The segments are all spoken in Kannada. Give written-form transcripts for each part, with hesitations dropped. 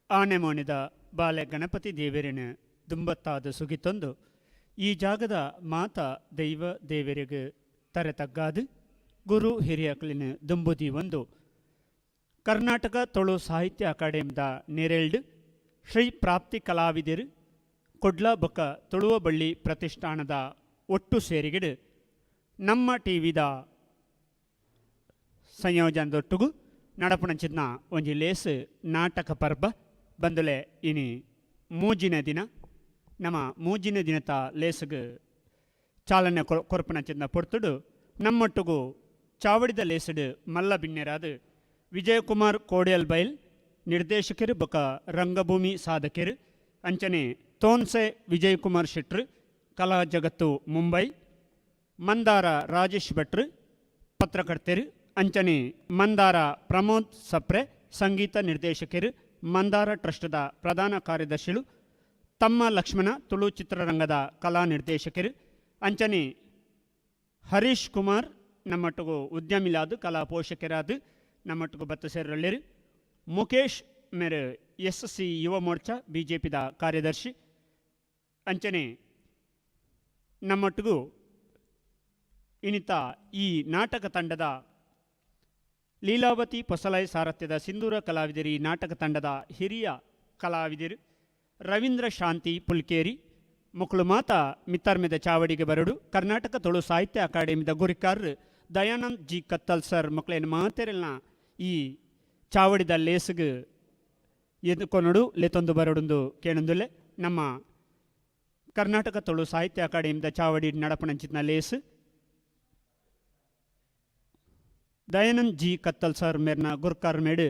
ಆನೆ ಮೋಣಿದ ಬಾಲೆ ಗಣಪತಿ ದೇವರಿನ ದುಂಬತ್ತಾದ ಸುಗಿತೊಂದು ಈ ಜಾಗದ ಮಾತ ದೈವ ದೇವರಿಗೆ ತರೆತಗ್ಗಾದು ಗುರು ಹಿರಿಯಕಲಿನ ದುಂಬುದಿ ಒಂದು ಕರ್ನಾಟಕ ತುಳು ಸಾಹಿತ್ಯ ಅಕಾಡೆಮಿದ ನೆರೆಲ್ಡ್ ಶ್ರೀ ಪ್ರಾಪ್ತಿ ಕಲಾವಿದರು ಕೊಡ್ಲ ಬೊಕ್ಕ ತುಳುವಬಳ್ಳಿ ಪ್ರತಿಷ್ಠಾನದ ಒಟ್ಟು ಸೇರಿಗಿಡು ನಮ್ಮ ಟಿವಿದ ಸಂಯೋಜನದೊಟ್ಟುಗು ನಡಪಣಚಿದ್ನ ಒಂಜಿ ಲೇಸ್ ನಾಟಕ ಪರ್ಬ ಬಂದುಲೆ ಇನಿ ಮೂಜಿನ ದಿನ ನಮ್ಮ ಮೂಜಿನ ದಿನದ ಲೇಸ್ಗೆ ಚಾಲನೆ ಕೊರಪಣಚಿದ್ನ ಪೊರ್ತುಡು ನಮ್ಮೊಟ್ಟುಗು ಚಾವಡಿದ ಲೇಸಡು ಮಲ್ಲ ಬಿನ್ನೆರಾದು ವಿಜಯಕುಮಾರ್ ಕೋಡಿಯಲ್ ಬೈಲ್ ನಿರ್ದೇಶಕರು ಬೊಕ ರಂಗಭೂಮಿ ಸಾಧಕರು ಅಂಚನೆ ತೋನ್ಸೆ ವಿಜಯಕುಮಾರ್ ಶೆಟ್ರು ಕಲಾ ಜಗತ್ತು ಮುಂಬೈ ಮಂದಾರ ರಾಜೇಶ್ ಭಟ್ರು ಪತ್ರಕರ್ತರು ಅಂಚನೆ ಮಂದಾರ ಪ್ರಮೋದ್ ಸಪ್ರೆ ಸಂಗೀತ ನಿರ್ದೇಶಕರು ಮಂದಾರ ಟ್ರಸ್ಟ್ದ ಪ್ರಧಾನ ಕಾರ್ಯದರ್ಶಿಗಳು ತಮ್ಮ ಲಕ್ಷ್ಮಣ ತುಳು ಚಿತ್ರರಂಗದ ಕಲಾ ನಿರ್ದೇಶಕರು ಅಂಚನೆ ಹರೀಶ್ ಕುಮಾರ್ ನಮ್ಮೊಟ್ಟಿಗೂ ಉದ್ಯಮಿಲಾದ ಕಲಾ ಪೋಷಕರಾದ ನಮ್ಮೊಟ್ಟಿಗೂ ಬತ್ತ ಸೇರಳ್ಳರು ಮುಖೇಶ್ ಮೇರೆ SC ಯುವ ಮೋರ್ಚಾ BJPದ ಕಾರ್ಯದರ್ಶಿ ಅಂಚನೆ ನಮ್ಮೊಟ್ಟಿಗೂ ಇನಿತ ಈ ನಾಟಕ ತಂಡದ ಲೀಲಾವತಿ ಪೊಸಲೈ ಸಾರಥ್ಯದ ಸಿಂಧೂರ ಕಲಾವಿದರು ಈ ನಾಟಕ ತಂಡದ ಹಿರಿಯ ಕಲಾವಿದರು ರವೀಂದ್ರ ಶಾಂತಿ ಪುಲ್ಕೇರಿ ಮಕ್ಕಳು ಮಾತ ಮಿತ್ತರ್ಮೆದ ಚಾವಡಿಗೆ ಬರಡು ಕರ್ನಾಟಕ ತುಳು ಸಾಹಿತ್ಯ ಅಕಾಡೆಮಿದ ಗುರಿಕಾರರು ದಯಾನಂದ್ G ಕತ್ತಲ್ ಸರ್ ಮಕ್ಕಳೇನು ಮಾತೆರಲ್ನ ಈ ಚಾವಡಿದ ಲೇಸ್ಗೆ ಎದುಕೊನಡು ಲೆತೊಂದು ಬರಡುಂದು ಕೇಳಂದುಲ್ಲೆ ನಮ್ಮ ಕರ್ನಾಟಕ ತುಳು ಸಾಹಿತ್ಯ ಅಕಾಡೆಮಿದ ಚಾವಡಿ ನಡಪಣಂಚಿನ ಲೇಸ್ ದಯಾನಂದ್ G ಕತ್ತಲ್ ಸರ್ ಮೇರ್ನ ಗುರ್ಕಾರ್ ಮೇಡು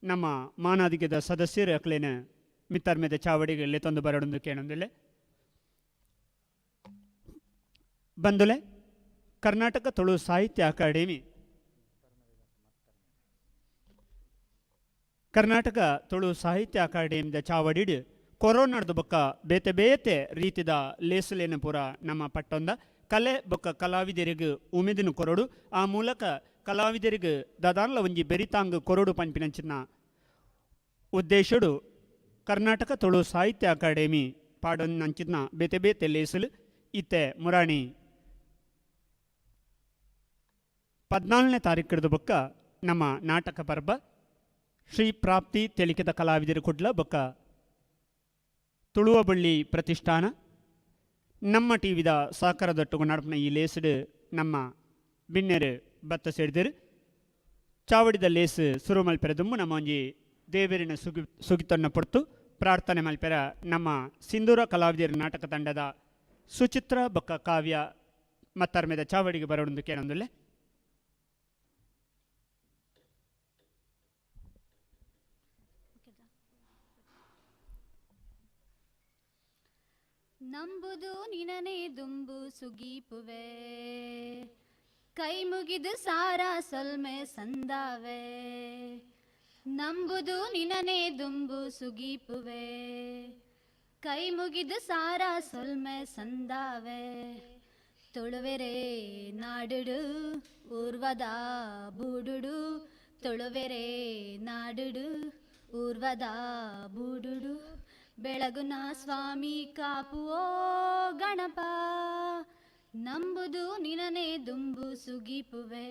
ನಮ್ಮ ಮಾನಾದಿಗೆದ ಸದಸ್ಯರು ಅಕ್ಲೇನ ಮಿತ್ತರ್ಮೆದ ಚಾವಡಿಗೆ ಲೆತೊಂದು ಬರಡುಂದು ಕೇಳಂದುಲ್ಲೆ ಬಂದುಲೆ ಕರ್ನಾಟಕ ತುಳು ಸಾಹಿತ್ಯ ಅಕಾಡೆಮಿ ಕರ್ನಾಟಕ ತುಳು ಸಾಹಿತ್ಯ ಅಕಾಡೆಮಿದ ಚಾವಡಿಡು ಕೊರೋನಾದ ಬೊಕ್ಕ ಬೇತೆ ಬೇತೆ ರೀತಿದ ಲೇಸಲೇನ ಪೂರ ನಮ್ಮ ಪಟ್ಟೊಂದ ಕಲೆ ಬೊಕ್ಕ ಕಲಾವಿದರಿಗೆ ಉಮೇದಿನ ಕೊರಡು ಆ ಮೂಲಕ ಕಲಾವಿದರಿಗೆ ದಾದಾನ್ಲ ಒಂಜಿ ಬೆರಿತಾಂಗ್ ಕೊರಡು ಪಂಪಿನಂಚಿನ ಉದ್ದೇಶಡು ಕರ್ನಾಟಕ ತುಳು ಸಾಹಿತ್ಯ ಅಕಾಡೆಮಿ ಪಾಡೊಂದಂಚಿನ ಬೇತೆ ಬೇತೆ ಲೇಸಲು ಇತ್ತೆ ಮುರಾಣಿ 14ನೇ ತಾರೀಕು ಬೊಕ್ಕ ನಮ್ಮ ನಾಟಕ ಪರ್ಬ ಶ್ರೀ ಪ್ರಾಪ್ತಿ ತೆಲಿಕೆದ ಕಲಾವಿದರು ಕೊಡ್ಲ ಬೊಕ್ಕ ತುಳುವಬಳ್ಳಿ ಪ್ರತಿಷ್ಠಾನ ನಮ್ಮ ಟಿವಿದ ಸಹಕಾರದೊಟ್ಟುಗು ನಡಪನ ಈ ಲೇಸ್ಡು ನಮ್ಮ ಬಿನ್ನೆರು ಬತ್ತ ಸೇಡಿದರು ಚಾವಡಿದ ಲೇಸ್ ಸುರು ಮಲ್ಪೆರ ದುಂಬು ನಮ್ಮ ಒಂಜಿ ದೇವರಿನ ಸುಗಿತನ್ನು ಪೊರ್ತು ಪ್ರಾರ್ಥನೆ ಮಲ್ಪೆರ ನಮ್ಮ ಸಿಂಧೂರ ಕಲಾವಿದರ ನಾಟಕ ತಂಡದ ಸುಚಿತ್ರ ಬೊಕ್ಕ ಕಾವ್ಯ ಮತ್ತರ್ಮೆದ ಚಾವಡಿಗೆ ಬರೋದು ಕೇಳೊಂದುಲ್ಲೆ ನಂಬುದು ನಿನನೆ ದುಂಬು ಸುಗೀಪುವೆ ಕೈ ಮುಗಿದು ಸಾರ ಸೊಲ್ಮೆ ಸಂದಾವೆ ನಂಬುದು ನಿನನೆ ದುಂಬು ಸುಗೀಪುವೆ ಕೈ ಮುಗಿದು ಸಾರ ಸೊಲ್ಮೆ ಸಂದಾವೆ ತುಳುವೆರೆ ನಾಡುಡು ಊರ್ವದ ಬೂಡುಡು ತುಳುವೆರೆ ನಾಡುಡು ಊರ್ವದ ಬೂಡುಡು ಬೆಳಗುನ ಸ್ವಾಮಿ ಕಾಪುವೋ ಗಣಪ ನಂಬುದು ನಿನನೆ ದುಂಬು ಸುಗೀಪುವೆ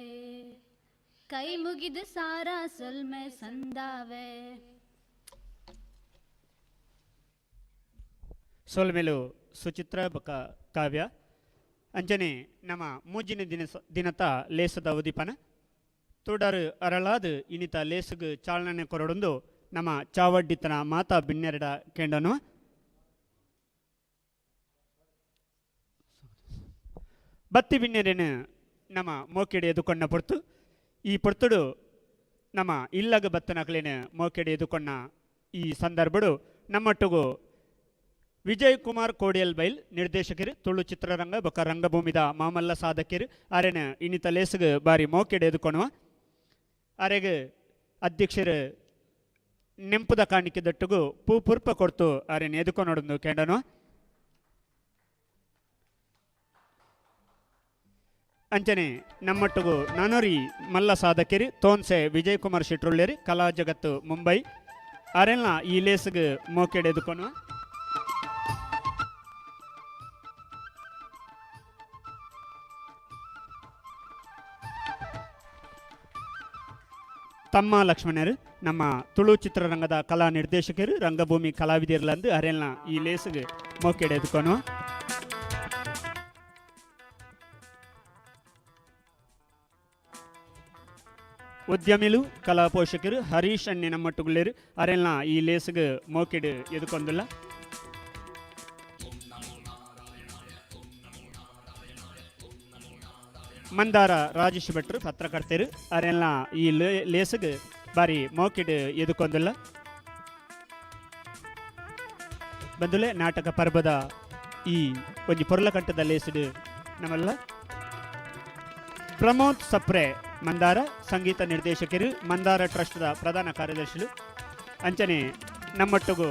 ಕೈ ಮುಗಿದು ಸಾರ ಸೊಲ್ಮೆ ಸಂದಾವೆ ಸೊಲ್ಮೆಲು ಸುಚಿತ್ರ ಬೊಕ್ಕ ಕಾವ್ಯ ಅಂಚನೆ ನಮ್ಮ ಮೂಜಿನ ದಿನತ ಲೇಸದ ಉದಿಪನ ತುಡರು ಅರಳಾದು ಇನಿತ ಲೇಸುಗು ಚಾಲನೆ ಕೊರಡೊಂದು ನಮ್ಮ ಚಾವಡ್ಡಿತನ ಮಾತಾ ಬಿನ್ನೆರಡ ಕೇಂಡನು ಬತ್ತಿ ಬಿನ್ನೆರೇನು ನಮ್ಮ ಮೋಕೆಡೆ ಎದುಕೊಂಡ ಪೊರ್ತು ಈ ಪೊರ್ತುಡು ನಮ್ಮ ಇಲ್ಲಗ ಬತ್ತನಕಲೇನು ಮೋಕೆಡೆ ಎದುಕೊಂಡ ಈ ಸಂದರ್ಭಡು ನಮ್ಮೊಟ್ಟುಗು ವಿಜಯಕುಮಾರ್ ಕೋಡಿಯಲ್ ಬೈಲ್ ನಿರ್ದೇಶಕರು ತುಳು ಚಿತ್ರರಂಗ ಬೊಕ್ಕ ರಂಗಭೂಮಿದ ಮಾಮಲ್ಲ ಸಾಧಕರು ಅರೆನ ಇನಿತ ಲೇಸ್ಗೆ ಬಾರಿ ಮೋಕೆಡೆ ಎದುಕೊಣುವ ಅರೆಗೆ ಅಧ್ಯಕ್ಷರು ನೆಂಪುದ ಕಾಣಿಕೆ ದಟ್ಟುಗು ಪೂ ಪುರ್ಪ ಕೊಡ್ತು ಅರೆನ ಎದುಕೊನೊಡೊಂದು ಕೇಂಡನು ಅಂಚನೆ ನಮ್ಮೊಟ್ಟುಗು ನಾನೋರಿ ಮಲ್ಲ ಸಾಧಕರಿ ತೋನ್ಸೆ ವಿಜಯಕುಮಾರ್ ಶೆಟ್ರುಳ್ಳೇರಿ ಕಲಾ ಜಗತ್ತು ಮುಂಬೈ ಅರೆಲ್ಲ ಈ ಲೇಸ್ಗೆ ಮೋಕೆಡೆದುಕೊನು ತಮ್ಮ ಲಕ್ಷ್ಮಣರು ನಮ್ಮ ತುಳು ಚಿತ್ರರಂಗದ ಕಲಾ ನಿರ್ದೇಶಕರು ರಂಗಭೂಮಿ ಕಲಾವಿದರ್ಲಂದು ಅರೆಲ್ಲ ಈ ಲೇಸ್ಗೆ ಮೋಕೆಡೆದುಕೊನು ಉದ್ಯಮಿಲು ಕಲಾ ಪೋಷಕರು ಹರೀಶ್ ಅಣ್ಣಿನ ಮಟ್ಟುಗಳೇರು ಅರೆಲ್ಲ ಈ ಲೇಸ್ಗೆ ಮೋಕೆಡು ಎದುಕೊಂದಿಲ್ಲ ಮಂದಾರ ರಾಜೇಶ್ ಭಟ್ರು ಪತ್ರಕರ್ತರು ಅರೆಲ್ಲ ಈ ಲೇಸ್ಗೆ ಬಾರಿ ಮೋಕೆಡು ಎದುಕೊಂದಿಲ್ಲ ಬಂದುಲೆ ನಾಟಕ ಪರ್ವದ ಈ ಒಂಜಿ ಪೊರ್ಲಕಂಠದ ಲೇಸ್ಡು ನಮ್ಮಲ್ಲ ಪ್ರಮೋದ್ ಸಪ್ರೆ ಮಂದಾರ ಸಂಗೀತ ನಿರ್ದೇಶಕರು ಮಂದಾರ ಟ್ರಸ್ಟ್ದ ಪ್ರಧಾನ ಕಾರ್ಯದರ್ಶಿಗಳು ಅಂಚನೆ ನಮ್ಮೊಟ್ಟಿಗೂ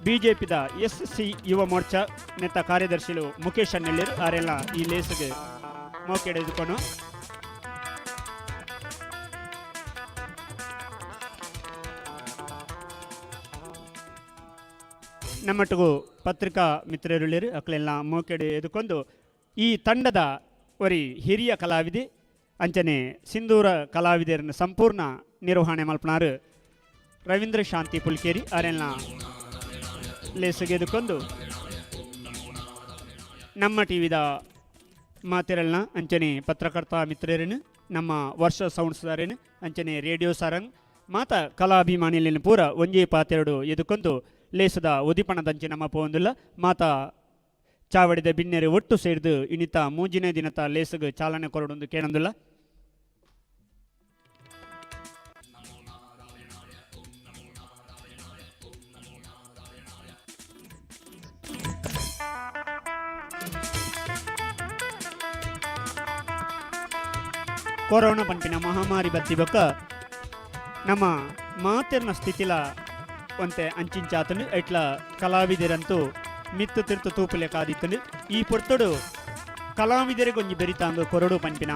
ಬಿಜೆಪಿದ SC ಯುವ ಮೋರ್ಚಾ ನೆತ್ತ ಕಾರ್ಯದರ್ಶಿಗಳು ಮುಖೇಶ್ ಅನ್ನೆಲ್ಲರು ಅವರೆಲ್ಲ ಈ ಲೇಸ್ಗೆ ಮೋಕೆಡೆದುಕೊಂಡು ನಮ್ಮೊಟ್ಟಿಗೂ ಪತ್ರಿಕಾ ಮಿತ್ರರುಳ್ಳರು ಅಕ್ಕಳೆಲ್ಲ ಮೋಕೆಡೆ ಎದುಕೊಂಡು ಈ ತಂಡದ ಒರಿ ಹಿರಿಯ ಕಲಾವಿದೆ ಅಂಚನೆ ಸಿಂಧೂರ ಕಲಾವಿದರನ್ನು ಸಂಪೂರ್ಣ ನಿರ್ವಹಣೆ ಮಲ್ಪನಾರು ರವೀಂದ್ರ ಶಾಂತಿ ಪುಲ್ಕೇರಿ ಅವರೆಲ್ಲ ಲೇಸಗೆದುಕೊಂಡು ನಮ್ಮ ಟಿವಿದ ಮಾತಿರಲ್ನ ಅಂಚನೆ ಪತ್ರಕರ್ತ ಮಿತ್ರರೇನು ನಮ್ಮ ವರ್ಷ ಸೌಂಡ್ಸ್ದಾರೇನು ಅಂಚನೆ ರೇಡಿಯೋ ಸಾರಂಗ್ ಮಾತ ಕಲಾಭಿಮಾನಿಲಿನ ಪೂರ ಒಂಜೇ ಪಾತೆರಡು ಎದುಕೊಂಡು ಲೇಸದ ಉದಿಪಣದಂಚೆ ನಮ್ಮ ಪೋಂದಿಲ್ಲ ಮಾತ ಚಾವಡಿದ ಬಿನ್ನೆರೆ ಒಟ್ಟು ಸೇರಿದು ಇನಿತ ಮೂಜಿನೇ ದಿನದ ಲೇಸಗೆ ಚಾಲನೆ ಕೊರಡೊಂದು ಕೇಳೊಂದಿಲ್ಲ ಕೊರೋನಾ ಪಂಪಿನ ಮಹಾಮಾರಿ ಬತ್ತಿ ಬೊಕ್ಕ ನಮ್ಮ ಮಾತಿರ್ನ ಸ್ಥಿತಿಲ ಒಂತೆ ಅಂಚಿಂಚಾತನು ಇಟ್ಲ ಕಲಾವಿದರಂತೂ ಮಿತ್ತು ತಿರ್ತು ತೂಪುಲೆ ಕಾದಿತ್ತನು ಈ ಪೊರ್ತೊಡು ಕಲಾವಿದರಿಗೊಂಜಿ ಬೆರಿತಾಂದು ಕೊರಡು ಪಂಪಿನ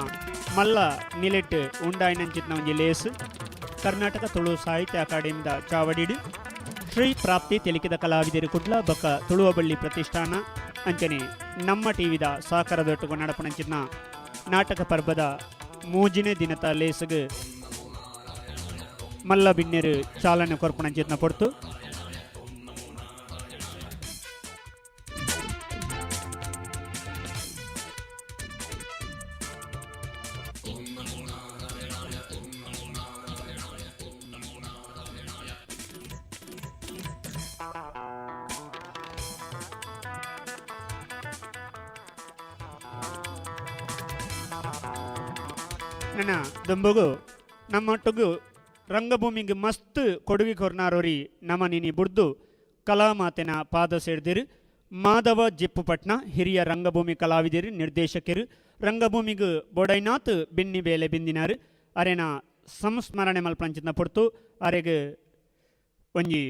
ಮಲ್ಲ ನಿಲೆಟ್ ಉಂಡಾಯಿನಂಚಿತ್ನ ಒಂಜಿ ಲೇಸ್ ಕರ್ನಾಟಕ ತುಳು ಸಾಹಿತ್ಯ ಅಕಾಡೆಮಿದ ಚಾವಡಿಡು ಶ್ರೀ ಪ್ರಾಪ್ತಿ ತೆಲಿಕಿದ ಕಲಾವಿದರು ಕುಡ್ಲ ಬೊಕ್ಕ ತುಳುವಬಳ್ಳಿ ಪ್ರತಿಷ್ಠಾನ ಅಂಚನೆ ನಮ್ಮ ಟಿವಿದ ಸಾಕಾರದೊಟ್ಟುಗು ನಡಪಣಂಚಿನ ನಾಟಕ ಪರ್ವದ ಮೂಜಿನೇ ದಿನದ ಲೇಸ್ಗೆ ಮಲ್ಲ ಬಿನ್ನೆರು ಚಾಲನೆ ಕೊರ್ಪಣಂಚಿತ್ನ ಕೊಡ್ತು ನನ್ನ ದುಂಬುಗು ನಮ್ಮೊಟ್ಟಿಗೂ ರಂಗಭೂಮಿಗೆ ಮಸ್ತ್ ಕೊಡುಗೆ ಕೊರ್ನಾರೋರಿ ನಮ್ಮ ನೀನಿ ಬುಡ್ದು ಕಲಾಮಾತಿನ ಪಾದ ಸೇರಿದಿರು ಮಾಧವ ಜಿಪ್ಪುಪಟ್ನ ಹಿರಿಯ ರಂಗಭೂಮಿ ಕಲಾವಿದರು ನಿರ್ದೇಶಕರು ರಂಗಭೂಮಿಗೆ ಬೊಡೈನಾಥ್ ಬೆನ್ನಿ ಬೇಲೆ ಬಿಂದಿನಾರು ಅರೆನ ಸಂಸ್ಮರಣೆ ಮಲ್ಪಂಚಿನ ಪೊಡ್ತು ಅರೆಗೆ ಒಂಜಿ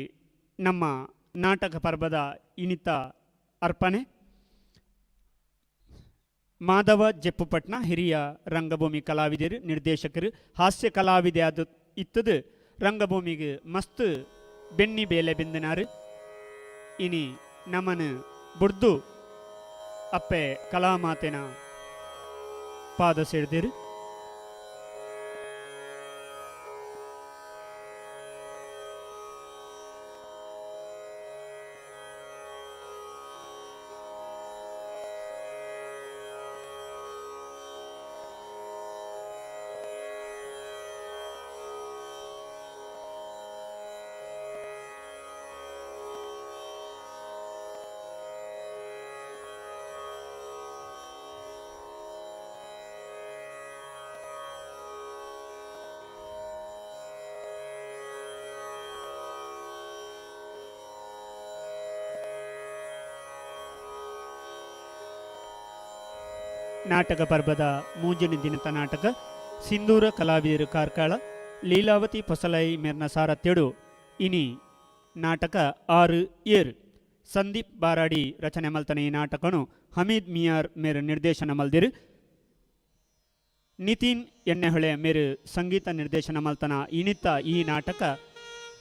ನಮ್ಮ ನಾಟಕ ಪರ್ವದ ಇನಿತ ಅರ್ಪಣೆ ಮಾಧವ ಜೆಪ್ಪುಪಟ್ನ ಹಿರಿಯ ರಂಗಭೂಮಿ ಕಲಾವಿದರು ನಿರ್ದೇಶಕರು ಹಾಸ್ಯ ಕಲಾವಿದೆ ಅದು ಇತ್ತದು ರಂಗಭೂಮಿಗೆ ಮಸ್ತ್ ಬೆನ್ನಿ ಬೇಲೆ ಬಿಂದಿನಾರು ಇನಿ ನಮನು ಬುಡ್ದು ಅಪ್ಪೆ ಕಲಾಮಾತೆನ ಪಾದ ಸೇರಿದಿರು ನಾಟಕ ಪರ್ವದ ಮೂಜನೆ ದಿನದ ನಾಟಕ ಸಿಂಧೂರ ಕಲಾವಿದರು ಕಾರ್ಕಳ ಲೀಲಾವತಿ ಪೊಸಲೈ ಮೇರ್ನ ಸಾರತ್ಯಡು ಇನಿ ನಾಟಕ 6 ಸಂದೀಪ್ ಬಾರಾಡಿ ರಚನೆ ಮಲ್ತನ ಈ ನಾಟಕನು ಹಮೀದ್ ಮಿಯಾರ್ ಮೇರು ನಿರ್ದೇಶನ ಮಲ್ದಿರು ನಿತಿನ್ ಎಣ್ಣೆಹೊಳೆ ಮೇರು ಸಂಗೀತ ನಿರ್ದೇಶನ ಮಲ್ತನ ಇನಿತ್ತ ಈ ನಾಟಕ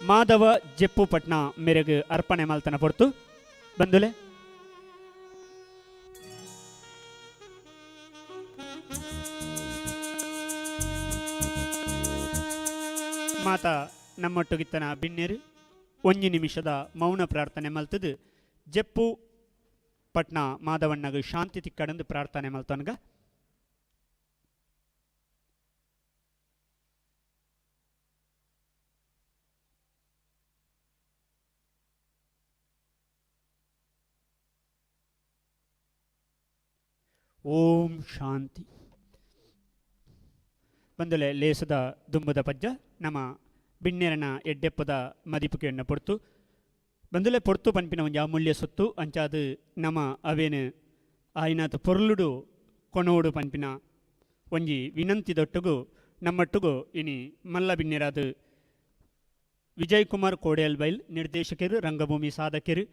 ಮಾಧವ ಜೆಪ್ಪು ಪಟ್ನ ಮೇರೆಗೆ ಅರ್ಪಣೆ ಮಲ್ತನ ಪೊರ್ತು ಬಂದುಲೆ ಮಾತ ನಮ್ಮೊಟ್ಟುಗಿತ್ತನ ಬಿನ್ನೇರು 1 ನಿಮಿಷದ ಮೌನ ಪ್ರಾರ್ಥನೆ ಮಲ್ತದು ಜೆಪ್ಪು ಪಟ್ನ ಮಾಧವಣ್ಣಗ ಶಾಂತಿ ತಿಕ್ಕಡಂದು ಪ್ರಾರ್ಥನೆ ಮಲ್ತನ್ಗ. ಓಂ ಶಾಂತಿ. ಬಂದಲೆ ಲೇಸದ ದುಂಬದ ಪಜ್ಜ ನಮ್ಮ ಬಿಣ್ಣೆರನ ಎಡ್ಡೆಪ್ಪದ ಮದಿಪುಕೆಯನ್ನು ಪೊಡ್ತು ಬಂದಲೆ ಪೊಡ್ತು ಪನ್ಪಿನ ಒಂಜಿ ಅಮೂಲ್ಯ ಸೊತ್ತು ಅಂಚಾದು ನಮ್ಮ ಅವೇನು ಆಯ್ನಾಥ ಪೊರ್ಲುಡು ಕೊನೋಡು ಪನ್ಪಿನ ಒಂಜಿ ವಿನಂತಿದೊಟ್ಟುಗು ನಮ್ಮೊಟ್ಟುಗು ಇನಿ ಮಲ್ಲ ಬಿಣ್ಣೆರಾದು ವಿಜಯ್ ಕುಮಾರ್ ಕೋಡೆಯಲ್ ಬೈಲ್ ನಿರ್ದೇಶಕರು ರಂಗಭೂಮಿ ಸಾಧಕರು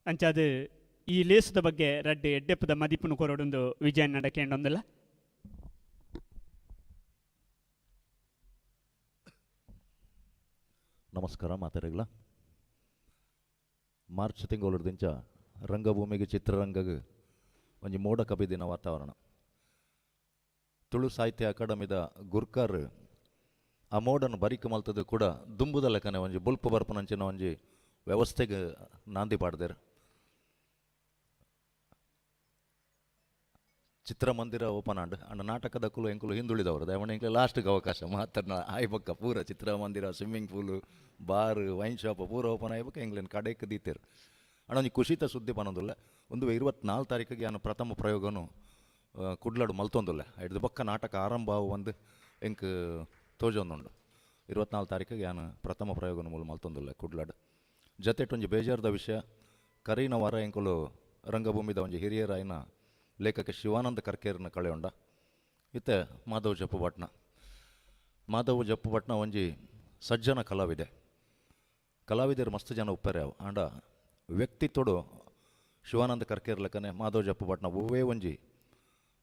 ಅಂಚಾದು ಈ ಲೇಸದ ಬಗ್ಗೆ ರಡ್ಡೆ ಎಡ್ಡೆಪ್ಪದ ಮದಿಪುನು ಕೊರಡೊಂದು ವಿಜಯ ನಡಕೇಂಡೊಂದಲ್ಲ. ನಮಸ್ಕಾರ ಮಾತಾಡಲ್ಲ. ಮಾರ್ಚ್ ತಿಂಗಳದಿಂದ ರಂಗಭೂಮಿಗೆ ಚಿತ್ರರಂಗಗೆ ಒಂಜಿ ಮೋಡ ಕಬಿದಿನ ವಾತಾವರಣ. ತುಳು ಸಾಹಿತ್ಯ ಅಕಾಡೆಮಿದ ಗುರ್ಕಾರ್ ಆ ಮೋಡನ್ನು ಬರಿಕೆ ಮಲ್ತದ್ದು ಕೂಡ ದುಂಬುದ ಲೆಕ್ಕನೆ ಒಂಜಿ ಬುಲ್ಪು ಬರ್ಪನಂಚಿನ ಒಂಜಿ ವ್ಯವಸ್ಥೆಗೆ ನಾಂದಿ ಪಾಡ್ದೇರು. ಚಿತ್ರಮಂದಿರ ಓಪನ್ ಆಂಡ್ ಅಂಡ್ ನಾಟಕದ ಕುಲು ಎಂಕುಲು ಹಿಂದುಳಿದವರು ದಯಮಣ್ಣ ಎಂಕ್ಲೆ ಲಾಸ್ಟ್ಗೆ ಅವಕಾಶ ಮಾತನ್ನ ಆಯ್ಬಕ್ಕ ಪೂರ ಚಿತ್ರಮಂದಿರ swimming pool bar wine shop ಪೂರ ಓಪನ್ ಆಯ್ಬೇಕು ಎಂಗ್ಲೇನು ಕಡೆಗೆ ದೀತೇರು ಅಣ್ಣ ಒಂಜಿ ಖುಷಿತ ಸುದ್ದಿ ಪನ್ನೊಂದುಲ್ಲ. 24 ತಾರೀಕಿಗೆ ನಾನು ಪ್ರಥಮ ಪ್ರಯೋಗನು ಕುಡ್ಲಾಡು ಮಲ್ತೊಂದುಲ್ಲ. ಹಿಡ್ದು ಬೊಕ್ಕ ನಾಟಕ ಆರಂಭ ಒಂದು ಎಂಕ್ ತೋಜೊಂದುಂಡು. 24 ತಾರೀಕಿಗೆ ನಾನು ಪ್ರಥಮ ಪ್ರಯೋಗನ ಮೂಲ ಮಲ್ತೊಂದುಲ್ಲ ಕುಡ್ಲಾಡು. ಜೊತೆಟ್ ಒಂಜಿ ಬೇಜಾರದ ವಿಷಯ ಕರೀನ ವಾರ ಎಂಕುಲು ರಂಗಭೂಮಿದ ಒಂಜಿ ಹಿರಿಯರಾಯಿನ ಲೇಖಕ ಶಿವಾನಂದ ಕರ್ಕೇರ್ನ ಕಳೆಯೊಂಡ ಇತ್ತೆ ಮಾಧವ್ ಜಪ್ಪು ಭಟ್ನ ಒಂಜಿ ಸಜ್ಜನ ಕಲಾವಿದರು ಮಸ್ತ್ ಜನ ಉಪ್ಪರೆ ಅವು ಆಂಡ ವ್ಯಕ್ತಿತ್ವಡು ಶಿವಾನಂದ ಕರ್ಕೇರ್ ಲೆಕ್ಕನೆ ಮಾಧವ್ ಜಪ್ಪು ಭಟ್ನ ಒವ್ವೇ ಒಂಜಿ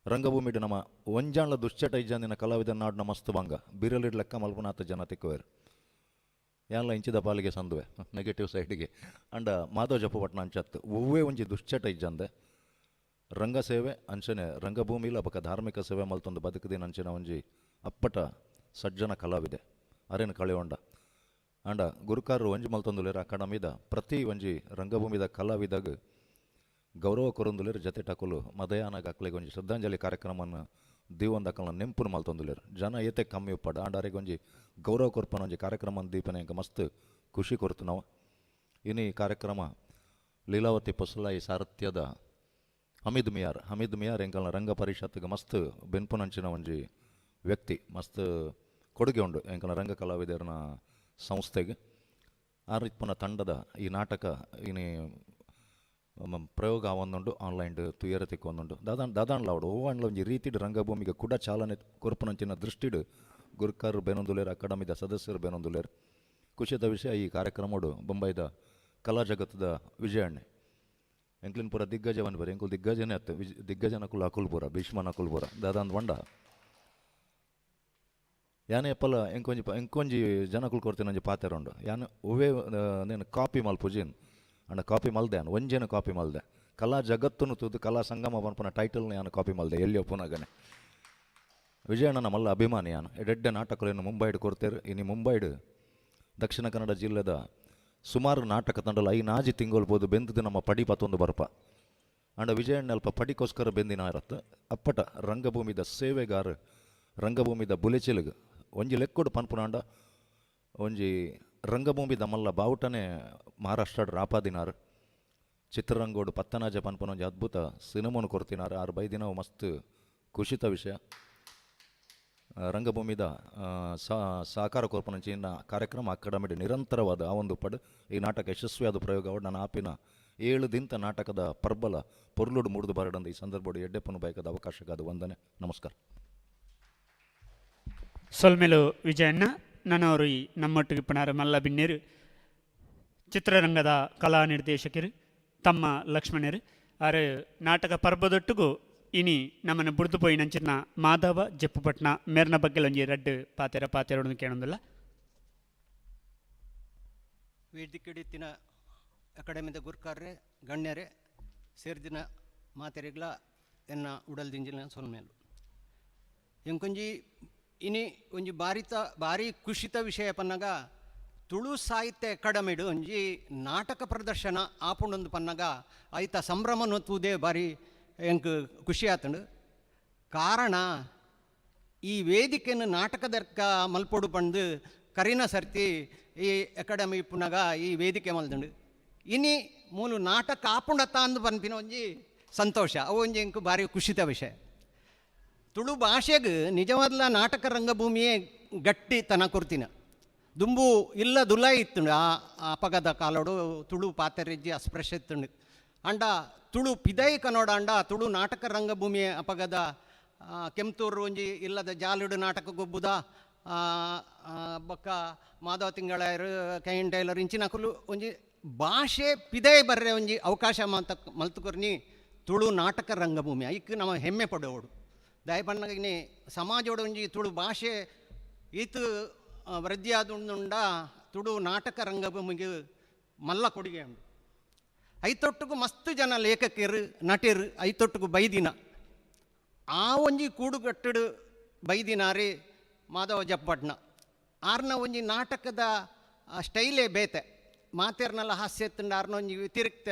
ರಂಗಭೂಮಿಡು ನಮ್ಮ ಒಂಜಾಣ್ಲ ದುಶ್ಚಟ ಇಜ್ಜಂದಿನ ಕಲಾವಿದರ ನಾಡ್ನ ಮಸ್ತ್ ಭಂಗ ಬಿರಲಿಡ್ ಲೆಕ್ಕ ಮಲ್ಪನಾಥ ಜನ ತಿಕ್ಕುವೇರು ಎಲ್ಲ ಇಂಚಿದ ಪಾಲಿಗೆ ಸಂದುವೆ ನೆಗೆಟಿವ್ ಸೈಡಿಗೆ ಅಂಡ ಮಾಧವ್ ಜಪ್ಪು ಭಟ್ನ ಅಂಚತ್ತು ಒವ್ವೇ ಒಂಜಿ ದುಶ್ಚಟ ಇಜ್ಜಂದೆ ರಂಗ ಸೇವೆ ಅಂಚನೆ ರಂಗಭೂಮಿಲ ಬಕ ಧಾರ್ಮಿಕ ಸೇವೆ ಮಲ್ತೊಂದು ಬದುಕದಿನ ಅಂಚಿನ ಒಂಜಿ ಅಪ್ಪಟ ಸಜ್ಜನ ಕಲಾವಿದೆ ಅರೇನು ಕಳೆಯೊಂಡ ಅಂಡ ಗುರುಕಾರರು ಒಂಜಿ ಮಲ್ತೊಂದುಲೇರು ಅಕಾಡೆಮಿದ ಪ್ರತಿ ಒಂಜಿ ರಂಗಭೂಮಿದ ಕಲಾವಿದಾಗ ಗೌರವ ಕೊರೊಂದುಲೇರು. ಜೊತೆ ಟಕುಲು ಮದಯಾನಾಗ ಅಕ್ಲೆಗೆ ಒಂಜಿ ಶ್ರದ್ಧಾಂಜಲಿ ಕಾರ್ಯಕ್ರಮನ ದೀವೊಂದು ಅಕ್ಕಲ ನೆಂಪುನು ಮಲ್ತೊಂದುಲೇರು. ಜನ ಏತೆ ಕಮ್ಮಿ ಉಪ್ಪಡ ಅಂಡ ಅರೆಗೆ ಒಂಜಿ ಗೌರವ ಕೊರ್ಪನ ಒಂಜಿ ಕಾರ್ಯಕ್ರಮ ದೀಪನೆ ಎಂಕ ಮಸ್ತ್ ಖುಷಿ ಕೊರ್ತು ನಾವು. ಇನ್ನು ಈ ಕಾರ್ಯಕ್ರಮ ಲೀಲಾವತಿ ಪೊಸಲಾಯಿ ಸಾರಥ್ಯದ ಹಮೀದ್ ಮಿಯಾರ್ ಎಂಕಲ್ನ ರಂಗ ಪರಿಷತ್ಗೆ ಮಸ್ತ್ ಬೆನ್ಪುನಂಚಿನ ಒಂಜಿ ವ್ಯಕ್ತಿ ಮಸ್ತ್ ಕೊಡುಗೆ ಉಂಡು ಎಂಕಲ್ನ ರಂಗ ಕಲಾವಿದರನ ಸಂಸ್ಥೆಗೆ. ಆ ರೀತಿಪನ ತಂಡದ ಈ ನಾಟಕ ಇನಿ ಪ್ರಯೋಗ ಆವೊಂದುಂಡು ಆನ್ಲೈನ್ ತುಯರ ತಿಕ್ಕೊಂದುಂಡು ದಾದಾಂಡ್ಲ ಅವಡು ಓವಾಂಡ್ಲ ಒಂಜಿ ರೀತಿಡ್ ರಂಗಭೂಮಿಗೆ ಕೂಡ ಚಾಲನೆ ಕೊರ್ಪುನಂಚಿನ ದೃಷ್ಟಿಡ್ ಗುರ್ಕಾರ್ ಬೇನೊಂದುಲೇರು ಅಕಾಡೆಮಿದ ಸದಸ್ಯರು ಬೇನೊಂದುಲೇರು. ಖುಷಿದ ವಿಷಯ ಈ ಕಾರ್ಯಕ್ರಮಡು ಬೊಂಬೈದ ಕಲಾ ಜಗತ್ತದ ವಿಜಯಣ್ಣೆ ಎಂಕ್ಲಿನ ಪೂರ ದಿಗ್ಗಜವನ್ ಬರ ಎಂಕುಲು ದಿಗ್ಗಜನೇ ಅತ್ತು ದಿಗ್ಗಜನಕುಲು ಅಕುಲ್ಪುರ ಭೀಷ್ಮನ ಅಕುಲ್ಪುರ ದಾದಾಂದ್ ಬಂಡ ಯಾನೆ ಎಪ್ಪಲ ಎಂಕೊಂಜಿ ಜನಕುಲು ಕೊಡ್ತೀನಿ ಒಂಜಿ ಪಾತೆರುಂಡು ಯಾನು ಒವೇ నేను ಕಾಪಿ ಮಲ್ಪುಜಿನ್ ಅಂಡ ಕಾಪಿ ಮಲ್ದೆ ಅನು ಒಂಜೇನು ಕಾಪಿ ಮಲ್ದೆ ಕಲಾ ಜಗತ್ತುನು ತುದು ಕಲಾ ಸಂಗಮ ಪನ್ಪನ ಟೈಟಲ್ನ ಯಾನು ಕಾಪಿ ಮಲ್ದೆ ಎಲ್ಲಿ ಒಪ್ಪುನಾಗನೆ ವಿಜಯಣ್ಣನ ಮಲ್ಲ ಅಭಿಮಾನಿ ಯಾನು ಎಡೆಡ್ಡೆ ನಾಟಕಗಳನ್ನು ಮುಂಬೈಡ್ ಕೊಡ್ತೇರು ಇನ್ನು ಮುಂಬೈಡ್ ದಕ್ಷಿಣ ಕನ್ನಡ ಜಿಲ್ಲೆದ ಸುಮಾರು ನಾಟಕ ತಂಡಲ ಐನಾಜಿ ತಿಂಗೊಳ್ಬೋದು ಬೆಂದಿದ್ದು ನಮ್ಮ ಪಡಿ ಪತ್ತೊಂದು ಬರ್ಪ ಅಂಡ ವಿಜಯಣ್ಣ ಅಲ್ಪ ಪಡಿಗೋಸ್ಕರ ಬೆಂದಿನ ಇರತ್ತೆ ಅಪ್ಪಟ ರಂಗಭೂಮಿದ ಸೇವೆಗಾರ ರಂಗಭೂಮಿದ ಬುಲೆಚಿಲುಗು ಒಂಜಿ ಲೆಕ್ಕೊಡು ಪನ್ಪುನಾಂಡ ಒಂಜಿ ರಂಗಭೂಮಿದ ಮಲ್ಲ ಬಾವುಟನೇ ಮಹಾರಾಷ್ಟ್ರ ರಾಪಾದಿನಾರು ಚಿತ್ರರಂಗೋಡು ಪತ್ತನಾಜ ಪನ್ಪುನ ಒಂಜಿ ಅದ್ಭುತ ಸಿನಿಮಾನು ಕೊಡ್ತಿನಾರು 6-5 ದಿನ ಮಸ್ತ್ ಖುಷಿತ ವಿಷಯ. ರಂಗಭೂಮಿದ ಸಹಕಾರ ಕೊರ್ಪನಂಚಿನ ಕಾರ್ಯಕ್ರಮ ಅಕಾಡೆಮಿಡ್ ನಿರಂತರವಾದ ಆ ಒಂದು ಪಡು ಈ ನಾಟಕ ಯಶಸ್ವಿಯಾದ ಪ್ರಯೋಗ ನನ್ನ ಆಪಿನ 7 ದಿಂತ ನಾಟಕದ ಪರ್ಬಲ ಪೊರ್ಲುಡು ಮುರಿದು ಬರಡಂದ ಈ ಸಂದರ್ಭಡು ಎಡ್ಡೆಪ್ಪನು ಬಯಕದ ಅವಕಾಶಕ್ಕಾದ ವಂದನೆ ನಮಸ್ಕಾರ. ಸೊಲ್ಮೆಲು ವಿಜಯಣ್ಣ ನನ್ನವರು ಈ ನಮ್ಮೊಟ್ಟಿಗೆ ಪುನರ್ ಮಲ್ಲ ಬಿನ್ನೇರು ಚಿತ್ರರಂಗದ ಕಲಾ ನಿರ್ದೇಶಕರು ತಮ್ಮ ಲಕ್ಷ್ಮಣರು ಆರು ನಾಟಕ ಪರ್ಬದೊಟ್ಟಿಗೂ ಇನಿ ನಮ್ಮನ್ನು ಬುಡ್ದು ಪೋಯಿನಂಚಿನ ಮಾಧವ ಜಪ್ಪುಪಟ್ನ ಮೇರ್ನ ಬಗ್ಗೆ ಒಂಜಿ ರಡ್ಡು ಪಾತೆರೋಡು ಕೇಳೋದಿಲ್ಲ. ವೇದಿಕೆಡಿತ್ತಿನ ಅಕಾಡೆಮಿದ ಗುರ್ಕಾರ್ರೆ ಗಣ್ಯರೇ ಸೇರಿದಿನ ಮಾತೆರೆಗ್ಲ ಎನ್ನ ಉಡಲ್ದಿಂಜಿನ ಸೊಲ್ಮೇಲು ಎಂಕೊಂಜಿ ಇನಿ ಒಂಜಿ ಭಾರಿ ಖುಷಿತ ವಿಷಯ ಪನ್ನಗ ತುಳು ಸಾಹಿತ್ಯ ಅಕಾಡೆಮಿಡು ಒಂಜಿ ನಾಟಕ ಪ್ರದರ್ಶನ ಆಪುಂಡೊಂದು ಪನ್ನಗ ಐತ ಸಂಭ್ರಮನ ತೂದೆ ಬಾರಿ ಎಂಕ್ ಖುಷಿ ಆತಂಡು. ಕಾರಣ ಈ ವೇದಿಕೆಯನ್ನು ನಾಟಕದರ್ಕ ಮಲ್ಪೊಡು ಪಂದು ಕರಿನ ಸರ್ತಿ ಈ ಅಕಾಡೆಮಿ ಪುನಗ ಈ ವೇದಿಕೆ ಮಲ್ದಂಡು ಇನಿ ಮೂಲು ನಾಟಕ ಆಪುಂಡತ್ತ ಅಂದು ಪನ್ಪಿನ ಒಂಜಿ ಸಂತೋಷ ಅವು ಒಂಜಿ ಎಂಕ್ ಭಾರಿ ಖುಷಿತ ವಿಷಯ. ತುಳು ಭಾಷೆಗೆ ನಿಜವಾದ ನಾಟಕ ರಂಗಭೂಮಿಯೇ ಗಟ್ಟಿ ತನ ಕೊರ್ತಿನ ದುಂಬು ಇಲ್ಲ ದುಲ ಇತ್ತುಂಡು ಆ ಅಪಗದ ಕಾಲೋಡು ತುಳು ಪಾತೆರೆಜ್ಜಿ ಅಸ್ಪೃಶ್ಯ ಇತ್ತುಂಡು ಅಂಡ ತುಳು ಪಿದೈ ಕನ್ನಡ ಅಂಡ ತುಳು ನಾಟಕ ರಂಗಭೂಮಿಯ ಅಪಗದ ಕೆಂತೂರು ಒಂಜಿ ಇಲ್ಲದ ಜಾಲುಡು ನಾಟಕ ಗೊಬ್ಬುದ ಬೊಕ್ಕ ಮಾಧವ ತಿಂಗಳಾಯರು ಕೈನ್ ಟೈಲರ್ ಇಂಚಿನಕುಲು ಒಂಜಿ ಭಾಷೆ ಪಿದೈ ಬರ್ರೆ ಒಂಜಿ ಅವಕಾಶ ಮಲ್ತುಕೊರ್ನಿ ತುಳು ನಾಟಕ ರಂಗಭೂಮಿ ಐಕ್ ನಮ್ಮ ಹೆಮ್ಮೆ ಪಡೋಡು ದಯಪಣ್ಣಗಿನಿ ಸಮಾಜೋಡು ಒಂಜಿ ತುಳು ಭಾಷೆ ಈತು ವೃದ್ಧಿ ಆದುಂಡ ತುಳು ನಾಟಕ ರಂಗಭೂಮಿಗೆ ಮಲ್ಲ ಕೊಡುಗೆ ಉಂಡು. ಐತೊಟ್ಟಿಗೂ ಮಸ್ತ್ ಜನ ಲೇಖಕರು ನಟರು ಐತೊಟ್ಟಿಗೂ ಬೈದಿನ ಆ ಒಂಜಿ ಕೂಡುಗಟ್ಟಡು ಬೈದಿನಾರೇ ಮಾಧವ ಜಪ್ಪಟ್ನ ಆರ್ನ ಒಂಜಿ ನಾಟಕದ ಸ್ಟೈಲೇ ಬೇತೆ ಮಾತೇರ್ನೆಲ್ಲ ಹಾಸ್ಯ ಎತ್ತಂಡು ಆರ್ನ ಒಂಜಿ ವ್ಯತಿರಿಕ್ತ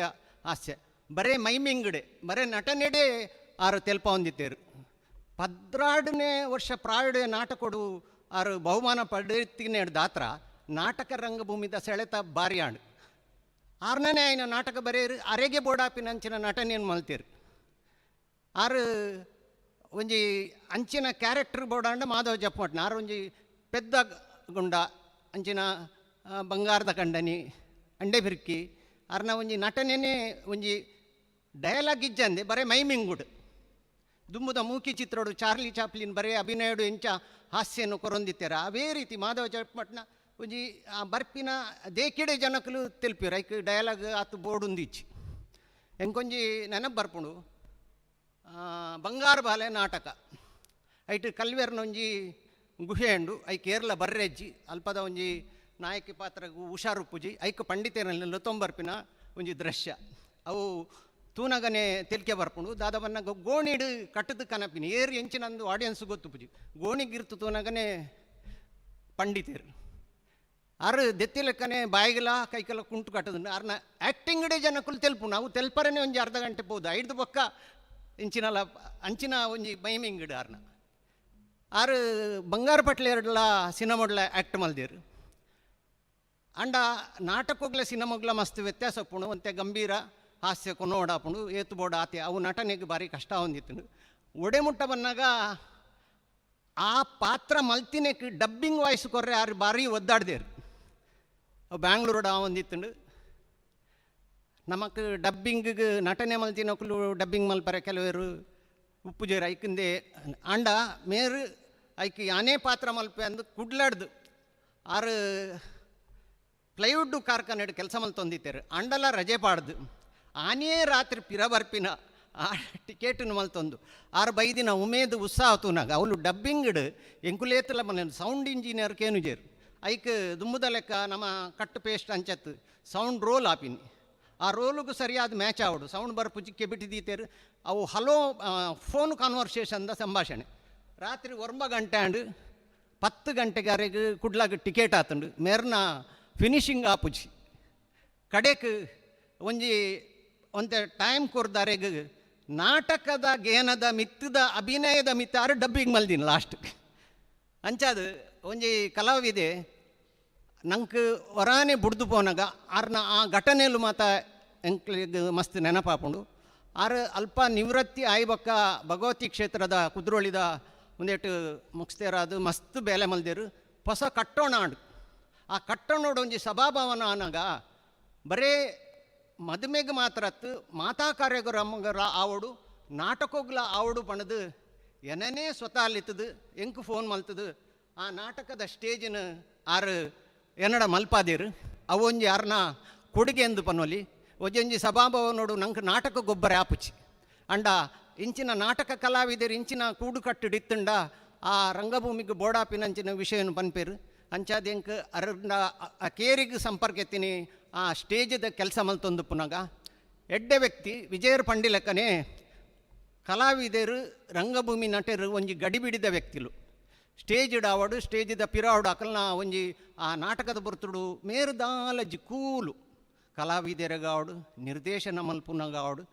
ಹಾಸ್ಯ ಬರೇ ಮೈಮಿಂಗಡೆ ಬರೇ ನಟನೆಡೆ ಆರು ತೆಲ್ಪ ಹೊಂದಿತ್ತೇರು 12ನೇ ವರ್ಷ ಪ್ರಾಯುಡ ನಾಟಕೊಡು ಆರು ಬಹುಮಾನ ಪಡೆಯುತ್ತೀನಿ ದಾತ್ರ ನಾಟಕ ರಂಗಭೂಮಿದ ಸೆಳೆತ ಬಾರಿ ಆಂಡು ಆರ್ನೇ ಆಯ್ನ ನಾಟಕ ಬರೆಯರು ಅರೆಗೆ ಬೋಡಾಪಿನ ಅಂಚಿನ ನಟನೆಯನ್ನು ಮಲ್ತೀರು ಆರು ಒಂಜಿ ಅಂಚಿನ ಕ್ಯಾರೆಕ್ಟರ್ ಬೋಡಾಂಡ ಮಾಧವ ಜಪ್ಪಟ್ನ ಆರು ಒಂಜಿ ಪೆದ್ದ ಗುಂಡ ಅಂಚಿನ ಬಂಗಾರದ ಕಂಡನಿ ಅಂಡೆ ಬಿರ್ಕಿ ಆರ್ನ ಒಂಜಿ ನಟನೆನೇ ಒಂಜಿ ಡಯಲಾಗ್ ಇಜ್ಜಂದೆ ಬರೇ ಮೈಮಿಂಗುಡು ದುಂಬುದ ಮೂಕಿ ಚಿತ್ರೋಡು ಚಾರ್ಲಿ ಚಾಪ್ಲಿನ್ ಬರೇ ಅಭಿನಯಡು ಎಂಚ ಹಾಸ್ಯನ್ನು ಕೊರೊಂದಿತ್ತಾರೆ ಅವೇ ರೀತಿ ಮಾಧವ ಜಪ್ಪಟ್ನ ಒಂಜಿ ಬರ್ಪಿನ ದೇಕಿಡೆ ಜನಕಲು ತೆಲ್ಪಿರು ಐಕ್ ಡಯಲಾಗ್ ಆತು ಬೋರ್ಡುಂದಿಚ್ಚಿ ಎಂಕೊಂಜಿ ನೆನಪು ಬರ್ಪುಂಡು ಬಂಗಾರ ಬಾಲೆ ನಾಟಕ ಐಟ್ ಕಲ್ವೆರ್ನ ಒಂಜಿ ಗುಹೆ ಉಂಡು ಐಕ್ ಏರ್ಲ ಬರ್ರೆಜ್ಜಿ ಅಲ್ಪದ ಒಂಜಿ ನಾಯಕಿ ಪಾತ್ರಗೂ ಹುಷಾರುಪ್ಪುಜಿ ಐಕ್ ಪಂಡಿತರಲ್ಲಿ ಲೊತ್ತೊಂಬರ್ಪಿನ ಒಂಜಿ ದೃಶ್ಯ ಅವು ತೂನಗನೆ ತೆಲ್ಕೆ ಬರ್ಪುಂಡು ದಾದವನ್ನ ಗೋಣಿಡು ಕಟ್ಟದ ಕನಪಿನಿ ಏರು ಎಂಚಿನಂದು ಆಡಿಯನ್ಸ್ ಗೊತ್ತುಪುಜಿ ಗೋಣಿಗಿರ್ತು ತೂನಗನೆ ಪಂಡಿತರು ಆರು ದೆತ್ತಿ ಲೆಕ್ಕನೆ ಬಾಯಿಗೆಲ್ಲ ಕೈಕೆಲ್ಲ ಕುಂಟು ಕಟ್ಟದ ಆರ್ನ ಆ್ಯಕ್ಟಿಂಗ್ಡೆ ಜನಕ್ಕೂ ತೆಲ್ಪುಂಡು ಅವು ತೆಲ್ಪರನೇ ಒಂಜಿ ಅರ್ಧ ಗಂಟೆ ಪೋದು ಐದು ಬೊಕ್ಕ ಇಂಚಿನಲ್ಲ ಅಂಚಿನ ಒಂಜಿ ಮೈಮಿಂಗಿಡು ಆರ್ನ ಆರು ಬಂಗಾರ ಪಟ್ಲೆ ಎರಡ್ಲ ಸಿನಿಮಾಡ್ಲ ಆ್ಯಕ್ಟ್ ಮಲ್ದೇರು ಅಂಡ ನಾಟಕಗಳ ಸಿನಿಮಾಗ್ಲ ಮಸ್ತ್ ವ್ಯತ್ಯಾಸ ಪುಣು ಅಂತೆ ಗಂಭೀರ ಹಾಸ್ಯ ಕೊನೋಡಾಪುಂಡು ಏತು ಬೋಡ ಆತೆ ಅವು ನಟನೆಗೆ ಭಾರಿ ಕಷ್ಟ ಹೊಂದಿತ್ತು ಒಡೆಮುಟ್ಟ ಬನ್ನಾಗ ಆ ಪಾತ್ರ ಮಲ್ತಿನಕ್ಕೆ ಡಬ್ಬಿಂಗ್ ವಾಯ್ಸ್ ಕೊರ್ರೆ ಆರು ಭಾರಿ ಒದ್ದಾಡ್ದೇರು ಬ್ಯಾಂಗ್ಳೂರುಡ ಹೊಂದಿತ್ತು ನಮಕ್ ಡಬ್ಬಿಂಗಿಗೆ ನಟನೆ ಮಲ್ತಿನಕ್ಕಲು ಡಬ್ಬಿಂಗ್ ಮಲ್ಪರೆ ಕೆಲವರು ಉಪ್ಪು ಜೇರು ಐಕಿಂದೆ ಅಂಡ ಮೇರು ಐಕಿ ಆನೇ ಪಾತ್ರ ಮಲ್ಪೆ ಅಂದು ಕುಡ್ಲಾಡ್ದು ಆರು ಪ್ಲೈವುಡ್ ಕಾರ್ಖಾನೆ ಕೆಲಸ ಮಲ್ತೊಂದಿತ್ತೇರು ಅಂಡಲ ರಜೆ ಪಾಡ್ದು ಆನೇ ರಾತ್ರಿ ಪಿರ ಬರ್ಪಿನ ಆ ಟಿಕೆಟನ್ನು ಮಲ್ತೊಂದು ಆರು ಬೈದಿನ ಉಮೇದು ಉತ್ಸಾಹ ತೂನಾಗ ಅವಳು ಡಬ್ಬಿಂಗ್ಡು ಎಂಕುಲೇತಲ ಮನೆ ಸೌಂಡ್ ಇಂಜಿನಿಯರ್ ಕೇನು ಜೇರು ಐಕ್ ದುಂಬುದ ಲೆಕ್ಕ ನಮ್ಮ ಕಟ್ಟು ಪೇಸ್ಟ್ ಅಂಚತ್ತು ಸೌಂಡ್ ರೋಲ್ ಆಪಿನಿ ಆ ರೋಲಿಗೂ ಸರಿಯಾದ ಮ್ಯಾಚ್ ಆವಡು ಸೌಂಡ್ ಬರ್ಪುಜಿಕ್ಕೆ ಬಿಟ್ಟಿದ್ದೀತೇರು ಅವು ಹಲೋ ಫೋನ್ ಕಾನ್ವರ್ಸೇಷನ್ದ ಸಂಭಾಷಣೆ ರಾತ್ರಿ 9 ಗಂಟೆ ಅಂಡು 10 ಗಂಟೆಗೆ ಅರೆಗೆ ಕುಡ್ಲಾಗ ಟಿಕೆಟ್ ಆತಂಡು ಮೇರ್ನ ಫಿನಿಶಿಂಗ್ ಆಪುಜಿ ಕಡೆಕ್ ಒಂದೇ ಟೈಮ್ ಕೊರ್ದಾರೆಗೆ ನಾಟಕದ ಗೇನದ ಮಿತ್ತದ ಅಭಿನಯದ ಮಿತ್ತಾರು ಡಬ್ಬಿಂಗ್ ಮಲ್ದಿನ ಲಾಸ್ಟ್ ಅಂಚಾದು ಒಂಜಿ ಕಲಾವಿದೆ ನಂಗೆ ಹೊರಾನೆ ಬುಡ್ದು ಪೋನಾಗ ಆರ್ನ ಆ ಘಟನೆಯಲ್ಲೂ ಮಾತ ಎಂಕ್ಲಿಗೆ ಮಸ್ತ್ ನೆನಪಾಪುಂಡು ಆರು ಅಲ್ಪ ನಿವೃತ್ತಿ ಆಯ್ಬಕ್ಕ ಭಗವತಿ ಕ್ಷೇತ್ರದ ಕುದ್ರೋಳಿದ ಒಂದೇಟು ಮುಗಿಸ್ತೇರಾದು ಮಸ್ತ್ ಬೇಲೆ ಮಲ್ದೇರು ಹೊಸ ಕಟ್ಟೋಣ ಆಡು ಆ ಕಟ್ಟೋಣೋಡು ಒಂಜಿ ಸಭಾಭವನ ಅನ್ನಾಗ ಬರೇ ಮದುಮೆಗೆ ಮಾತ್ರ ಮಾತಾ ಕಾರ್ಯಕ್ರಮಗರ ಆವಡು ನಾಟಕೋಗ್ಲ ಆವಡು ಪಣದು ಏನನೇ ಸ್ವತಃ ಅಲ್ಲಿತ್ತದು ಎಂಕು ಫೋನ್ ಮಲ್ತದು ಆ ನಾಟಕದ ಸ್ಟೇಜಿನ ಆರು ಏನಡ ಮಲ್ಪಾದೇರು ಅವೊಂಜಿ ಯಾರನ್ನ ಕೊಡುಗೆ ಎಂದು ಪನ್ನೋಲಿ ಒಜೊಂಜಿ ಸಭಾಭವನೋಡು ನಂಗೆ ನಾಟಕ ಗೊಬ್ಬರ ಆಪುಚಿ ಅಂಡ ಇಂಚಿನ ನಾಟಕ ಕಲಾವಿದರು ಇಂಚಿನ ಕೂಡು ಕಟ್ಟಿಡಿತ್ತುಂಡ ಆ ರಂಗಭೂಮಿಗೆ ಬೋಡಾಪಿನಂಚಿನ ವಿಷಯವನ್ನು ಪನ್ಪೇರು ಅಂಚಾದೆಂಕ್ ಅರ್ನ ಆ ಕೇರಿಗೆ ಸಂಪರ್ಕ ಎತ್ತೀನಿ ಆ ಸ್ಟೇಜದ ಕೆಲಸ ಮಲ್ತೊಂದು ಪುನಗ ಎಡ್ಡೆ ವ್ಯಕ್ತಿ ವಿಜಯರ್ ಪಂಡಿಲಕ್ಕನೆ ಕಲಾವಿದರು ರಂಗಭೂಮಿ ನಟರು ಒಂಜಿ ಗಡಿಬಿಡಿದ ವ್ಯಕ್ತಿಲು ಸ್ಟೇಜ್ ಇಡಾವಡು ಸ್ಟೇಜಿದ ಪಿರಾವಡು ಅಕಲ್ನ ಒಂಜಿ ಆ ನಾಟಕದ ಬರ್ತುಡು ಮೇರುದಾಲಜಿ ಕೂಲು ಕಲಾವಿದೆರಗಾವಡು ನಿರ್ದೇಶನ ಮಲ್ಪುನಗಾವಡು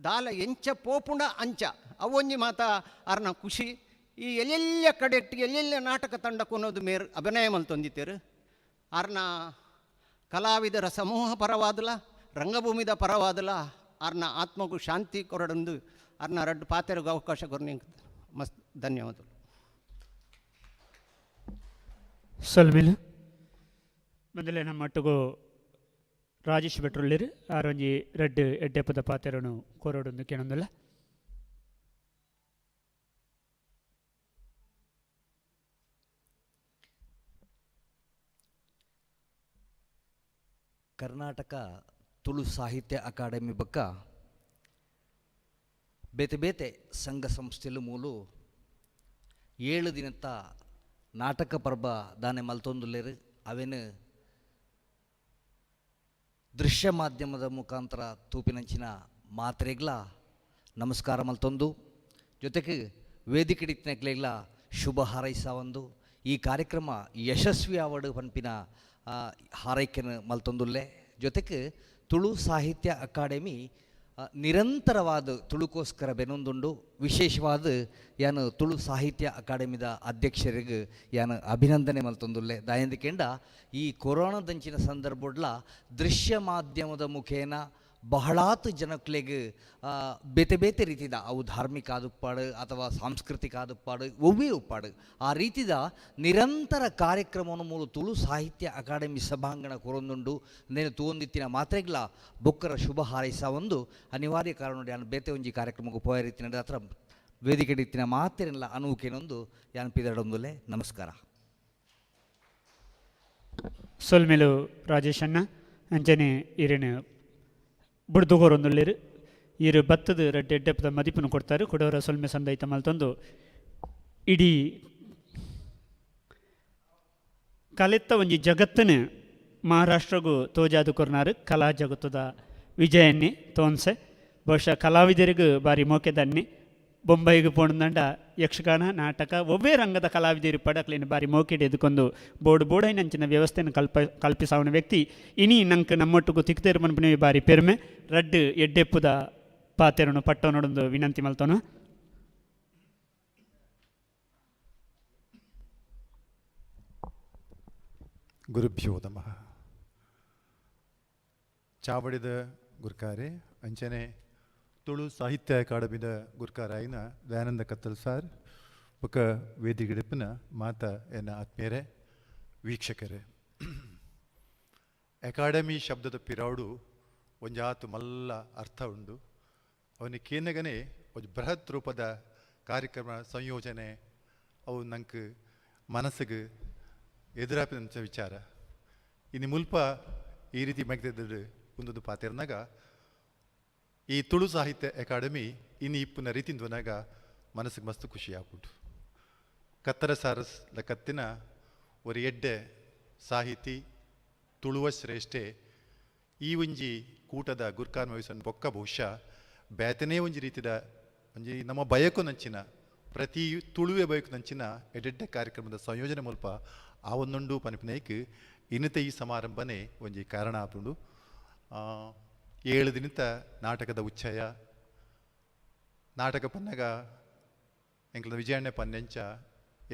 ದಾಲ ಎಂಚ ಪೋಪುಂಡ ಅಂಚ ಅವೊಂಜಿ ಮಾತ ಅರ್ನ ಖುಷಿ ಈ ಎಲ್ಲೆಲ್ಲ ಕಡೆಟ್ಟು ಎಲ್ಲೆಲ್ಲ ನಾಟಕ ತಂಡ ಕೊನೋದು ಮೇರು ಅಭಿನಯ ಮಲ್ತೊಂದಿತ್ತೇರು ಅರ್ನ ಕಲಾವಿದರ ಸಮೂಹ ಪರವಾದಲ ರಂಗಭೂಮಿದ ಪರವಾದಲ ಅರ್ನ ಆತ್ಮಗೂ ಶಾಂತಿ ಕೊರಡೊಂದು ಅರ್ನ ರಡ್ಡು ಪಾತೆರೆಗೂ ಅವಕಾಶ ಕೊರ್ನಿ ಮಸ್ತ್ ಧನ್ಯವಾದಗಳು. ಸೊಲ್ಮೇಲೆ ಮೊದಲೇ ನಮ್ಮ ಒಟ್ಟಿಗೂ ರಾಜೇಶ್ ಭಟ್ರುಳ್ಳಿರು ಆರೊಂಜಿ ರೆಡ್ ಎಡ್ಡೆಪ್ಪದ ಪಾತೆರನು ಕೊರಡೊಂದು ಕೇಳೊಂದಿಲ್ಲ. ಕರ್ನಾಟಕ ತುಳು ಸಾಹಿತ್ಯ ಅಕಾಡೆಮಿ ಬಕ್ಕ ಬೇತೆ ಬೇತೆ ಸಂಘ ಸಂಸ್ಥೆಲು ಮೂಲು 7 ದಿನತ್ತ ನಾಟಕ ಪರ್ಬ ದಾನೆ ಮಲ್ತೊಂದುಲ್ಲೇರು ಅವೇನು ದೃಶ್ಯ ಮಾಧ್ಯಮದ ಮುಖಾಂತರ ತೂಪಿನಂಚಿನ ಮಾತ್ರೆಗ್ಲ ನಮಸ್ಕಾರ ಮಲ್ತೊಂದು ಜೊತೆಗೆ ವೇದಿಕೆಡಿತ್ನಕ್ಲೆಗ್ಲ ಶುಭ ಹಾರೈಸ ಒಂದು ಈ ಕಾರ್ಯಕ್ರಮ ಯಶಸ್ವಿ ಆವಡು ಪನ್ಪಿನ ಹಾರೈಕೆನ ಮಲ್ತೊಂದುಲ್ಲೆ ಜೊತೆಗೆ ತುಳು ಸಾಹಿತ್ಯ ಅಕಾಡೆಮಿ ನಿರಂತರವಾದ ತುಳುಕೋಸ್ಕರ ಬೆನೊಂದುಂಡು ವಿಶೇಷವಾದ ಯಾನು ತುಳು ಸಾಹಿತ್ಯ ಅಕಾಡೆಮಿದ ಅಧ್ಯಕ್ಷರಿಗೆ ಯಾನು ಅಭಿನಂದನೆ ಮಲ್ತೊಂದುಲ್ಲೆ ದಾಯಂದಿಕೆಂಡ ಈ ಕೊರೋನಾದಂಚಿನ ಸಂದರ್ಭಡ್ಲ ದೃಶ್ಯ ಮಾಧ್ಯಮದ ಮುಖೇನ ಬಹಳಾತು ಜನಕ್ಲೆಗ್ ಬೇತೆ ಬೇತೆ ರೀತಿದ ಅವು ಧಾರ್ಮಿಕ ಆದುಪ್ಪಾಡು ಅಥವಾ ಸಾಂಸ್ಕೃತಿಕ ಆದುಪ್ಪಾಡು ಒವ್ವೇ ಉಪ್ಪಾಡು ಆ ರೀತಿದ ನಿರಂತರ ಕಾರ್ಯಕ್ರಮವನ್ನು ಮೂಲ ತುಳು ಸಾಹಿತ್ಯ ಅಕಾಡೆಮಿ ಸಭಾಂಗಣ ಕೊರೊಂದುಂಡು ನೇನು ತೂವೊಂದಿತ್ತಿನ ಮಾತ್ರೆಗ್ಲ ಬೊಕ್ಕರ ಶುಭ ಹಾರೈಸ ಒಂದು ಅನಿವಾರ್ಯ ಕಾರಣ ಯಾನು ಬೇತೆ ಒಂಜಿ ಕಾರ್ಯಕ್ರಮಕ್ಕೆ ಪೋಯ ರೀತಿ ನಡೆದ ಹತ್ರ ವೇದಿಕೆ ಇತ್ತಿನ ಮಾತ್ರೆಲ್ಲ ಅನುಕೇನೊಂದು ಯಾನು ಪಿದಡೊಂದುಲೆ ನಮಸ್ಕಾರ. ಸೊಲ್ಮೇಲು ರಾಜೇಶ್ ಅಣ್ಣ ಅಂಚನೆ ಇರೇನು ಬುಡ್ದುಗೋರೊಂದುಳ್ಳೇರು ಇರು ಭತ್ತದ ರೆಡ್ ಎಡ್ಡೆಪ್ಪದ ಮದಿಪನ್ನು ಕೊಡ್ತಾರೆ ಕೊಡೋರ ಸೊಲ್ಮೆ ಸಂದೈತ ಮಲ್ತೊಂದು ಇಡೀ ಕಲೆತ್ತ ಒಂಜಿ ಜಗತ್ತನ್ನು ಮಹಾರಾಷ್ಟ್ರಗೂ ತೋಜಾದು ಕೊರ್ನಾರು ಕಲಾ ಜಗತ್ತದ ವಿಜಯನ್ನೇ ತೋನ್ಸೆ ಬಹುಶಃ ಕಲಾವಿದರಿಗೂ ಬಾರಿ ಮೋಕೆದನ್ನೇ ಬೊಂಬೈಗೆ ಪೋಣದಂಡ ಯಕ್ಷಗಾನ ನಾಟಕ ಒವ್ವೇ ರಂಗದ ಕಲಾವಿದರು ಪಡಕ್ಲೇನು ಬಾರಿ ಮೋಕೆಡ್ ಎದುಕೊಂಡು ಬೋಡೈನಂಚಿನ ವ್ಯವಸ್ಥೆಯನ್ನು ಕಲ್ಪಿಸಾವನ ವ್ಯಕ್ತಿ ಇನಿ ನಂಗೆ ನಮ್ಮೊಟ್ಟಿಗೂ ತಿಕ್ತೇರು ಮನ್ಪುನವಿ ಬಾರಿ ಪೆರ್ಮೆ ರಡ್ ಎಡ್ಡೆಪ್ಪುದ ಪಾತೆರನು ಪಟ್ಟೋನೊಡೊಂದು ವಿನಂತಿ ಮಲ್ತೋನು. ಗುರುಭ್ಯೋ ನಮಃ. ಚಾವಡಿದ ಗುರ್ಕಾರೆ ಅಂಚನೆ ತುಳು ಸಾಹಿತ್ಯ ಅಕಾಡೆಮಿದ ಗುರ್ಕಾರಾಯಿನ ದಯಾನಂದ ಕತ್ತಲ್ ಸಾರ್ ಬೊಕ ವೇದಿಕೆಡಿಪಿನ ಮಾತ ಎನ್ನ ಆತ್ಮೀಯರೇ ವೀಕ್ಷಕರೇ. ಅಕಾಡೆಮಿ ಶಬ್ದದ ಪಿರಾವಡು ಒಂಜಾತು ಮಲ್ಲ ಅರ್ಥ ಉಂಡು. ಅವನಿಗೆ ಕೇನಗನೆ ಒಂದು ಬೃಹತ್ ರೂಪದ ಕಾರ್ಯಕ್ರಮ ಸಂಯೋಜನೆ ಅವು ನಂಗೆ ಮನಸ್ಸಿಗೆ ಎದುರಾಪಿದಂಥ ವಿಚಾರ. ಇನ್ನು ಮುಲ್ಪ ಈ ರೀತಿ ಮಗ್ದಿದ್ದು ಒಂದೊಂದು ಪಾತೆರ್ನಾಗ ಈ ತುಳು ಸಾಹಿತ್ಯ ಅಕಾಡೆಮಿ ಇನ್ನು ಇಪ್ಪನ ರೀತಿಂದುವನಾಗ ಮನಸ್ಸಿಗೆ ಮಸ್ತ್ ಖುಷಿ ಆಗ್ಬಿಟ್ಟು ಕತ್ತರ ಸಾರಸ್ದ ಕತ್ತಿನ ಒಂದು ಎಡ್ಡೆ ಸಾಹಿತಿ ತುಳುವ ಶ್ರೇಷ್ಠೆ ಈ ಒಂಜಿ ಕೂಟದ ಗುರ್ಕಾನ್ ವಯಸ್ಸನ್ನು ಬೊಕ್ಕ ಬಹುಶಃ ಬ್ಯಾತನೇ ಒಂಜಿ ರೀತಿದ ಒಂಜಿ ನಮ್ಮ ಬಯಕು ನಂಚಿನ ಪ್ರತಿ ತುಳುವೆ ಬಯಕು ನಂಚಿನ ಎಡೆಡ್ಡೆ ಕಾರ್ಯಕ್ರಮದ ಸಂಯೋಜನೆ ಮುಲ್ಪ ಆ ಒಂದೊಂದು ಪನಿಪಿನೈಕ್ ಇನ್ನತೆ ಈ ಸಮಾರಂಭನೇ ಒಂಜಿ ಕಾರಣ ಆಪುಂಡು. 7 ದಿನದ ನಾಟಕದ ಉಚ್ಚಯ ನಾಟಕ ಪನ್ನಗ ಎಂಕ್ಲ ವಿಜಯಣ್ಣ ಪನ್ನೆಂಚ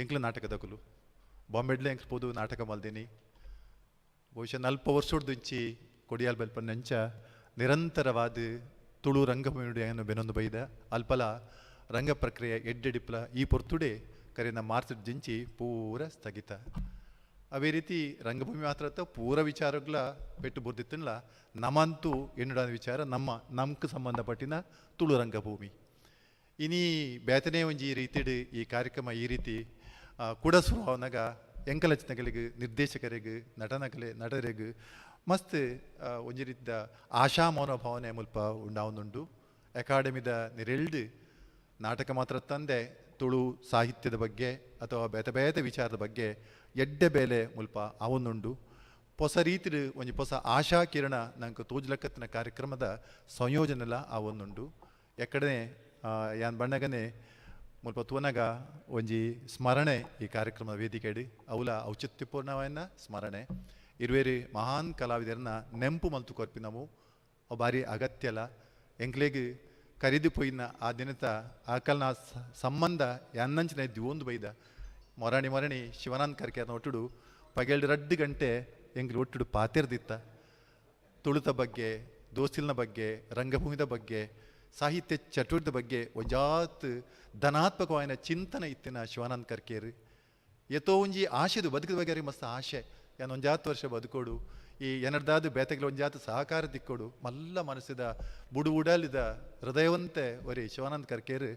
ಎಂಕ್ಲ ನಾಟಕದಕುಲು ಬಾಂಬೆಡ್ಲೆ ಎಂಕ್ ಪೋದು ನಾಟಕ ಮಲ್ದೇನಿ ಬಹುಶಃ 40 ವರ್ಷಡ್ದುಂಚಿ ಕೊಡಿಯಾಲ್ ಬಲ್ಪನ್ನಂಚ ನಿರಂತರವಾದ ತುಳು ರಂಗಭೂಮಿಯನ್ನು ಬೆನೊಂದು ಬೈದ ಅಲ್ಪಲ ರಂಗ ಪ್ರಕ್ರಿಯೆ ಎಡ್ಡೆಡಿಪ್ಲ ಈ ಪೊರ್ತುಡೆ ಕರೆನ ಮಾರ್ಚ್ ಜಿಂಚಿ ಪೂರ ಸ್ಥಗಿತ. ಅವೇ ರೀತಿ ರಂಗಭೂಮಿ ಮಾತ್ರ ಪೂರ ವಿಚಾರಗಳ ಪೆಟ್ಟು ಬುರ್ದಿತ್ತಲ್ಲ ನಮ್ಮಂತೂ ಎನ್ನುಡ ವಿಚಾರ ನಮ್ಗೆ ಸಂಬಂಧಪಟ್ಟಿನ ತುಳು ರಂಗಭೂಮಿ ಇನಿ ಬೇತನೇ ಒಂಜಿ ರೀತಿಡ್ ಈ ಕಾರ್ಯಕ್ರಮ ಈ ರೀತಿ ಕೂಡ ಶುರುವಾದಾಗ ಎಂಕಲಚನೆಗಳಿಗೆ ನಿರ್ದೇಶಕರಿಗೆ ನಟರಿಗೆ ಮಸ್ತ್ ಒಂಜಿ ರೀತಿಯ ಆಶಾ ಮನೋಭಾವನೆ ಮುಲ್ಪ ಉಂಡಾವುದುಂಡು. ಅಕಾಡೆಮಿದ ನಿರೆಲ್ಡ್ ನಾಟಕ ಮಾತ್ರ ತಂದೆ ತುಳು ಸಾಹಿತ್ಯದ ಬಗ್ಗೆ ಅಥವಾ ಬೇತೆ ಬೇತೆ ವಿಚಾರದ ಬಗ್ಗೆ ಎಡ್ಡೆ ಬೇಲೆ ಮುಲ್ಪ ಅವನುಂಡು ಹೊಸ ರೀತಿಡ್ ಒಂಜಿ ಹೊಸ ಆಶಾ ಕಿರಣ ನಂಗೆ ತೋಜ್ಲಕ್ಕತ್ತಿನ ಕಾರ್ಯಕ್ರಮದ ಸಂಯೋಜನೆಲ ಅವನುಂಡು ಎಕ್ಕಡೆ ಯಾನ್ ಬಣ್ಣಗನೆ ಮುಲ್ಪ ತೂನಗ ಒಂಜಿ ಸ್ಮರಣೆ ಈ ಕಾರ್ಯಕ್ರಮದ ವೇದಿಕೆಡು ಅವಲ ಔಚಿತ್ಯಪೂರ್ಣವಾದ ಸ್ಮರಣೆ ಇರುವೇರಿ ಮಹಾನ್ ಕಲಾವಿದರನ್ನ ನೆಂಪು ಮಲ್ತು ಕೊರ್ಪಿನವು ಅವು ಭಾರಿ ಅಗತ್ಯಲ ಎಂಕ್ಲೆಗ್ ಕರಿದು ಪೋಯಿನ ಆ ದಿನತ ಆಕಲ್ನ ಸಂಬಂಧ ಎನ್ನಂಚಿನ ಇದ್ದು ಒಂದು ಬೈದ ಮೊರಣಿ ಶಿವಾನಂದ ಕರ್ಕೆರ್ನ ಒಟ್ಟುಡು ಪಗೆಲ್ಡು 2 ಗಂಟೆ ಎಂಗ್ಲು ಒಟ್ಟುಡು ಪಾತೆರ್ದಿತ್ತ ತುಳುತ ಬಗ್ಗೆ ದೋಸ್ತಿಲ್ನ ಬಗ್ಗೆ ರಂಗಭೂಮಿದ ಬಗ್ಗೆ ಸಾಹಿತ್ಯ ಚಟುವಟಿಕೆ ಬಗ್ಗೆ ಒಂಜಾತ್ ಧನಾತ್ಮಕವಾದ ಚಿಂತನೆ ಇತ್ತಿನ ಶಿವಾನಂದ ಕರ್ಕೇರು ಎತ್ತೋ ಒಂಜಿ ಆಶೆದು ಬದುಕಿದ ಬಗ್ಗೆ ಮಸ್ತ್ ಆಶೆ ಯಾನು ಒಂಜಾತ್ ವರ್ಷ ಬದುಕೋಡು ಈ ಏನರ್ದಾದು ಬೇತೆಗಳು ಒಂಜಾತ್ ಸಹಕಾರ ದಿಕ್ಕೋಡು ಮಲ್ಲ ಮನಸ್ಸಿದ ಬುಡುಬುಡಲಿದ ಹೃದಯವಂತೆ ಒರಿ ಶಿವಾನಂದ ಕರ್ಕೇರು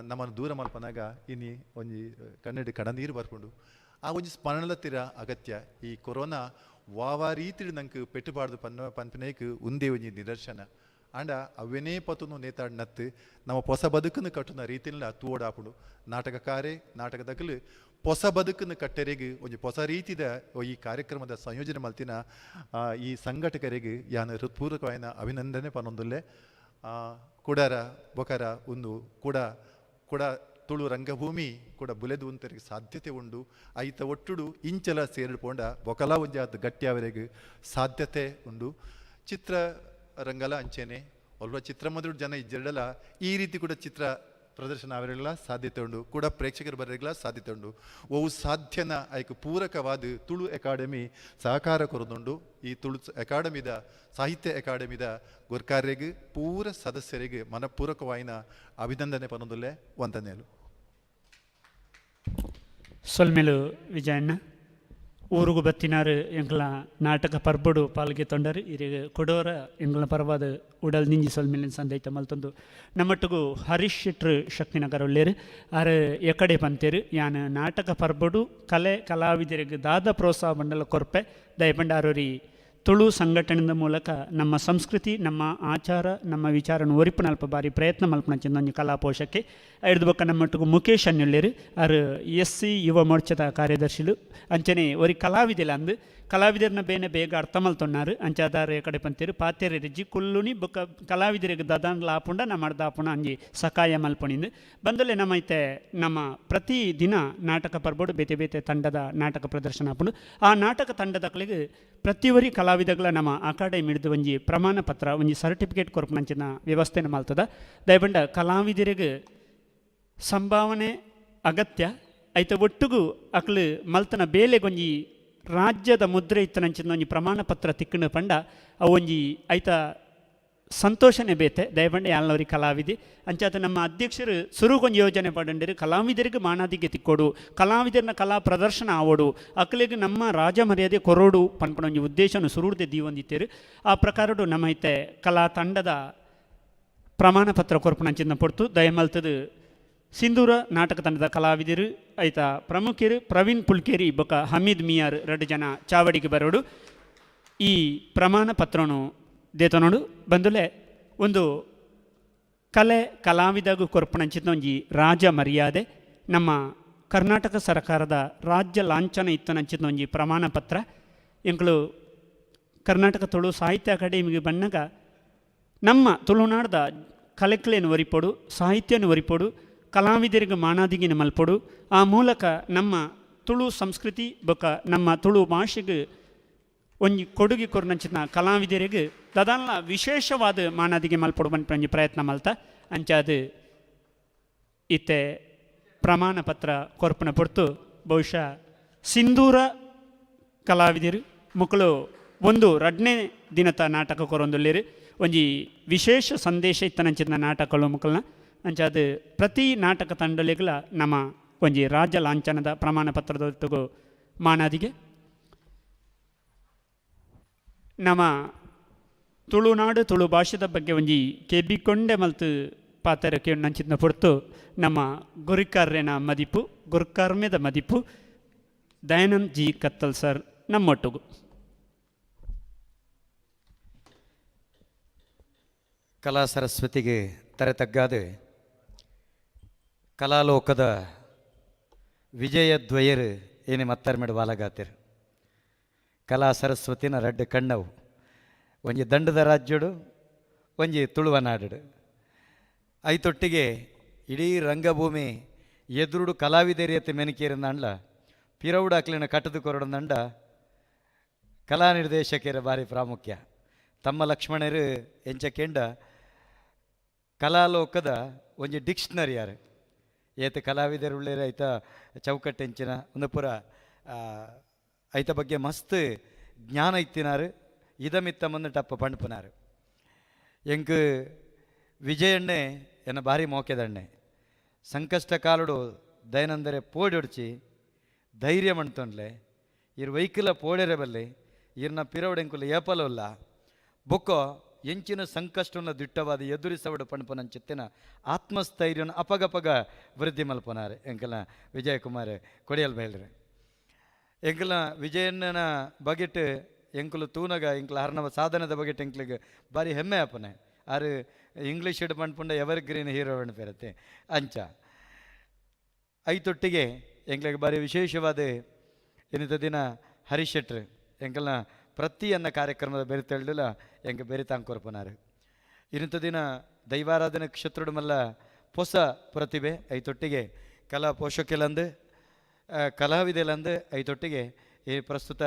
ನಮ್ಮನ್ನು ದೂರ ಮಲ್ಪನಾಗ ಇನ್ನಿ ಒಂಜಿ ಕಣ್ಣಡಿ ಕಡನೀರು ಬರ್ಕೊಂಡು ಆ ಒಂಜಿ ಸ್ಮರಣಲತ್ತಿರ ಅಗತ್ಯ ಈ ಕೊರೋನಾ ವಾವ ರೀತಿ ನಂಗೆ ಪೆಟ್ಟುಬಾರ್ದು ಪನ್ಪನೇಕ್ ಒಂದೇ ಒಂಜಿ ನಿದರ್ಶನ ಆಂಡ ಅವೇನೇ ಪತುನು ನೇತಾಡ್ ನತ್ತು ನಮ್ಮ ಹೊಸ ಬದುಕನ್ನು ಕಟ್ಟುನ ರೀತಿಲ ತೂಡಾಪುಡು ನಾಟಕಕಾರೆ ನಾಟಕದಗಲು ಹೊಸ ಬದುಕನ್ನು ಕಟ್ಟೆರೆಗೆ ಒಂದು ಹೊಸ ರೀತಿದ ಈ ಕಾರ್ಯಕ್ರಮದ ಸಂಯೋಜನೆ ಮಲ್ತಿನ ಈ ಸಂಘಟಕರಿಗೆ ಯಾನ ಹೃತ್ಪೂರ್ವಕವಾದ ಅಭಿನಂದನೆ ಪನ್ನೊಂದುಲ್ಲೆ ಕುಡರ ಬೊಕರ ಒಂದು ಕೂಡ ತುಳು ರಂಗಭೂಮಿ ಕೂಡ ಬುಲೆದು ಅಂತರಿಗೆ ಸಾಧ್ಯತೆ ಉಂಡು ಐತ ಒಟ್ಟುಡು ಇಂಚಲ ಸೇರಿಡ್ಕೊಂಡ ಬೊಕಲ ಒಂಜಾತ್ ಗಟ್ಟಿಯವರೆಗೆ ಸಾಧ್ಯತೆ ಉಂಡು ಚಿತ್ರ ರಂಗಲ ಅಂಚೆನೆ ಅಲ್ವ ಚಿತ್ರಮಂದಿರ ಜನ ಇಜ್ಜೆರಡಲ ಈ ರೀತಿ ಕೂಡ ಚಿತ್ರ ಪ್ರದರ್ಶನ ಅವರೆಲ್ಲ ಸಾಧ್ಯತೆ ಉಂಡು ಕೂಡ ಪ್ರೇಕ್ಷಕರು ಬರೋರಿಗೆಲ್ಲ ಸಾಧ್ಯತೆ ಉಂಡು ಅವು ಸಾಧ್ಯನ ಐಕ್ ಪೂರಕವಾದ ತುಳು ಅಕಾಡೆಮಿ ಸಹಕಾರ ಕೊರದುಂಡು ಈ ತುಳು ಅಕಾಡೆಮಿದ ಸಾಹಿತ್ಯ ಅಕಾಡೆಮಿದ ಗುರ್ಕಾರ್ಯಗೆ ಪೂರ ಸದಸ್ಯರಿಗೆ ಮನಪೂರ್ವಕವಾಯಿನ ಅಭಿನಂದನೆ ಪನ್ನೊಂದುಲ್ಲೆ ವಂದನೆಗಳು ಸೊಲ್ಮೆಲು ವಿಜಯಣ್ಣ ಊರುಗು ಬತ್ತಿನಾರು ಎಂಕ್ಲ ನಾಟಕ ಪರ್ಬಡು ಪಾಲ್ಗೆ ತೊಂಡರು ಇರಿಗೆ ಕೊಡೋರ ಎಂಕ್ಲ ಪರವಾದ ಉಡಲ್ ನಿಂಜಿ ಸೊಲ್ಮೆಲಿನ ಸಂದೈತ ಮಲ್ತೊಂದು ನಮ್ಮಟ್ಟುಗು ಹರೀಶ್ ಶೆಟ್ರು ಶಕ್ತಿನಗರ ಒಳ್ಳೆರು ಆರು ಎಕಡೆ ಪಂತೇರು ಯಾನು ನಾಟಕ ಪರ್ಬಡು ಕಲೆ ಕಲಾವಿದರಿಗೆ ದಾದ ಪ್ರೋತ್ಸಾಹ ಬಂಡಲ ಕೊರ್ಪೆ ದಯಪಂಡಾರೋರಿ ತುಳು ಸಂಘಟನೆದ ಮೂಲಕ ನಮ್ಮ ಸಂಸ್ಕೃತಿ ನಮ್ಮ ಆಚಾರ ನಮ್ಮ ವಿಚಾರನ ಒರಿಪುನಲ್ಪ ಬಾರಿ ಪ್ರಯತ್ನ ಮಲ್ಪನಂಚಿನ ಕಲಾ ಪೋಷಕ್ಕೆ ಹಿಡಿದು ಬೊಕ್ಕ ನಮ್ಮೊಟ್ಟಿಗೂ ಮುಖೇಶ್ ಅನ್ನೊಳ್ಳೆರು ಆರು SC ಯುವ ಮೋರ್ಚಾದ ಕಾರ್ಯದರ್ಶಿಲು ಅಂಚನೆ ಒರಿ ಕಲಾವಿದಿಲ್ಲ ಅಂದು ಕಲಾವಿದರನ್ನ ಬೇಗ ಅರ್ಥ ಮಲ್ತೊన్నారు ಅಂಚಾದಾರ ಕಡೆ ಪಂತೇರು ಪಾತೆರೆ ರಿಜ್ಜಿ ಕುಲ್ಲುನಿ ಬೊಕ್ಕ ಕಲಾವಿದರಿಗೆ ದದಾನ್ ಲಾಪುಂಡ ನಮ್ಮ ದಾಪುಣ ಅಂಜಿ ಸಕಾಯ ಮಲ್ಪಣಿಂದು ಬಂದಲೆ ನಮ್ಮೈತೆ ನಮ್ಮ ಪ್ರತಿ ದಿನ ನಾಟಕ ಪರ್ಬೋಡು ಬೇತೆ ಬೇತೆ ತಂಡದ ನಾಟಕ ಪ್ರದರ್ಶನ ಹಾಪುಂಡು ಆ ನಾಟಕ ತಂಡದಗಳಿಗೆ ಪ್ರತಿಯೊರಿ ಕಲಾವಿದಗಳ ನಮ್ಮ ಅಕಾಡೆಮಿ ಹಿಡಿದು ಒಂಜಿ ಪ್ರಮಾಣ ಪತ್ರ ಒಂಜಿ ಸರ್ಟಿಫಿಕೇಟ್ ಕೊರ್ಪನಂಚಿನ ವ್ಯವಸ್ಥೆನ ಮಲ್ತದ ದಯಬಂಡ ಕಲಾವಿದರಿಗೆ ಸಂಭಾವನೆ ಅಗತ್ಯ ಐತ ಒಟ್ಟುಗು ಅಕ್ಲು ಮಲ್ತನ ಬೇಲೆಗೊಂಜಿ ರಾಜ್ಯದ ಮುದ್ರೆ ಇತ್ತನಂಚಿನ ಒಂಜಿ ಪ್ರಮಾಣ ಪತ್ರ ತಿಕ್ಕಣ ಪಂಡ ಅವೊಂಜಿ ಐತ ಸಂತೋಷನೇ ಬೇತೆ ದಯಬಂಡೆ ಯಾಲ್ನವರಿ ಕಲಾವಿದೆ ಅಂಚಾತ ನಮ್ಮ ಅಧ್ಯಕ್ಷರು ಸುರುಗೊಂದು ಯೋಜನೆ ಪಡಂಡಿರು ಕಲಾವಿದರಿಗೆ ಮಾನಾದಿಗೆ ತಿಕ್ಕೋಡು ಕಲಾವಿದರನ್ನ ಕಲಾ ಪ್ರದರ್ಶನ ಆವೋಡು ಅಕ್ಕಲಿಗೆ ನಮ್ಮ ರಾಜ ಮರ್ಯಾದೆ ಕೊರೋಡು ಪನ್ಪಣೊಂಜಿ ಉದ್ದೇಶನ ಸುರುಡ್ದೆ ದೀವಂದಿತ್ತೇರು ಆ ಪ್ರಕಾರಡು ನಮ್ಮ ಐತೆ ಕಲಾ ತಂಡದ ಪ್ರಮಾಣ ಪತ್ರ ಕೊರ್ಪಣಂಚಿನ ಪೊರ್ತು ದಯಮಲ್ತದು ಸಿಂಧೂರ ನಾಟಕ ತಂಡದ ಕಲಾವಿದರು ಐತ ಪ್ರಮುಖರು ಪ್ರವೀಣ್ ಪುಲ್ಕೇರಿ ಬೊಕ ಹಮೀದ್ ಮಿಯಾರ್ 2 ಜನ ಚಾವಡಿಗೆ ಬರೋಡು ಈ ಪ್ರಮಾಣ ಪತ್ರನು ದೇತನೋಡು ಬಂದುಲೆ ಒಂದು ಕಲೆ ಕಲಾವಿದಗೂ ಕೊರ್ಪಣಂಚಿನ ಒಂಜಿ ರಾಜ ಮರ್ಯಾದೆ ನಮ್ಮ ಕರ್ನಾಟಕ ಸರ್ಕಾರದ ರಾಜ್ಯ ಲಾಂಛನ ಇತ್ತನಂಚಿನ ಒಂಜಿ ಪ್ರಮಾಣ ಪತ್ರ ಎಂಕ್ಲು ಕರ್ನಾಟಕ ತುಳು ಸಾಹಿತ್ಯ ಅಕಾಡೆಮಿಗೆ ಬಂದಾಗ ನಮ್ಮ ತುಳುನಾಡದ ಕಲೆಕ್ಲೇನು ಒರಿಪೋಡು ಸಾಹಿತ್ಯನು ಒರಿಪೋಡು ಕಲಾವಿದರಿಗೆ ಮಾನಾದಿಗಿನ ಮಲ್ಪೊಡು ಆ ಮೂಲಕ ನಮ್ಮ ತುಳು ಸಂಸ್ಕೃತಿ ಬೊಕ ನಮ್ಮ ತುಳು ಭಾಷೆಗೆ ಒಂಜಿ ಕೊಡುಗೆ ಕೊರ್ನಂಚಿನ ಕಲಾವಿದರಿಗೆ ದದಾನ್ಲ ವಿಶೇಷವಾದ ಮಾನಾದಿಗೆ ಮಲ್ಪೊಡು ಬಂದು ಪ್ರಯತ್ನ ಮಲ್ತ ಅಂಚಾದು ಇತ್ತೆ ಪ್ರಮಾಣ ಪತ್ರ ಕೊರ್ಪನ ಪೊರ್ತು ಬಹುಶಃ ಸಿಂಧೂರ ಕಲಾವಿದರು ಮಕ್ಕಳು ಒಂದು 2ನೇ ದಿನದ ನಾಟಕ ಕೊರೊಂದುಲ್ಲೇರು ಒಂಜಿ ವಿಶೇಷ ಸಂದೇಶ ಇತ್ತನಂಚಿನ ನಾಟಕಗಳು ಮಕ್ಕಳನ್ನ ಅಂಚಾದು ಪ್ರತಿ ನಾಟಕ ತಂಡಲಿಗಳ ನಮ್ಮ ಒಂಜಿ ರಾಜ್ಯ ಲಾಂಛನದ ಪ್ರಮಾಣ ಪತ್ರದೊಟ್ಟಿಗೂ ಮಾನಾದಿಗೆ ನಮ್ಮ ತುಳುನಾಡು ತುಳು ಭಾಷೆದ ಬಗ್ಗೆ ಒಂಜಿ ಕೆಬಿಕೊಂಡೆ ಮಲ್ತು ಪಾತ್ರಕ್ಕೆ ನಂಚಿನ ಪೊರ್ತು ನಮ್ಮ ಗುರಿಕಾರ್ಯನ ಮದಿಪು ಗುರುಕಾರ್ಮ್ಯದ ಮದಿಪು ದಯಾನಂದ್ ಜಿ ಕತ್ತಲ್ ಸರ್ ನಮ್ಮೊಟ್ಟಿಗೂ ಕಲಾ ಸರಸ್ವತಿಗೆ ತರೆತಗ್ಗಾದೆ ಕಲಾಲೋಕದ ವಿಜಯದ್ವಯರು ಏನೇ ಮತ್ತಾರ ಮೇಡ ಬಾಲಗಾತಿರು ಕಲಾ ಸರಸ್ವತಿನ ರಡ್ಡು ಕಣ್ಣವು ಒಂಜಿ ದಂಡದ ರಾಜ್ಯಡು ಒಂಜಿ ತುಳುವ ನಾಡು ಐತೊಟ್ಟಿಗೆ ಇಡೀ ರಂಗಭೂಮಿ ಎದುರುಡು ಕಲಾವಿದರಿಯತೆ ಮೆನಕೇರಿಂದಂಡ್ಲ ಪಿರವುಡಾಕ್ಲಿನ ಕಟ್ಟದು ಕೊರಡಂದಂಡ ಕಲಾ ನಿರ್ದೇಶಕರ ಭಾರಿ ಪ್ರಾಮುಖ್ಯ ತಮ್ಮ ಲಕ್ಷ್ಮಣರು ಎಂಚಕೆಂಡ ಕಲಾಲೋಕದ ಒಂಜಿ ಡಿಕ್ಷನರಿ ಯಾರು ಏತ ಕಲಾವಿದರು ಉಳ್ಳೇರು ಐತ ಚೌಕಟ್ಟೆಂಚಿನ ಒಂದು ಪುರ ಐತ ಬಗ್ಗೆ ಮಸ್ತ್ ಜ್ಞಾನ ಇತ್ತಿನಾರು ಇದಮಿತ್ತ ಮುಂದೆ ಟಪ್ಪ ಪಂಡ್ಪನಾರು ಎಂಕ್ ವಿಜಯಣ್ಣೆ ಎನ್ನ ಭಾರಿ ಮೋಕೆದಣ್ಣೆ ಸಂಕಷ್ಟ ಕಾಲುಡು ದೈನಂದರೆ ಪೋಡೊಡ್ಚಿ ಧೈರ್ಯ ಮಣ್ತೊಂಡ್ಲೆ ಇರ್ ವೈಕಲ ಪೋಡೆರೆ ಬಲ್ಲೆ ಇರ್ನ ಪಿರವಡೆಂಕುಲು ಏಪಲವಲ್ಲ ಬೊಕ್ಕೋ ಎಂಚಿನ ಸಂಕಷ್ಟನ ದಿಟ್ಟವಾದ ಎದುರಿಸವಡು ಪಣಪನಂಚಿತ್ತಿನ ಆತ್ಮಸ್ಥೈರ್ಯನ ಅಪಗಪಗ ವೃದ್ಧಿ ಮಲ್ಪನಾರೆ ಎಂಕಲ ವಿಜಯಕುಮಾರ್ ಕೊಡಿಯಲ್ ಬೇಳ್ರೆ ಎಂಕಲ ವಿಜಯಣ್ಣನ ಬಗೆಟ್ ಎಂಕುಲು ತೂನಗ ಎಂಕಲ ಹರ್ನವ ಸಾಧನದ ಬಗೆಟ್ ಎಂಕ್ಲಿಗೆ ಭಾರಿ ಹೆಮ್ಮೆ ಅಪ್ಪನೆ ಆರು ಇಂಗ್ಲೀಷ್ ಇಡ್ ಪಂಡ್ಪುಂಡ ಎವರ್ ಗ್ರೀನ್ ಹೀರೋ ಪೇರತ್ತೆ ಅಂಚ ಐತೊಟ್ಟಿಗೆ ಎಂಕ್ಲಿಗೆ ಭಾರಿ ವಿಶೇಷವಾದ ಇನ್ನಿತ ದಿನ ಹರೀಶ್ ಶೆಟ್ರ್ ಎಂಕಲ್ನ ಪ್ರತಿಯನ್ನ ಕಾರ್ಯಕ್ರಮದ ಬೆರಿತಳ್ಳಿಲ್ಲ ಎಂಗೆ ಬೆರಿತಾಂಕೊರ್ಪನಾರು ಇನ್ನಿತ ದಿನ ದೈವಾರಾಧನೆ ಕ್ಷೇತ್ರಡು ಮಲ್ಲ ಹೊಸ ಪ್ರತಿಭೆ ಐತೊಟ್ಟಿಗೆ ಕಲಾ ಪೋಷಕಲಂದು ಕಲಾವಿದೆಲಂದು ಐತೊಟ್ಟಿಗೆ ಈ ಪ್ರಸ್ತುತ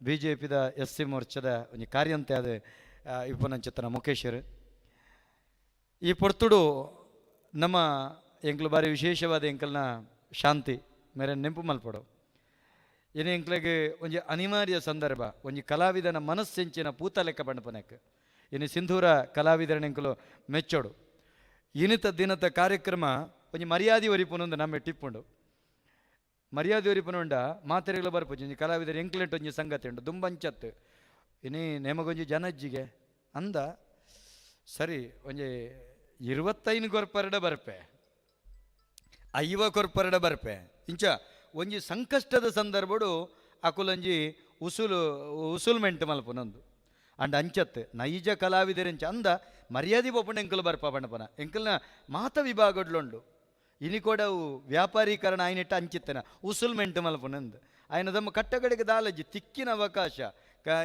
BJPದ SC ಮೋರ್ಚಾದ ಒಂದು ಕಾರ್ಯಂತೆ ಆದ ಇಪ್ಪನಂಚಿತ್ತನ ಮುಖೇಶರು ಈ ಪೊರ್ತುಡು ನಮ್ಮ ಎಂಕ್ಲು ಬಾರಿ ವಿಶೇಷವಾದ ಎಂಕಲ್ನ ಶಾಂತಿ ಮೇರೆ ನೆಂಪು ಮಲ್ಪಡು ಏನೇ ಎಂಕ್ಲಿಗೆ ಒಂಜಿ ಅನಿವಾರ್ಯ ಸಂದರ್ಭ ಒಂಜಿ ಕಲಾವಿದನ ಮನಸ್ಸೆಂಚಿನ ಪೂತ ಲೆಕ್ಕ ಬಂಡಪನಕ್ಕೆ ಇನ್ನು ಸಿಂಧೂರ ಕಲಾವಿದರನ ಎಂಕಲು ಮೆಚ್ಚೋಡು ಇನಿತ ದಿನದ ಕಾರ್ಯಕ್ರಮ ಒಂಜಿ ಮರ್ಯಾದೆ ಒರಿಪುನೊಂದು ನಮ್ಮ ಟಿಪ್ಪುಂಡು ಮರ್ಯಾದೆ ಒರಿಪುನುಂಡ ಮಾತೆರೆಗಳು ಬರ್ಪು ಒಂಜಿ ಕಲಾವಿದರು ಎಂಕ್ಲೆಂಟ್ ಒಂಜಿ ಸಂಗತಿ ಉಂಡು ದುಂಬಂಚತ್ತು ಇನ್ನೀ ನೇಮಗೊಂಜಿ ಜನಜ್ಜಿಗೆ ಅಂದ ಸರಿ ಒಂಜಿ 25 ಕೊರ್ಪರಡ ಬರ್ಪೆ 50 ಕೊರ್ಪರಡ ಬರ್ಪೆ ಇಂಚ ಒಂಜಿ ಸಂಕಷ್ಟದ ಸಂದರ್ಭಡು ಅಕುಲಂಜಿ ಉಸುಲ್ಮೆಂಟ್ ಮಲ್ಪನೊಂದು ಅಂಡ್ ಅಂಚತ್ತು ನೈಜ ಕಲಾವಿದರಿಂಚ ಅಂದ ಮರ್ಯಾದೆ ಪೋಪುಂಡು ಎಂಕಲು ಬರ್ಪ ಪಣಪನ ಎಂಕಲ್ನ ಮಾತ ವಿಭಾಗಡ್ಲುಂಡು ಇನಿ ಕೂಡ ಅವು ವ್ಯಾಪಾರೀಕರಣ ಆಯ್ನಿಟ್ಟ ಅಂಚಿತ್ತನ ಉಸುಲ್ಮೆಂಟ್ ಮಲ್ಪನಂದು ಆಯ್ನ ತಮ್ಮ ಕಟ್ಟಗಡೆಗೆ ದಾಲಜ್ಜಿ ತಿಕ್ಕಿನ ಅವಕಾಶ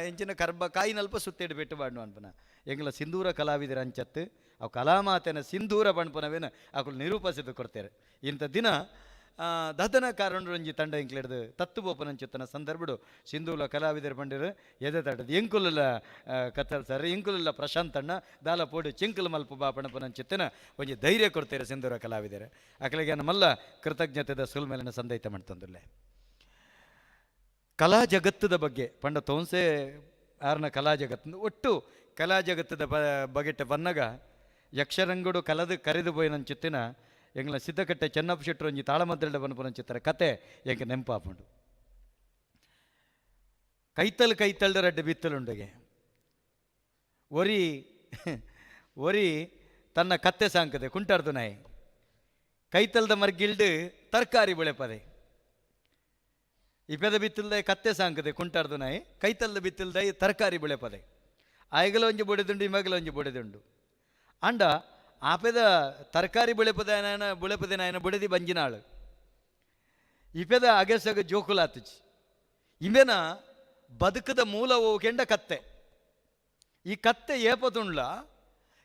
ಎಂಚಿನ ಕರ್ಬ ಕಾಯಿನಲ್ಪ ಸುತ್ತೇಡು ಬೆಟ್ಟು ಬಾಡು ಅನ್ಪನ ಎಂಗ್ಲ ಸಿಂಧೂರ ಕಲಾವಿದರ ಅಂಚತ್ತು ಅವು ಕಲಾಮಾತೆನ ಸಿಂಧೂರ ಬಣ್ಪನವೇನ ಅಕುಲು ನಿರೂಪಿಸಿದ್ದು ಕೊಡ್ತಾರೆ ಇಂಥ ದಿನ ದದನ ಕಾರಣೊಂಜಿ ತಂಡ ಎಂಕ್ಲಿಡ್ದು ತತ್ತು ಬೋಪನಂಚಿತ್ತನ ಸಂದರ್ಭಡು ಸಿಂಧೂಲ ಕಲಾವಿದರು ಬಂದಿರು ಎದೆ ತಟ್ಟದು ಎಂಕುಲ ಕತ್ತಲ್ ಸರ್ ಎಂಕುಲ ಪ್ರಶಾಂತ್ ಅಣ್ಣ ದಾಲ ಪೋಡು ಚೆಂಕುಲು ಮಲ್ಪ ಬಾಪಣಪನಂಚಿತ್ತನ ಒಂಜಿ ಧೈರ್ಯ ಕೊಡ್ತಾರೆ ಸಿಂಧೂರ ಕಲಾವಿದರು ಅಕಲಿಗೆ ನಮ್ಮಲ್ಲ ಕೃತಜ್ಞತೆದ ಸುಲ್ಮೇಲಿನ ಸಂದೈತ ಮಾಡ್ತಂದುಲ್ಲೆ ಕಲಾ ಜಗತ್ತದ ಬಗ್ಗೆ ಪಂಡ ತೋನ್ಸೆ ಆರ್ನ ಕಲಾ ಜಗತ್ತು ಒಟ್ಟು ಕಲಾ ಜಗತ್ತದ ಬಗೆಟ್ ಬನ್ನಗ ಯಕ್ಷರಂಗುಡು ಕರೆದು ಪೋಯಿನಂಚಿತ್ತಿನ ಎಂಗ್ಲ ಸಿದ್ದಕಟ್ಟೆ ಚೆನ್ನಪ್ಪ ಶೆಟ್ಟರು ಒಂಜಿ ತಾಳಮದ್ದಳ್ಳ ಬನ್ಪುನಂಚಿತ್ತರ ಕತೆ ಎಂಗೆ ನೆಂಪಾಪುಂಡು ಕೈತಲ್ ರಡ್ಡು ಬಿತ್ತಲುಂಡೆಗೆ ಒರಿ ತನ್ನ ಕತ್ತೆ ಸಾಂಕದೆ ಕುಂಟಾರ್ದು ನಾಯಿ ಕೈತಲ್ದ ಮರ್ಗಿಲ್ಡು ತರಕಾರಿ ಬೆಳೆಪದೆ ಇಪೆದ ಬಿತ್ತಲ್ದ ಕತ್ತೆ ಸಾಂಕದೆ ಕುಂಟಾರ್ದು ನಾಯಿ ಕೈತಲ್ದ ಬಿತ್ತಲ್ದ ತರಕಾರಿ ಬೆಳೆಪದೆ ಆಯ್ಗಲ ಒಂಜಿ ಬೊಡೆದುಂಡು ಇಮಗಲ ಒಂಜಿ ಬೊಡೆದುಂಡು ಅಂಡ ಆಪೆದ ತರಕಾರಿ ಬುಳೆಪದೇನಾಯನ ಬುಡೆದಿ ಬಂಜಿನಾಳು ಇಪೆದ ಅಗೆಸಗ ಜೋಕುಲಾತುಚಿ ಇಮೆನ ಬದುಕದ ಮೂಲ ಕೆಂಡ ಕತ್ತೆ ಈ ಕತ್ತೆ ಏಪತುಂಡ್ಲ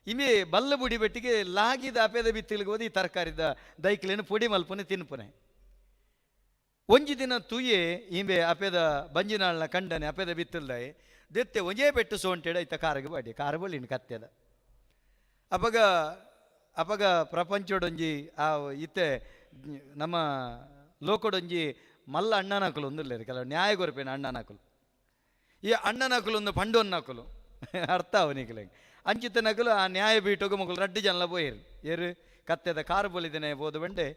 ಇಮೆ ಬಲ್ಲ ಬುಡಿ ಬೆಟ್ಟಿಗೆ ಲಾಗಿದ ಅಪೆದ ಬಿತ್ತಿಲಿಗೆ ಹೋದಿ ತರಕಾರಿದ ದೈಕ್ಲೇನು ಪುಡಿ ಮಲ್ಪನೆ ತಿನ್ಪುನೆ ಒಂಜಿ ದಿನ ತೂಯೆ ಇಮೆ ಅಪೆದ ಬಂಜಿನಾಳ್ನ ಕಂಡನೆ ಅಪೆದ ಬಿತ್ತಲ್ದಾಯಿ ದೆತ್ತೆ ಒಂಜೇ ಬೆಟ್ಟು ಸೋಂಟೆಡ ಇತ್ತ ಕಾರಗೆ ಬಾಡಿ ಕಾರ ಬಳ್ಳಿನ ಕತ್ತೆದ ಅಪಗ ಪ್ರಪಂಚಡೊಂಜಿ ಆ ಇತ್ತೆ ನಮ್ಮ ಲೋಕಡೊಂಜಿ ಮಲ್ಲ ಅಣ್ಣನಾಕುಲು ಒಂದಿಲ್ಲ ಕೆಲವು ನ್ಯಾಯ ಗೊರಪೇನ ಅಣ್ಣನಾಕುಲು ಈ ಅಣ್ಣನಾಕುಲು ಒಂದು ಪಂಡೊನ್ನಾಕುಲು ಅರ್ಥ ಅವನಿಗೆ ಅಂಚಿತ ನಕಲು ಆ ನ್ಯಾಯ ಬೀಟೋಗು ಮಕ್ಕಳು ರಡ್ಡು ಜನ ಪೋಯಿರು ಏರು ಕತ್ತೆದ ಕಾರು ಬೊಲಿದೇನೆ ಬೋದು ಬಂಡೆ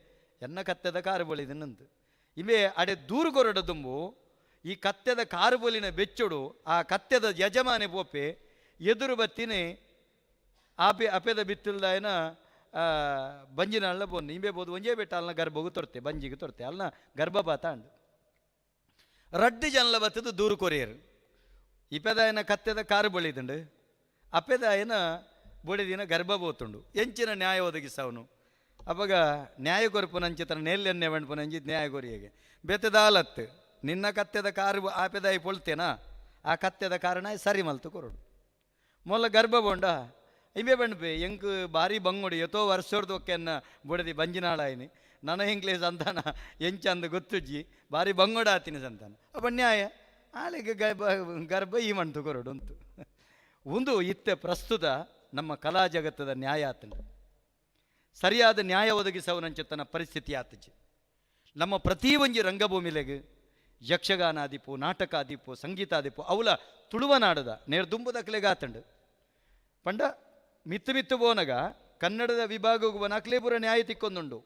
ಎನ್ನ ಕತ್ತೆದ ಕಾರು ಬೊಲಿದನಂತು ಇವೆ ಅಡೆ ದೂರು ಕೊರಡ ತುಂಬು ಈ ಕತ್ತೆದ ಕಾರು ಬೊಲಿನ ಬೆಚ್ಚೊಡು ಆ ಕತ್ತೆದ ಯಜಮಾನೆ ಪೋಪೆ ಎದುರು ಬತ್ತಿನೇ ಅಪೆದ ಬಿತ್ತಲ್ದಾಯನ ಬಂಜಿನ ಬೋನ್ ಇಂಬೆ ಬೋದು ಒಂಜೇ ಬೆಟ್ಟ ಅಲ್ನ ಗರ್ಭಗೂ ತೊರ್ತೆ ಬಂಜಿಗೆ ತೊರ್ತೆ ಅಲ್ನ ಗರ್ಭಪಾತ ಅಂಡು ರಡ್ಡು ಜನಲ ಬತ್ತದು ದೂರು ಕೊರಿಯರು ಇಪೆದಾಯನ ಕತ್ತೆದ ಕಾರು ಬಳಿದುಂಡು ಅಪೆದಾಯನ ಬೊಡೆದಿನ ಗರ್ಭ ಬೋತುಂಡು ಎಂಚಿನ ನ್ಯಾಯ ಒದಗಿಸವನು ಅವಾಗ ನ್ಯಾಯ ಕೊರಪುನಂಚಿತನ ನೆಲ್ಲೆನ್ನೆ ಬಂಡ್ಪುನಂಜಿ ನ್ಯಾಯ ಕೊರಿಯಗೆ ಬೆತ್ತದಾಲತ್ತು ನಿನ್ನ ಕತ್ತೆದ ಕಾರು ಆಪೆದಾಯಿ ಪೊಳ್ತೇನಾ ಆ ಕತ್ತೆದ ಕಾರಣ ಸರಿ ಮಲ್ತು ಕೊರಡು ಮೊಲ್ಲ ಗರ್ಭ ಬೋಂಡ ಇವೆ ಬಣ್ಪೆ ಎಂಕ್ ಭಾರಿ ಬಂಗುಡಿ ಎತ್ತೋ ವರ್ಷೋರ್ದು ಒಕ್ಕೆನ್ನ ಬುಡದಿ ಬಂಜಿನಾಳಾಯಿನಿ ನನ್ನ ಹಿಂಕ್ಲೆ ಸಂತಾನ ಎಂಚಂದ ಗೊತ್ತುಜ್ಜಿ ಭಾರಿ ಬಂಗೋಡ ಆತಿನಿ ಸಂತಾನ ಅಪ್ಪ ನ್ಯಾಯ ಆಳೆಗೆ ಗರ್ಭ ಈ ಮಂಟು ಕೊರಡು ಅಂತು ಒಂದು ಇತ್ತೆ ಪ್ರಸ್ತುತ ನಮ್ಮ ಕಲಾ ಜಗತ್ತದ ನ್ಯಾಯ ಆತನ ಸರಿಯಾದ ನ್ಯಾಯ ಒದಗಿಸವನಂಚತನ ಪರಿಸ್ಥಿತಿ ಆತಜಿ ನಮ್ಮ ಪ್ರತಿ ಒಂಜಿ ರಂಗಭೂಮಿಲೆಗೆ ಯಕ್ಷಗಾನ ಆದಿಪ್ಪು ನಾಟಕ ಆದಿಪ್ಪು ಸಂಗೀತ ಆದಿಪ್ಪು ಅವಲ ತುಳುವನಾಡದ ನೇರ್ ದುಂಬುದಕ್ಲೆಗೆ ಆತಂಡು ಪಂಡ ಮಿತ್ತು ಮಿತ್ತು ಬೋನಗ ಕನ್ನಡದ ವಿಭಾಗವು ನಕ್ಲೇಪುರ ನ್ಯಾಯ ತಿಕ್ಕೊಂದುಂಡು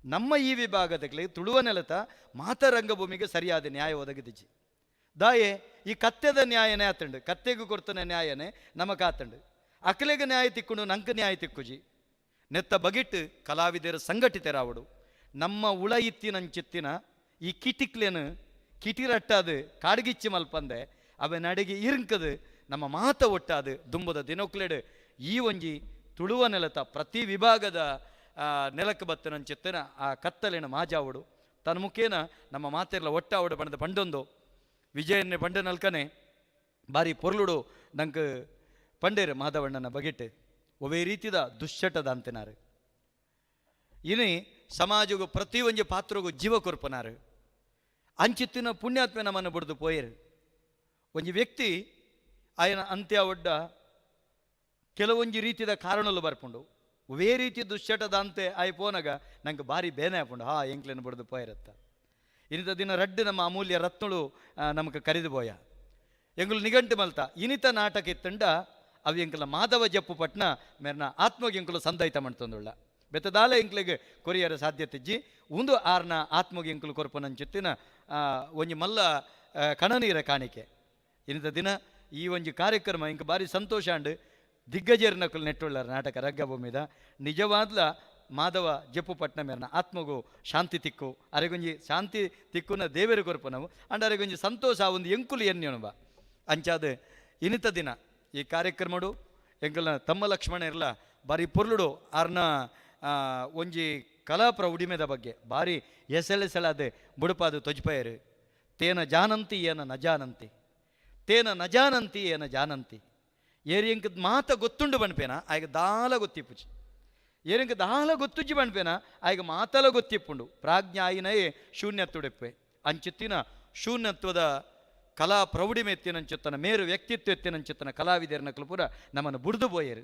ನಮ್ಮ ಈ ವಿಭಾಗದಕ್ಕೆ ತುಳುವ ನೆಲತ ಮಾತ ರಂಗಭೂಮಿಗೆ ಸರಿಯಾದ ನ್ಯಾಯ ಒದಗಿದಿಜಿ ದಾಯೆ ಈ ಕತ್ತೆದ ನ್ಯಾಯನೇ ಆತಂಡು ಕತ್ತೆಗೂ ಕೊಡ್ತಾನೆ ನ್ಯಾಯನೇ ನಮಕ್ ಆತಂಡು ಅಕ್ಲೆಗೆ ನ್ಯಾಯ ತಿಕ್ಕೊಂಡು ನಂಗೆ ನ್ಯಾಯ ತಿಕ್ಕುಜಿ ನೆತ್ತ ಬಗಿಟ್ಟು ಕಲಾವಿದರ ಸಂಘಟಿತರಾವಡು ನಮ್ಮ ಉಳ ಇತ್ತಿನಂಚಿತ್ತಿನ ಈ ಕಿಟಿಕ್ಲೇನು ಕಿಟಿರಟ್ಟಾದು ಕಾಡ್ಗಿಚ್ಚಿ ಮಲ್ಪಂದೆ ಅವ ನಡಿಗೆ ಇರುಂಕದು ನಮ್ಮ ಮಾತ ಒಟ್ಟಾದು ದುಂಬದ ದಿನೊಕ್ಲೆಡು ಈ ಒಂಜಿ ತುಳುವ ನೆಲತ ಪ್ರತಿ ವಿಭಾಗದ ನೆಲಕ್ಕೆ ಬತ್ತನಂಚಿತ್ತಿನ ಆ ಕತ್ತಲಿನ ಮಾಜಾವಡು ತನ್ನ ಮುಖೇನ ನಮ್ಮ ಮಾತೆಲ್ಲ ಒಟ್ಟಾವಡು ಬಣ್ಣದ ಬಂಡೊಂದು ವಿಜಯನ್ನೇ ಬಂಡ ನಲ್ಕನೆ ಬಾರಿ ಪೊರ್ಲುಡು ನಂಗೆ ಪಂಡೇರು ಮಾಧವಣ್ಣನ ಬಗೆಟ್ ಒವೇ ರೀತಿದ ದುಶ್ಚಟದ ಅಂತೆನಾರು ಇನಿ ಸಮಾಜಗೂ ಪ್ರತಿ ಒಂಜಿ ಪಾತ್ರಗೂ ಜೀವ ಕೊರ್ಪನಾರು ಅಂಚಿತ್ತಿನ ಪುಣ್ಯಾತ್ಮೆ ನಮ್ಮನ್ನು ಬಿಡ್ದು ಪೋಯರು ಒಂಜಿ ವ್ಯಕ್ತಿ ಆಯನ ಅಂತ್ಯ ಒಡ್ಡ ಕೆಲವೊಂಜಿ ರೀತಿಯ ಕಾರಣಲು ಬರ್ಪುಂಡು ಒವೇ ರೀತಿ ದುಶ್ಚಟದ ಅಂತೆ ಆಯ್ ಪೋನಾಗ ನಂಗೆ ಭಾರಿ ಬೇನೆ ಹಾಪುಂಡು ಎಂಕ್ಲೇನು ಬಿಡ್ದು ಪೋಯರತ್ತ ಇನಿತ ದಿನ ರಡ್ಡು ನಮ್ಮ ಅಮೂಲ್ಯ ರತ್ನಳು ನಮಗೆ ಕರೆದು ಪೋಯ ಎಂಗುಲು ನಿಘಂಟು ಮಲ್ತ ಇನಿತ ನಾಟಕ ಇತ್ತಂಡ ಅವು ಎಂಕಲ ಮಾಧವ ಜಪ್ಪು ಪಟ್ನ ಮೇರ್ನ ಆತ್ಮಗೆ ಎಂಕುಲು ಸಂದೈತ ಮಾಡ್ತಂದುಳ್ಳ ಬೆತ್ತದಾಲ ಎಂಕ್ಲೆಗೆ ಕೊರಿಯರ ಸಾಧ್ಯತೆ ಇಜ್ಜಿ ಒಂದು ಆರ್ನ ಆತ್ಮಗೆ ಎಂಕುಲು ಕೊರ್ಪನಂಚಿತ್ತಿನ ಒಂಜಿ ಮಲ್ಲ ಕಣನೀರ ಕಾಣಿಕೆ ಇನಿತ ದಿನ ಈ ಒಂಜಿ ಕಾರ್ಯಕ್ರಮ ಇಂಕ ಭಾರಿ ಸಂತೋಷ ಅಂಡು ದಿಗ್ಗಜರ್ನಕುಲು ನೆಟ್ಟುಳ್ಳಾರ ನಾಟಕ ರಂಗಭೂಮಿದ ನಿಜವಾದ್ಲ ಮಾಧವ ಜಪ್ಪು ಪಟ್ನ ಮೇರ್ನ ಆತ್ಮಗೂ ಶಾಂತಿ ತಿಕ್ಕು ಅರೆಗೊಂಜಿ ಶಾಂತಿ ತಿಕ್ಕುನ ದೇವೇರು ಕೊರಪು ನಾವು ಅಂಡ್ ಅರೆಗೊಂಜಿ ಸಂತೋಷ ಒಂದು ಎಂಕುಲು ಎನ್ನುವ ಅಂಚಾದ ಇನಿತ ದಿನ ಈ ಕಾರ್ಯಕ್ರಮಡು ಎಂಕಲ್ನ ತಮ್ಮ ಲಕ್ಷ್ಮಣ ಇರಲ ಬಾರಿ ಪೊರ್ಲುಡು ಆರ್ನ ಒಂಜಿ ಕಲಾ ಪ್ರೌಢಿಮೆದ ಬಗ್ಗೆ ಬಾರಿ ಎಸೆಳೆಸೆಳದೆ ಬುಡುಪಾದು ತೊಜ್ಪಯರು ತೇನ ಜಾನಂತಿ ಏನ ನಜಾನಂತಿ ತೇನ ನಜಾನಂತಿ ಏನ ಜಾನಂತಿ ಏರಿಂಕ ಮಾತ ಗೊತ್ತುಂಡು ಬಣ್ಪೇನ ಆಯ್ಗ ದಾಲ ಗೊತ್ತಿಪ್ಪುಚಿ ಏರಿಂಕ ದಾಲ ಗೊತ್ತುಜ್ಜಿ ಬಣ್ಪೇನ ಆಯ್ಗ ಮಾತಲ ಗೊತ್ತಿಪ್ಪುಂಡು ಪ್ರಾಜ್ಞಾಯಿನಯೇ ಶೂನ್ಯತ್ವಡೆಪ್ಪೆ ಅಂಚಿತ್ತಿನ ಶೂನ್ಯತ್ವದ ಕಲಾ ಪ್ರೌಢಿಮೆ ಎತ್ತಿನಂಚುತ್ತನ ಮೇರು ವ್ಯಕ್ತಿತ್ವ ಎತ್ತಿನಂಚುತ್ತನ ಕಲಾವಿದರನ ಪೂರ ನಮ್ಮನ್ನು ಬುಡ್ದು ಪೋಯರು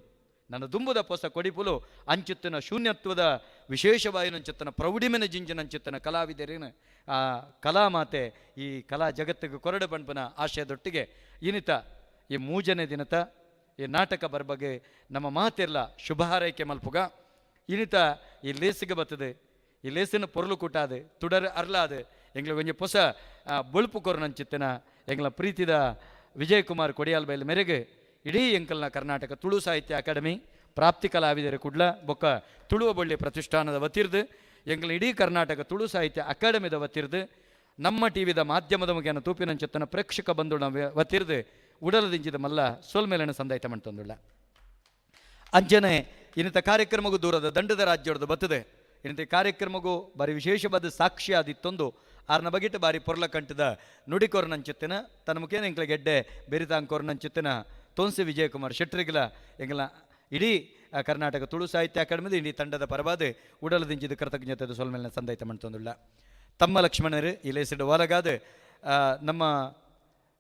ನನ್ನ ದುಂಬುದ ಪೊಸ ಕೊಡಿಪುಲು ಅಂಚುತ್ತಿನ ಶೂನ್ಯತ್ವದ ವಿಶೇಷವಾಯಿನಂಚುತ್ತನ ಪ್ರೌಢಿಮೆನ ಜಿಂಜಿನಂಚುತ್ತನ ಕಲಾವಿದರೇನು ಆ ಕಲಾ ಮಾತೆ ಈ ಕಲಾ ಜಗತ್ತಿಗೆ ಕೊರಡು ಬಣ್ಪನ ಆಶಯದೊಟ್ಟಿಗೆ ಇನಿತ ಈ ಮೂಜನೆ ದಿನತ ಈ ನಾಟಕ ಬರ್ಬಗೆ ನಮ್ಮ ಮಾತೆಲ್ಲ ಶುಭ ಹಾರೈಕೆ ಮಲ್ಪುಗ ಇನಿತ ಈ ಲೇಸಿಗೆ ಬರ್ತದೆ ಈ ಲೇಸಿನ ಪೊರ್ಲು ಕೂಟಾದೆ ತುಡರ್ ಅರ್ಲಾದೆ ಎಂಗ್ಲ ಒಂಜಿ ಪೊಸ ಬೊಳುಪು ಕೊರನಂಚಿತ್ತಿನ ಎಂಗ್ಲ ಪ್ರೀತಿದ ವಿಜಯಕುಮಾರ್ ಕೊಡಿಯಾಲ್ ಬೈಲ್ ಮೆರೆಗೆ ಇಡೀ ಎಂಕಲ್ನ ಕರ್ನಾಟಕ ತುಳು ಸಾಹಿತ್ಯ ಅಕಾಡೆಮಿ ಪ್ರಾಪ್ತಿ ಕಲಾವಿದರು ಕುಡ್ಲ ಬೊಕ್ಕ ತುಳುವ ಬೊಳ್ಳಿ ಪ್ರತಿಷ್ಠಾನದ ವತಿರ್ದು ಎಂಗ್ಲ ಇಡೀ ಕರ್ನಾಟಕ ತುಳು ಸಾಹಿತ್ಯ ಅಕಾಡೆಮಿದ ವತಿರ್ದು ನಮ್ಮ ಟಿವಿದ ಮಾಧ್ಯಮದ ಮುಖೇನ ತೂಪಿನಂಚಿತ್ತನ ಪ್ರೇಕ್ಷಕ ಬಂಧುಳ ವತಿರ್ದು ಉಡಲದಿಂಚಿದ ಮಲ್ಲ ಸೋಲ್ಮೇಲನ ಸಂದಾಯಿತ ಮಾಡ್ತಂದುಳ್ಳ ಅಂಜನೆ ಇನ್ನಿತ ಕಾರ್ಯಕ್ರಮಗೂ ದೂರದ ದಂಡದ ರಾಜ್ಯದ ಬತ್ತದೆ ಇನ್ನಿತ ಕಾರ್ಯಕ್ರಮಗೂ ಬಾರಿ ವಿಶೇಷವಾದ ಸಾಕ್ಷಿ ಆದಿತ್ತೊಂದು ಆರ್ನ ಬಗೆಟ್ ಬಾರಿ ಪೊರ್ಲ ಕಂಠದ ನುಡಿಕೊರನಂಚಿತ್ತಿನ ತನ್ನ ಮುಖೇನ ಎಂಕ್ಲ ಗೆಡ್ಡೆ ಬೆರಿತಾಂಕೊರನಂಚಿತ್ತಿನ ತೋನ್ಸೆ ವಿಜಯಕುಮಾರ್ ಶೆಟ್ರಿಗಲ ಎಂಗ್ಲ ಇಡೀ ಕರ್ನಾಟಕ ತುಳು ಸಾಹಿತ್ಯ ಅಕಾಡೆಮಿದ ಇಡೀ ತಂಡದ ಪರವಾದ ಉಡಲದಿಂಚಿದ ಕೃತಜ್ಞತೆ ಸೊಲ್ಮೇಲಿನ ಸಂದಾಯಿತ ಮಾಡ್ತಂದುಳ್ಳ ತಮ್ಮ ಲಕ್ಷ್ಮಣರು ಈ ಲೇಸಿಡ ಒಲಗಾದ ನಮ್ಮ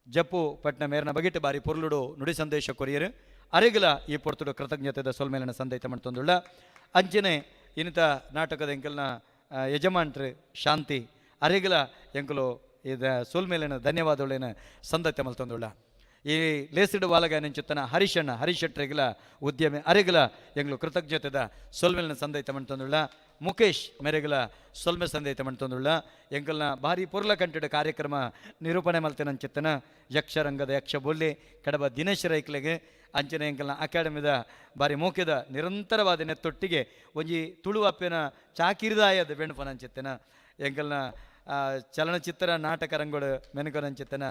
ಜಪ್ಪು ಪಟ್ನ ಮೇರ್ನ ಬಗೆಟ್ ಬಾರಿ ಪೊರ್ಲುಡು ನುಡಿ ಸಂದೇಶ ಕೊರಿಯರು ಅರೆಗಲ ಈ ಪೊರ್ತುಡು ಕೃತಜ್ಞತೆ ಸೊಲ್ಮೇಲಿನ ಸಂದಾಯಿತ ಮಾಡ್ತಂದುಳ್ಳ ಅಂಚನೆ ಇನಿತ ನಾಟಕದ ಎಂಕಲ್ನ ಯಜಮಾನ್ರು ಶಾಂತಿ ಅರೆಗಲ ಎಂಕಲು ಇದ ಸೋಲ್ಮೇಲಿನ ಧನ್ಯವಾದಗಳೇನ ಸಂದತೆ ಮಲ್ತಂದುಳ್ಳ ಈ ಲೇಸಿಡು ವಾಲಗ ನೆಂಚುತ್ತನ ಹರಿಶೆಟ್ರಿಗಲ ಉದ್ಯಮಿ ಅರೆಗಲ ಎಂಗ್ಲು ಕೃತಜ್ಞತೆದ ಸೊಲ್ಮೇಲಿನ ಸಂದೈತ ಮಾಡ್ತಂದುಳ್ಳ ಮುಖೇಶ್ ಮೆರೆಗಲ ಸೊಲ್ಮೆ ಸಂದೈತ ಮಾಡ್ತಂದುಳ್ಳ ಎಂಕಲ್ನ ಭಾರಿ ಪೊರ್ಲ ಕಂಠದ ಕಾರ್ಯಕ್ರಮ ನಿರೂಪಣೆ ಮಲ್ತೇನಂಚಿತ್ತನ ಯಕ್ಷರಂಗದ ಯಕ್ಷ ಬೊಲ್ಲಿ ಕಡಬ ದಿನೇಶ್ ರೈಕ್ಲೆಗೆ ಅಂಚನೆ ಎಂಕಲ್ನ ಅಕಾಡೆಮಿದ ಬಾರಿ ಮೋಕೆದ ನಿರಂತರವಾದ ನೆತ್ತೊಟ್ಟಿಗೆ ಒಂಜಿ ತುಳು ಅಪ್ಪೆನ ಚಾಕಿರಿದಾಯದ ಬೆಣ್ಪನಂಚಿತ್ತನ ಎಂಕಲ್ನ ಚಲನಚಿತ್ರ ನಾಟಕ ರಂಗೋಡು ಮೆನಕೊನಂಚಿತ್ತನ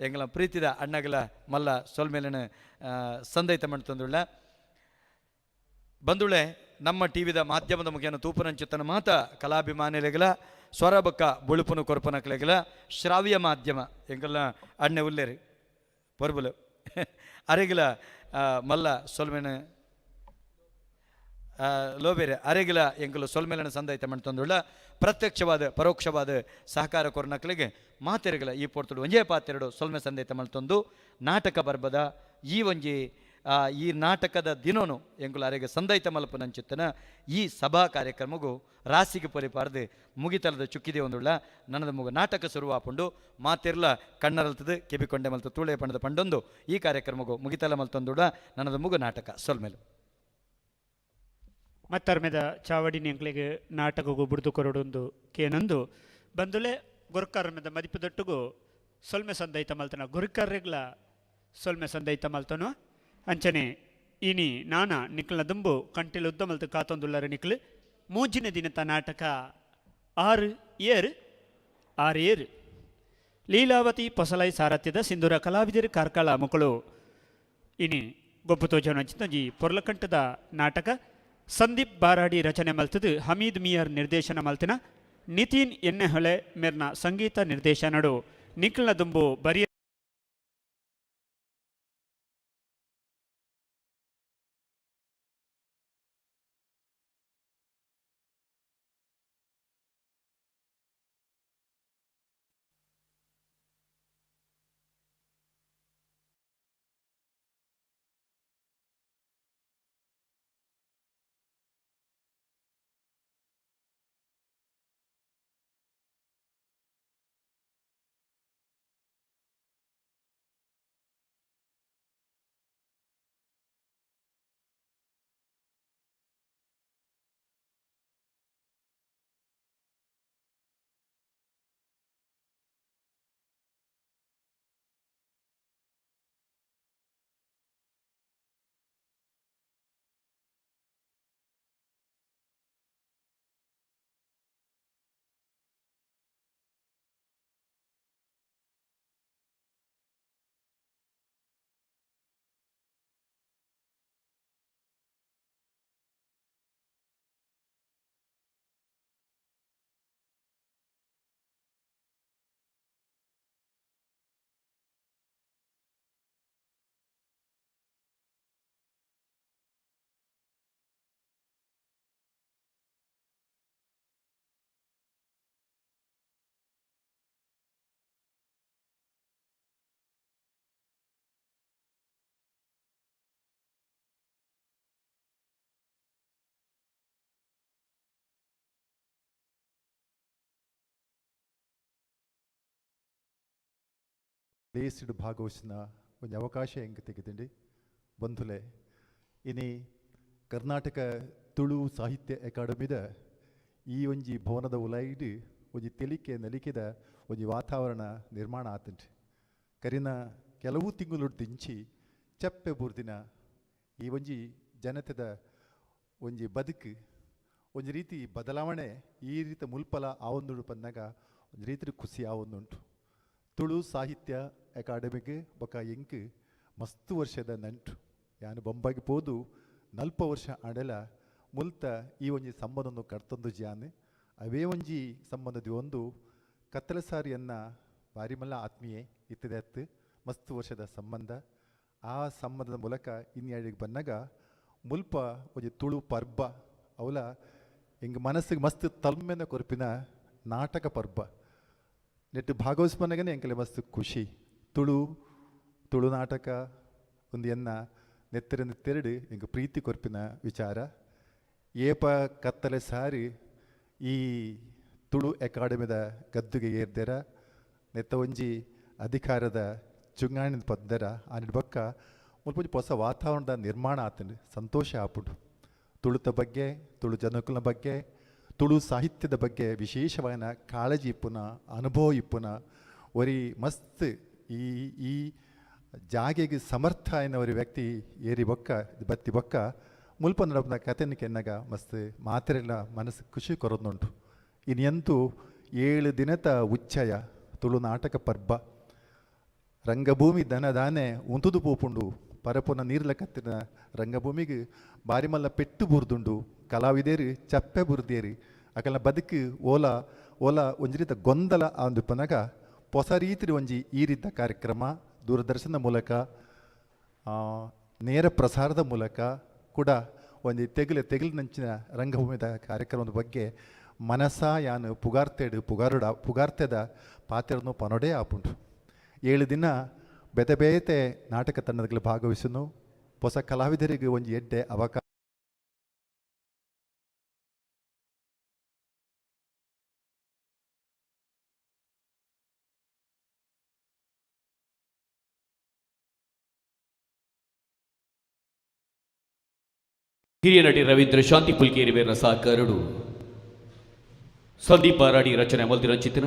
ಎಂಗಲ ಪ್ರೀತಿದ ಅಣ್ಣಗಲ ಮಲ್ಲ ಸೊಲ್ಮೇಲಿನ ಸಂದೈತ ಮಾಡ್ತಂದುಳ್ಳ ಅಂಚನೆ ಇನಿತ ಕಾರ್ಯಕ್ರಮಗೂ ದೂರದ ದಂಡದ ರಾಜ್ಯದ ಬತ್ತದೆ ಇನ್ನಿತ ಕಾರ್ಯಕ್ರಮಗೂ ಬಾರಿ ವಿಶೇಷವಾದ ಸಾಕ್ಷಿ ಆದಿತ್ತೊಂದು ಆರ್ನ ಬಗೆಟ್ ಬಾರಿ ಪೊರ್ಲ ಕಂಠದ ನುಡಿಕೊರನಂಚಿತ್ತಿನ ಎಂಗ್ಲ ಇಡೀ ಕರ್ನಾಟಕ ತುಳು ಸಾಹಿತ್ಯ ಅಕಾಡೆಮಿದ ವತಿರ್ದು ಎಂಗ್ಲ ಇಡೀ ಕರ್ನಾಟಕ ತುಳು ಸಾಹಿತ್ಯ ಅಕಾಡೆಮಿದ ಇಡೀ ತಂಡದ ಪರವಾದ ಉಡಲದಿಂಚಿದ ಕೃತಜ್ಞತೆ ಸೊಲ್ಮೇಲಿನ ಸಂದಾಯಿತ ಮಾಡ್ತಂದುಳ್ಳ ಅಂಚನೆ ಬಂಧುಳೆ ನಮ್ಮ ಟಿವಿದ ಮಾಧ್ಯಮದ ಮುಖೇನ ತೂಪುನಂಚಿತ್ತನ ಮಾತ ಕಲಾಭಿಮಾನಿಲೆಗಲ ಸ್ವರಬಕ್ಕ ಬುಳುಪುನು ಕೊರಪನಕ್ಲೆಗಲ ಶ್ರಾವ್ಯ ಮಾಧ್ಯಮ ಎಂಕಲ್ಲ ಅಣ್ಣೆ ಉಲ್ಲೇರಿ ಪೊರ್ಬುಲು ಅರೆಗಿಲ ಮಲ್ಲ ಸೊಲ್ಮೆನ ಲೋಬೇರೆ ಅರೆಗಿಲ ಎಂಕಲು ಸೊಲ್ಮೆಲನ ಸಂದೈತ ಮಾಡ್ತಂದುಳ್ಳ ಪ್ರತ್ಯಕ್ಷವಾದ ಪರೋಕ್ಷವಾದ ಸಹಕಾರ ಕೊರನಕ್ಲೆಗೆ ಮಾತೆರೆಗಳ ಈ ಪೊರ್ತುಡು ಒಂಜೇ ಪಾತೆರಡು ಸೊಲ್ಮೆ ಸಂದೈತ ಮಾಡ್ತಂದು ನಾಟಕ ಬರ್ಬದ ಈ ಒಂಜಿ ಈ ನಾಟಕದ ದಿನೋನು ಎಂಕುಲು ಅರೆಗೆ ಸಂದೈತ ಮಲ್ಪನಂಚಿತ್ತನ ಈ ಸಭಾ ಕಾರ್ಯಕ್ರಮಗೂ ರಾಸಿಗೆ ಪರಿಪಾರ್ದು ಮುಗಿತಲದ ಚುಕ್ಕಿದೆ ಒಂದುಳ್ಳ ನನ್ನದ ಮುಗ ನಾಟಕ ಶುರುವಾಪುಂಡು ಮಾತಿರ್ಲ ಕಣ್ಣರಲ್ತದು ಕೆಬಿಕೊಂಡೆ ಮಲ್ತು ತೂಳೆ ಪಂಡದ ಪಂಡೊಂದು ಈ ಕಾರ್ಯಕ್ರಮಗೂ ಮುಗಿತಲ ಮಲ್ತೊಂದುಳ್ಳ ನನ್ನದ ಮುಗ ನಾಟಕ ಸೊಲ್ಮೆಲು ಮತ್ತರ್ಮೆದ ಚಾವಡಿ ನೆಂಕ್ಲೆಗೆ ನಾಟಕಗೂ ಬುಡ್ದು ಕೊರಡೊಂದು ಕೇನೊಂದು ಬಂದುಲೆ ಗೊರ್ಕರ್ಮೆದ ಮದಿಪುದೊಟ್ಟುಗೂ ಸೊಲ್ಮೆ ಸಂದೈತ ಮಲ್ತನ ಗೊರ್ಕರ್ರೆಗ್ಲ ಸೊಲ್ಮೆ ಸಂದೈತ ಮಲ್ತನು ಅಂಚನೆ ಇನಿ ನಾನ ನಿಕ್ಲನ ದುಂಬು ಕಂಟಿಲು ಉದ್ದ ಮಲ್ತು ಕಾತೊಂದುಲ್ಲರ ನಿಕ್ಲು ಮೂಜಿನ ದಿನದ ನಾಟಕ 6 ಲೀಲಾವತಿ ಪೊಸಲೈ ಸಾರಥ್ಯದ ಸಿಂಧೂರ ಕಲಾವಿದರು ಕಾರ್ಕಳ ಮಕ್ಕಳು ಇನಿ ಗೊಬ್ಬು ತೋಜನ ಚಿತ್ತಂಜಿ ಪೊರ್ಲಕಂಠದ ನಾಟಕ ಸಂದೀಪ್ ಬಾರಾಡಿ ರಚನೆ ಮಲ್ತದು ಹಮೀದ್ ಮಿಯರ್ ನಿರ್ದೇಶನ ಮಲ್ತಿನ ನಿತಿನ್ ಎನ್ನೆಹೊಳೆ ಮೇರ್ನ ಸಂಗೀತ ನಿರ್ದೇಶನಡು ನಿಕ್ಲನ ದುಂಬು ಬರಿಯ ಲೇಸಿಡ್ ಭಾಗವಹಿಸಿನ ಒಂದು ಅವಕಾಶ ಹೆಂಗೆ ತೆಗೆದಿಂಡಿ ಬಂಧುಲೆ ಇನಿ ಕರ್ನಾಟಕ ತುಳು ಸಾಹಿತ್ಯ ಅಕಾಡೆಮಿದ ಈ ಒಂಜಿ ಭವನದ ಉಲೈಡ್ ಒಂಜಿ ತೆಲಿಕೆ ನಲಿಕೆದ ಒಂಜಿ ವಾತಾವರಣ ನಿರ್ಮಾಣ ಆತಂಡ್ರಿ ಕರಿನ ಕೆಲವು ತಿಂಗಳು ದಿಂಚಿ ಚಪ್ಪೆ ಬುರ್ದಿನ ಈ ಒಂಜಿ ಜನತೆದ ಒಂಜಿ ಬದುಕು ಒಂಜಿ ರೀತಿ ಬದಲಾವಣೆ ಈ ರೀತಿ ಮುಲ್ಪಲ ಆವೊಂದುಂಡು ಪಂದಾಗ ಒಂದು ರೀತಿ ಖುಷಿ ಆವೊಂದುಂಟು ತುಳು ಸಾಹಿತ್ಯ ಅಕಾಡೆಮಿಗೆ ಬೊಕ ಎಂಕ್ ಮಸ್ತ್ ವರ್ಷದ ನಂಟು ಯಾನು ಬೊಂಬಾಗಿ ಪೋದು 40 ವರ್ಷ ಆಡಲ ಮುಲ್ತ ಈ ಒಂಜಿ ಸಂಬಂಧವನ್ನು ಕರ್ತೊಂದು ಜಾನೆ ಅವೇ ಒಂಜಿ ಸಂಬಂಧದ ಒಂದು ಕತ್ತಲಸಾರಿಯನ್ನ ಬಾರಿ ಮಲ್ಲ ಆತ್ಮೀಯೆ ಇತ್ತದೆತ್ತು ಮಸ್ತ್ ವರ್ಷದ ಸಂಬಂಧ ಆ ಸಂಬಂಧದ ಮೂಲಕ ಇನ್ನಿಗೆ ಬಂದಾಗ ಮುಲ್ಪ ಒಂಜಿ ತುಳು ಪರ್ಬ ಅವಲ ಹಿಂಗೆ ಮನಸ್ಸಿಗೆ ಮಸ್ತ್ ತಲ್ಮೆನ ಕೊರ್ಪಿನ ನಾಟಕ ಪರ್ಬ ನೆಟ್ಟು ಭಾಗವಹಿಸ್ಪನಾಗನೇ ಎಂಕಲೆ ಮಸ್ತ್ ಖುಷಿ ತುಳು ನಾಟಕ ಒಂದು ಎನ್ನ ನೆತ್ತರಿಂದ ತೆರಡು ಹಿಂಗೆ ಪ್ರೀತಿ ಕೊರ್ಪಿನ ವಿಚಾರ ಏಪ ಕತ್ತಲೆ ಸಾರಿ ಈ ತುಳು ಅಕಾಡೆಮಿದ ಗದ್ದುಗೆ ಏರ್ದೆರ ನೆತ್ತ ಒಂಜಿ ಅಧಿಕಾರದ ಚುಂಗಾಣಿನ ಪದ್ದರ ಆ ನಿಡ್ಬಕ್ಕ ಮುಲ್ಪ ಹೊಸ ವಾತಾವರಣದ ನಿರ್ಮಾಣ ಆತಂಡು ಸಂತೋಷ ಆಪುಡು ತುಳುತ ಬಗ್ಗೆ ತುಳು ಜನಕುಲ ಬಗ್ಗೆ ತುಳು ಸಾಹಿತ್ಯದ ಬಗ್ಗೆ ವಿಶೇಷವಾದ ಕಾಳಜಿ ಇಪ್ಪುನ ಅನುಭವ ಇಪ್ಪುನ ಒರಿ ಮಸ್ತ್ ಈ ಜಾಗೆಗೆ ಸಮರ್ಥ ಎನ್ನ ಒಂದು ವ್ಯಕ್ತಿ ಏರಿ ಬೊಕ್ಕ ಬತ್ತಿ ಬೊಕ್ಕ ಮುಲ್ಪ ನಡಪನ ಕಥೆನ ಕೆನ್ನಾಗ ಮಸ್ತ್ ಮಾತೆರೆಲ್ಲ ಮನಸ್ಸು ಖುಷಿ ಕೊರೊಂದುಂಟು ಇನ್ನೆಂತೂ 7 ದಿನದ ಉಚ್ಚಯ ತುಳು ನಾಟಕ ಪರ್ಬ ರಂಗಭೂಮಿ ದನದಾನೆ ಉಂತುದು ಪೋಪುಂಡು ಪರಪುನ ನೀರ್ಲ ಕತ್ತಿನ ರಂಗಭೂಮಿಗೆ ಬಾರಿ ಮಲ್ಲ ಪೆಟ್ಟು ಬುರ್ದುಂಡು ಕಲಾವಿದೇರು ಚಪ್ಪೆ ಬುರ್ದೇರಿ ಅಕಲ್ನ ಬದುಕು ಓಲ ಓಲ ಒಂಜಿ ರೀತ ಗೊಂದಲ ಅಂದು ಪನಗ ಹೊಸ ರೀತಿ ಒಂಜಿ ಈ ರೀತ ಕಾರ್ಯಕ್ರಮ ದೂರದರ್ಶನದ ಮೂಲಕ ನೇರ ಪ್ರಸಾರದ ಮೂಲಕ ಕೂಡ ಒಂದು ತೆಗಿಲಿನಂಚಿನ ರಂಗಭೂಮಿದ ಕಾರ್ಯಕ್ರಮದ ಬಗ್ಗೆ ಮನಸ ಯಾನು ಪುಗಾರ್ತೆದ ಪಾತ್ರವನ್ನು ಪನೊಡೆ ಆಪುಂಡು 7 ದಿನ ಬೇತೆ ಬೇತೆ ನಾಟಕ ತಂಡದಲ್ಲಿ ಭಾಗವಹಿಸನು ಹೊಸ ಕಲಾವಿದರಿಗೆ ಒಂದು ಎಡ್ಡೆ ಅವಕಾಶ ಹಿರಿಯ ನಟಿ ರವೀಂದ್ರ ಶಾಂತಿ ಪುಲ್ಕೇರಿಯವರ ಸಹಕಾರರು ಸಂದೀಪ್ ಬಾರಾಡಿ ರಚನೆ ಮಲ್ದಿನ ಚಿತ್ರ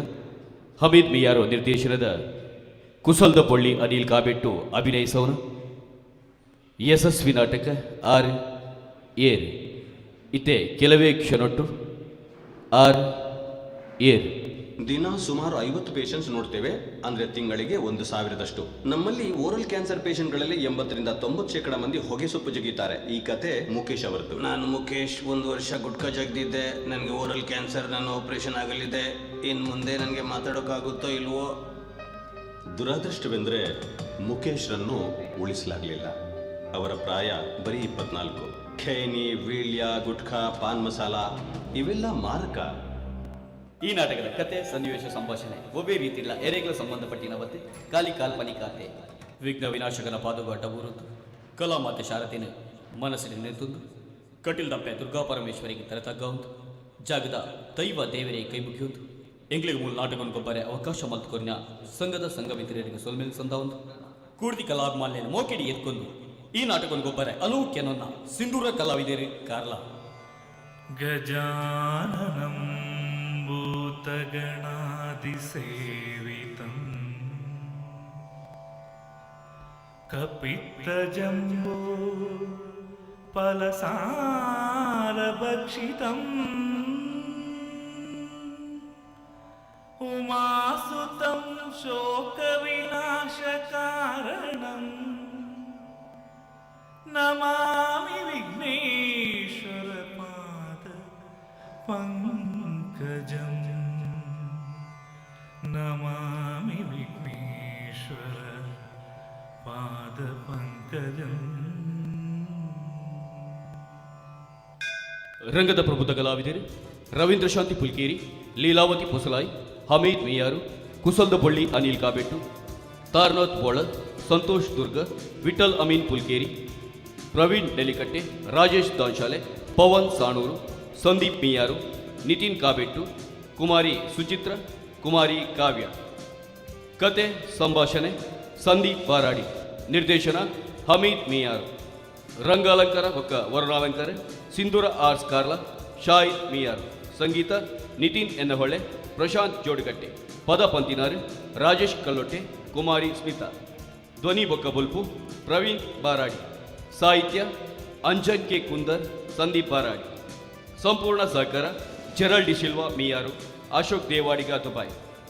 ಹಮೀದ್ ಮಿಯಾರೋ ನಿರ್ದೇಶನದ ಕುಸಲ್ದ ಪೊಳ್ಳಿ ಅನಿಲ್ ಕಾಬೆಟ್ಟು ಅಭಿನಯಿಸೋಣ ಯಶಸ್ವಿ ನಾಟಕ ಆರ್ ಏರ್ ಇತ್ತೆ ಕೆಲವೇ ಕ್ಷಣೊಟ್ಟು ಆರ್ ಏರ್ ದಿನ ಸುಮಾರು 50 ಪೇಷಂಟ್ಸ್ ನೋಡ್ತೇವೆ ಅಂದ್ರೆ ತಿಂಗಳಿಗೆ 1,000ದಷ್ಟು. ನಮ್ಮಲ್ಲಿ ಓರಲ್ ಕ್ಯಾನ್ಸರ್ ಪೇಷಂಟ್ಗಳಲ್ಲಿ 80-90% ಮಂದಿ ಹೊಗೆ ಸೊಪ್ಪು ಜಗಿತಾರೆ. ಈ ಕತೆ ಮುಖೇಶ್ ಅವರದ್ದು. ನಾನು ಮುಖೇಶ್ 1 ವರ್ಷ ಗುಟ್ಕಾ ಜಗ್ದಿದ್ದೆ. ನನಗೆ ಓರಲ್ ಕ್ಯಾನ್ಸರ್, ನನ್ನ ಆಪರೇಷನ್ ಆಗಲಿದೆ. ಇನ್ನು ಮುಂದೆ ನನಗೆ ಮಾತಾಡೋಕ್ಕಾಗುತ್ತೋ ಇಲ್ವೋ. ದುರಾದೃಷ್ಟವೆಂದರೆ ಮುಖೇಶ್ರನ್ನು ಉಳಿಸಲಾಗಲಿಲ್ಲ. ಅವರ ಪ್ರಾಯ ಬರೀ 24. ಖೇನಿ, ವೀಳ್ಯ, ಗುಟ್ಕಾ, ಪಾನ್ ಮಸಾಲ ಇವೆಲ್ಲ ಮಾರಕ. ಈ ನಾಟಕದ ಕತೆ, ಸನ್ನಿವೇಶ, ಸಂಭಾಷಣೆ ಒಬ್ಬೇ ರೀತಿಯಿಲ್ಲ. ಎರೆಗಳ ಸಂಬಂಧಪಟ್ಟಿನವತ್ತೆ ಖಾಲಿ ಕಾಲ್ಪನಿಕಾತೆ. ವಿಘ್ನ ವಿನಾಶಕನ ಪಾದುಗಾಟ ಊರುತ್ತು. ಕಲಾಮಾತೆ ಶಾರದಿನ ಮನಸ್ಸಿನ ನಿಂತುಂದು ಕಟೀಲ್ ದಪ್ಪೆ ದುರ್ಗಾ ಪರಮೇಶ್ವರಿಗೆ ತರತಗ್ಗೌಂದು ಜಾಗದ ದೈವ ದೇವರೇ ಕೈ ಮುಗಿಯುವುದು. ಎಂಗ್ಲಿಗೆ ಮೂಲ ನಾಟಕವನ್ನು ಗೊಬ್ಬರೆ ಅವಕಾಶ ಮಲ್ತುಕೊರಿನ ಸಂಘದ ಸಂಘಮಿತರಿಗೆ ಸೊಲ್ಮೇಲೆ ಸಂದವೊಂದು ಕೂಡ್ತಿ ಕಲಾಭಿಮಾನ್ಯನ ಮೋಕೆಡಿ ಎತ್ಕೊಂಡು ಈ ನಾಟಕವನ್ನು ಗೊಬ್ಬರೆ ಅಲೌಕ್ಯನನ್ನ ಸಿಂಧೂರ ಕಲಾವಿದರು ಕಾರ್ಲ ಗಜಾನನಂ ಭೂತಗಣಾದಿಸೇವಿತಂ ಕಪಿತ್ತಜಂಬೋ ಫಲಸಾರಭಕ್ಷಿತಂ ಉಮಾಸುತಂ ಶೋಕವಿನಾಶಕಾರಣಂ ನಮಾಮಿ ವಿಘ್ನೇಶ್ವರ ಪಾದ ಪಂಕಜಂ. ನಮಾಮಿ ವಿಘ್ನೇಶ್ವರ ಪಾದ ಪಂಕಜಂ. ರಂಗದ ಪ್ರಬುದ್ಧ ಕಲಾವಿದರು ರವೀಂದ್ರ ಶಾಂತಿ ಪುಲ್ಕೇರಿ, ಲೀಲಾವತಿ ಪೊಸಲಾಯ್, ಹಮೀದ್ ಮಿಯಾರು, ಕುಸಲ್ದ ಬೊಳ್ಳಿ ಅನಿಲ್ ಕಾಬೆಟ್ಟು, ತಾರ್ನಾಥ್ ಬೋಳಲ್, ಸಂತೋಷ್ ದುರ್ಗ, ವಿಠಲ್ ಅಮೀನ್ ಪುಲ್ಕೇರಿ, ಪ್ರವೀಣ್ ಡೆಲಿಕಟ್ಟೆ, ರಾಜೇಶ್ ದಾನ್ಶಾಲೆ, ಪವನ್ ಸಾಣೂರು, ಸಂದೀಪ್ ಮಿಯಾರು, ನಿತಿನ್ ಕಾಬೆಟ್ಟು, ಕುಮಾರಿ ಸುಚಿತ್ರ, ಕುಮಾರಿ ಕಾವ್ಯ. ಕತೆ ಸಂಭಾಷಣೆ ಸಂದೀಪ್ ಬಾರಾಡಿ. ನಿರ್ದೇಶನ ಹಮೀದ್ ಮಿಯಾರು. ರಂಗಾಲಂಕಾರ ಒಕ್ಕ ವರುಣಾಲಂಕಾರ ಸಿಂಧೂರ ಆರ್ಸ್ ಕಾರ್ಲ, ಶಾಹಿದ್ ಮಿಯಾರು. ಸಂಗೀತ ನಿತಿನ್ ಎನ್ನಹೊಳೆ, ಪ್ರಶಾಂತ್ ಜೋಡಿಗಟ್ಟೆ. ಪದ ಪಂತಿನಾರು ರಾಜೇಶ್ ಕಲ್ಲೊಟ್ಟೆ, ಕುಮಾರಿ ಸ್ಮಿತಾ. ಧ್ವನಿ ಬೊಕ್ಕ ಬುಲ್ಪು ಪ್ರವೀಣ್ ಬಾರಾಡಿ. ಸಾಹಿತ್ಯ ಅಂಜನ್ ಕೆ ಕುಂದರ್, ಸಂದೀಪ್ ಬಾರಾಡಿ. ಸಂಪೂರ್ಣ ಸಹಕಾರ ಜೆರಲ್ ಡಿಶಿಲ್ವಾ ಮಿಯಾರು, ಅಶೋಕ್ ದೇವಾಡಿಗ ದುಬೈ.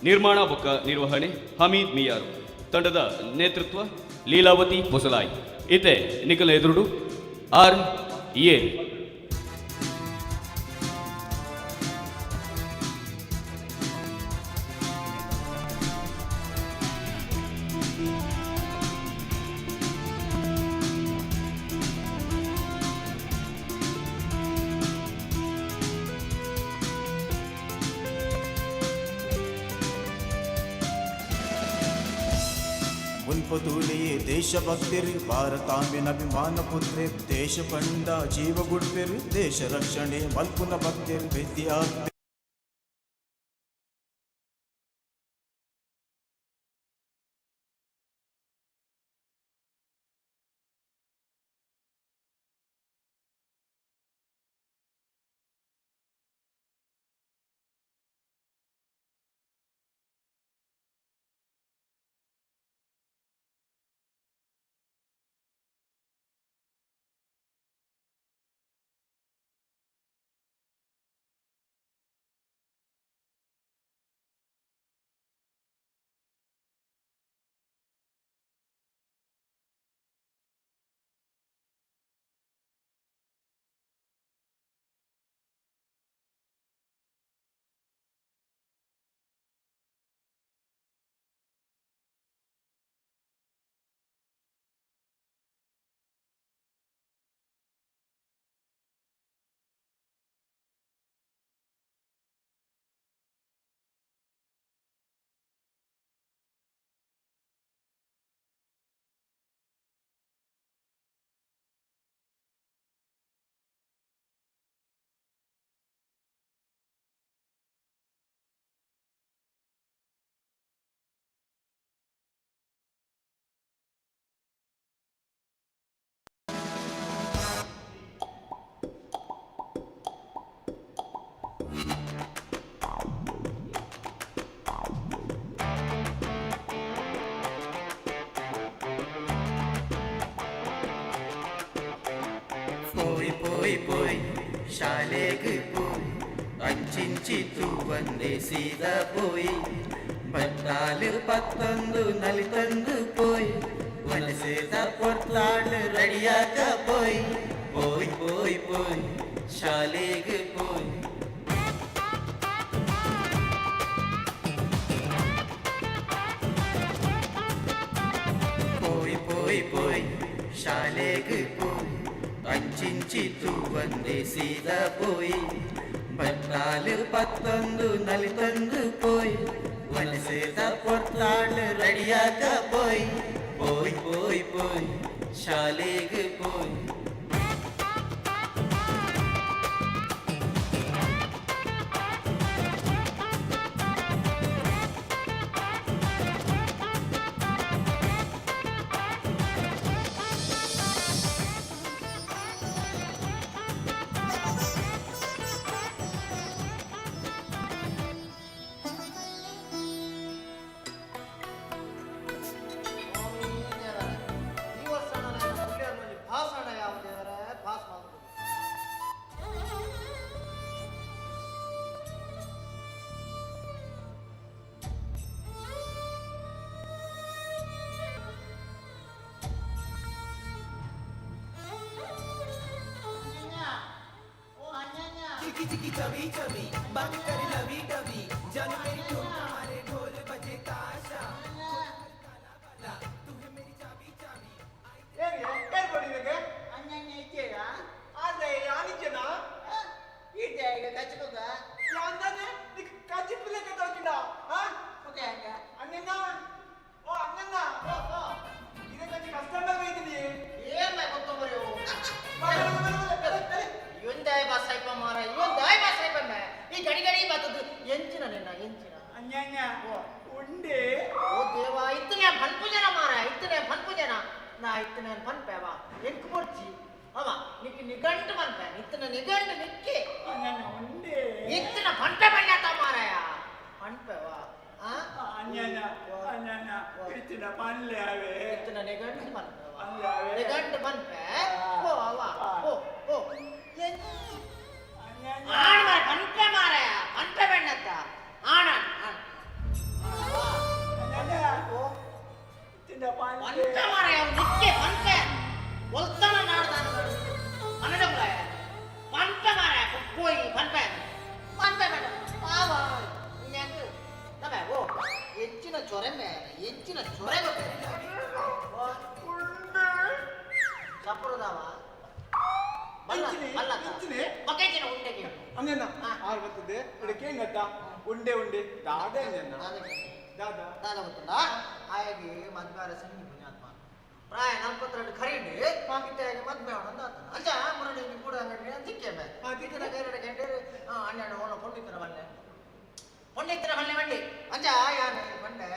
ನಿರ್ಮಾಣ ಬೊಕ್ಕ ನಿರ್ವಹಣೆ ಹಮೀದ್ ಮಿಯಾರು. ತಂಡದ ನೇತೃತ್ವ ಲೀಲಾವತಿ ಪೊಸಲಾಯ್. ಇತೆ ನಿಖಲ ಎದುರುಡು ಆರ್ ಎ. ಮುನ್ಪತೂಲಿಯೇ ದೇಶಭಕ್ತಿರು ಭಾರತಾಂಬಿನ ಅಭಿಮಾನ ಪುತ್ರಿ ದೇಶ ಕಂಡ ಜೀವ ಗುಡ್ಪಿರು ದೇಶ ರಕ್ಷಣೆ ಮಲ್ಪುನ ಭಕ್ತಿರು ವಿದ್ಯಾ ಪೋಯ್ ಪೋಯ್ ಶಾಲೆಗೆ ಪೋಯ್ ಅಂಚಿಂಚಿತು ಬಂದೆ ಸೀದಾ ಪೋಯ್ 14 ನಲಿತಂದು ಪೋಯ್ ಮನಸೇದ ಪೊರ್ತಾಳು ರೆಡಿಯಾಗ ಪೋಯ್ ಪೋಯ್ ಪೋಯ್ ಪೋಯ್ ಶಾಲೆಗೆ ಪೋಯ್ ಪೋಯ್ ಪೋಯ್ ಪೋಯ್ ಶಾಲೆಗೆ ಪೋಯ್ ಅಂಚಿಂಚಿತು ಬಂದೆ ಸೀದಾ ಪೋಯ್ 14 ನಲಿತಂದು ಪೋಯ್ ಮನಸೇದ ಪೊರ್ತಾಳು ರೆಡಿಯಾಗ ಪೋಯ್ ಪೋಯ್ ಪೋಯ್ ಪೋಯ್ ಶಾಲೆಗೆ ಪೋಯ್ ಉಂಡೆ ಉಂಡೆ ದಾದ ದಾದಾ ದಾದ ಗೊತ್ತುಂಟಾ ಆಯಗೆ ಮದ್ವೆ ಸಂಗಿ ಪುಣ್ಯಾತ್ಮ ಪ್ರಾಯ 42 ಖರೀಡಿ ಪಾಕಿತಾಗಿ ಮದ್ವೆ ಅವನಂದ ಅಂಚ ಮುರಡಿ ಕೂಡ ಅಂಗಡಿ ಸಿಕ್ಕೇಮೆ ತಿಕ್ಕನ ಗೈರಡ ಗಂಟೆ ಅಣ್ಣನ ಅವನ ಪಂಡಿತರ ಬಲ್ಲೆ ಬಂಡಿ ಅಂಚ ಯಾನ ಬಂಡೆ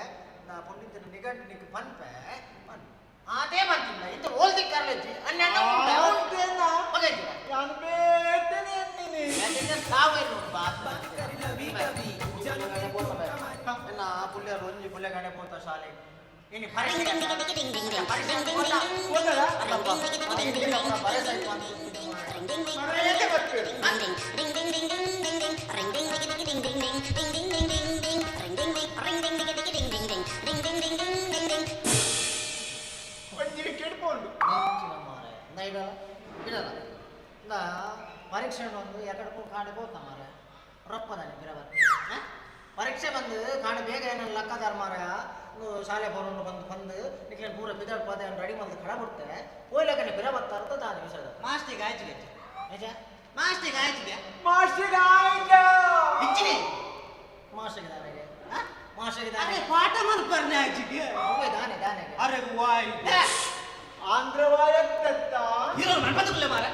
ನಾ ಪಂಡಿತರ ನಿಗಂಟು ನಿಕ್ಕೆ ಪನ್ಪೆ ಅದೇ ಬಂತಿಲ್ಲ ಇದು ಓಲ್ದಿ ಕರ್ಲೆಜ್ಜಿ ಅಣ್ಣನ ಉಂಟೇನ ಮಗಜ್ಜಿ ಯಾನ ಬೇಟನೆ ನೀನೆ ಯಾಕೆ ಸಾವೇನು ಬಾತ್ ಎನ್ನ ಪುಲ್ಯ ರೋಂಜಿ ಪುಲ್ಯ ಗಣೆ ಪೋತ ಶಾಲೆ ಇನಿ ಪರೀಕ್ಷೆ ಬಂದು ಎಕಡಕ್ಕೂ ಕಾಣೆ ಹೋಗ್ತಾ ಮಾರ ರೊಪ್ಪದಾನೆ ಬಿರವರ್ ಪರೀಕ್ಷೆ ಬಂದು ಕಾಣೆ ಬೇಗ ಏನ ಲೆಕ್ಕದಾರ ಮಾರ ಶಾಲೆ ಬರೋನು ಬಂದು ನಿಕ್ಲೇನು ಪೂರ ಬಿದ್ದಾಡ್ ಪದ ರೆಡಿ ಮಾಡ್ದು ಕಡ ಬಿಡ್ತೆ ಹೋಯ್ಲಕ್ಕನೆ ಬಿರ ಬರ್ತಾರ ತಾನು ವಿಷಯದ ಮಾಸ್ಟಿಗೆ ಆಯ್ತು ನಿಜ ಮಾಸ್ಟಿಗೆ ಆಯ್ತಿಗೆ ಹೆಚ್ಚಿನಿ ಮಾಸ್ಟಿಗೆ ದಾನೆಗೆ ಮಾಸ್ಟಿಗೆ ದಾನೆ ಪಾಠ ಮಾಡ್ಬರ್ನೆ ಆಯ್ತಿಗೆ ಹೋಯ್ ದಾನೆ ದಾನೆಗೆ ಅರೆ ವಾಯ್ ಆಂಧ್ರ ವಾಯತ್ತ ಹೀರೋ ಮನ್ಪದಲ್ಲೇ ಮಾರ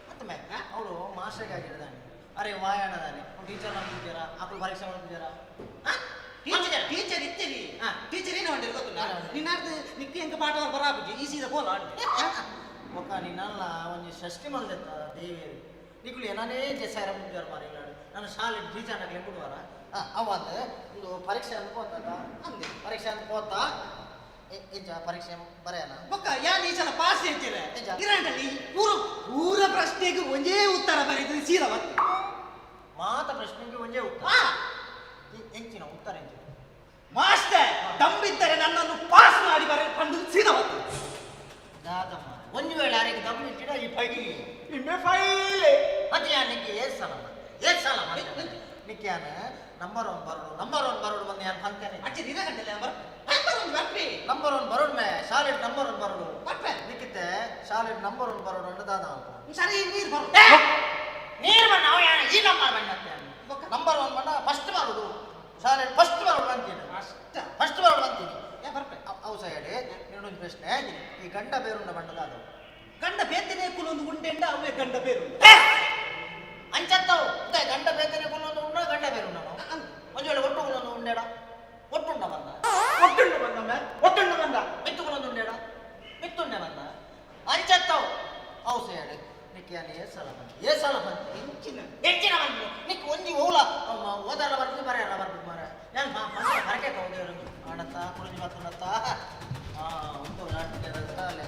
ಮತ್ತೆ ಅವರು ಮಾಸ್ಟರ್ಗೆ ಆಗಿದ್ದಾನೆ ಅರೆ ವಾಯಣ್ಣದಾನೆ ಟೀಚರ್ ಮಾಡ್ತಿದ್ದೀರಾ ಆಕಳು ಪರೀಕ್ಷೆ ಮಾಡ್ತಿದ್ದೀರಾ ಟೀಚರ್ ಇತ್ತೀರಿ ಟೀಚರ್ ಏನು ಹೊಂದಿರ ಗೊತ್ತಿಲ್ಲ ನಿನ್ನಾರ್ದು ನಿಕ್ಕಿ ಹೆಂಗೆ ಪಾಠ ಬರಾಬಿ ಈ ಸೀದ ಬೋಲ ಒಕ್ಕ ನಿನ್ನಲ್ಲ ಒಂದು ಷಷ್ಠಿ ಮಲ್ದೆತ್ತ ದೇವಿ ನಿಕ್ಕಳು ಏನಾನೇ ಜಸಾರ ಮುಂಜಾರ ಮಾರಿಲ್ಲಾಡು ನಾನು ಶಾಲೆ ಟೀಚರ್ನಾಗ್ಲೇ ಕೊಡುವಾರ ಅವಾದ ಒಂದು ಪರೀಕ್ಷೆ ಅಂತ ಹೋದ ಅಂದೆ ಪರೀಕ್ಷೆ ಅಂತ ಹೋತಾ ಪರೀಕ್ಷೆ ಬರೆಯಲ್ಲ ಬೊಕ್ಕ ಯಾರು ಈ ಸಲ ಪಾಸ್ ಹೇಳ್ತೀರ ಇರಂಟಲ್ಲಿ ಪೂರ ಪ್ರಶ್ನೆಗೆ ಒಂದೇ ಉತ್ತರ ಬರೀತದೆ ಸೀದಾ ಬರ್ತದೆ. ಮಾತ ಪ್ರಶ್ನೆಗೆ ಒಂದೇ ಉತ್ತರ. ಹೆಂಚಿನ ಉತ್ತರ ಹೆಂಚಿನ ಮಾಸ್ಟರ್ ದಮ್ಮಿದ್ದರೆ ನನ್ನನ್ನು ಪಾಸ್ ಮಾಡಿ ಕಂಡು ಸೀದಾ ಬರ್ತದೆ. ದಾದಮ್ಮ ಒಂದು ವೇಳೆ ಯಾರಿಗೆ ದಮ್ ಇಟ್ಟಿಡ ಈ ಫೈಲಿ ಇಮ್ಮೆ ಫೈಲೆ ಮತ್ತೆ ನಿಕ್ಕೆ ಏಳು ಸಲ ಮತ್ತೆ ನಿಕ್ಯಾನ ನಂಬರ್ 1 ಬರೋಡು ಬಂದು ನಾನು ಅಂತಾನೆ ಅಚ್ಚಿ ದಿನ ಗಂಟೆ ನಂಬರ್ 1 ಬರೋಡು ಮೇ ಸಾಲಿಡ್ ನಂಬರ್ 1 ಬರೋಡು ನಿಕ್ಕಿತ್ತೆ ಸಾಲಿಡ್ ನಂಬರ್ 1 ಬರೋಡು ಅಂತ ದಾದ ಸರಿ ನೀರು ಬರೋದು ನೀರು ಬಣ್ಣ ಅವ ಈ ನಂಬರ್ ಬಣ್ಣ ನಂಬರ್ 1 ಬಣ್ಣ ಫಸ್ಟ್ ಬರೋದು ಸಾಲಿಡ್ ಫಸ್ಟ್ ಬರೋಡು ಅಂತೀನಿ ಫಸ್ಟ್ ಬರೋಡು ಅಂತೀನಿ ಅವು ಸೈಡ್ ಇನ್ನೊಂದು ಪ್ರಶ್ನೆ ಈ ಗಂಡ ಬೇರುಂಡ ಬಣ್ಣದ ಅದು ಗಂಡ ಬೇತನೆ ಕುಲೊಂದು ಉಂಡೆಂಡ ಅವೇ ಗಂಡ ಬೇರು ಅಂಚತ್ತವು ಗಂಡ ಬೇತನೆ ಕುಲೊಂದು ಉಂಡ ಗಂಡ ಬೇರುಂಡ ಒಂದು ವೇಳೆ ಒಟ್ಟು ಕುಲೊಂದು ಉಂಡೆಡ ಒಟ್ಟುಂಡ ಬಂದ ಒಟ್ಟುಂಡು ಬಂದ ಮಿತ್ತು ಕುಲೊಂದು ಉಂಡೆಡ ಮಿತ್ತುಂಡೆ ಬಂದ ಅಂಚತ್ತವು ಅವು ಸೈಡ್ ನಿಕ್ಕಿಯಾನ ಏ ಸಲ ಬಂತು ಹೆಂಚಿನ ಬಂತು ನಿಕ್ ಒಂದಿ ಓಲ ಓದಾರ ಬರ್ತು ಬರೆಯಲ್ಲ ಬರ್ಬೇಕು ಮಾರ ನಾನು ಹರಕೆ ಹೋದೇವರು ಆಡತ್ತ ಕುಳಿಜಿ ಬರ್ತನತ್ತ ಒಂದು ನಾಟಕ ಅಲ್ಲೇ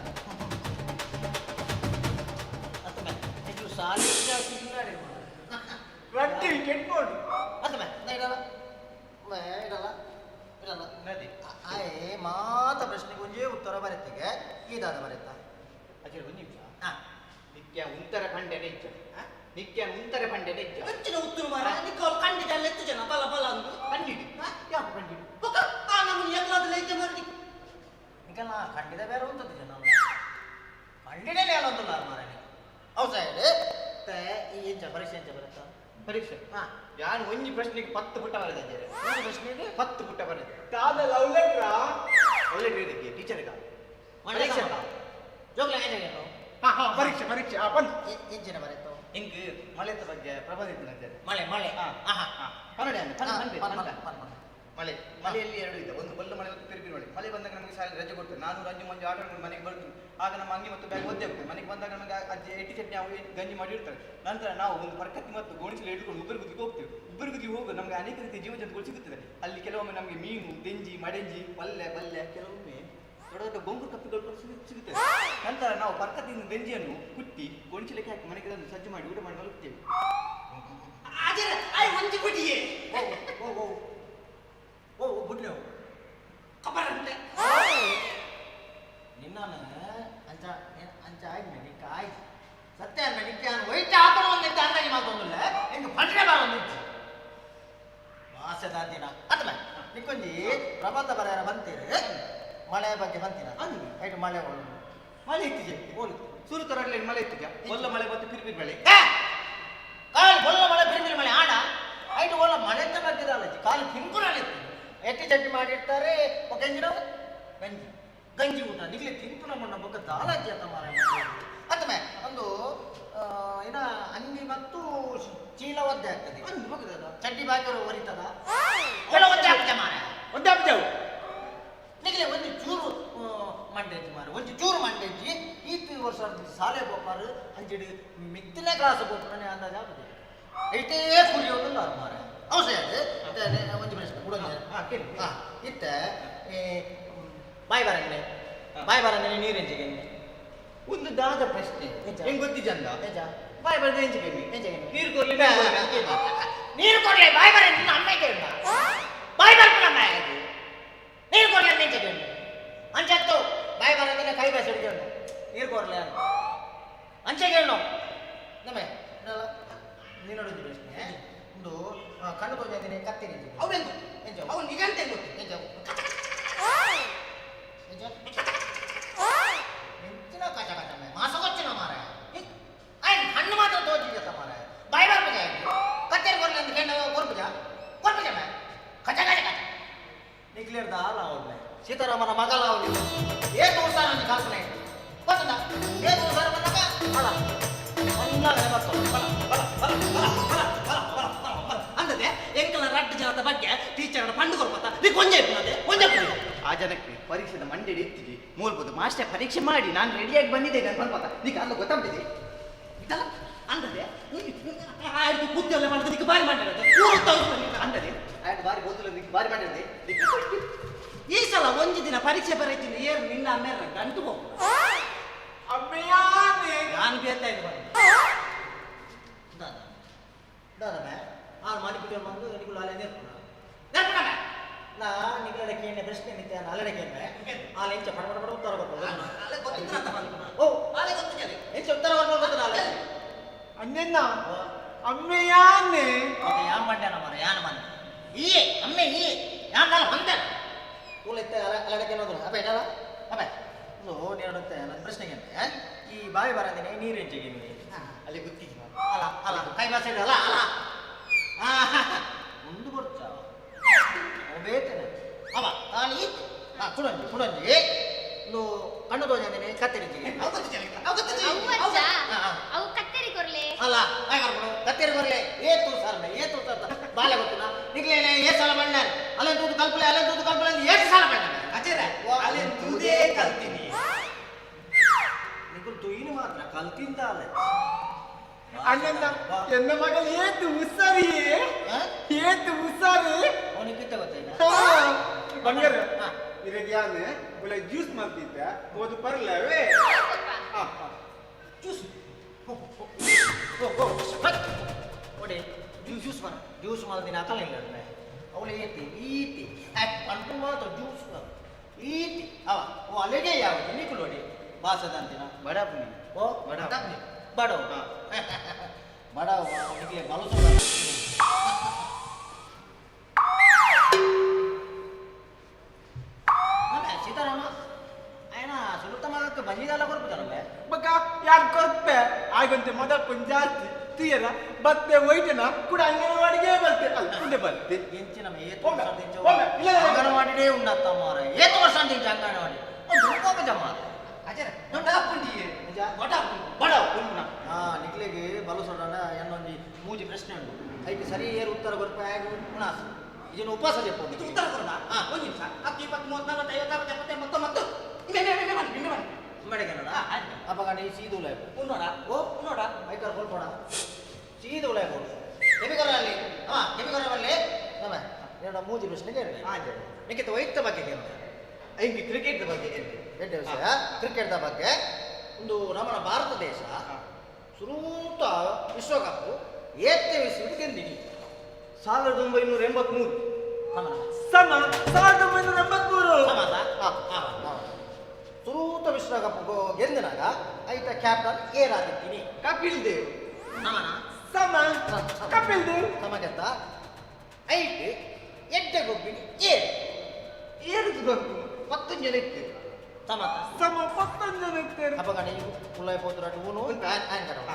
ಮತ್ತೆ ನೀವು ಸಾಲಿ ಸಿಗ್ಲಾಡಿ ರಟ್ಟಿ ಕೆಟ್ಕೊಂಡು ಮತ್ತೆ ಇಡಲ್ಲ ನದಿ ಆಯೇ ಮಾತ ಪ್ರಶ್ನೆಗೆ ಒಂದೇ ಉತ್ತರ ಬರೆತ್ತಿಗೆ ಇದಾದ ಬರೆತ್ತಾ ಅಜ್ಜಿ ಒಂದು ನಿಮಿಷ ನಿತ್ಯ ಉಂತರ ಖಂಡನೆ ಇಜ್ಜ ನಿತ್ಯ ಉಂತರ ಖಂಡನೆ ಇಜ್ಜ ಹೆಚ್ಚಿನ ಉತ್ತರ ಮಾರ ನಿಕ್ಕ ಅವ್ರು ಖಂಡಿತ ಎತ್ತು ಜನ ಬಲ ಬಲ ಅಂದು ಕಂಡಿಡಿ ಯಾಕೆ ಕಂಡಿಡಿ ನಮ್ಮನ್ನು ಎಲ್ಲಾದ್ರೂ ಐತೆ ಮಾಡಿ ನಿಕಲ್ಲ ಖಂಡಿತ ಬೇರೆ ಉಂಟದ್ದು ಜನ ಖಂಡಿಡಲೇ ಅಲ್ಲೊಂದಿಲ್ಲ ಮಾರ ಹೌದು ಸೈಡ್ ಈ ಎಂಚ ಪರೀಕ್ಷೆ ಎಂಚ ಬರುತ್ತಾ ಪರೀಕ್ಷೆ ನಾನು ಒಂಜಿ ಪ್ರಶ್ನೆಗೆ 10 ಪುಟ ಬರೆದಿದ್ದೇನೆ ಒಂದು ಪ್ರಶ್ನೆಗೆ 10 ಪುಟ ಬರೆದೆ ತಾದ ಲವ್ ಲೆಟ್ರ ಒಳ್ಳೆ ಹೇಳಿದ್ದೆ ಟೀಚರ್ಗ ಪರೀಕ್ಷೆ ಜೋಗ್ಲ ಹೇಗೆ ಪರೀಕ್ಷೆ ಬಂದು ಎಂಚಿನ ಬರೆತು ಹಿಂಗ್ ಮಳೆದ ಬಗ್ಗೆ ಪ್ರಬಂಧಿಸಿದಂತೆ ಮಳೆ ಕನ್ನಡ ಮಳೆಯಲ್ಲಿ 2 ಇದೆ, ಒಂದು ಬಲ್ಲ ಮಳೆ ಮತ್ತು ತಿರುಗಿ ಮಳೆ. ಮಳೆ ಬಂದಾಗ ನಮಗೆ ಶಾಲೆ ರಜೆ ಕೊಡ್ತಾರೆ. ನಾನು ರಂಜು ಮಂಜು ಆಟ ಆಡ್ಕೊಂಡು ಮನೆಗೆ ಬರ್ತೀವಿ. ಆಗ ನಮ್ಮ ಅಂಗಿ ಮತ್ತು ಬ್ಯಾಗ್ ಒದ್ದೆ ಹೋಗ್ತೇವೆ. ಮನೆಗೆ ಬಂದಾಗ ನಮಗೆ ಅಜ್ಜಿ ಎಟ್ಟಿ ಚಟ್ನಿ ಅವು ಗಂಜಿ ಮಾಡಿ ಇರ್ತಾರೆ. ನಂತರ ನಾವು ಒಂದು ಪರ್ಕತ್ತಿ ಮತ್ತು ಗೋಣಿಸಲು ಹಿಡ್ಕೊಂಡು ಉಬ್ಬರಗುದಿಗೆ ಹೋಗ್ತೇವೆ. ಉಬ್ಬರಗುದಿಗೆ ಹೋಗಿ ನಮಗೆ ಅನೇಕ ರೀತಿಯ ಜೀವಜಂತುಗಳು ಸಿಗುತ್ತದೆ. ಅಲ್ಲಿ ಕೆಲವೊಮ್ಮೆ ನಮಗೆ ಮೀನು, ತೆಂಜಿ, ಮಡೆಂಜಿ, ಬಲ್ಲೆ ಕೆಲವೊಮ್ಮೆ ದೊಡ್ಡ ದೊಡ್ಡ ಗೊಂಗು ಕಪ್ಪಿಗಳು ಸಿಗುತ್ತದೆ. ನಂತರ ನಾವು ಪರ್ಕತ್ತಿನ ಗಂಜಿಯನ್ನು ಕುಟ್ಟಿ ಗೋಣಿಚಲಕ್ಕೆ ಹಾಕಿ ಮನೆಗೆ ತಂದು ಸಜ್ಜು ಮಾಡಿ ಊಟ ಮಾಡಿ ಮಲಗುತ್ತೇವೆ. ನಿನ್ನ ಅಂಚ ಅಂಚ ಆಯ್ತು ನಿಕ್ಕ ಆಯ್ತು ಸತ್ಯ ನಿಕ್ಕ ವೈಟ್ ಹಾಕೊಂಡು ಒಂದಿತ್ತು ಅಂದಾಗಿ ಮಾತೊಂದಿಲ್ಲ ಹೆಂಗೆ ಪಂಡ್ರೆ ಬಾರ ಒಂದಿತ್ತು ಮಾಸದ ದಿನ ಅಥವಾ ನಿಕ್ಕೊಂಜಿ ಪ್ರಬಂಧ ಬರೆಯರ ಬಂತೀರಿ ಮಳೆ ಬಗ್ಗೆ ಬಂತೀರ ಆಯ್ತು ಮಳೆ ಮಳೆ ಇತ್ತಿದೆ ಸೂರು ತರಗಲಿ ಮಳೆ ಇತ್ತಿದ್ಯಾ ಒಲ್ಲ ಮಳೆ ಮತ್ತು ಪಿರಿಪಿರಿ ಮಳೆ ಕಾಲು ಒಲ್ಲ ಮಳೆ ಪಿರಿಪಿರಿ ಮಳೆ ಆಡ ಆಯ್ತು ಒಲ್ಲ ಮಳೆ ಅಂತ ಬರ್ತಿರಲ್ಲ ಕಾಲು ಪಿಂಪುರಲ್ಲಿ ಎಟ್ಟಿ ಚಟ್ಟಿ ಮಾಡಿರ್ತಾರೆ ಗಂಜಿನ ಗಂಜಿ ಊಟ ನಿಗ್ಲಿ ತಿಂಪುನ ಮಣ್ಣ ಬೊಕ್ಕ ದಾಲಾಜಿ ಅಂತ ಮಾರ ಅಥವಾ ಒಂದು ಏನ ಅಂಗಿ ಮತ್ತು ಚೀಲ ಒದ್ದೆ ಆಗ್ತದೆ ಚಡ್ಡಿ ಬಾಕಿ ಹೊರಿತದ ಒದ್ದೆ ಆಗ್ತದೆ ಮಾರ ಒದ್ದೆ ಆಗ್ತೇವೆ ನಿಗ್ಲೆ ಒಂದು ಚೂರು ಮಂಡೇಜಿ ಮಾರ ಒಂದು ಚೂರು ಮಂಡೇಜಿ ಈ ವರ್ಷ ಶಾಲೆ ಬೋಪಾರು ಅಂಜಡಿ ಮಿತ್ತಿನ ಕ್ಲಾಸ್ ಬೋಪನೆ ಅಂದಾಜ ಆಗುದು ಐಟೇ ಕುರಿಯೋದು ಮಾರ ಅವಶ್ಯ ಒಂದು ಪ್ರಶ್ನೆ ಕೂಡ ಇತ್ತ ಬಾಯಿ ಬರಂಗನೆ ನೀರೆಂಜಿಗೆ ಒಂದು ದಾದ ಪ್ರಶ್ನೆ ಹೆಂಗ್ ಗೊತ್ತಿ ಚಂದ ಬಾಯಿ ಬರದ ಎಂಜಿಗೆ ನೀರು ಕೊಡ್ಲಿ ನೀರು ಕೊಡ್ಲಿ ಬಾಯಿ ಬರ ಅಮ್ಮ ಕೇಳ ಬಾಯಿ ಬರ್ಕೊಂಡು ಅಮ್ಮ ನೀರು ಕೊಡ್ಲಿ ಅಮ್ಮ ಕೇಳ ಅಂಚತ್ತು ಬಾಯಿ ಬರಂಗನೆ ಕೈ ಬಸ್ ಹಿಡಿದು ನೀರು ಕೊಡ್ಲಿ ಅಂತ ಅಂಚೆ ಕೇಳು ನಮ್ಮೆ ನೀನು ನೋಡೋದು ಪ್ರಶ್ನೆ ಒಂದು ಕಣ್ಣು ತೋಜಾದಿನಿ ಕತ್ತಿನಿ ಅವೆಂದು ಅವನು ನಿಗಂತೆ ಗೊತ್ತು ಹೆಚ್ಚಿನ ಕಚ ಕಚ ಮಾಸ ಕೊಚ್ಚಿನ ಮಾರ ಆಯ್ತು ಹಣ್ಣು ಮಾತ್ರ ತೋಚಿದ್ದ ಮಾರ ಬಾಯಿ ಬರ್ಪುಜ ಕತ್ತೇರಿ ಕೊರ್ಲಿ ಅಂತ ಕೆಂಡ ಕೊರ್ಪುಜ ಮೇ ಕಚ ಕಚ ಕಚ ನಿಕ್ಲಿರ್ದ ಆಲ ಅವಳು ಸೀತಾರಾಮನ ಮಗಲ ಅವಳು ಏ ತೋರ್ಸಾರ ಅಂತ ಕಲ್ಪನೆ ಗೊತ್ತದ ಏ ತೋರ್ಸಾರ ಬಂದಾಗ ಅಲ್ಲ ಒಂದಾಗಲೇ ಬರ್ತದೆ ಅಂದದೆ ಎಂಕಲ ರಡ್ಡು ಜನದ ಬಗ್ಗೆ ಟೀಚರ್ ಪಂಡು ಕೊಡ್ಬತ್ತ ನೀ ಕೊಂಜೆ ಕೊಂಜೆ ಆ ಜನಕ್ಕೆ ಪರೀಕ್ಷೆದ ಮಂಡೇಡಿ ಎತ್ತಿಗೆ ಮೂಲಬಹುದು ಮಾಸ್ಟರ್ ಪರೀಕ್ಷೆ ಮಾಡಿ ನಾನು ರೆಡಿಯಾಗಿ ಬಂದಿದ್ದೇನೆ ಅಂತ ಅನ್ಬತ್ತ ನೀಗ ಅಲ್ಲ ಗೊತ್ತಾಗ್ತಿದೆ ಇದಲ್ಲ ಅಂದದೆ ಆಯ್ತು ಬುದ್ಧಿಯಲ್ಲ ಮಾಡಿದ್ರೆ ನೀಗ ಬಾರಿ ಮಾಡಿರೋದು ಅಂದದೆ ಆಯ್ತು ಬಾರಿ ಬೋದಿಲ್ಲ ನೀಗ ಬಾರಿ ಮಾಡಿರೋದೆ ಈ ಸಲ ಒಂದು ದಿನ ಪರೀಕ್ಷೆ ಬರೀತೀನಿ ಏರು ನಿನ್ನ ಅಮ್ಮೇರ ಗಂಟು ಹೋಗು ಅಮ್ಮಯ್ಯಾನೆ ನಾನು ಬೇತಾ ಇದ್ದೆ ನಾ ನಿಗಳಡಕ್ಕೆ ಏನೇ ಪ್ರಶ್ನೆ ನಿಂತೆ ಅಲ್ಲಡಕ್ಕೆ ಆಲೆ ಇಂಚ ಪಡ ಪಡ ಉತ್ತರ ಕೊಡ್ಬೋದು ಓ ಆಲೆ ಗೊತ್ತಿಲ್ಲ ಇಂಚ ಉತ್ತರ ಕೊಡ್ಬೋದು ನಾಳೆ ಅನ್ನೆನ್ನ ಅಮ್ಮೆಯಾನೆ ಓಕೆ ಯಾನ್ ಮಂಡ್ಯಾನ ಮಾರ ಯಾನ್ ಮಂಡ ಈಯೆ ಅಮ್ಮೆ ಈಯೆ ಯಾನ್ ನಾಳೆ ಬಂದೆ ಕೂಲೆತ್ತೆ ಅಲ್ಲಡಕ್ಕೆ ಅನ್ನೋದು ಅಪ್ಪ ಇಡಲ್ಲ ಅಪ್ಪ ನೋಡುತ್ತೆ ನನ್ನ ಪ್ರಶ್ನೆಗೆ ಈ ಬಾವಿ ಬರದೇನೆ ನೀರು ಹೆಚ್ಚಿಗೆ ನೀವು ಅಲ್ಲಿ ಗುತ್ತಿಗೆ ಅಲ್ಲ ಅಲ್ಲ ಕೈ ಬಾಸ ಅಲ್ಲ ಅಲ್ಲ ಮುಂದು ಬರ್ತಾ ಬೇತೇನೆ ಅವ ತಾಳಿ ಕುಡಂಜಿ ಕುಡಂಜಿ ಒಂದು ಕಣ್ಣು ತೋಜಂದೇನೆ ಕತ್ತೇರಿ ಅವು ಕತ್ತರಿ ಕೊರ್ಲೆ ಅಲ್ಲ ಕತ್ತೇರಿ ಬರ್ಲೆ ಏತು ಸರ್ ಏತು ಬಾಲೆ ಗೊತ್ತಿಲ್ಲ ನಿಗ್ಲೇನೆ ಏ ಸಾಲ ಬಣ್ಣ ಅಲ್ಲೇ ತೂದು ಕಲ್ಪಲೆ ಏಟು ಸಾಲ ಬಣ್ಣ ಅಚ್ಚರ ಅಲ್ಲೇ ತೂದೇ ಕಲ್ತೀನಿ ನಿಗುಲ್ ತುಯಿನು ಮಾತ್ರ ಕಲ್ತಿಂದ ಅಲ್ಲ ಅಣ್ಣನ ಎನ್ನ ಮಗಳು ಏತು ಉಸಾರಿ ಅವನಿಗೆ ಕಿತ್ತ ಗೊತ್ತಿಲ್ಲ ಬಂಗಾರ ಇರಗ್ಯಾನೆ ಒಳ್ಳೆ ಜ್ಯೂಸ್ ಮಾಡ್ತಿದ್ದ ಓದು ಬರಲವೇ ಜ್ಯೂಸ್ ಓಡಿ ಜ್ಯೂಸ್ ಮಾಡೋದಿನ ಹಾಕಲ್ಲ ಇಲ್ಲ ಅವಳು ಈತಿ ಪಂಟು ಮಾತ್ರ ಜ್ಯೂಸ್ ಈತಿ ಅವ ಓ ಅಲ್ಲಿಗೆ ಯಾವುದು ನೀಕು ನೋಡಿ ಬಾಸದ ಅಂತಿನ ಬಡಾಪುನಿ ಓ ಬಡಾಪುನಿ ಬಡವ ಬಡವ ಅವನಿಗೆ ಬಲಸು ಸೀತಾರಾಮ ఆయన సులుత్తమాగಕ್ಕೆ ಬಂದಿದಲ್ಲ ಕೊರ್ಪುತ್ತಾರಲ್ಲ ಬಕ ಯಾರು ಕೊರ್ಪೆ ಆಗಂತೆ ಮೊದಲ ಕೊಂಚ ಜಾಸ್ತಿ ತೀಯರ ಬತ್ತೆ ಒಯ್ಟನ ಕೂಡ ಅಂಗನವಾಡಿಗೆ ಬರ್ತೆ ಅಲ್ಪುಂಡೆ ಬರ್ತೆ ಎಂಚಿನ ಅಂಗನವಾಡಿನೇ ಉಂಡತ್ತ ಮಾರ ಏತು ವರ್ಷ ಅಂತಿಂಚ ಅಂಗನವಾಡಿ ದುರ್ಗೋಪ ಜಮಾರ ಅಜರ ದೊಡ್ಡಾಪುಂಡಿ ಬಡ ಉನ್ನ ನಿಕ್ಲೆಗೆ ಬಲು ಸೊಡನ ಎನ್ನೊಂದಿ ಮೂಜಿ ಪ್ರಶ್ನೆ ಉಂಟು ಐಟಿ ಸರಿ ಏರು ಉತ್ತರ ಕೊರ್ಪೆ ಆಗಿ ಉಣಾಸ ಇದನ್ನು ಉಪವಾಸ చెప్పండి ಇದು ಉತ್ತರ ಕೊಡೋಣ ಒಂದು ನಿಮಿಷ 10 20 30 40 50 60 70 ಮಡೆಗನಡ ಅಪಗಣಿ ಸೀದುಲ ಉನ್ನೋಡ ಓ ಉನ್ನೋಡ ಐಕರ್ ಕೊಲ್ಪೋಡ ಸೀದುಲ ಕೊಡು ಎಬಿಗರಲ್ಲಿ ಎಬಿಗರವಲ್ಲಿ ನಮ ಎರಡು ಮೂಜಿ ಪ್ರಶ್ನೆ ಕೇಳಿ ನಿಖಿತ ವೈಯಕ್ತ ಬಗ್ಗೆ ಕೇಳಿ ಐಂಗಿ ಕ್ರಿಕೆಟ್ ಬಗ್ಗೆ ಕೇಳಿ ಎಡ್ಡೆ ವಿಷಯ ಕ್ರಿಕೆಟ್ ಬಗ್ಗೆ ಒಂದು ನಮ್ಮ ಭಾರತ ದೇಶ ಸುರೂತ ವಿಶ್ವಕಪ್ ಏತ್ತೆ ವಿಶ್ವಕ್ಕೆ ಗೆದ್ದಿನಿ 1983 ಸಮ 1983 ಸುರೂತ ವಿಶ್ವಕಪ್ ಗೆದ್ದಿನಾಗ ಐತ ಕ್ಯಾಪ್ಟನ್ ಏರಾದಿದ್ದೀನಿ ಕಪಿಲ್ ದೇವ್ ಸಮ ಕಪಿಲ್ ದೇವ್ ಸಮ ಗೆದ್ದ ಐಟ್ ಎಡ್ಡೆ ಗೊಬ್ಬಿನಿ ಏರು ಗೊತ್ತು 10 ಜನ ಇತ್ತು ಸಮ 10 ಜನ ಇತ್ತು ಅಪಗಣಿ ಕುಲ್ಲೈ ಪೋತುರಾಟ ಊನು ಆನ್ ಕರವ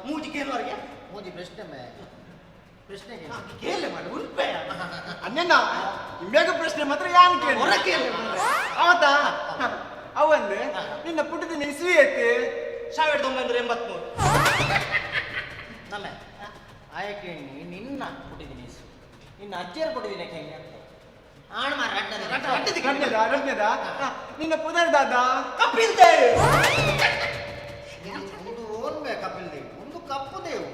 ಮೂಜಿ ಪ್ರಶ್ನೆ ಕೇಳಿ ಮಾಡಿ ಉಲ್ಪೆ ಅನ್ನೆನ್ನ ಮೇಘ ಪ್ರಶ್ನೆ ಮಾತ್ರ ಯಾನ್ ಕೇಳಿ ಅವತ್ತ ಅವಂದು ನಿನ್ನ ಪುಟ್ಟದಿನ ಇಸ್ವಿ ಐತಿ 1983 ನಮ್ಮ ಆಯಕ್ಕೆ ನಿನ್ನ ಕೊಟ್ಟಿದ್ದೀನಿ ನಿನ್ನ ಅಜ್ಜಿಯರು ಕೊಟ್ಟಿದ್ದೀನಿ ಹೆಂಗೆ ಆಣ ಮಾರ ರಡ್ನದ ನಿನ್ನ ಪುದರ್ ದಾದ ಕಪಿಲ್ ದೇವ್ ಒಂದು ಓನ್ಬೆ ಕಪಿಲ್ ದೇವ್ ಒಂದು ಕಪ್ಪು ದೇವ್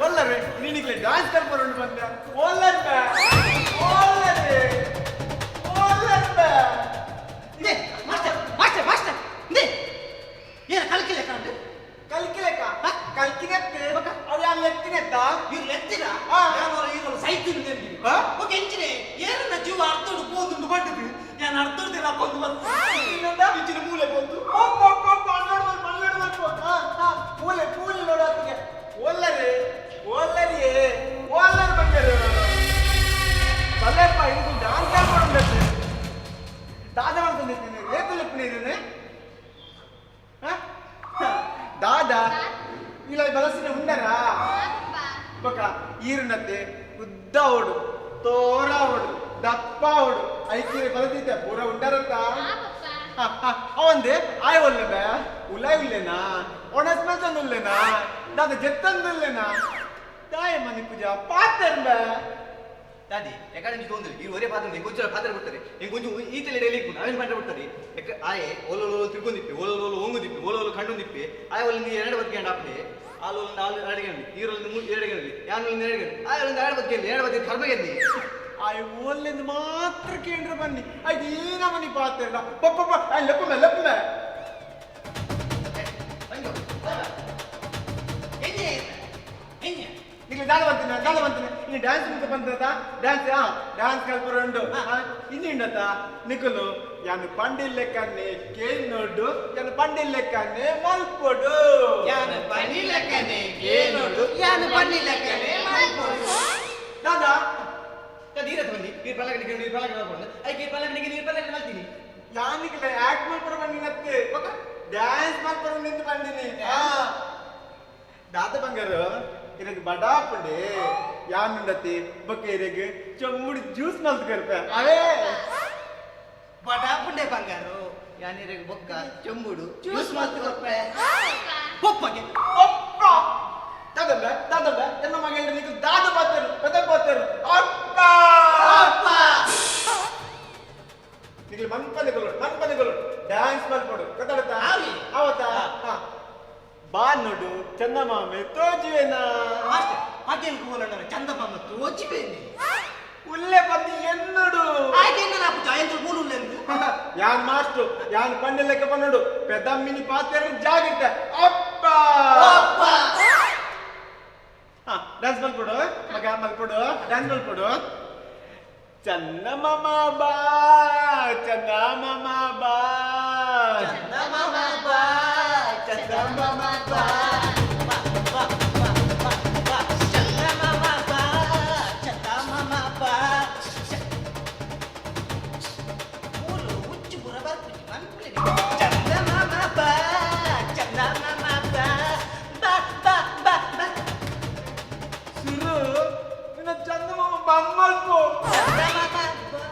ಒಲ್ಲರ್ ನೀನಿಗ್ಲೆ ಡಾನ್ಸ್ ಕಲ್ಪರು ಬಂದ ಒಲ್ಲರ್ ಏನು ಕಲ್ಕಿಲೆಕ್ಕ ಅಂದ್ರೆ ಕಲ್ಕಿಲೆಕ್ಕ ಕಲ್ಕಿನೆತ್ತೆ ಅವು ಯಾರು ಲೆತ್ತಿನೆತ್ತ ಇವ್ರು ಲೆತ್ತಿರ ಇವ್ರು ಸೈತಿನ ಓಕೆ ಎಂಚಿನೆ ಏನನ್ನ ಜೀವ ಅರ್ಥೋಡು ಪೋದು ಬಡ್ಡದು ನಾನು ಅರ್ಥೋಡ್ದಿಲ್ಲ ಕೊಂದು ಬಂದು ಇಂಚಿನ ಮೂಲೆ ಬಂದು ಮೂಲೆ ನೋಡೋತ್ತಿಗೆ ಒಲ್ಲರ್ ಬಂದಿರು ಬಲ್ಲಪ್ಪ ಇದು ಡಾನ್ಸ್ ಕಲ್ಪರು ದಾದ ಮಾಡ್ಕೊಂಡಿದ್ದೀನಿ ಏಕಲೆಪ್ಪ ನೀನು ಈರಿನತ್ತೆ ಉದ್ದ ಓಡು ತೋರ ಓಡು ದಪ್ಪ ಓಡು ಐಕಿರಿ ಬಲದಿದ್ದೆ ಪೂರ ಉಂಡರತ್ತ ಅವಂದೆ ಆಯ್ ಒಲ್ಲೆಬೆ ಉಲಾಯ್ ಉಲ್ಲೆನಾ ಒಣಸ್ಮೆಲ್ತನ್ ಉಲ್ಲೆನಾ ದಾದ ಜೆತ್ತನ್ ಉಲ್ಲೆನಾ ತಾಯ ಮನಿ ಪೂಜಾ ಪಾತೆರ್ಬೆ ದಾದಿ ಯಾಕಂದ್ರೆ ನೀವು ತೊಂದ್ರೆ ಈ ಒರೇ ಪಾತ್ರ ಕೊಂಚ ಪಾತ್ರ ಬಿಡ್ತಾರೆ ಕೊಂಚ ಈತಲೆ ಡೈಲಿ ಅವೇನು ಪಾತ್ರ ಬಿಡ್ತಾರೆ ಆಯೆ ಓಲೋಲು ತಿರ್ಕೊಂಡಿಪ್ಪಿ ಓಲೋಲು ಓಂಗುದಿಪ್ಪಿ ಓಲೋಲು ಕಂಡುದಿಪ್ಪಿ ಆಯ ಒಲ್ಲಿಂದ 2 ಬದಿಗೆ ಹಾಪಿ ಆಲೋಲಿಂದ 2 ಗಂಟೆ ಈರೊಲಿಂದ 2 ಗಂಟೆ ಯಾನೊಲಿಂದ 2 ಗಂಟೆ ಆಯೊಲಿಂದ 2 ಬದಿಗೆ 2 ಬದಿಗೆ ಕರ್ಮಗೆಲ್ಲಿ ಆಯ್ ಓಲಿಂದ ಮಾತ್ರ ಕೇಂದ್ರ ಬನ್ನಿ ಆಯ್ತು ಏನ ಮನಿ ಪಾತೆರ್ಲ ಪಪ್ಪ ಲೆಪ್ಪುಮೆ ನಿಕ್ಲೆ ದಾದ ಬಂತೀನಿ ಇನ್ನು ಡ್ಯಾನ್ಸ್ ಮುಖ ಬಂದದ ಡ್ಯಾನ್ಸ್ ಕಲ್ಪರುಂಡು ಇನ್ನಿಂಡತ ನಿಕುಲು ಯಾನು ಪಂಡಿಲ್ಲೆಕ್ಕನ್ನೇ ಕೇಳಿ ನೋಡು ಯಾನು ಪಂಡಿಲ್ಲೆಕ್ಕನ್ನೇ ಮಲ್ಪೊಡು ಯಾನು ಪಂಡಿಲ್ಲೆಕ್ಕನ್ನೇ ಕೇಳಿ ನೋಡು ಯಾನು ಪಂಡಿಲ್ಲೆಕ್ಕನ್ನೇ ಮಲ್ಪೊಡು ದಾದಾ ನೀರತ್ ಬಂದಿ ನೀರು ಪಲ್ಲಗನಿಗೆ ನೀರು ಪಲ್ಲಗ ಮಾಡ್ಕೊಂಡು ಐಕೆ ಪಲ್ಲಗನಿಗೆ ನೀರು ಪಲ್ಲಗ ಮಾಡ್ತೀನಿ ಯಾನಿಗೆ ಆಕ್ಟ್ ಮಾಡ್ಕೊಂಡು ಬಂದಿನತ್ತೆ ಡ್ಯಾನ್ಸ್ ಮಾಡ್ಕೊಂಡು ನಿಂತು ಬಂದಿನಿ ದಾದ ಬಂಗಾರು ಇರಗೆ ಬಡಾಪುಂಡೆ ಯಾನುಂಡತಿ ಬೊಕ್ಕ ಇರಗೆ ಚಮ್ಮುಡಿ ಜ್ಯೂಸ್ ಮಲ್ತ್ ಕರ್ಪೆ ಅವೇ ಬಡಾಪುಂಡೆ ಬಂಗಾರು ಯಾನಿರಗೆ ಬೊಕ್ಕ ಚಮ್ಮುಡು ಜ್ಯೂಸ್ ಮಲ್ತ್ ಕರ್ಪೆ ಪಪ್ಪಗೆ ಅಪ್ಪ ದಾದಲ್ಲ ಎನ್ನ ಮಗ ಹೇಳಿದ್ರೆ ನೀವು ದಾದ ಪಾತರು ಅಪ್ಪ ನಿಮಗೆ ಮನ್ಪನೆಗಳು ಡ್ಯಾನ್ಸ್ ಮಾಡ್ಕೊಡು ಕತ್ತಡತಾ ಅವತ್ತಾ ಬಾ ನೋಡು ಚಂದಮಾಮೆ ತೋಜುವೆನಾ ಹಾಗೇನು ಕೂಲಣ್ಣ ಚಂದಮಾಮ ತೋಚಿಬೇನೆ ಉಲ್ಲೆ ಬಂದು ಎನ್ನಡು ಹಾಗೇನ ನಾವು ಜಯಂತ್ರ ಮೂಲು ಯಾನ್ ಮಾಸ್ಟರ್ ಯಾನ್ ಪಂಡೆ ಲೆಕ್ಕ ಬಂದೋಡು ಪೆದಮ್ಮಿನಿ ಪಾತ್ರ ಜಾಗಿಟ್ಟ ಅಪ್ಪ ಡ್ಯಾನ್ಸ್ ಮಲ್ಕೊಡು ಮಗ ಮಲ್ಕೊಡು ಡ್ಯಾನ್ಸ್ ಮಲ್ಕೊಡು ಚಂದಮಾಮ ಬಾ ಚಂದಮಾಮ ಬಾ ಚಂದಮಾಮ ಬಾ ಚಂದಮಾಮ ಬಾ ಚಂದಮಾಮ ಬಾ ಚಂದಮಾಮ ಬಾ ಮೂಲು ಹುಚ್ಚು ಬರಬಾರ್ದು ಚಂದಮಾಮ ಬಾ ಚಂದಮಾಮ ಬಾ ಬಾ ಬಾ ಬಾ ಬಾ ಸುರು ನಿನ್ನ ಚಂದಮಾಮ ಬಮ್ಮಲ್ಪು ಚಂದಮಾಮ ಬಾ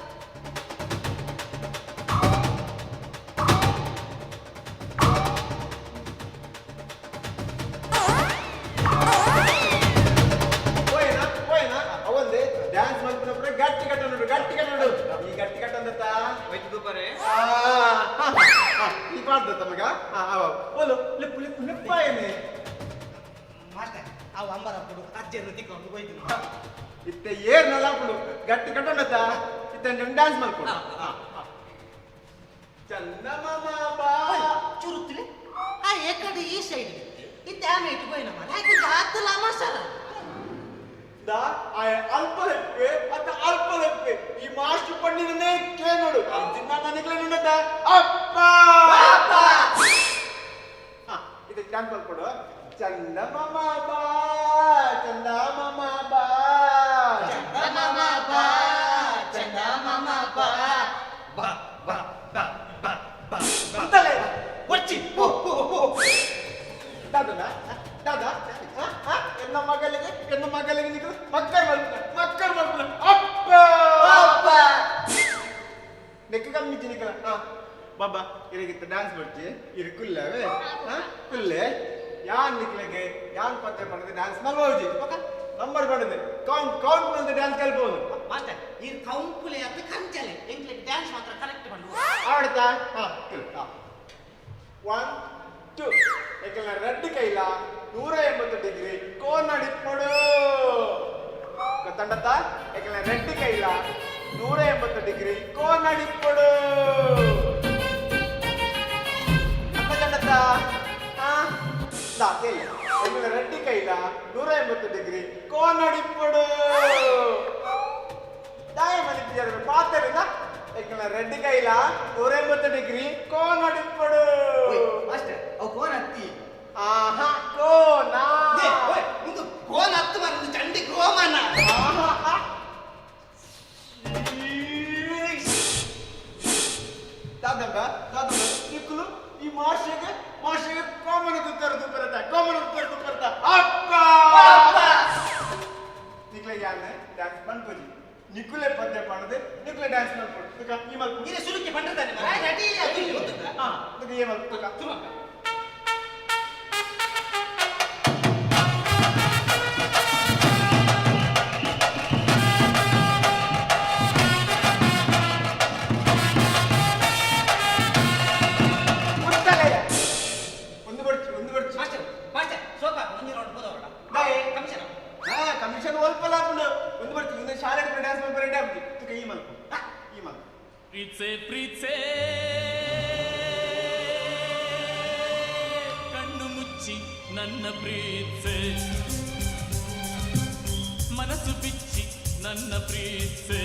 పోయినా అవంది డాన్స్ మల్పినప్పుడు గట్టి కట్టనుడు ఈ గట్టి కట్టందత ವೈಟ್ ದುಬರೆ ఈ పాడదత మగ ಓಲು ಲಿಪ್ಪು ಲಿಪ್ಪಾಯನೆ ಮಾಸ್ಟರ್ ಅವ ಅಂಬರప్పుడు ಅಜ್ಜರು ತಿಕ್ಕೊಂಡು ಹೋಯ್ತು ಇತ್ತೆ ಏರ್ನಲ್ಲ ಅప్పుడు ಗಟ್ಟಿ ಕಟ್ಟಂದತ ಇತ್ತೆ ಡ್ಯಾನ್ಸ್ ಮಲ್ಕೊಡು ಚಂದಮಾಮ ಬಾ ಚುರುತ್ತಲೆ ಆ ಏಕಡೆ ಈ ಸೈಡ್ ಇತ್ತೆ ಆಮೇಲೆ ಇಟ್ಕೋಯ್ನ ಮಾಡ ಹಾಗೆ ಜಾತಲ ಮಸಾಲ ಅಲ್ಪಲೆಪ್ಪೆ ಅಲ್ಪಲೆಪ್ಪೆ ಈ ಮಾಸ್ಟರ್ ಪಂಡಿನೇ ಕೇಳೋಡು ಚಿನ್ನ ನನಗೆ ಅಪ್ಪ ಇದು ಡ್ಯಾನ್ಸ್ ಮಲ್ಕೊಡು ಚಂದಮಾಮ ಬಾ ಚಂದಮಾಮ ಬಾ ಚಂದಮಾಮ ಬಾ ಚಂದಮಾಮ ಬಾ ಬಾ ಬಾ ಬಾ ಬಾ ಬಾ ಅಂತಲೇ ಒಚ್ಚಿ ದಾದ ಎನ್ನ ಮಗಳಿಗೆ ನೀವು ಮಕ್ಕಳು ಮಲ್ಪನ ಅಪ್ಪ ನೆಕ್ಕ ಕಮ್ಮಿಚ್ಚಿ ನಿಕ್ಕಲ ಬಾಬಾ ಇರಗಿತ್ತ ಡ್ಯಾನ್ಸ್ ಮಾಡ್ತಿ ಇರು ಕುಲ್ಲವೇ ಕುಲ್ಲೆ ಯಾನ್ ನಿಕ್ಲೆಗೆ ಯಾನ್ ಪತ್ತೆ ಮಾಡಿದ್ರೆ ಡ್ಯಾನ್ಸ್ ಮಲ್ಬಹುದು ನಂಬರ್ ಮಾಡಿದೆ ಕೌಂಟ್ ಮಾಡಿದ್ರೆ ಡ್ಯಾನ್ಸ್ ಕಲ್ಬಹುದು ಮಾಸ್ಟರ್ ಈ ಕೌಂಪುಲೆ ಅಂತ ಕಂಚಲೆ ಎಂಗ್ಲೆ ಡ್ಯಾನ್ಸ್ ಮಾತ್ರ ಕರೆಕ್ಟ್ ಮಾಡುವ ಆಡ್ತಾ 1 2 ಯಾಕಂದ್ರೆ ರೆಡ್ ಕೈಲ 180 ಡಿಗ್ರಿ ಕೋನ್ ಅಡಿಪಡು ಗೊತ್ತಂಡತ್ತ ಯಾಕಂದ್ರೆ ರೆಡ್ ಕೈಲ 180 ಡಿಗ್ರಿ ಕೋನ್ ಅಡಿಪಡು ಗೊತ್ತಂಡತ್ತ ಯಾಕಂದ್ರೆ ರೆಡ್ ಕೈಲ 180 ಡಿಗ್ರಿ ಕೋನ್ ಅಡಿಪಡು ದಾಯ ಮನೆ ಪಾತ್ರೆಲ್ಲ ಯಾಕಂದ್ರೆ ರೆಡ್ ಕೈಲ 180 ಡಿಗ್ರಿ ಕೋನ್ ಅಡಿಪಡು ಮಾಸ್ಟರ್ ಅವು ಕೋನ್ ಹತ್ತಿ ಆಹಾ ಕೋನಾ ಇದು ಕೋನ್ ಹತ್ತು ಬಂದು ಚಂಡಿ ಗೋಮನ ದಾದಂಗ ನಿಕ್ಕಲು ಈ ಮಾರ್ಷೆಗೆ ಕಾಮನ ದುಪ್ಪರತ ಅಪ್ಪ ನಿಕ್ಲೆ ಯಾನ ಡ್ಯಾನ್ಸ್ ಮಾಡ್ಬೋದು ನಿಕ್ಕುಲೆ ಪದ್ಯ ಪಾಡದೆ ನಿಕ್ಕಲೆ ಡ್ಯಾನ್ಸ್ ಮಾಡ್ಬೋದು ತುಕ ಈ ಮಲ್ಪು ಇದು ಸುರುಕಿ ಬಂಡದಾನೆ ಮರ ನಡಿ ಅದು ಗೊತ್ತುಂಟ ಹಾ ತುಕ ಈ ಮಲ್ಪು ತುಕ ತುಮಕ ಕಮಿಷನ್ ಒಲ್ಪಲ್ಲ ಒಂದು ಬರ್ತೀವಿ ಒಂದು ಶಾಲೆ ಡ್ಯಾನ್ಸ್ ಮಾಡಿ ಬರೇ ಆಗ್ಬಿಟ್ಟು ತುಕ ಈ ಮಲ್ಪು ಈ ಮಲ್ಪು ಪ್ರೀತ್ಸೆ ಪ್ರೀತ್ಸೆ ಕಣ್ಣು ಮುಚ್ಚಿ ನನ್ನ ಪ್ರೀತ್ಸೆ ಮನಸ್ಸು ಬಿಚ್ಚಿ ನನ್ನ ಪ್ರೀತ್ಸೆ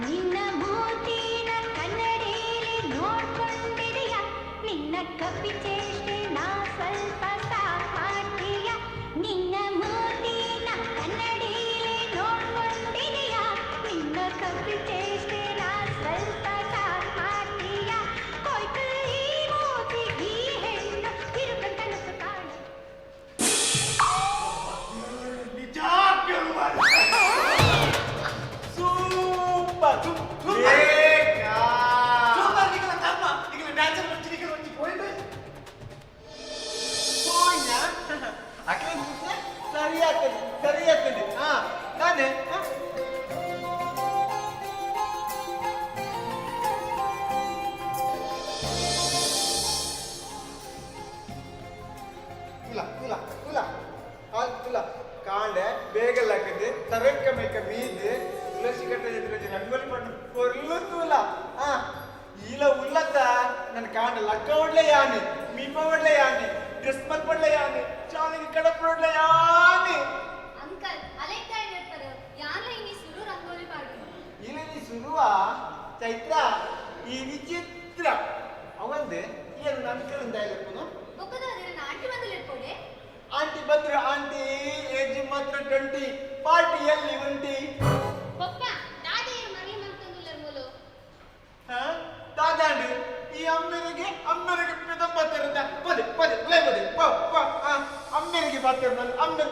ನಿನ್ನ ಮೂತಿನ ಕನ್ನಡಿಯಲ್ಲಿ ನೋಡ್ಕೊಂಡಿದೆಯ ನಿನ್ನ ಕಪ್ಪಿ ಚೇಷ್ಟೆ ನಾ ಸ್ವಲ್ಪ ಸಾಕಾಟಿಯ ನಿನ್ನ ಮೂತಿನ ಕನ್ನಡಿಯಲ್ಲಿ ನೋಡ್ಕೊಂಡಿದೆಯ ನಿನ್ನ ಕಪ್ಪಿ ಚೇಷ್ಟೆ ನಾ ಸ್ವಲ್ಪ ಸಾಕಾಟಿಯ ಕೊಯ್ತು ಈ ಮೂತಿ ಈ ಹೆಣ್ಣು ತಿರುಗ ಕನಸು ಕಾಣ ನಿಜ ಸೂಪರ್ ಸೂಪರ್ ನಿಕಲ ಕರ್ಮ ನಿಕಲ ಡ್ಯಾನ್ಸ್ ಮಾಡ್ತಿ ನಿಕಲ ಒಂಚಿ ಹೋಯ್ಬೆ ಸೋಯ್ನ ಅಕಲೆ ಸರಿ ಆಗ್ತದೆ ಹಾ ನಾನೇ ತುಲ ಕಾಂಡೆ ಬೇಗಲ್ಲ ಹಾಕಿದೆ ತರಕ ಮೇಕ ಮೀದೆ ತುಳಸಿ ಕಟ್ಟ ಎದುರು ರಂಗೋಲಿ ಪಣ್ಣು ಕೊರ್ಲು ತುಲ ಹಾ ಈಲ ಉಲ್ಲತ್ತ ನನ್ನ ಕಾಂಡ ಲಕ್ಕ ಒಡ್ಲೆ ಯಾನೆ ಮೀಪ ಒಡ್ಲೆ ಯಾನೆ ಡ್ರೆಸ್ ಮತ್ ಪಡ್ಲೆ ಯಾನೆ ಚಾಲಿಗೆ ಕಡಪ ಒಡ್ಲೆ ಯಾನೆ ಅಂಕಲ್ ಅಲೆಕ್ಕಾಯ ನೆಡ್ತಾರೆ ಯಾನ್ಲ ಇನ್ನಿ ಸುರು ರಂಗೋಲಿ ಪಾಡು ಇಲ್ಲ ನೀ ಸುರುವ ಚೈತ್ರ ಈ ವಿಚಿತ್ರ ಅವಂದೆ ಏನು ನನ್ನ ಕಡೆಯಿಂದ ಇಲ್ಲಪ್ಪನು ಒಕ್ಕದಾದ್ರೆ ಆಂಟಿ ಬಂದು ಲೆಟ್ಕೊಡೆ ಆಂಟಿ ಬಂದ್ರೆ ಆಂಟಿ ಏಜ್ ಮಾತ್ರ 20 ಪಾರ್ಟಿಯಲ್ಲಿ ಉಂಟಿ ಪಪ್ಪ ದಾದಿಯರು ಮರಳಿ ಮಂತಂದುಲ್ಲ ಮೂಲು ದಾದಾಂಡು ಈ ಅಮ್ಮೆರಿಗೆ ಪಿದಂ ಬರ್ತಿರಂತ ಪದೇ ಅಮ್ಮೆರಿಗೆ ಬರ್ತಿರ ಅಮ್ಮೆ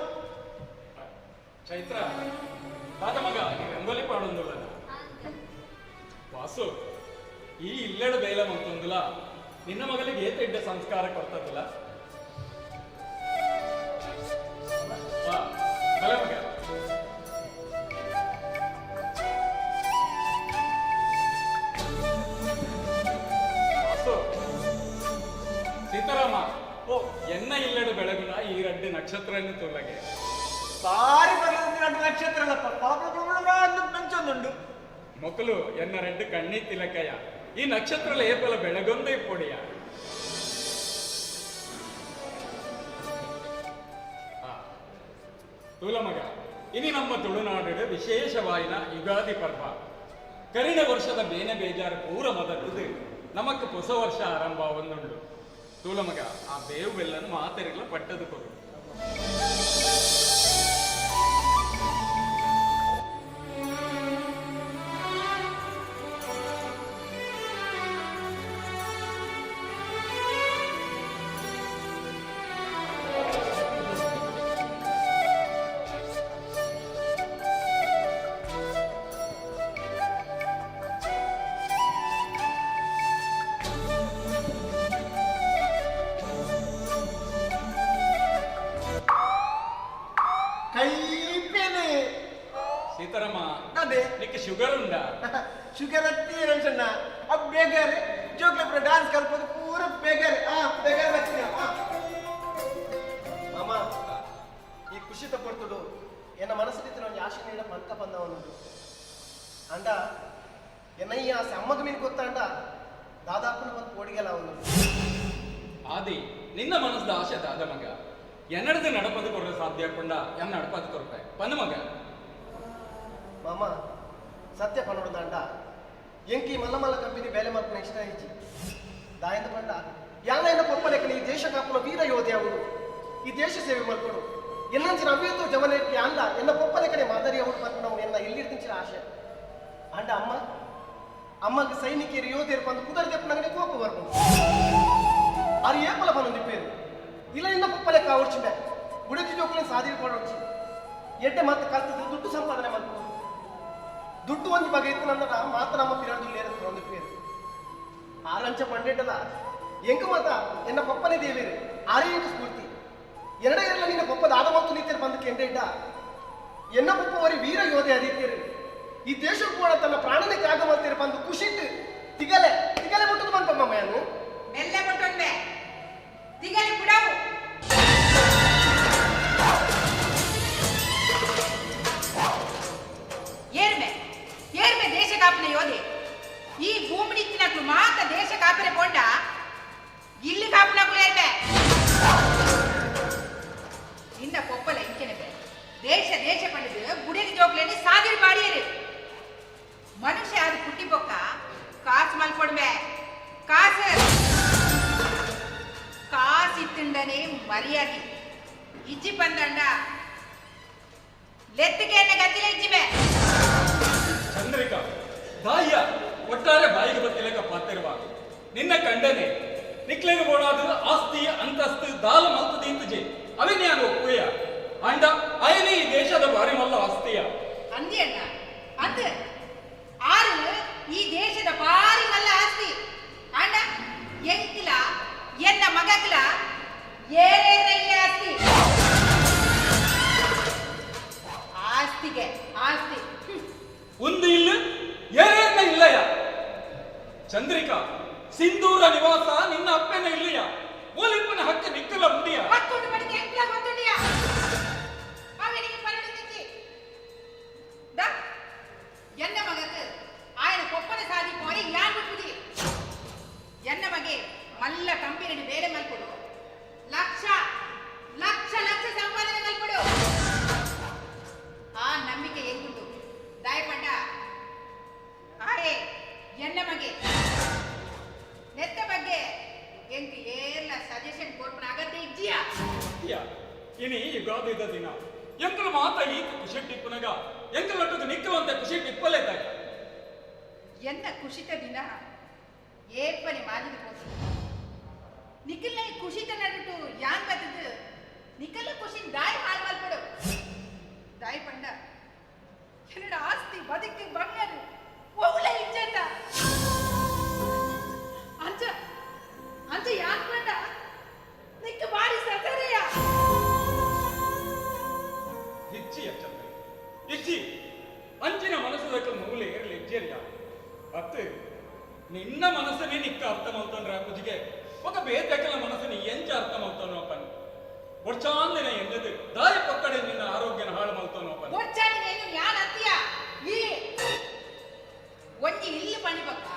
ಚೈತ್ರ ತಾತ ಮಗ ಈ ರಂಗೋಲಿ ಪಾಡೊಂದುಲ್ಲ ವಾಸು ಈ ಇಲ್ಲೆಡು ಬೇಲ ಮಂತೊಂದುಲ ನಿನ್ನ ಮಗಳಿಗೆ ಏತ ಇಡ್ಡ ಸಂಸ್ಕಾರ ಕೊಡ್ತದಿಲ್ಲ ಬಲೆ ಮಗ ವಾಸು ಸೀತಾರಾಮ ಓ ಎನ್ನ ಇಲ್ಲೆಡು ಬೆಳಗುನ ಈ ರಡ್ಡು ನಕ್ಷತ್ರ ತೋಲಗೆ ಸಾರಿ ಬರಲಿಂದ 2 ನಕ್ಷತ್ರ ಅಲ್ಲಪ್ಪ ಪಾಪ ಮೆಂಚೊಂದುಂಡು ಮೊಕ್ಕಲು ಎನ್ನ ರೆಡ್ಡು ಕಣ್ಣಿ ತಿಲಕಯ್ಯ ಈ ನಕ್ಷತ್ರಲ ಏಪಲ ಬೆಳಗೊಂದೇ ಪೊಡಿಯ ತೂಲ ಮಗ ಇನಿ ನಮ್ಮ ತುಳುನಾಡು ವಿಶೇಷವಾಯಿನ ಯುಗಾದಿ ಪರ್ವ ಕರಿನ ವರ್ಷದ ಬೇನೆ ಬೇಜಾರು ಪೂರ ಮೊದಲು ನಮಕ್ ಹೊಸ ವರ್ಷ ಆರಂಭ ಒಂದುಂಡು ತೂಲ ಮಗ ಆ ಬೇವು ಬೆಲ್ಲನ್ನು ಮಾತೆರೆಗ್ಲ ಪಟ್ಟದು ಕೊಡು ಸೀತಾರಾಮ ಅದೇ ನಿಕ್ಕೆ ಶುಗರ್ ಉಂಡಾ ಶುಗರ್ ಹತ್ತಿ ರವಿಸಣ್ಣ अब बेगर जो के पर डांस कर पर पूरा बेगर बेगर बच्चे ಮಾಮ ಈ ಖುಷಿ ತಗೊಳ್ತಡು ಎನ್ನ ಮನಸ್ಸಲ್ಲಿ ಒಂದು ಆಶೆನೆಲ್ಲ ಮಂತ ಬಂದವನು ಅಂಡ ಎನ್ನಯ್ಯ ಸಮ್ಮಗ ಮೀನು ಗೊತ್ತಾಂಡ ದಾದಾಪುನ ಒಂದು ಕೋಡಿಗೆಲ್ಲ ಅವನು ಆದಿ ನಿನ್ನ ಮನಸ್ದ ಆಶೆ ದಾದ ಮಗ ಎನ್ನಡದು ನಡಪದು ಕೊರ ಸಾಧ್ಯ ಕೊಂಡ ಎನ್ನ ನಡಪದು ಕೊರಪೆ ಪನ್ನ ಮಗ ಮಾಮ ಸತ್ಯ ಪನ್ನೋಡ್ದಂಡ ಎಂಕಿ ಮಲ್ಲ ಮಲ್ಲ ಕಂಪನಿ ಬೇಲೆ ಮಾಡ್ಕೊಂಡು ಇಷ್ಟ ಹೆಚ್ಚಿ ದಾಯಂದ ಪಂಡ ಯಾನ ಪೊಪ್ಪಲೆಕ್ಕ ಈ ದೇಶ ಕಾಪುನ ವೀರ ಯೋಧೆ ಅವರು ಈ ದೇಶ ಸೇವೆ ಮಾಡ್ಕೊಡು ಎನ್ನಂಚಿನ ಅವ್ಯತ್ತು ಜವನೇಕ್ಕೆ ಅಂದ ಎನ್ನ ಪೊಪ್ಪದ ಕಡೆ ಮಾದರಿ ಅವರು ಬಂದು ನಾವು ಎನ್ನ ಎಲ್ಲಿರ್ತಿಂಚಿನ ಆಶೆ ಅಂಡ ಅಮ್ಮಗೆ ಸೈನಿಕರು ಯೋಧರು ಬಂದು ಕುದರದೆಪ್ಪ ನಂಗಡೆ ಕೋಪ ಬರ್ಬೋದು ಅದು ಏಪಲ ಬಂದಿಪ್ಪೇರು ಇಲ್ಲ ಇನ್ನ ಪೊಪ್ಪಲೆ ಕಾವಡ್ಚಿಂಡೆ ಗುಡತಿ ಜೋಕುಲೆ ಸಾಧನೆ ಕೊಡೋಡ್ಚಿ ಎಡ್ಡೆ ಮತ್ತೆ ಕಲ್ತದ್ದು ದುಡ್ಡು ಸಂಪಾದನೆ ಮಾಡ್ಬೋದು ದುಡ್ಡು ಒಂದು ಬಗೆ ಇತ್ತು ನನ್ನ ಮಾತ ನಮ್ಮ ಪಿರಾಡ್ದು ಏರಿದ್ರು ಒಂದು ಪೇರು ಆರಂಚ ಪಂಡೆಟ್ಟದ ಎಂಕ ಮಾತ ಎನ್ನ ಪಪ್ಪನೇ ದೇವೇರು ಆರೇಂಟು ಸ್ಫೂರ್ತಿ ಎರಡೇ ಇರಲ್ಲ ನಿನ್ನ ಪಪ್ಪದ ಆದ ಮತ್ತು ನೀತಿಯರು ಬಂದಕ್ಕೆ ಎಂಡೆ ಇಡ್ಡ ಎನ್ನ ಪಪ್ಪವರಿ ವೀರ ಯೋಧೆ ಅದೀತಿಯರು ಈ ದೇಶಕ್ಕೂ ಕೂಡ ತನ್ನ ಪ್ರಾಣನೇ ತ್ಯಾಗ ಮಾಡ್ತೀರಿ ಬಂದು ಖುಷಿಟ್ಟು ತಿಗಲೆ ಮುಟ್ಟದು ಬಂತಮ್ಮ ಮಯನ್ನು ಮೆಲ್ಲೆ ಮುಟ್ಟೊಂಡೆ ತಿಗಲೆ ಬಿಡವು ಏರ್ಮೆ ದೇಶ ಕಾಪನೆ ಯೋಧೆ ಈ ಭೂಮಿ ನಿತ್ತಿನಕ್ಲು ಮಾತ ದೇಶ ಕಾಪನೆ ಕೊಂಡ ಇಲ್ಲಿ ಕಾಪನಕ್ಲು ಏರ್ಮೆ ನಿನ್ನ ಕೊಪ್ಪಲ ಇಂಕೆನಬೆ ದೇಶ ಪಡೆದು ಗುಡಿಗೆ ಜೋಗ್ಲೇನಿ ಸಾಗಿರ್ ಬಾಡಿಯರು ಮನುಷ್ಯ ಅದು ಪುಟ್ಟಿ ಬೊಕ್ಕ ಕಾಸು ಮಲ್ಕೊಡ್ಮೆ ಕಾಸಿತ್ತುಂಡನೆ ಮರ್ಯಾದೆ ಇಜ್ಜಿ ಬಂದಂಡ ಲೆತ್ತಿಗೆ ಗತಿಲ ಇಜ್ಜಿಮೆ ಚಂದ್ರಿಕಾ ದಾಯ್ಯ ಒಟ್ಟಾರೆ ಬಾಯಿಗೆ ಬತ್ತಿಲಕ ಪಾತಿರುವ ನಿನ್ನ ಕಂಡನೆ ನಿಕ್ಲೆಗೆ ಬೋಡಾದ ಆಸ್ತಿ ಅಂತಸ್ತು ದಾಲ ಮಲ್ತದಿ ಇಂತಜೆ ಅವಿನ್ಯಾಗ ಒಪ್ಪುಯ ಅಂಡ ಅಯನಿ ಈ ದೇಶದ ಬಾರಿ ಮಲ್ಲ ಆಸ್ತಿಯ ಅಂದಿ ಅಣ್ಣ ಅಂದ ಆರು ಈ ದೇಶದ ಬಾರಿ ಮಲ್ಲ ಆಸ್ತಿ ಅಂಡ ಎಂಕಿಲ ಎನ್ನ ಮಗಕ್ಲ ಏನೇನೇ ಆಸ್ತಿ ಆಸ್ತಿಗೆ ಆಸ್ತಿ ಒಂದು ಇಲ್ಲ ಏನೇನ ಇಲ್ಲಯ ಚಂದ್ರಿಕಾ ಸಿಂಧೂರ ನಿವಾಸ ನಿನ್ನ ಅಪ್ಪನ ಇಲ್ಲಯ ಓಲಿಪ್ಪನ ಹಕ್ಕ ನಿಕ್ಕಲ ಉಂಡಿಯ ಹಕ್ಕೊಂಡು ಬಡಿಗೆ ಎಂಕ್ಲ ಗೊತ್ತುಂಡಿಯ ಅವನಿಗೆ ಪರಿಣಿತಿ ದ ಎನ್ನ ಮಗಕ್ಕೆ ಆಯನ ಕೊಪ್ಪನ ಸಾಧಿ ಕೋರಿ ಯಾರು ಬಿಟ್ಬಿಡಿ ಎನ್ನ ಮಗೆ ಮಲ್ಲ ಕಂಪನಿ ಬೇರೆ ಮಲ್ಕೊಡು ಲಕ್ಷ ಸಂಪಾದನೆ ಮಲ್ಕೊಡು ಆ ನಂಬಿಕೆ ಹೆಂಗುಂಟು ದಯಪಂಡ ಆಯೆ ಎನ್ನ ಮಗೆ ನೆತ್ತ ಬಗ್ಗೆ ಎಂಕ ಏರ್ಲ ಸಜೆಷನ್ ಕೊಡ್ಪನ ಅಗತ್ಯ ಇಜ್ಜಿಯ ಇನಿ ಯುಗಾದಿದ ದಿನ ಎಂಕಲು ಮಾತ ಈ ಖುಷಿ ಟಿಪ್ಪನಗ ಎಂಕಲು ಒಟ್ಟಿಗೆ ನಿಕ್ಕಲು ಖುಷಿ ಟಿಪ್ಪಲೇತಾಯ ಎನ್ನ ಖುಷಿತ ದಿನ ಏಪನೆ ಮಾದಿದ ಕೋಸಿ ನಿಖಿಲ್ನ ಖುಷಿತ ನಡುಟು ಯಾನ್ ಬತ್ತದು ನಿಖಿಲ ಖುಷಿ ದಾಯಿ ಹಾಳು ಮಾಡ್ಕೊಡು ದಾಯಿ ಪಂಡ என்னோட ஆஸ்தி பதுக்கு பங்கரு ஒவ்வொரு இச்சேட்ட ಅಂಚ ಯಾಕೆ ಬೇಡ ನಿಕ್ಕ ಬಾಡಿ ಸತ್ತರೆಯ ಇಚ್ಚಿ ಅಂಚಿನ ಮನಸ್ಸದಕ್ಕೆ ಮೂಲೆ ಏರ್ಲಿ ಇಜ್ಜೇರಿಯ ಅತ್ತು ನಿನ್ನ ಮನಸ್ಸನೇ ನಿಕ್ಕ ಅರ್ಥಮవుతుండ్ర ಕುಜಿಗೆ ఒక ಬೇತಕಲ ಮನಸ್ಸని ಎಂಚ ಅರ್ಥమవుతానో ಅಪ್ಪನ್ ಒಡ್ಚಾಂದಿನ ಎಂದದು ದಾಯ ಪಕ್ಕಡೆ ನಿನ್ನ ಆರೋಗ್ಯನ ಹಾಳು ಮಾಡ್ತಾನೋ ಅಪ್ಪನ್ ಒಡ್ಚಾಂದಿನ ಏನು ಯಾನ್ ಅತ್ತಿಯ ಇಲ್ಲಿ ಒಂಜಿ ಇಲ್ಲಿ ಪಣಿ ಪಕ್ಕ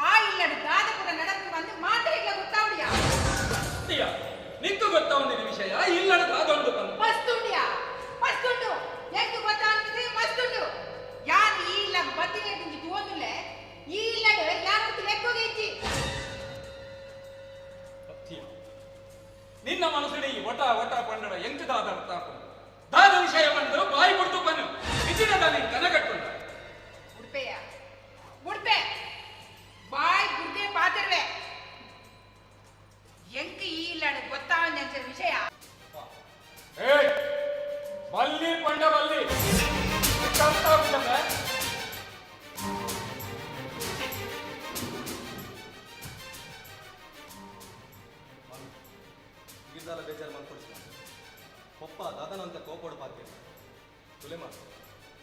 ಆ ಇಲ್ಲಡು ದಾದಪುರ ನಡಕು ಬಂದು ಮಾತ್ರ ಇಲ್ಲ ಗೊತ್ತಾವಡಿಯ ಅತ್ತಿಯ ನಿಕ್ಕು ಗೊತ್ತಾವಂದಿನ ವಿಷಯ ಇಲ್ಲಡು ದಾದೊಂದು ಬಂದು ಮಸ್ತುಂಡು ಎಂಕು ಗೊತ್ತಾಗ್ತದೆ ಮಸ್ತುಂಡು ಯಾನ್ ಈ ಇಲ್ಲ ಬತ್ತಿಗೆ ತಿಂದು ತೋಂದುಲೆ ಈ ಇಲ್ಲಡು ಯಾರು ಲೆಕ್ಕೋಗೆ ಇಚ್ಚಿ ನಿನ್ನ ಮನಸ್ಸಿನ ಈ ವಟ ಪಂಡಡ ಎಂಕು ದಾದ ಅರ್ಥ ದಾದ ವಿಷಯ ಬಂದು ಬಾಯಿ ಬಿಡ್ತು ಬನ್ನು ಇದಿನದ ನೀನು ಕನಗಟ್ಟುಂಡ ಉಡ್ಪೆ ಬಾಯಿ ಗುಡ್ಡೆ ಪಾತಿರ್ವೆ ಎಂಕು ಈ ಇಲ್ಲಡು ಗೊತ್ತಾವಂದ ವಿಷಯ ಬಲ್ಲಿ ಪಂಡ ಬಲ್ಲಿ ಅರ್ಥ ಆಗುತ್ತಲ್ಲ ಬೇಜಾರು ಮಾಡ್ಕೊಡಿಸ್ಮ ಪಪ್ಪ ದಾದನಂತ ಕೋಪೋಡು ಪಾತ್ಯ ತುಲೆಮ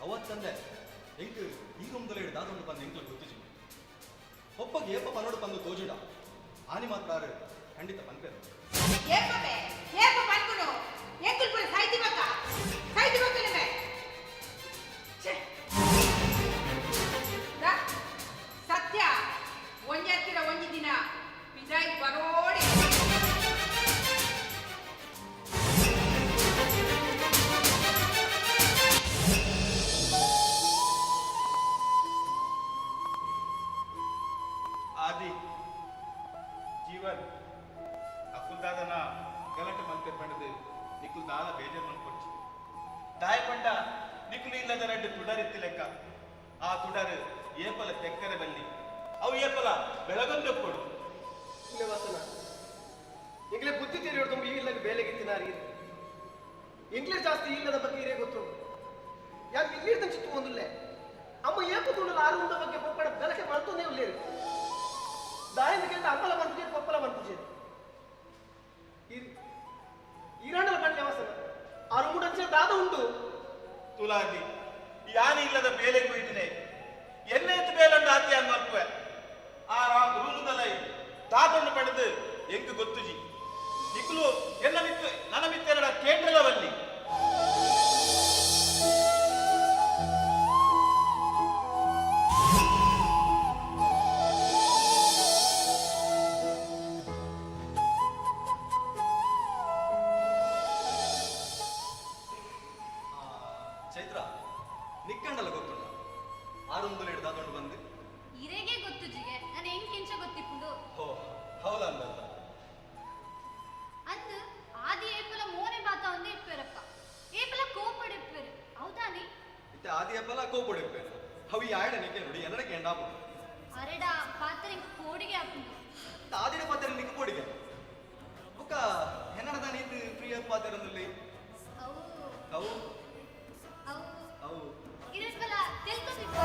ಅವತ್ತಂದೆ ಎಂಕ್ ಈ ರೂಮ್ದಲ್ಲಿ ದಾದೊಂದು ಬಂದು ಎಂಕ್ಲು ಗೊತ್ತಿಜು ಪಪ್ಪಗೆ ಏಪ ಪನೋಡು ಬಂದು ತೋಜುಡ ಆನಿ ಮಾತ್ರ ಖಂಡಿತ ಪನ್ಪೇರು ಏಪ ಪನ್ಪುನು ಎಂಕುಲ್ ಪುರ ಸಾಯ್ತಿ ಬಕ್ಕ ನಿಮೆ ಸತ್ಯ ಒಂಜತ್ತಿರ ಒಂಜಿ ದಿನ ಬಿದಾಯಿ ಬರೋಡಿ आदि जीवन अफुल दादा गलट मन कर ಬೇಜಾರು ಮಾಡ್ಕೊಡ್ಚಿ ದಾಯ ಪಂಡ ನಿಕುಲು ಇಲ್ಲದ ರೆಡ್ಡು ತುಡರಿತ್ತಿ ಲೆಕ್ಕ ಆ ತುಡರು ಏಪಲ ತೆಕ್ಕರೆ ಬಲ್ಲಿ ಅವು ಏಪಲ ಬೆಳಗೊಂದು ಕೊಡು ವಸನ ಇಂಗ್ಲೇ ಬುದ್ಧಿ ತೀರಿ ಹೊಡೆದು ಈಗಿಲ್ಲಗೆ ಬೇಲೆಗೆ ತಿನ್ನಾರಿ ಇಂಗ್ಲೀಷ್ ಜಾಸ್ತಿ ಇಲ್ಲದ ಬಗ್ಗೆ ಇರೇ ಗೊತ್ತು ಯಾಕೆ ಇಂಗ್ಲೀಷ್ ಚಿತ್ತು ಒಂದಿಲ್ಲ ಅಮ್ಮ ಏಪು ತುಳ್ಳಲು ಆರು ಉಂಡ ಬಗ್ಗೆ ಪೊಪ್ಪಡ ಬೆಳಕೆ ಮಾಡ್ತೋನೇ ಉಳ್ಳೇರಿ ದಾಯಿಂದ ಕೇಂದ್ರ ಅಮ್ಮಲ ಬಂತುಜೆ ಪೊಪ್ಪಲ ಬಂತುಜೆ ಈರಾಂಡಲ ಪಂಡ್ಯ ವಸನ ಆರು ಮೂಡಂಚೆ ದಾದ ಉಂಟು ತುಲಾದಿ ಯಾನಿ ಇಲ್ಲದ ಬೇಲೆಗೆ ಹೋಯ್ತಿದೆ ಎನ್ನೆತ್ತು ಬೇಲಂಡು ಆತ್ಯ ಮಲ್ಪುವೆ ಆ ರೂಮದಲ್ಲ ದಾದನ್ನು ಪಡೆದು ಎಂಕು ಗೊತ್ತುಜಿ ನಿಕ್ಲು ಎಲ್ಲ ಮಿತ್ತು ನನ್ನ ಮಿತ್ತೆರಡ ಕೇಂದ್ರಲವಲ್ಲಿ ಚೈತ್ರ ನಿಕ್ಕಂಡಲ್ಲ ಗೊತ್ತುಂಡ ಆರುಂದಲು ಹಿಡ್ದಾಕೊಂಡು ಬಂದು ಇರೆಗೆ ಗೊತ್ತು ಜಿಗೆ ನಾನು ಹೆಂಗ್ ಕೆಂಚ ಗೊತ್ತಿಪ್ಪುಂಡು ಹೋ ಹೌಲ ಅಂದಲ್ಲ ಅಂದು ಆದಿ ಏಪಲ ಮೋನೆ ಬಾತ ಒಂದೇ ಇಪ್ಪೇರಪ್ಪ ಏಪಲ ಕೋಪಡ್ ಇಪ್ಪೇರು ಹೌದಾನೆ ಇತ್ತೆ ಆದಿ ಹಬ್ಬಲ ಕೋಪಡಿಪ್ಪೇನು ಅವು ಈ ಆಯಡನಿಗೆ ನೋಡಿ ಎಲ್ಲರಿಗೆ ಎಂಡಾಪುಡು ಅರೆಡ ಪಾತ್ರೆ ಕೋಡಿಗೆ ಹಾಕುಂಡು ಆದಿನ ಪಾತ್ರೆ ನಿಕ್ಕ ಕೋಡಿಗೆ ಬುಕ್ಕ ಹೆನ್ನಡದ ನೀತು ಪ್ರಿಯ ಪಾತ್ರೆಂದಲ್ಲಿ ಅವು ಅವು ಅವು ಅವು ಇರೆಪಲ ತೆಲ್ಕೊತಿಪ್ಪ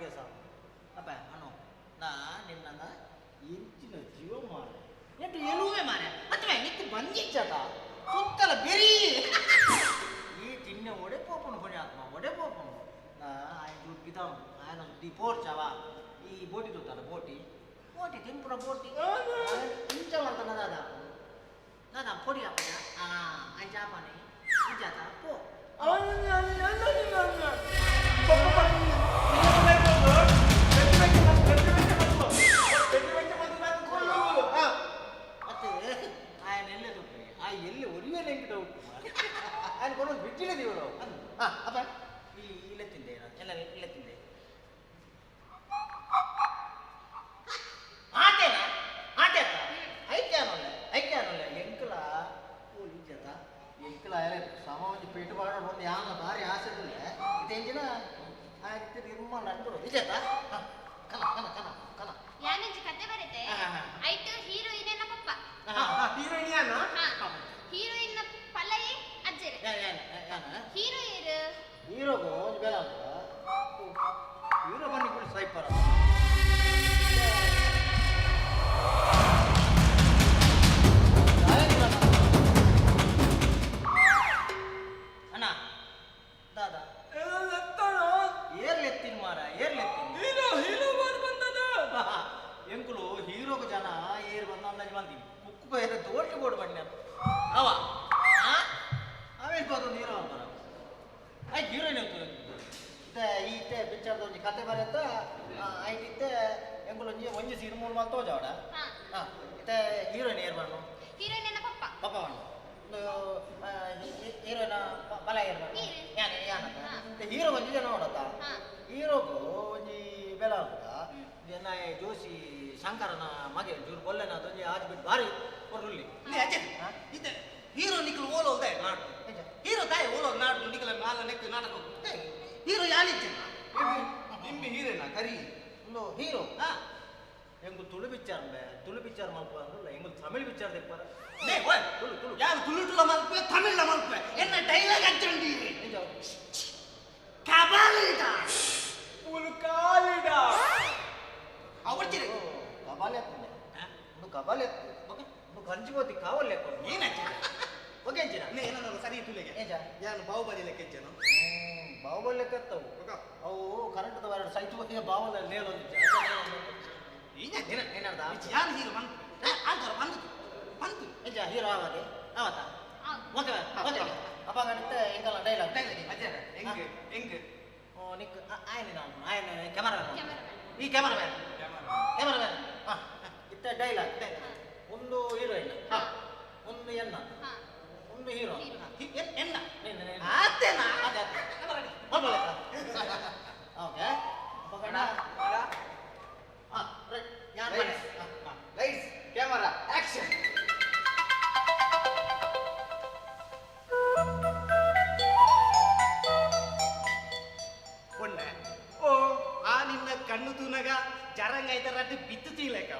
ಬಾಡಿಗೆ ಸಾವು ಅಪ್ಪ ಅಣ್ಣು ನಾ ನಿನ್ನ ಇಂಚಿನ ಜೀವ ಮಾಡ ಎಂಟು ಎಲುವೆ ಮಾರೆ ಅಥವಾ ನಿತ್ತು ಬಂದಿಚ್ಚಟ ಸುತ್ತಲ ಬೆರಿ ಈ ತಿನ್ನೆ ಒಡೆ ಪೋಪನು ಕೊನೆ ಆತ್ಮ ಒಡೆ ಪೋಪನು ನಾ ఆయన ದುಡ್ಡಿದ ఆయన ದಿ ಪೋರ್ಚವ ಈ ಬೋಟಿ ತೋತಾರ ಬೋಟಿ ಬೋಟಿ ತಿನ್ಪುರ ಬೋಟಿ ಇಂಚವಂತ ನದಾದ ನದ ಪೊಡಿ ಅಪ್ಪ ఆయన చాపని ఇంచాత పో ఆయన వెళ్ళేది ఆ ఎల్లి ఒరివేలు ఎంకిట ఆయన కొన్ని బిడ్డలేదు ఇవ్వడం అబ్బా ఇల్లెత్తిందే ಎಲ್ಲ ಇಲ್ಲెత్తిందే ಆಟೇನ ಆಟೇತ ಐಕ್ಯಾನಲ್ಲ ಎಂಕಲ ಓಲಿಜತ ಎಂಕಲ ಸಮಾಜ ಪೇಟು ಮಾಡೋದು ಒಂದು ಯಾನ ಭಾರಿ ಆಸೆ ಇಲ್ಲ ಇದೇಂಜಿನ ಆಯ್ತು ನಿರ್ಮಾಣ ಅಂದ್ರು ನಿಜತ ಕನ ಕನ ಕನ ಕನ ಯಾನೆಂಜಿ ಕತೆ ಬರುತ್ತೆ ಐಟ್ ಹೀರೋಯಿನ್ ನ ಪಪ್ಪ ಹೀರೋಯಿನ್ ಯಾನ ಹೀರೋಯಿನ್ ನ ಪಲ್ಲಯಿ ಅಜ್ಜೆರೆ ಹೀರೋಯಿನ್ ಹೀರೋಗೋ ಒಂದು ಬೇಡ ಅಂತ ಹೀರೋ ಬನ್ನಿ ಕೂಡ ಸೈಪರ ಅಣ್ಣ ದಾದಾ ಏರ್ಲೆತ್ತಿನ ಮಾರ ಏರ್ಲೆತ್ತಿನ ಎಂಕುಲು ಹೀರೋಗ ಜನ ಏರ್ ಬಂದ ಬಂದೀನಿ ಕುಕ್ಕು ಏರ ತೋಟು ಬೋರ್ಡ್ ಬನ್ನಿ ಅವ ಅವೇನು ಬಂದು ಹೀರೋ ಅಂತಾರ ಆಯ್ತು ಹೀರೋಯಿನ್ ಈತೆ ಪಿಕ್ಚರ್ದ ಒಂಜಿ ಕತೆ ಬರೆತ್ತ ಆಯ್ತಿತ್ತೆ ಎಂಕುಲು ಒಂಜಿ ಸೀನ್ ಮೂರು ಮಂತ್ ತೋಜಾವಡ ಇತ್ತೆ ಹೀರೋಯಿನ್ ಏರ್ ಬಣ್ಣು ಹೀರೋಯಿನ್ ನ ಪಪ್ಪ ಪಪ್ಪ ಬಣ್ಣು ಹೀರೋಯಿನ ಬಲ ಏರ್ ಬಣ್ಣು ಯಾನಂತ ಹೀರೋ ಒಂಜಿ ಜನ ನೋಡತ್ತ ಹೀರೋಗು ಒಂಜಿ ಬೆಲ ಅಂತ ಜನ ಜೋಶಿ ಶಂಕರನ ಮಗೆ ಜೂರು ಕೊಲ್ಲೆನ ಅದೊಂಜಿ ಆಜ್ ಬಿಟ್ಟು ಭಾರಿ ಕೊರ್ರುಲ್ಲಿ ಇದೆ ಹೀರೋ ನಿಖಲ್ ಓಲೋದೆ ನಾಟಕ ಹೀರೋ ತಾಯಿ ಓಲೋ ನಾಟಕ ನಿಖಲ ಮಾಲ ನೆಕ್ ನಾಟಕ ಹೀರೋ ಯಾನಿಚ್ಚ ನಿಮ್ಮಿ ಹೀರೋನ ಕರಿ ಒಂದು ಹೀರೋ ಎಂಗು ತುಳು ಪಿಕ್ಚರ್ ಮಲ್ಪ ಅಂದ್ರಲ್ಲ ಎಂಗು ತಮಿಳ್ ಪಿಕ್ಚರ್ ತೆಪ್ಪಾರ ಯಾರು ತುಳುಟುಲ ಮಲ್ಪೆ ತಮಿಳ್ಲ ಮಲ್ಪೆ ಎನ್ನ ಡೈಲಾಗ್ ಹಚ್ಚಂಡಿ ಕಬಾಲಿಡ ಉಲ್ಕಾಲಿಡ ಅವರ್ಚಿರೆ ಕಬಾಲಿ ಆಗ್ತದೆ ಒಂದು ಕಬಾಲಿ ಆಗ್ತದೆ ಒಂದು ಕಂಚಿಗೋತಿ ಕಾವಲ್ ಲೆಕ್ಕೊಂಡು ಏನಂಚಿರ ಓಕೆ ಅಂಚಿರ ಏನೋ ಸರಿ ತುಲೆಗೆ ಏಜ ಯಾನು ಬಾಹುಬಲಿ ಲೆಕ್ಕೆಂಚನು ಬಾಹುಬಲಿ ಲೆಕ್ಕತ್ತವು ಅವು ಕರೆಂಟ್ ಎರಡು ಸೈಟ್ ಬಗ್ಗೆ ಬಾಹುಬಲಿ ನೇಲೊಂದು ಏನರ್ದ ಯಾರು ಹೀರೋ ಬಂತು ಆಂತರ ಬಂತು ಬಂತು ಏಜ ಹೀರೋ ಆವಾಗೆ ಆವತ್ತ ಓಕೆ ಓಕೆ ಅಪ್ಪ ಗಣಿತ ಎಂಕಲ್ಲ ಡೈಲಾಗ್ ಅಜ್ಜರ ಹೆಂಗೆ ಹೆಂಗೆ ನಿಕ್ ఆయన కెమెరా ఈ కెమెరామ్యాన్ ಇತ್ತ ಡೈಲಾಗ್ ಒಂದು ಹೀರೋಯಿನ್ ಒಂದು ಎನ್ನ ಒಂದು ಹೀರೋ ಎನ್ನ ಆತೇನಾ ಓಕೆ ಲೈಟ್ಸ್ ಕ್ಯಾಮರಾ ಆಕ್ಷನ್ ಕೊಂಡೆ ಓ ಆ ನಿನ್ನ ಕಣ್ಣು ತೂನಗ ಜರಂಗೈತರಟ್ಟು ಬಿತ್ತು ತೀಲೆಕ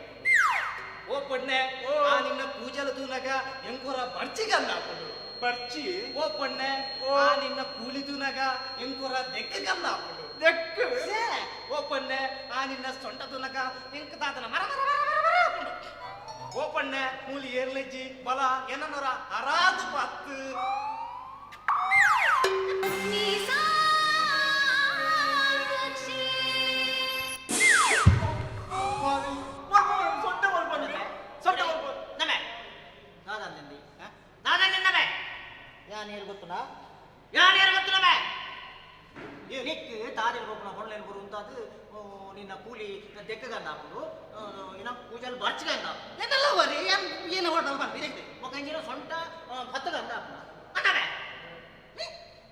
ಓ ಪೊಣ್ಣೆ ಆ ನಿನ್ನ ಪೂಜಲ ತೂನಗ ಎಂಕೂರ ಬರ್ಚಿಗಂದಾಪುಡು ಬರ್ಚಿ ಓ ಪೊಣ್ಣೆ ಆ ನಿನ್ನ ಕೂಲಿ ತೂನಗ ಎಂಕೂರ ದೆಕ್ಕಗಂದಾಪುಡು ದೆಕ್ಕು ಓ ಪೊಣ್ಣೆ ಆ ನಿನ್ನ ಸೊಂಟ ತೂನಗ ಎಂಕ ತಾತನ ಮರ ಮರ ಮರ ಮರ ಮರ ಆಪುಡು ಓ ಪೊಣ್ಣೆ ಮೂಲಿ ಏರ್ಲೆಜ್ಜಿ ಬಲ ಏನನ್ನೋರ ಅರಾದು ಪತ್ತು ಯಾನೇರು ಗೊತ್ತುನಾ ಯಾನೇರು ಗೊತ್ತುನವೇ ನಿಕ್ಕು ತಾರೇರು ಗೊಬ್ಬನ ಹೊರಲೇನು ಬರುವಂತದ್ದು ನಿನ್ನ ಕೂಲಿ ದೆಕ್ಕಗಂದ ಹಾಕುದು ಇನ್ನ ಪೂಜೆಯಲ್ಲಿ ಬರ್ಚಿಗಂದ ಏನಲ್ಲ ಬರೀ ಏನು ಹೊರಟು ಬಂದಿದೆ ಒಕ್ಕಂಜಿನ ಸೊಂಟ ಹತ್ತಗಂದ ಹಾಕುನ ಅನ್ನವೇ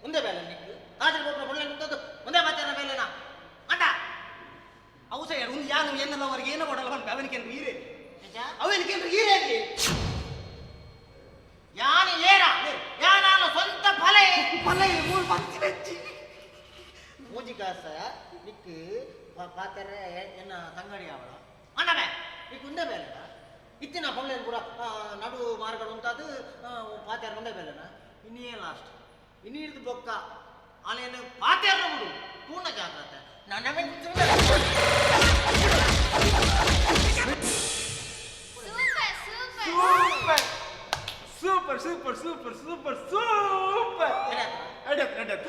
ಒಂದೇ ಬೇಲೆ ನಿಕ್ಕು ತಾರೇರು ಗೊಬ್ಬನ ಹೊರಲೇನು ಬರುವಂತದ್ದು ಒಂದೇ ಮಾತಾಡ ಬೇಲೆನಾ ಅಂಡ ಅವು ಸೈಡ್ ಒಂದು ಯಾನು ಏನಲ್ಲ ಅವರಿಗೆ ಏನೋ ಕೊಡಲ್ಲ ಬಂದು ಅವನಿಗೆ ನೀರೇ ಅವನಿಗೆ ನೀರೇ ಯಾನು ಏರ ಯಾನಾನು ಸ್ವಂತ ಫಲೆ ಫಲೆ ಮೂರು ಬಂತಿ ಮೂಜಿಕಾಸ ನಿಕ್ಕು ಪಾತ್ರೆ ಎನ್ನ ತಂಗಡಿ ಅವಳ ಅನ್ನವೇ ನಿಕ್ಕು ಒಂದೇ ಬೇಲೆನ ಇತ್ತಿನ ಹೊಳ್ಳೆನ್ ಪೂರ ನಡು ಮಾರ್ಗಡು ಅಂತಾದು ಪಾತ್ರೆ ಒಂದೇ ಬೇಲೆನ ಇನ್ನೇ ಲಾಸ್ಟ್ ಇನ್ನಿಡ್ದು ಬೊಕ್ಕ ಅಲ್ಲೇನು ಪಾತ್ರೆ ಬಿಡು ಪೂರ್ಣ ಜಾಗ್ರತೆ super super super super super ಅಡತ್ ಅಡತ್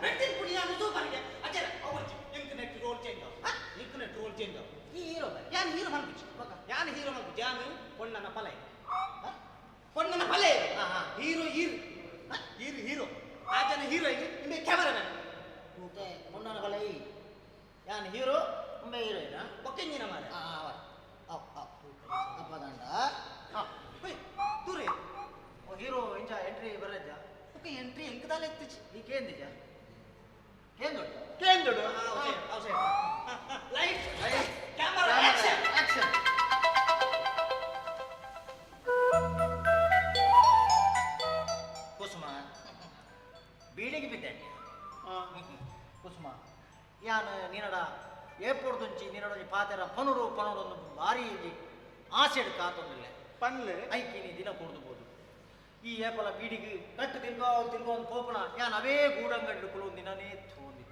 ಬೆಟ್ಟಿನ ಪುಡಿಯಾನು ಸೂಪರ್ಗೆ ಅಚ್ಚರ ಅವರ್ಜಿ internet role change internet role change ಈ ಹೀರೋ ಯಾನ್ ಹೀರೋ ಮಲ್ಪಿಚ್ ಯಾನ್ ಹೀರೋ ಮಲ್ಪಿಚ್ ಯಾನು ಪೊಣ್ಣನ ಪಲೆ ಪೊಣ್ಣನ ಪಲೆ ಹೀರೋ ಹೀರೋ ಹೀರೋ ಹೀರೋ ಆ ಜನ ಹೀರೋಯಿನ್ ಇಂಬೆ ಕ್ಯಾಮರಾಮನ್ ಮತ್ತೆ ಪೊಣ್ಣನ ಪಲೆ ಯಾನ್ ಹೀರೋ ಇಂಬೆ ಹೀರೋಯಿನ್ ಒಕ್ಕೆಂಜಿನ ಮಾರೆ ಅಪ್ಪದಂಡ ದೂರೇ ಹೀರೋ ಇಂಚ ಎಂಟ್ರಿ ಬರಜ್ಜ ಓಕೆ ಎಂಟ್ರಿ ಎಂಕದಾಲ ಎತ್ತಿಚ್ ಈ ಕೇಂದಿಜ ಕೇಂದೋಡು ಕೇಂದೋಡು ಲೈಟ್ ಕ್ಯಾಮರಾ ಆಕ್ಷನ್ ಆಕ್ಷನ್ ಕುಸುಮ ಬೀಡಿಗೆ ಬಿದ್ದೆ ಕುಸುಮ ಯಾನ್ ನೀನಡ ಏರ್ಪೋರ್ಟ್ ದುಂಚಿ ನೀನಡ ಪಾತೆರ ಪನುಡು ಪನುಡು ಒಂದು ಭಾರಿ ಆಸೆಡ್ ಕಾತೊಂದಿಲ್ಲ ಪನ್ಲೆ ಐಕಿ ನೀ ದಿನ ಕೊಡ್ದುಬೋದು ಈ ಏಪಲ ಬೀಡಿಗೆ ಕಟ್ಟು ತಿನ್ಕೋ ಒಂದು ಕೋಪಣ ಯಾನ್ ಅವೇ ಗೂಡಂಗಡ್ಡು ಕುಳು ದಿನನೇ ತೋಂದಿ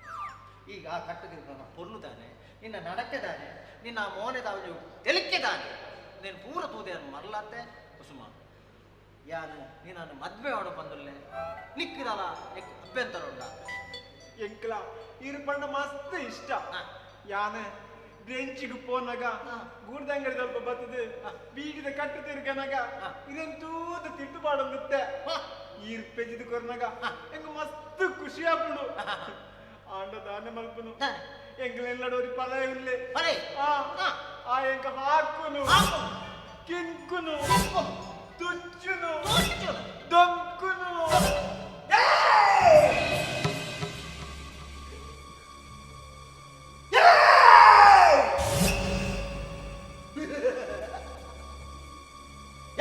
ಈಗ ಆ ಕಟ್ಟು ತಿನ್ಕೋಣ ಪೊರ್ಲು ತಾನೆ ನಿನ್ನ ನಡಕ್ಕೆ ತಾನೆ ನಿನ್ನ ಮೋನೆ ತಾವು ತೆಲಿಕ್ಕೆ ತಾನೆ ನೀನು ಪೂರ ತೂದೆ ಮರಲತ್ತೆ ಕುಸುಮ ಯಾನು ನೀನು ಮದ್ವೆ ಅವನು ಬಂದುಲ್ಲೆ ನಿಕ್ಕಿರಲ್ಲ ಅಭ್ಯಂತರ ಉಂಡ ಎಂಕ್ಲ ಇರುಪಂಡ ಮಸ್ತ್ ಇಷ್ಟ ಯಾನೆ ಬೆಂಚಿಗೆ ಪೋನಾಗ ಗೂಡ್ದಂಗಡಿ ಸ್ವಲ್ಪ ಬರ್ತದೆ ಬೀಗಿದ ಕಟ್ಟು ತಿರ್ಗನಾಗ ಇದಂತೂದ ತಿಟ್ಟುಪಾಡೊಂದುತ್ತೆ ಈರ್ ಪೆಜಿದ ಕೊರ್ನಾಗ ಎಂಗ ಮಸ್ತ್ ಖುಷಿ ಆಪುಡು ಆಂಡ ದಾನೆ ಮಲ್ಪನು ಎಂಗ್ಲೆಲ್ಲಡೋರಿ ಪಲ ಇಲ್ಲೇ ಆ ಎಂಕ ಹಾಕುನು ಕಿಂಕುನು ತುಚ್ಚುನು ದೊಂಕುನು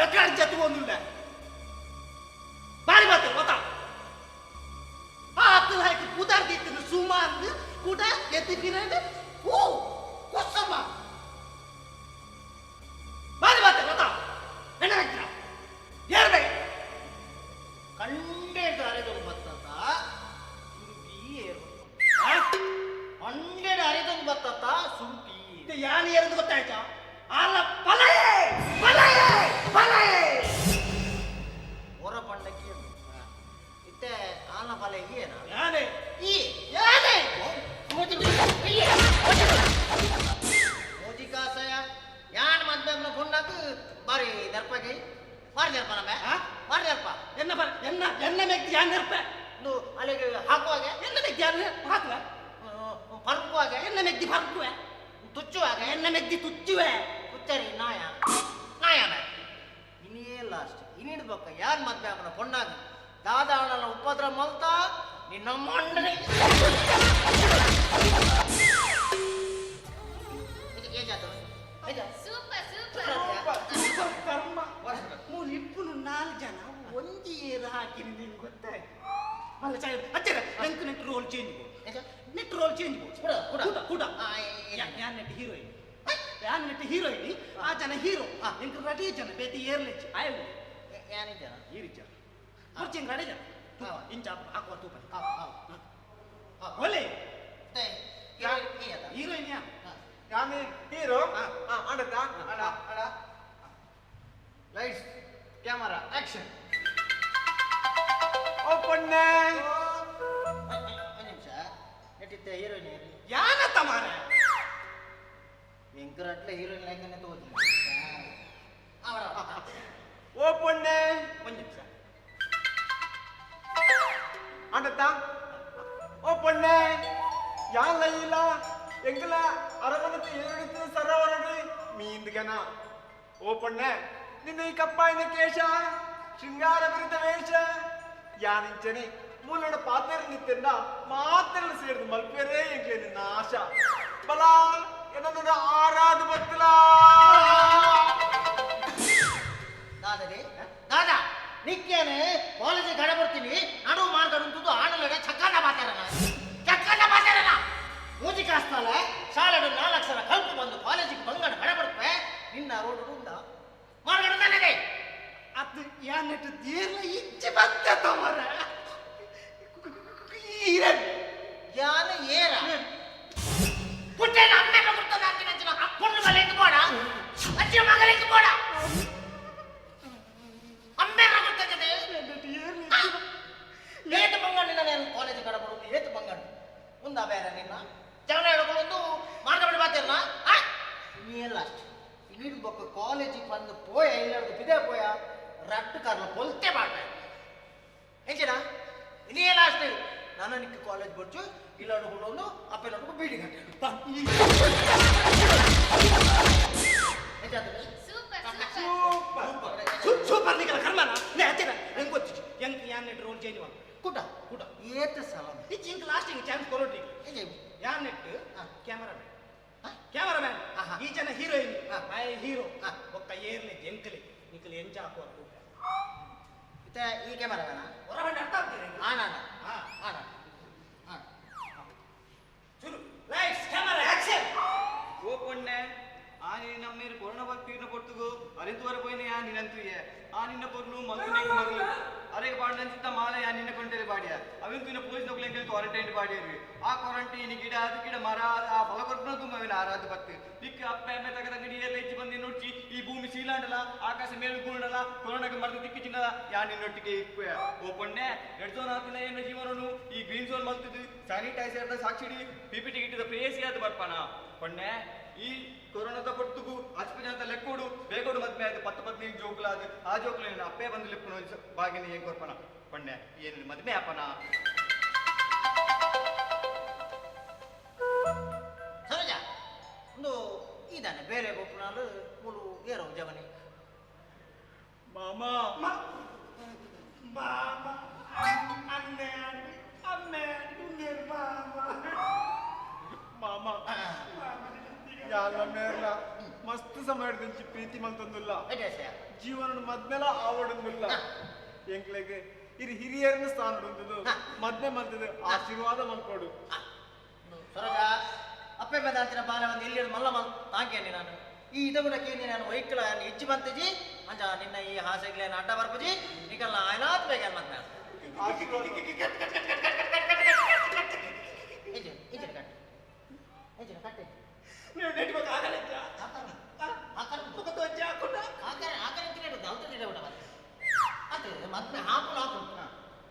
ಎక్కడ ಜತ್ತು ಒಂದಿಲ್ಲ ಬಾರಿ ಮಾತು ಗೊತ್ತಾ ಆತು ಹಾಕಿ ಕುದಾರ್ದಿತ್ತು ಸುಮಾರು ಕೂಡ ಎತ್ತಿ ಪಿರಡ್ ಓ ಕೊಸಮ್ಮ ಬಾರಿ ಮಾತು ಗೊತ್ತಾ ಎಣ್ಣ ಹಾಕಿರ ಯಾರ್ಬೇ ಕಂಡೇ ಅರೆದೊಂದು ಬತ್ತತ್ತ ಸುರುಪಿ ಏರು ಕಂಡೇ ಅರೆದೊಂದು ಬತ್ತತ್ತ ಸುರುಪಿ ಯಾರು ಏರದು ಗೊತ್ತಾಯ್ತಾ ಅಲ್ಲ ಪಲಯೇ ಪಲಯೇ ಪಲಯೇ ಹೊರ ಪಂಡಕ್ಕೆ ಇತ್ತೆ ಆನ ಪಲೆಗೆ ಏನ ಯಾನೇ ಈ ಯಾನೇ ಮೋದಿ ಕಾಸಯ ಯಾನ್ ಮದ್ವೆ ಪುಣ್ಣಕ್ ಬಾರಿ ದರ್ಪಗೆ ಬಾರಿ ದರ್ಪ ನಮ್ಮೆ ಬಾರಿ ದರ್ಪ ಎನ್ನ ಮೆಗ್ದಿ ಯಾನ್ ದರ್ಪ ಅಲ್ಲಿಗೆ ಹಾಕುವಾಗ ಎನ್ನ ಮೆಗ್ದಿ ಯಾನ್ ಹಾಕುವ ಪರ್ಕುವಾಗ ಎನ್ನ ಮೆಗ್ದಿ ಪರ್ಕುವೆ ತುಚ್ಚುವಾಗ ಎನ್ನ ಮೆಗ್ದಿ ತುಚ್ಚುವೆ ತುಚ್ಚರಿ ನಾಯ ನಾಯನ ಇನ್ನೇ ಲಾಸ್ಟ್ ಇನ್ನಿಡ್ಬೇಕ ಯಾರು ಮದ್ವೆ ಅವನ ಪೊಣ್ಣಾಗ ದಾದಾವನ ಉಪದ್ರ ಮಲ್ತ ನಿನ್ನ ಮಂಡನೆ ಕರ್ಮ ಮೂರು ಇಪ್ಪು ನಾಲ್ಕು ಜನ ಒಂದಿ ಏರು ಹಾಕಿ ನಿಂಗೆ ಗೊತ್ತಾಯ್ತು ಮಲ್ಲ ಚಾಯ್ ಅಚ್ಚರ ಎಂಕ್ ನೆಟ್ ರೋಲ್ ಚೇಂಜ್ ನೆಟ್ ರೋಲ್ ಚೇಂಜ್ ಕೂಡ ಯಾನ್ ನೆಟ್ ಹೀರೋಯಿನ್ ಯಾನ್ ನೆಟ್ ಹೀರೋಯಿನ್ ಆ ಜನ ಹೀರೋ ಎಂಕ್ ರೆಡಿ ಜನ ಬೇತಿ ಏರ್ಲೆಚ್ಚಿ ಆಯ್ ಯಾನಿ ಜನ ಹೀರಿ ಜನ ಕುರ್ಚಿಂಗ್ ರೆಡಿ ಜನ ಇಂಚ ಹಾಕುವ ತೂಪ ಒಲೆ ಹೀರೋಯಿನ್ ಯಾ ಯಾನಿ ಹೀರೋ ಅಡತ ಅಡ ಅಡ ಲೈಟ್ಸ್ ಕ್ಯಾಮರಾ ಆಕ್ಷನ್ ಓ ಪೊಣ್ಣೆ ಒಂದು ನಿಮಿಷ ನೆಟ್ಟಿತ್ತೆ ಹೀರೋಯಿನ್ ಯಾನ ತಮಾರ ವೆಂಕರಟ್ಲೆ ಹೀರೋಯಿನ್ ಲೆಕ್ಕನೆ ತಗೋತೀನಿ ಓ ಪೊಣ್ಣೆ ಒಂದು ನಿಮಿಷ ಅಡತ ಓ ಪೊಣ್ಣೆ ಯಾನ್ ಲೈಲ ಎಂಗಲ ಅರಮನತೆ ಏರಿತು ಸರವರಡಿ ಮೀಂದ್ಗನ ಓ ಪೊಣ್ಣೆ ನಿನ್ನ ಈ ಕಪ್ಪಾಯಿನ ಕೇಶ ಶೃಂಗಾರ ವಿರುದ್ಧ ವೇಷ ಯಾನಿಂಚನೆ ಮೂಲಡ ಪಾತ್ರ ನಿತ್ಯನ್ನ ಮಾತ್ರ ಸೇರಿದು ಮಲ್ಪೇರೇ ಎಂಗ್ಲೆ ನಿನ್ನ ಆಶ ಬಲ ಎನ್ನ ಆರಾಧ ಬತ್ತಲ ದಾದರಿ ದಾದಾ ನಿಕ್ಕೇನೆ ಕಾಲೇಜ್ ಗಡ ಬರ್ತೀನಿ ನಡುವು ಮಾರ್ಗಡುಂತದ್ದು ಆಡಲಡ ಚಕ್ಕಂಡ ಮಾತಾಡಣ ಮೂಜಿಕ ಹಸ್ತಲ್ಲ ಶಾಲೆಡು 4 ಅಕ್ಷರ ಕಲ್ತು ಬಂದು ಕಾಲೇಜಿಗೆ ಬಂಗಡ ಗಡ ಬರ್ತವೆ ನಿನ್ನ ರೋಡ್ ಉಂಡ ಮಾರ್ಗಡು ನನಗೆ ಅದು ಯಾನೆಟ್ಟು ದೇರ್ಲ ಇಚ್ಚೆ ಬಂತ ತಮರ ಯಾನ ಏರ ಇನಿಯೇ ಲಾಸ್ಟ್ ಇಲ್ಲಿಡು ಬೊಕ್ಕ ಕಾಲೇಜಿಗೆ ಬಂದು ಪೋಯ ಇಲ್ಲಡ್ದು ಬಿದೆ ಪೋಯ ರಟ್ಟು ಕಾರ್ಲ ಪೊಲ್ತೆ ಬಾಟ ಹೆಂಚಿನ ಇನಿಯೇ ಲಾಸ್ಟ್ ನಾನು ನಿಕ್ಕೆ ಕಾಲೇಜ್ ಬೊಚ್ಚು ಇಲ್ಲಾಡು ಹುಡೋನು ಅಪ್ಪೆಲ್ಲಡು ಬೀಡಿ ಗಂಟೆ ಸೂಪರ್ ನಿಕಲ ಕರ್ಮನ ನೇ ಹತ್ತಿರ ಹೆಂಗ್ ಗೊತ್ತಿತ್ತು ಹೆಂಗ್ ಯಾನ್ ನೆಟ್ ರೋಲ್ ಚೇಂಜ್ ಮಾಡಿ ಕುಟ ಕುಟ ಏತ ಸಲ ಇಚ್ ಇಂಕ್ ಲಾಸ್ಟಿಂಗ್ ಚಾನ್ಸ್ ಕೊರೋಟಿ ಯಾನ್ ನೆಟ್ ಕ್ಯಾಮರಾಮ್ಯಾನ್ ಈ ಜನ ಹೀರೋಯಿನ್ ಐ ಹೀರೋ ಒಕ್ಕ ಏರ್ಲೆ ಎಂಕಲಿ ನಿಕಲಿ ಎಂಜ ಹಾಕುವ ಇತ ಈ ಕ್ಯಾಮರಾಮ್ಯಾನ ಹೊರಬಂಡ ಅರ್ಥ ಆಗ್ತಿದೆ ಆನ ಆನ ಶುರು ಲೈಟ್ಸ್ ಕ್ಯಾಮರಾ ಆಕ್ಷನ್ ಓ ಪೊಣ್ಣೆ ಆ ನೀನು ನಮ್ಮ ಮೇಲೆ ಕೊರೋನಾ ಬಕ್ತೀರ್ನ ಪೊರ್ತುಗು ಅರಿತುವರೆ ಪೋಯಿನ ಯಾ ನಿನ್ನಂತುಯೆ ಆ ನಿನ್ನ ಪೊರ್ಲು ಮಗುನಿಗೆ ಮಗಳು ಅರೆಗೆ ಬಾಡಿನ ಮಾಲೆ ಯಾ ನಿನ್ನ ಕೊಂಟೇಲಿ ಬಾಡಿಯ ಅವಂತು ಇನ್ನ ಪೊಲೀಸ್ ನೌಕಲಿ ಎಂಕಲಿ ಕ್ವಾರಂಟೈನ್ ಬಾಡಿಯರು ಆ ಕ್ವಾರಂಟೈನ್ ಗಿಡ ಅದು ಗಿಡ ಮರ ಆ ಫಲ ಕೊಟ್ಟು ತುಂಬ ಅವಿನ ಆರಾಧ ಬತ್ತು ದಿಕ್ಕ ಅಪ್ಪ ಎಮ್ಮೆ ತಗದ ಗಡಿ ಎಲ್ಲ ಹೆಚ್ಚು ಬಂದು ನೋಡ್ಚಿ ಈ ಭೂಮಿ ಸೀಲಾಂಡಲ ಆಕಾಶ ಮೇಲು ಗೂಂಡಲ ಕೊರೋನಾಗೆ ಮರದ ದಿಕ್ಕಿ ಚಿನ್ನದ ಯಾ ನಿನ್ನೊಟ್ಟಿಗೆ ಇಕ್ಕುವೆ ಓ ಪೊಣ್ಣೆ 2004 ಏನು ಜೀವನನು ಈ ಗ್ರೀನ್ ಝೋನ್ ಮಲ್ತದು ಸ್ಯಾನಿಟೈಸರ್ದ ಸಾಕ್ಷಿಡಿ ಪಿಪಿಟಿ ಗಿಟ್ಟಿದ ಪ್ರೇಸಿ ಅದು ಬರ್ಪಾನ ಪೊಣ್ಣೆ ಈ ಕೊರೋನಾದ ಪೊಟ್ಟುಗು ಆಸ್ಪತ್ರೆ ಅಂತ ಲೆಕ್ಕೋಡು ಬೇಗೋಡು ಮದ್ಮೆ ಆಯ್ತು 10-15 ಜೋಕ್ಲ ಅದು ಆ ಜೋಕ್ಲ ಅಪ್ಪೇ ಬಂದು ಲೆಪ್ಪನು ಬಾಗಿನ ಹೇಗೆ ಕೊರ್ಪನ ಪೊಣ್ಣೆ ಏನು ಮದ್ಮೆ ಅಪ್ಪನ ಸರೋಜ ಒಂದು ಇದಾನೆ ಬೇರೆ ಗೊಪ್ಪನಾಲು ಮುಳು ಏರೋ ಜವನಿ ಮಾಮಾ ಮಾಮ ಯಾಲ ಮೇರ್ಲ ಮಸ್ತ್ ಸಮಯ ದಿಂಚಿ ಪ್ರೀತಿ ಮಲ್ತೊಂದುಲ್ಲ ಜೀವನ ಮದ್ಮೆಲ ಆವಡೊಂದುಲ್ಲ ಎಂಕ್ಲೆಗೆ ಇದು ಹಿರಿಯರನ್ನ ಸ್ಥಾನ ಹೊಂದುದು ಮದ್ಮೆ ಮಲ್ತದು ಆಶೀರ್ವಾದ ಮಲ್ಕೊಡು ಸರೋಜ ಅಪ್ಪೆ ಬೇದಾಂತಿನ ಬಾಲ ಒಂದು ಇಲ್ಲಿ ಮಲ್ಲ ಮಲ್ ತಾಂಕೇನಿ ನಾನು ಈ ಇದಗುಡಕ್ಕೆ ನಾನು ವೈಕಲ ಹೆಚ್ಚು ಬಂತಜಿ ಅಂಜ ನಿನ್ನ ಈ ಹಾಸೆಗ್ಲೇನ ಅಡ್ಡ ಬರ್ಪಜಿ ನಿಕಲ್ಲ ಆಯ್ನಾತ್ ಬೇಗ ಮದ್ಮೆ ನೀವು ನೆಟ್ಬೇಕು ಆಗಲ್ಲ ಮದ್ಮೆ ಹಾಕಲು ಹಾಕು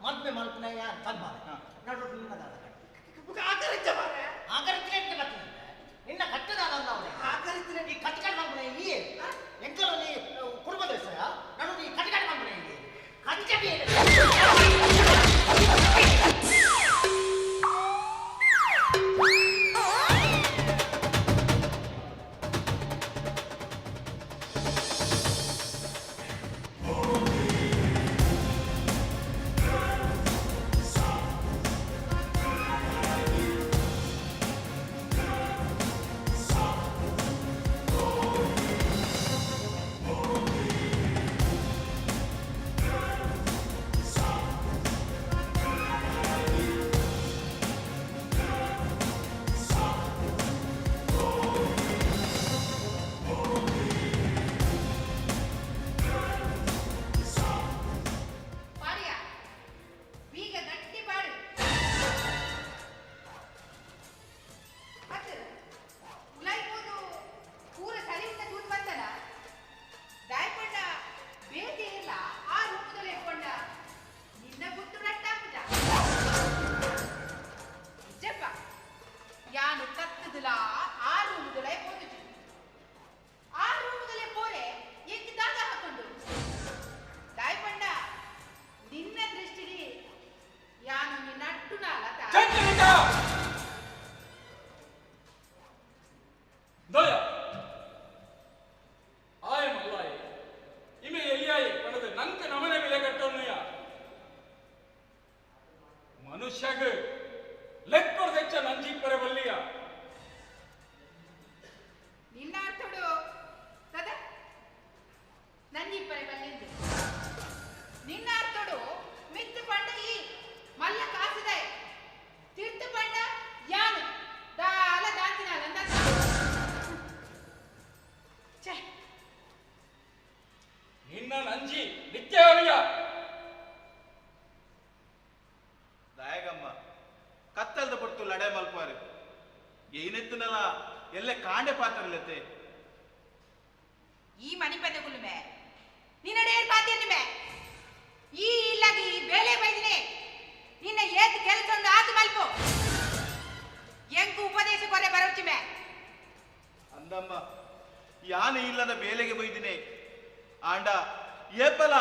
ಮದ್ಮೆ ಮಲ್ಪನೆ ಯಾರು ತಮ್ಮ ನಡು ನಿನ್ನ ಕಟ್ಟದ ಈ ಕಟ್ಕಾಡ್ ಮಾಡ್ಬನೆ ಈ ಎಂಕಲ ನೀ ಕುರುಬದ ಸರ ನಡು ಈ ಕಟ್ಕಾಡ್ ಮಾಡ್ಬನೆ ಇಲ್ಲಿ ಕಟ್ಕಾಡಿ ಮನುಷ್ಯಗೆ ಲೆಕ್ಕ ಹೆಚ್ಚ ನಂಜಿಪ್ಪರೆ ಬಲ್ಲಿಯ ನಿನ್ನ ಅರ್ಥಡು ಸದ ನಂಜಿಪ್ಪರೆ ಬಲ್ಲಿಂದು ನಿನ್ನ ಅರ್ಥಡು ಮಿತ್ತು ಪಂಡ ಈ ಮಲ್ಲ ಕಾಸಿದೆ ತೀರ್ಥ ಪಂಡ ಯಾನು ದಾಲ ದಾಂತಿನಾಲ ಛೇ ನಿನ್ನ ನಂಜಿ ನಿತ್ಯವರಿಯ ದಾಯಗಮ್ಮ ಕತ್ತಲ್ದ ಪಟ್ಟು ಲಡೆ ಮಲ್ಪಾರು ಏನೆತ್ತನಲ್ಲ ಎಲ್ಲ ಕಾಂಡೆ ಪಾತ್ರಲ್ಲತ್ತೆ ಈ ಮನಿ ಪದ ಕುಲುಮೆ ನಿನ್ನಡೆ ಪಾತಿಯನ್ನುಮೆ ಈ ಇಲ್ಲಗಿ ಬೇಲೆ ಬೈದಿನೆ ನಿನ್ನ ಏತ್ ಕೆಲಸೊಂದು ಆತು ಮಲ್ಪು ಎಂಕು ಉಪದೇಶ ಕೊರೆ ಬರವಚಿಮೆ ಅಂದಮ್ಮ ಯಾನೆ ಇಲ್ಲದ ಬೇಲೆಗೆ ಬೈದಿನೇ ಆಂಡ ಏಪಲ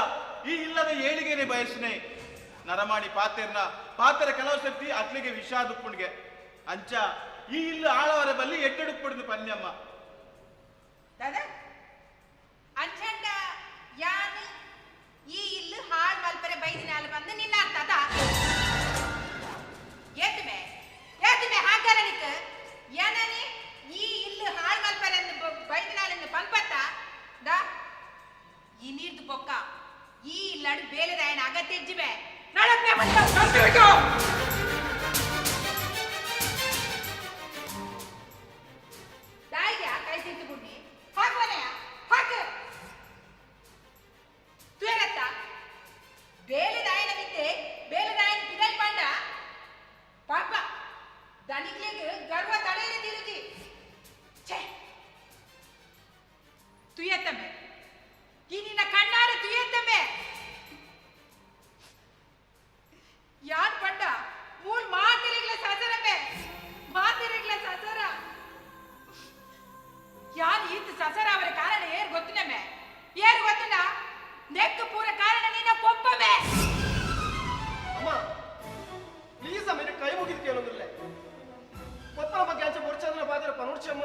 ಈ ಇಲ್ಲದ ಏಳಿಗೆನೆ ಬಯಸಿನೇ ನರಮಾಣಿ ಪಾತೆರ ಕೆಲವು ಸರ್ತಿ ಅಕ್ಲಿಗೆ ವಿಷಾದುಪ್ಪುಣ್ಗೆ ಅಂಚ ಈ ಇಲ್ಲ ಆಳವರ ಬಲ್ಲಿ ಎಟ್ಟೆಡುಪ್ಪುಡ್ದು ಪನ್ಯಮ್ಮ ದಾದಾ ಅಂಚಂಡ ಯಾನ್ ಈ ಇಲ್ಲು ಹಾಳ್ ಮಲ್ಪರೆ ಬೈದಿನಾಲ್ ಬಂದು ನಿನ್ನ ಅರ್ಥದ ಏತುಮೆ ಹಾಗಾರನಿಕ್ ಏನನಿ ಈ ಇಲ್ಲು ಹಾಳ್ ಮಲ್ಪರೆ ಬೈದಿನಾಲ್ ಪಲ್ಪತ್ತ ದಾ ಈ ನೀರ್ದು ಪೊಕ್ಕ ಈ ಇಲ್ಲಡು ಬೇಲೆದಾಯನ ಅಗತ್ಯ ಇಜ್ಜಿಬೆ ನಡಪ್ಪೆ ದಾಯಿಗೆ ಕೈ ತಿಂತು ಗುಡ್ಡಿ ಹಾಕೋನೆಯ ಹಾಕು ತುಯರತ್ತ ಬೇಲೆದಾಯನ ಬಿದ್ದೆ ಬೇಲೆದಾಯನ ಪಿದಲ್ ಪಂಡ ಪಾಪ ದನಿಗ್ಲಿಗೆ ಗರ್ವ ತಡೆಯಲಿ ತಿರುಗಿ ಛೇ ತುಯತ್ತಮ್ಮೆ ಈ ನಿನ್ನ ಕಣ್ಣಾರ ತುಯತ್ತಮ್ಮೆ ಯಾನ್ ಪಂಡ ಮೂಲ್ ಮಾತಿರಿಗ್ಲ ಸಸರಮ್ಮೆ ಮಾತಿರಿಗ್ಲ ಸಸರ ಯಾನ್ ಈತ ಸಸರ ಅವರ ಕಾರಣ ಏರ್ ಗೊತ್ತುನಮ್ಮೆ ಏರ್ ಗೊತ್ತುನ ನೆಕ್ಕು ಪೂರ ಕಾರಣ ನಿನ್ನ ಕೊಪ್ಪಮೆ ಅಮ್ಮ ಪ್ಲೀಸ್ ಅಮ್ಮ ಕೈ ಮುಗಿದು ಕೇಳೋದಿಲ್ಲ ಕೊಪ್ಪಳ ಬಗ್ಗೆ ಅಂಚೆ ಮುರ್ಚಂದ್ರ ಬಾದಿರ ಪನುರ್ಚಮ್ಮ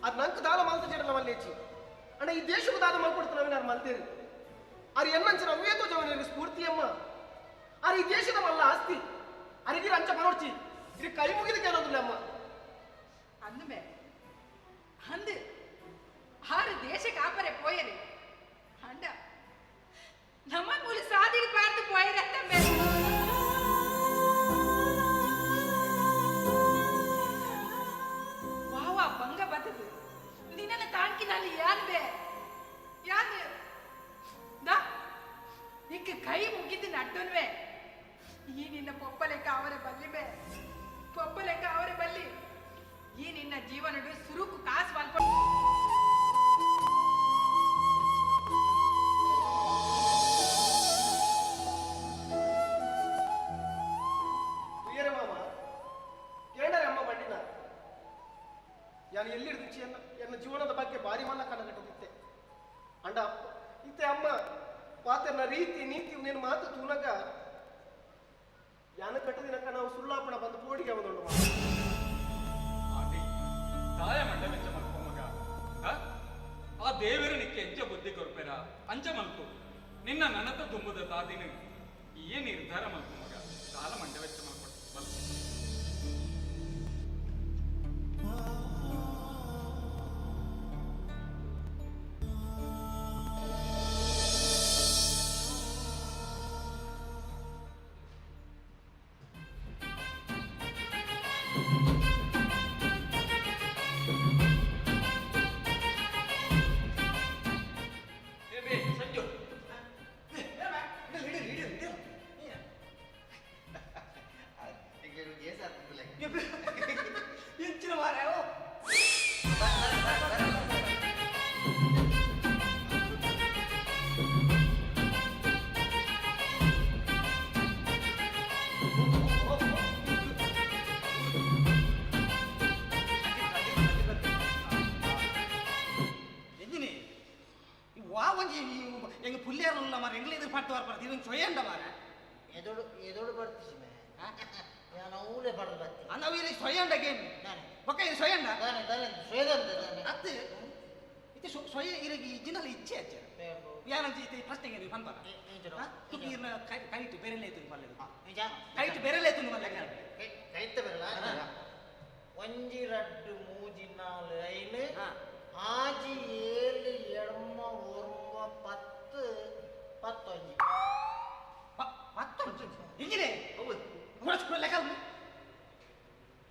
ಅದು ನಂಗೆ ದಾನ ಮಲ್ತಿರಲ್ಲ ಮಲ್ಲೇಚಿ ಅಣ್ಣ ಈ ದೇಶಕ್ಕೂ ದಾನ ಮಾಡ್ಕೊಡ್ತಾನೆ ನಾನು ಮಲ್ತೇರಿ ಅದು ಎನ್ನಂಚನ ಅವ್ಯೇತೋ ಜವನಿಗೆ ಸ್ಫೂರ್ತಿ ಅಮ್ಮ ಅದು ಈ ದೇಶದ ಮಲ್ಲ ಆಸ್ತಿ ಅರಿಗಿರ ಅಂಚ ಪನೋಡ್ಚಿ ಇದು ಕೈ ಮುಗಿದು ಕೇಳೋದಿಲ್ಲ ಅಮ್ಮ ಅಂದುಮೆ ಅಂದು ஆறு தேச காப்பரை போயது ஆண்டா நம்ம மூல சாதிக்கு பார்த்து போயிரத்தம்பே வாவா பங்க பத்தது ನಿನ್ನ ತಾಣ್ಕಿನಲ್ಲಿ ಯಾರು ದಾ ನಿಕ್ಕ ಕೈ ಮುಗಿದು ನಡ್ಡನ್ವೆ ಈ ನಿನ್ನ ಪೊಪ್ಪಲೆಕ್ಕ ಅವರ ಬಲ್ಲಿ ಈ ನಿನ್ನ ಜೀವನಡು ಸುರುಕು ಕಾಸು ಮಲ್ಕೊಂಡು ಮಾಮ ಏನರೆ ಅಮ್ಮ ಬಂಡಿನ ನಾನು ಎಲ್ಲಿರ್ದಿಚ್ಚಿ ಎನ್ನ ಜೀವನದ ಬಗ್ಗೆ ಭಾರಿ ಮಲ್ಲ ಕಣ್ಣಗಟ್ಟಿದ್ದೆ ಅಂಡ ಇತ್ತೆ ಅಮ್ಮ ಪಾತೆನ ರೀತಿ ನೀತಿ ನೀನು ಮಾತು ತೂನಗ ಯಾನ ಕಟ್ಟದಿನಕ ನಾವು ಸುಳ್ಳಾಪಣ ಬಂದು ಪೋಡಿಗೆ ಬಂದೊಂಡು ತಾಯ ಮಂಡ ವೆಚ್ಚ ಮಲ್ಪು ಮಗ ಆ ದೇವರು ನಿಕ್ಕೆ ಎಂಚ ಬುದ್ಧಿ ಕೊರ್ಪೆರ ಅಂಚ ಮಲ್ಪು ನಿನ್ನ ನನತ ತುಂಬುದ ತಾದಿನ ಈ ನಿರ್ಧಾರ ಮಲ್ಪು ಮಗ ಸಾಲ ಮಂಡ ವೆಚ್ಚ ಮಲ್ಪು ಮಲ್ಪು எங்க புள்ளியார் உள்ள மாதிரி எங்களை எதிர்பார்த்து வரப்படுறது இவன் சொயண்ட வர ಎದೋಡು ಬರ್ತಿಸಿಮೆ ನಾನು ಊರೇ ಪಡೆದು ಬರ್ತೀನಿ அந்த வீரை சொயண்ட கேம் பக்க இது சொயண்ட ಅತ್ತು ಇದು ಸ್ವಯ ಇರಗಿ ಜಿನಲ್ ಇಚ್ಛೆ ಅಚ್ಚ ಯಾನಂಜಿ ಇದು ಪ್ರಶ್ನೆಗೆ ನೀವು ಪಂಪರ ತುಕಿ ಇರ್ನ ಕೈಟ್ ಬೆರಲೆ ತುನಿ ಮಲ್ಲೆದು ಕೈಟ್ ಬೆರಲೆ ತುನಿ ಮಲ್ಲೆ ಕೈಟ್ ಬೆರಲ ಒಂಜಿ ರಡ್ಡು ಮೂಜಿ ನಾಲು ಐಲು ಆಜಿ ಏಳು ಎಡಮ ಒರ್ವ ಪತ್ತು ಪತ್ತೊಂಜಿ ಪತ್ತೊಂಜಿ ಇಂಜಿನೆ ಹೌದು ಲೆಕ್ಕ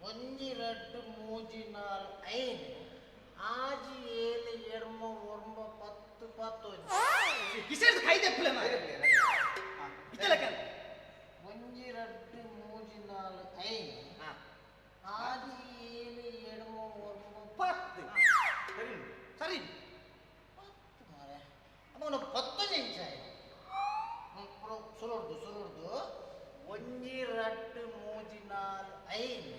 ಒಂಜಿ ರಡ್ಡು ಮೂಜಿ ನಾಲು ಐನು ಆಜಿ ಏಳು ಎಡಮ ಒರ್ವ ಪತ್ತು ಪತ್ತೊಂಜಿ ಕಿಸೆದು ಕೈ ತೆಪ್ಪಲೆ ಮಾರೆ ಇತ್ತಲಕ ಒಂಜಿ ರಡ್ಡು ಮೂಜಿ ನಾಲು ಐನು ಆಜಿ ಏಳು ಎಡಮ ಒರ್ವ ಪತ್ತು ಸರಿ ಅವನು 10 ಇಂಚ ಸುರುಡ್ದು ಒಂಜಿ ರಡ್ಡು ಮೂಜಿ ನಾಲು ಐನು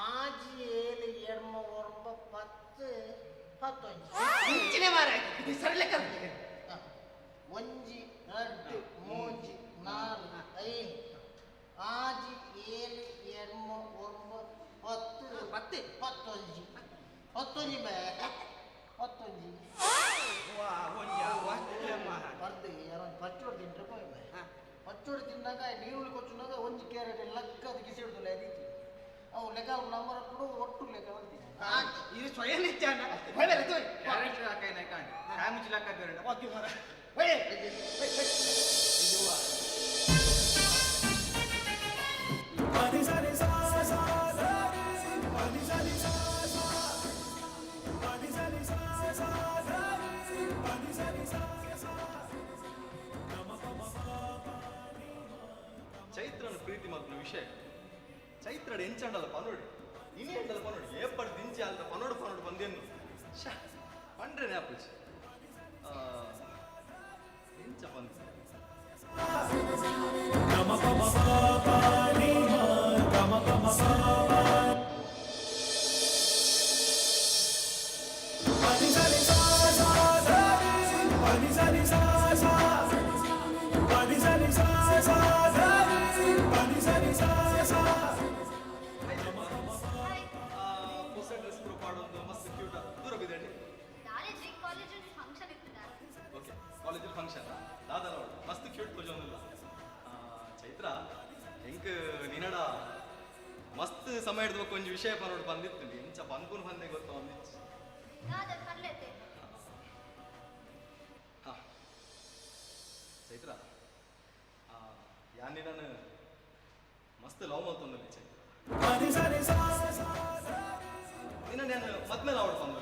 ಆಜಿ ಏಳು ಎಡಮ ಒರ್ವ ಪತ್ತು ಇಂಚಿನ ಮಾರ ಸರಿ ಲೆಕ್ಕ ಒಂಜಿ ಎರಡು ಮೂಜಿ ನಾಲ್ಕು ಐದು ಆಜಿ ಏಳು ಎರ್ಮ ಒಂಬತ್ತು ಹತ್ತು ಪತ್ತೆ ಹತ್ತೊಂಜಿ ಹತ್ತೊಂಜಿ ಬೇ ಹತ್ತೊಂಜಿ ಬರ್ದು ಯಾರು ಪಚ್ಚೋಡು ತಿಂಟ್ರೆ ಪೋಯ್ ಪಚ್ಚೋಡು ತಿಂದಾಗ ನೀರುಳ್ಳಿ ಕೊಚ್ಚಿನಾಗ ಒಂಜಿ ಕ್ಯಾರೆಟ್ ಲಕ್ಕ ಅದು ಕಿಸಿ ಹಿಡ್ದಲ್ಲ ಅದೀತಿ ಅವು ಲೆಕ್ಕ ನಂಬರ್ ಕೊಡು ಒಟ್ಟು ಲೆಕ್ಕ ಬರ್ತೀನಿ ಇದು ಸ್ವಯಂ ಹೆಚ್ಚಾನ ಕ್ಯಾರೆಟ್ ಹಾಕೈನ ಕಾಣಿ ಕಾಮುಚಿ ಲೆಕ್ಕ ಬೇಡ ಓಕೆ ಮರ ಚೈತ್ರನ ಪ್ರೀತಿ ಮಗ್ನ ವಿಷಯ ಚೈತ್ರಡ್ ಎಂಚಂಡಲ್ಲ ಪನೋಡಿ ಇನಿ ಎಂಡಲ್ಲ ಪನೋಡಿ ಏಪಡ್ ದಿಂಚಿ ಅಲ್ದ ಪನೋಡು ಬಂದೇನು ಶಾ ಪಂಡ್ರೆ ನ್ಯಾಪುಚಿ ಎಂಚ ಬಂದ ಹೊಸ ಡ್ರೆಸ್ ಪಾಡೊಂದು ಮಸ್ತ್ ಕ್ಯೂಟ್ ದೂರ ಬಿದ್ದಂಡಿ ನಾಳೆ ಜಿ ಕಾಲೇಜಲ್ಲಿ ಫಂಕ್ಷನ್ ಇರ್ತದ ಓಕೆ ಕಾಲೇಜಲ್ಲಿ ಫಂಕ್ಷನ್ ದಾದಲ ಮಸ್ತ್ ಕ್ಯೂಟ್ ಪೂಜೊಂದಿಲ್ಲ ಚೈತ್ರ ಹೆಂಗ್ ನಿನಡ ಮಸ್ತ್ ಸಮಯ ಹಿಡ್ಬೇಕು ಒಂಜಿ ವಿಷಯ ಪನೋಡು ಬಂದಿತ್ತು ಎಂಚ ಬಂದ್ಕೊಂಡು ಬಂದೆ ಗೊತ್ತ ಒಂದಿಚ್ಚು ನಾದ ಕರ್ಲೇತೆ ಹಾ ಚೈತ್ರ ಯಾನಿ ನಾನು ಮಸ್ತ್ ಲವ್ ಮಾಡ್ತಂದಲ್ಲಿ ಚೈತ್ರ ನಿನ್ನ ನಾನು ಮದ್ಮೇಲೆ ಅವಳು ಬಂದು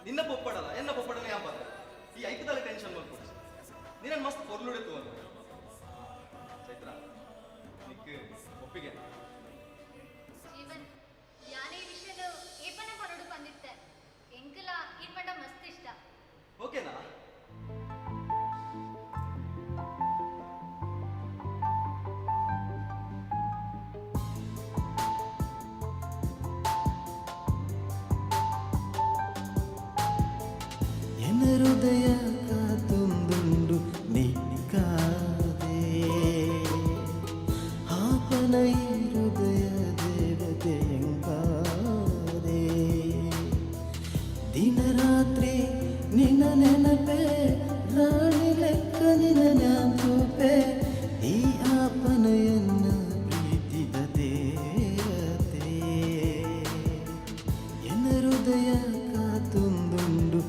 ನಿನ್ನ ಪೊಪ್ಪಡಲ್ಲ ಎನ್ನ ಪೊಪ್ಪಡಲ್ಲ ಯಾವ ಬಂದ ಈ ಐಕದಲ್ಲ ಟೆನ್ಷನ್ ಮಾಡ್ಕೊಡು ನಿನ್ನ ಮಸ್ತ್ ಪೊರ್ಲುಡಿತು ಅಂತ ಚೈತ್ರ ನಿಕ್ ಒಪ್ಪಿಗೆ ಜೀವನ್ ಯಾನೇ ವಿಷಯದ ಏಪನ ಪರಡು ಬಂದಿತ್ತೆ ಎಂಕಲ ಈ ಪಡ ಮಸ್ತ್ ಇಷ್ಟ ಓಕೆನಾ ಹೃದಯ ಕಾತೊಂದುಂಡು ನಿಕ್ಕಾದೆ ಆಪನ ಈ ಹೃದಯ ದೇವತೆಯಂಗಾದೆ ದಿನ ರಾತ್ರಿ ನಿನ್ನ ನೆನಪೆ ರಾಣಿ ಲೆಕ್ಕ ನಿನ್ನ ನ್ಯಾಪೆ ಈ ಆಪನೆಯನ್ನ ಪ್ರೀತಿದ ದೇವತೆ ಎನ್ನ ಹೃದಯ ಕಾತೊಂದುಂಡು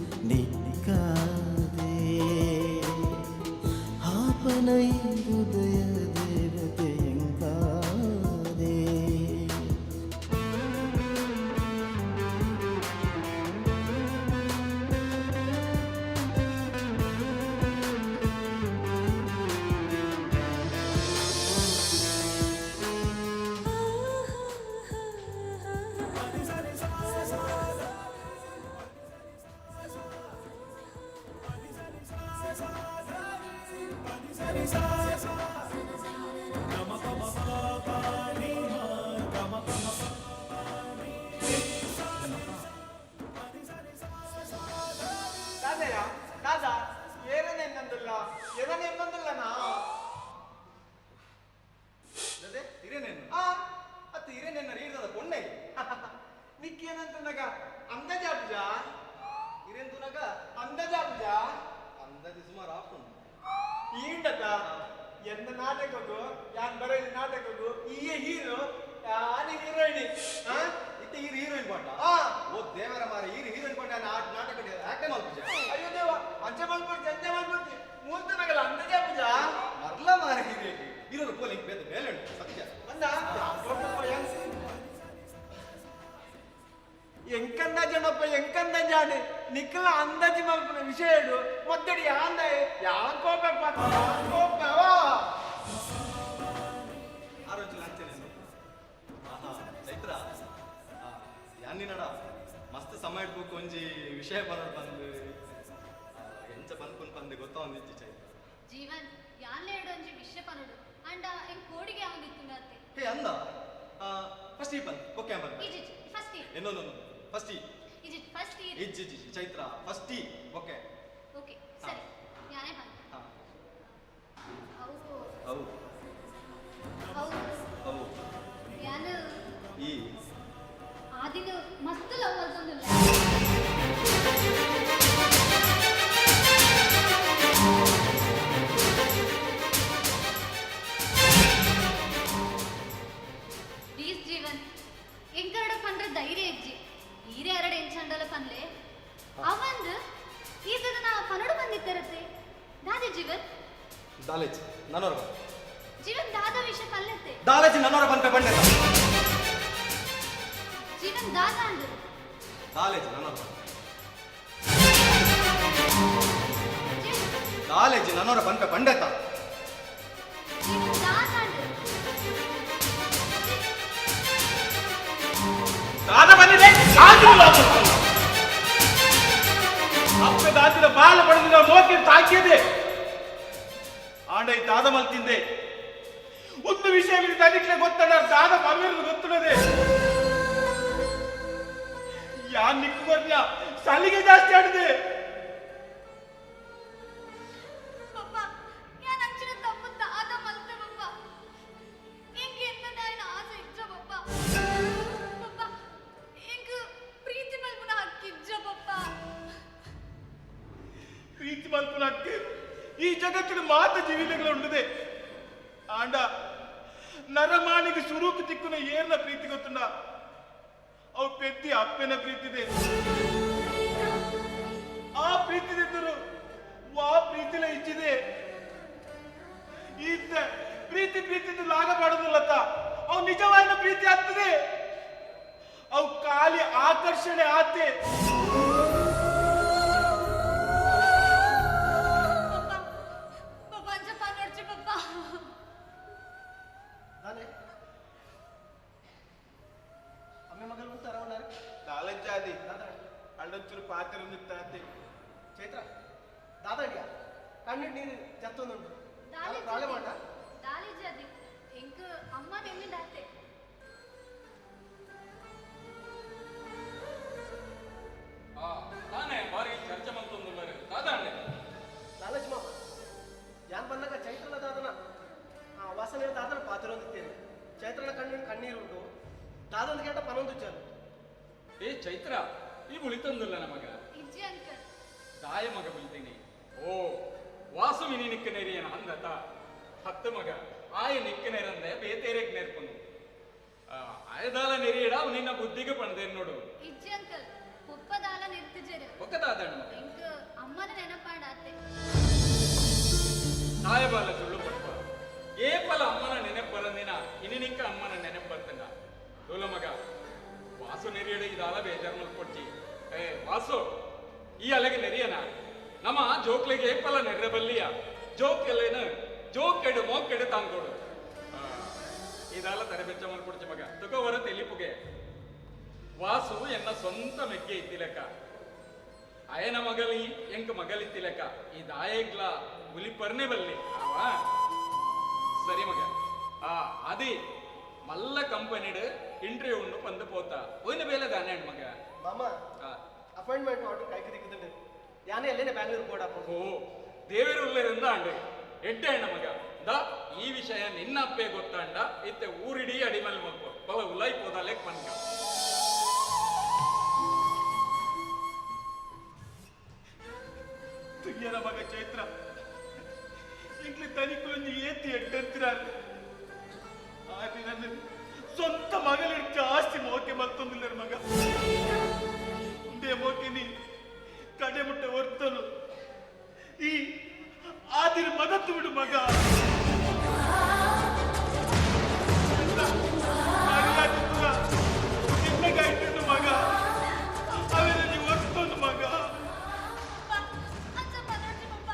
ಆಪನ ಈ ಹೃದಯ ದೇವತೆಯಂಗಾದೆ ಎಂದ ನಾಟಕಕ್ಕೂ ಯಾನ್ ಬರೋದು ನಾಟಕಕ್ಕೂ ಈ ಹೀರೋ ಯಾನಿ ಹೀರೋಯಿನಿ ಇತ್ತೆ ಹೀರೋ ಹೀರೋಯಿನ್ ಪಾಟ ಓ ದೇವರ ಮಾರ ಹೀರೋಯಿನ್ ಪಾಟ ನಾಟಕ ಆಕ್ಟೇ ಮಾಡ್ಪುಜ ಅಯ್ಯೋ ದೇವ ಅಂಚೆ ಮಾಡ್ಬಿಡ್ತಿ ಅಂಚೆ ಮಾಡ್ಬಿಡ್ತಿ ಮೂರ್ತನಗಲ್ಲ ಅಂದಜೆ ಪೂಜ ಮರ್ಲ ಮಾರ ಹೀರೋ ಕೋಲಿ ಬೇದ ಮೇಲೆ ಉಂಟು ಸತ್ಯ ಅಂದ ಎಂಕಂದ ಜನಪ್ಪ ಎಂಕಂದ ಜಾನೆ ನಿಕ್ಕಲ ಅಂದಾಜಿ ಮಲ್ಪನ ವಿಷಯ ಹೇಳು ಮೊತ್ತಡಿ ಯಾಂದ ಯಾವ ಕೋಪಪ್ಪ ಕೋಪವಾ ಆರೋಚನೆ ಅಂಚನೆ ಚೈತ್ರ ಯಾನಿನಡ ಮಸ್ತ್ ಸಮಯ ಇಡ್ಬೇಕು ಒಂಜಿ ವಿಷಯ ಬರೋದು ಬಂದು ಎಂಚ ಬಂದ್ಕೊಂಡು ಬಂದೆ ಗೊತ್ತಾ ಒಂದಿಚ್ಚಿ ಚೈತ್ರ ಜೀವನ್ ಯಾನ್ಲೆ ಒಂಜಿ ವಿಷಯ ಪನೋಡು ಅಂಡ ಎಂಗ್ ಕೋಡಿಗೆ ಯಾವಂದಿತ್ತು ನತ್ತೆ ಹೇ ಅಂದ ಫಸ್ಟ್ ಈ ಬಂದು ಓಕೆ ಬಂದು ಈಜಿ ಫಸ್ಟ್ ಇನ್ನೊಂದು first Is it first year? ಇಜ್ಜಿ Chaitra first tea okay Okay, ಸರಿ. ಯಾನೇ ಬಂತು. ಹಾ ಹೌದು. ಹೌದು ಹೌದು. ಹೌದು ಯಾನು ಈ ಆದಿನ ಮಸ್ತ್ ಲವ್ ಅಲ್ತಂದಿಲ್ಲ. ಪ್ಲೀಸ್ ಜೀವನ್ ಎಂಕರಡ ಪಂಡ್ರೆ ಧೈರ್ಯ ಇಜ್ಜಿ ಈರೆ ಎರಡು ಎಂಚಂಡಲ ಪನ್ಲೆ ಅವಂದು ಈತದ ನಾ ಪನಡು ಬಂದಿತ್ತರತ್ತೆ ದಾದೆ ಜೀವನ್ ದಾಲೇಜ್ ನನ್ನೋರ ಜೀವನ್ ದಾದ ವಿಷಯ ಪಲ್ಲೆತ್ತೆ ದಾಲೇಜ್ ನನ್ನೋರ ಬಂದೆ ಬಂದೆ ಜೀವನ್ ದಾದ ಅಂದು ದಾಲೇಜ್ ನನ್ನೋರ ದಾಲೇಜ್ ನನ್ನೋರ ಬಂದೆ ಬಂಡೆತ ಜೀವನ್ ದಾದ ಅಂದು ದಾದ ಬಂದಿದೆ ಅಪ್ಪ ದಾದಿನ ಬಾಲ ಪಡೆದಿನ ಮೋಕೆ ತಾಕಿದೆ ಆಂಡ ಈ ದಾದ ಮಲ್ತಿಂದೆ ಒಂದು ವಿಷಯ ತನಿಖೆ ಗೊತ್ತಡ ದಾದ ಪರ್ವೇರು ಗೊತ್ತುತ್ತದೆ ಯಾನ್ ನಿಕ್ಕು ಬರ್ನ ಸಲಿಗೆ ಜಾಸ್ತಿ ಆಡಿದೆ ಪಪ್ಪ ಯಾನ್ ಅಂಚಿನ ತಪ್ಪು ದಾದ ಮಲ್ತೆ ಪಪ್ಪ ಎಂಗೆ ಎಂತದಾಯಿನ ಆಸೆ ಇಜ್ಜ ಪಪ್ಪ ಪಪ್ಪ ಎಂಗ ಪ್ರೀತಿ ಮಲ್ಪುನ ಹಕ್ಕಿಜ್ಜ ಪಪ್ಪ ಪ್ರೀತಿ ಮಲ್ಪುನ ಹಕ್ಕಿ ಈ ಜಗತ್ತಿನ ಮಾತ ಜೀವಿತಗಳುಂಟದೆ ಆಂಡ ನರಮಾಣಿಗೆ ಸ್ವರೂಪ ತಿಕ್ಕುನ ಏರ್ನ ಪ್ರೀತಿ ಗೊತ್ತುಂಡ ಅವು ಪೆತ್ತಿ ಅಪ್ಪನ ಪ್ರೀತಿದೆ ಆ ಪ್ರೀತಿದಿದ್ದರು ವಾ ಪ್ರೀತಿಲ ಇಚ್ಚಿದೆ ಈತ ಪ್ರೀತಿ ಪ್ರೀತಿದು ಲಾಗ ಮಾಡುದಿಲ್ಲತ್ತ ಅವು ನಿಜವಾದ ಪ್ರೀತಿ ಆಗ್ತದೆ ಅವು ಖಾಲಿ ಆಕರ್ಷಣೆ ಆತೆ ಪಪ್ಪ ಅಂಜಪ್ಪ ನೋಡ್ಚಿ ಪಪ್ಪ ನಾನೇ ಅಮ್ಮೆ ಮಗಲು ಉಂಟಾರ ಅವನಾರು ದಾಲಜ್ಜಾದಿ ಅಳ್ಳೊಂಚೂರು ಪಾತ್ರ ನಿಂತಾತೆ ಚೈತ್ರ ದಾದಡಿಯ ಕಣ್ಣು ನೀರು ಜತ್ತೊಂದುಂಟು ತಾಳೆ ಮಾಡ ದಾಲಿ ಜದಿ ಎಂಕ ಅಮ್ಮ ನೆನ್ನಿಡಾತೆ ತಾನೇ ಬಾರಿ ಚರ್ಚೆ ಮಲ್ತೊಂದುಲ್ಲರು ದಾದಾಂಡೆ ಲಾಲಜ್ ಮಾಮ ಯಾನ್ ಬಂದಾಗ ಚೈತ್ರನ ದಾದನ ವಾಸನೆ ದಾದನ ಪಾತ್ರೊಂದಿದ್ದೇನೆ ಚೈತ್ರನ ಕಣ್ಣಿನ ಕಣ್ಣೀರುಂಟು ದಾದೊಂದು ಕೇಟ ಪನೊಂದು ಚಲು ಏ ಚೈತ್ರ ಈ ಉಳಿತೊಂದಿಲ್ಲ ನಮಗ ಇಜ್ಜಿ ಅಂಕಲ್ ದಾಯ ಮಗ ಬಿಲ್ತೀನಿ ಓ ವಾಸುವಿನಿ ನಿಕ್ಕನೇರಿಯನ ಅಂದತ ಹತ್ತು ಮಗ ಆಯ ನಿಕ್ಕನೇರಂದೆ ಬೇತೇರೆಗ್ ನೇರ್ಪನು ಆಯದಾಲ ನೆರಿಯಡ ನಿನ್ನ ಬುದ್ಧಿಗೆ ಪಣದೇನ್ ನೋಡು ಇಜ್ಜಿ ಅಂಕಲ್ ಪುಪ್ಪದಾಲ ನಿರ್ತಿಜರು ಒಕ್ಕದಾದಣ್ಣ ಮಗ ಎಂಕ ಅಮ್ಮನ ನೆನಪಾಡಾತೆ ತಾಯಬಾಲ ಸುಳ್ಳು ಪಡ್ಪ ಏಪಲ ಅಮ್ಮನ ನೆನಪು ಬರಂದಿನ ಇನ್ನಿನಿಕ್ಕ ಅಮ್ಮನ ನೆನಪು ಬರ್ತಂಗ ತೋಲ ಮಗ ವಾಸು ನೆರಿಯಡ ಇದಾಲ ಬೇಜಾರ್ ಮಲ್ಕೊಟ್ಟಿ ಏ ವಾಸು ಈ ಅಲೆಗೆ ನೆರಿಯನ ನಮ್ಮ ಜೋಕ್ಲೆಗೆ ಏಪಲ ನೆರ್ರೆಬಲ್ಲಿಯ ಜೋಕ್ ಎಲ್ಲೇನು ಜೋಕೆಡು ಮೋಕೆಡು ತಾಂಗೋಡು ಇದಾಲ ತರಬೆಚ್ಚ ಮಲ್ಕೊಡ್ಚಿ ಮಗ ತುಕೋವರ ತೆಲಿಪುಗೆ ವಾಸು ಎನ್ನ ಸ್ವಂತ ಮೆಗ್ಗೆ ಇತ್ತಿಲೆಕ್ಕ ಅಯನ ಮಗಲಿ ಎಂಕ ಮಗಲಿತ್ತಿಲೆಕ್ಕ ಈ ದಾಯಗ್ಲ ಹುಲಿ ಪರ್ನೆ ಬಲ್ಲಿ ಆವಾ ಸರಿ ಮಗ ಅದಿ ಮಲ್ಲ ಕಂಪನಿಡ್ ಇಂಟರ್ವ್ಯೂ ಉಂಡು ಪಂದು ಪೋತ ಒಯ್ನ ಬೇಲೆ ದಾನೆ ಮಗ ಮಾಮ ಅಪಾಯಿಂಟ್ಮೆಂಟ್ ಆರ್ಡರ್ ಕೈಗೆ ದಿಕ್ಕುದುಂಡು ಯಾನೇ ಅಲ್ಲೇನೆ ಬ್ಯಾಂಗ್ಳೂರ್ ಬೋಡಪ್ಪ ಓ ದೇವರುಳ್ಳರಿಂದ ಅಂಡೆ ಎಡ್ಡೆ ಅಣ್ಣ ಮಗ ದ ಈ ವಿಷಯ ನಿನ್ನ ಅಪ್ಪೆ ಗೊತ್ತಾಂಡ ಇತ್ತೆ ಊರಿಡೀ ಅಡಿಮಲ್ ಮಲ್ಪು ಬಲ ಉಲೈ ಪೋದಾಲೆ ಪನ್ಕ ತುಯ್ಯನ ಮಗ ಚೈತ್ರ ಈಗಲೇ ತನಿಖೆ ಏತಿ ಎಡ್ಡಂತಿರಾರು ಆದ್ರೆ ನನ್ನ ಸ್ವಂತ ಮಗಳಿಡ್ ಜಾಸ್ತಿ ಮೋಕೆ ಮಲ್ತೊಂದಿಲ್ಲ ಮಗ ಮುಂದೆ ಮೋಕೆನಿ ಕಡೆ ಮುಟ್ಟ ಹೊರ್ತನು ಈ ಆದಿರ ಮದತ್ತು ಬಿಡು ಮಗ ನಿನ್ನಗಾಯ್ತು ಮಗ ಅವೆಲ್ಲ ನೀವು ಹೊರ್ತನು ಮಗ ಅಂಜಪ್ಪ ನೋಡ್ಚಿ ಪಪ್ಪ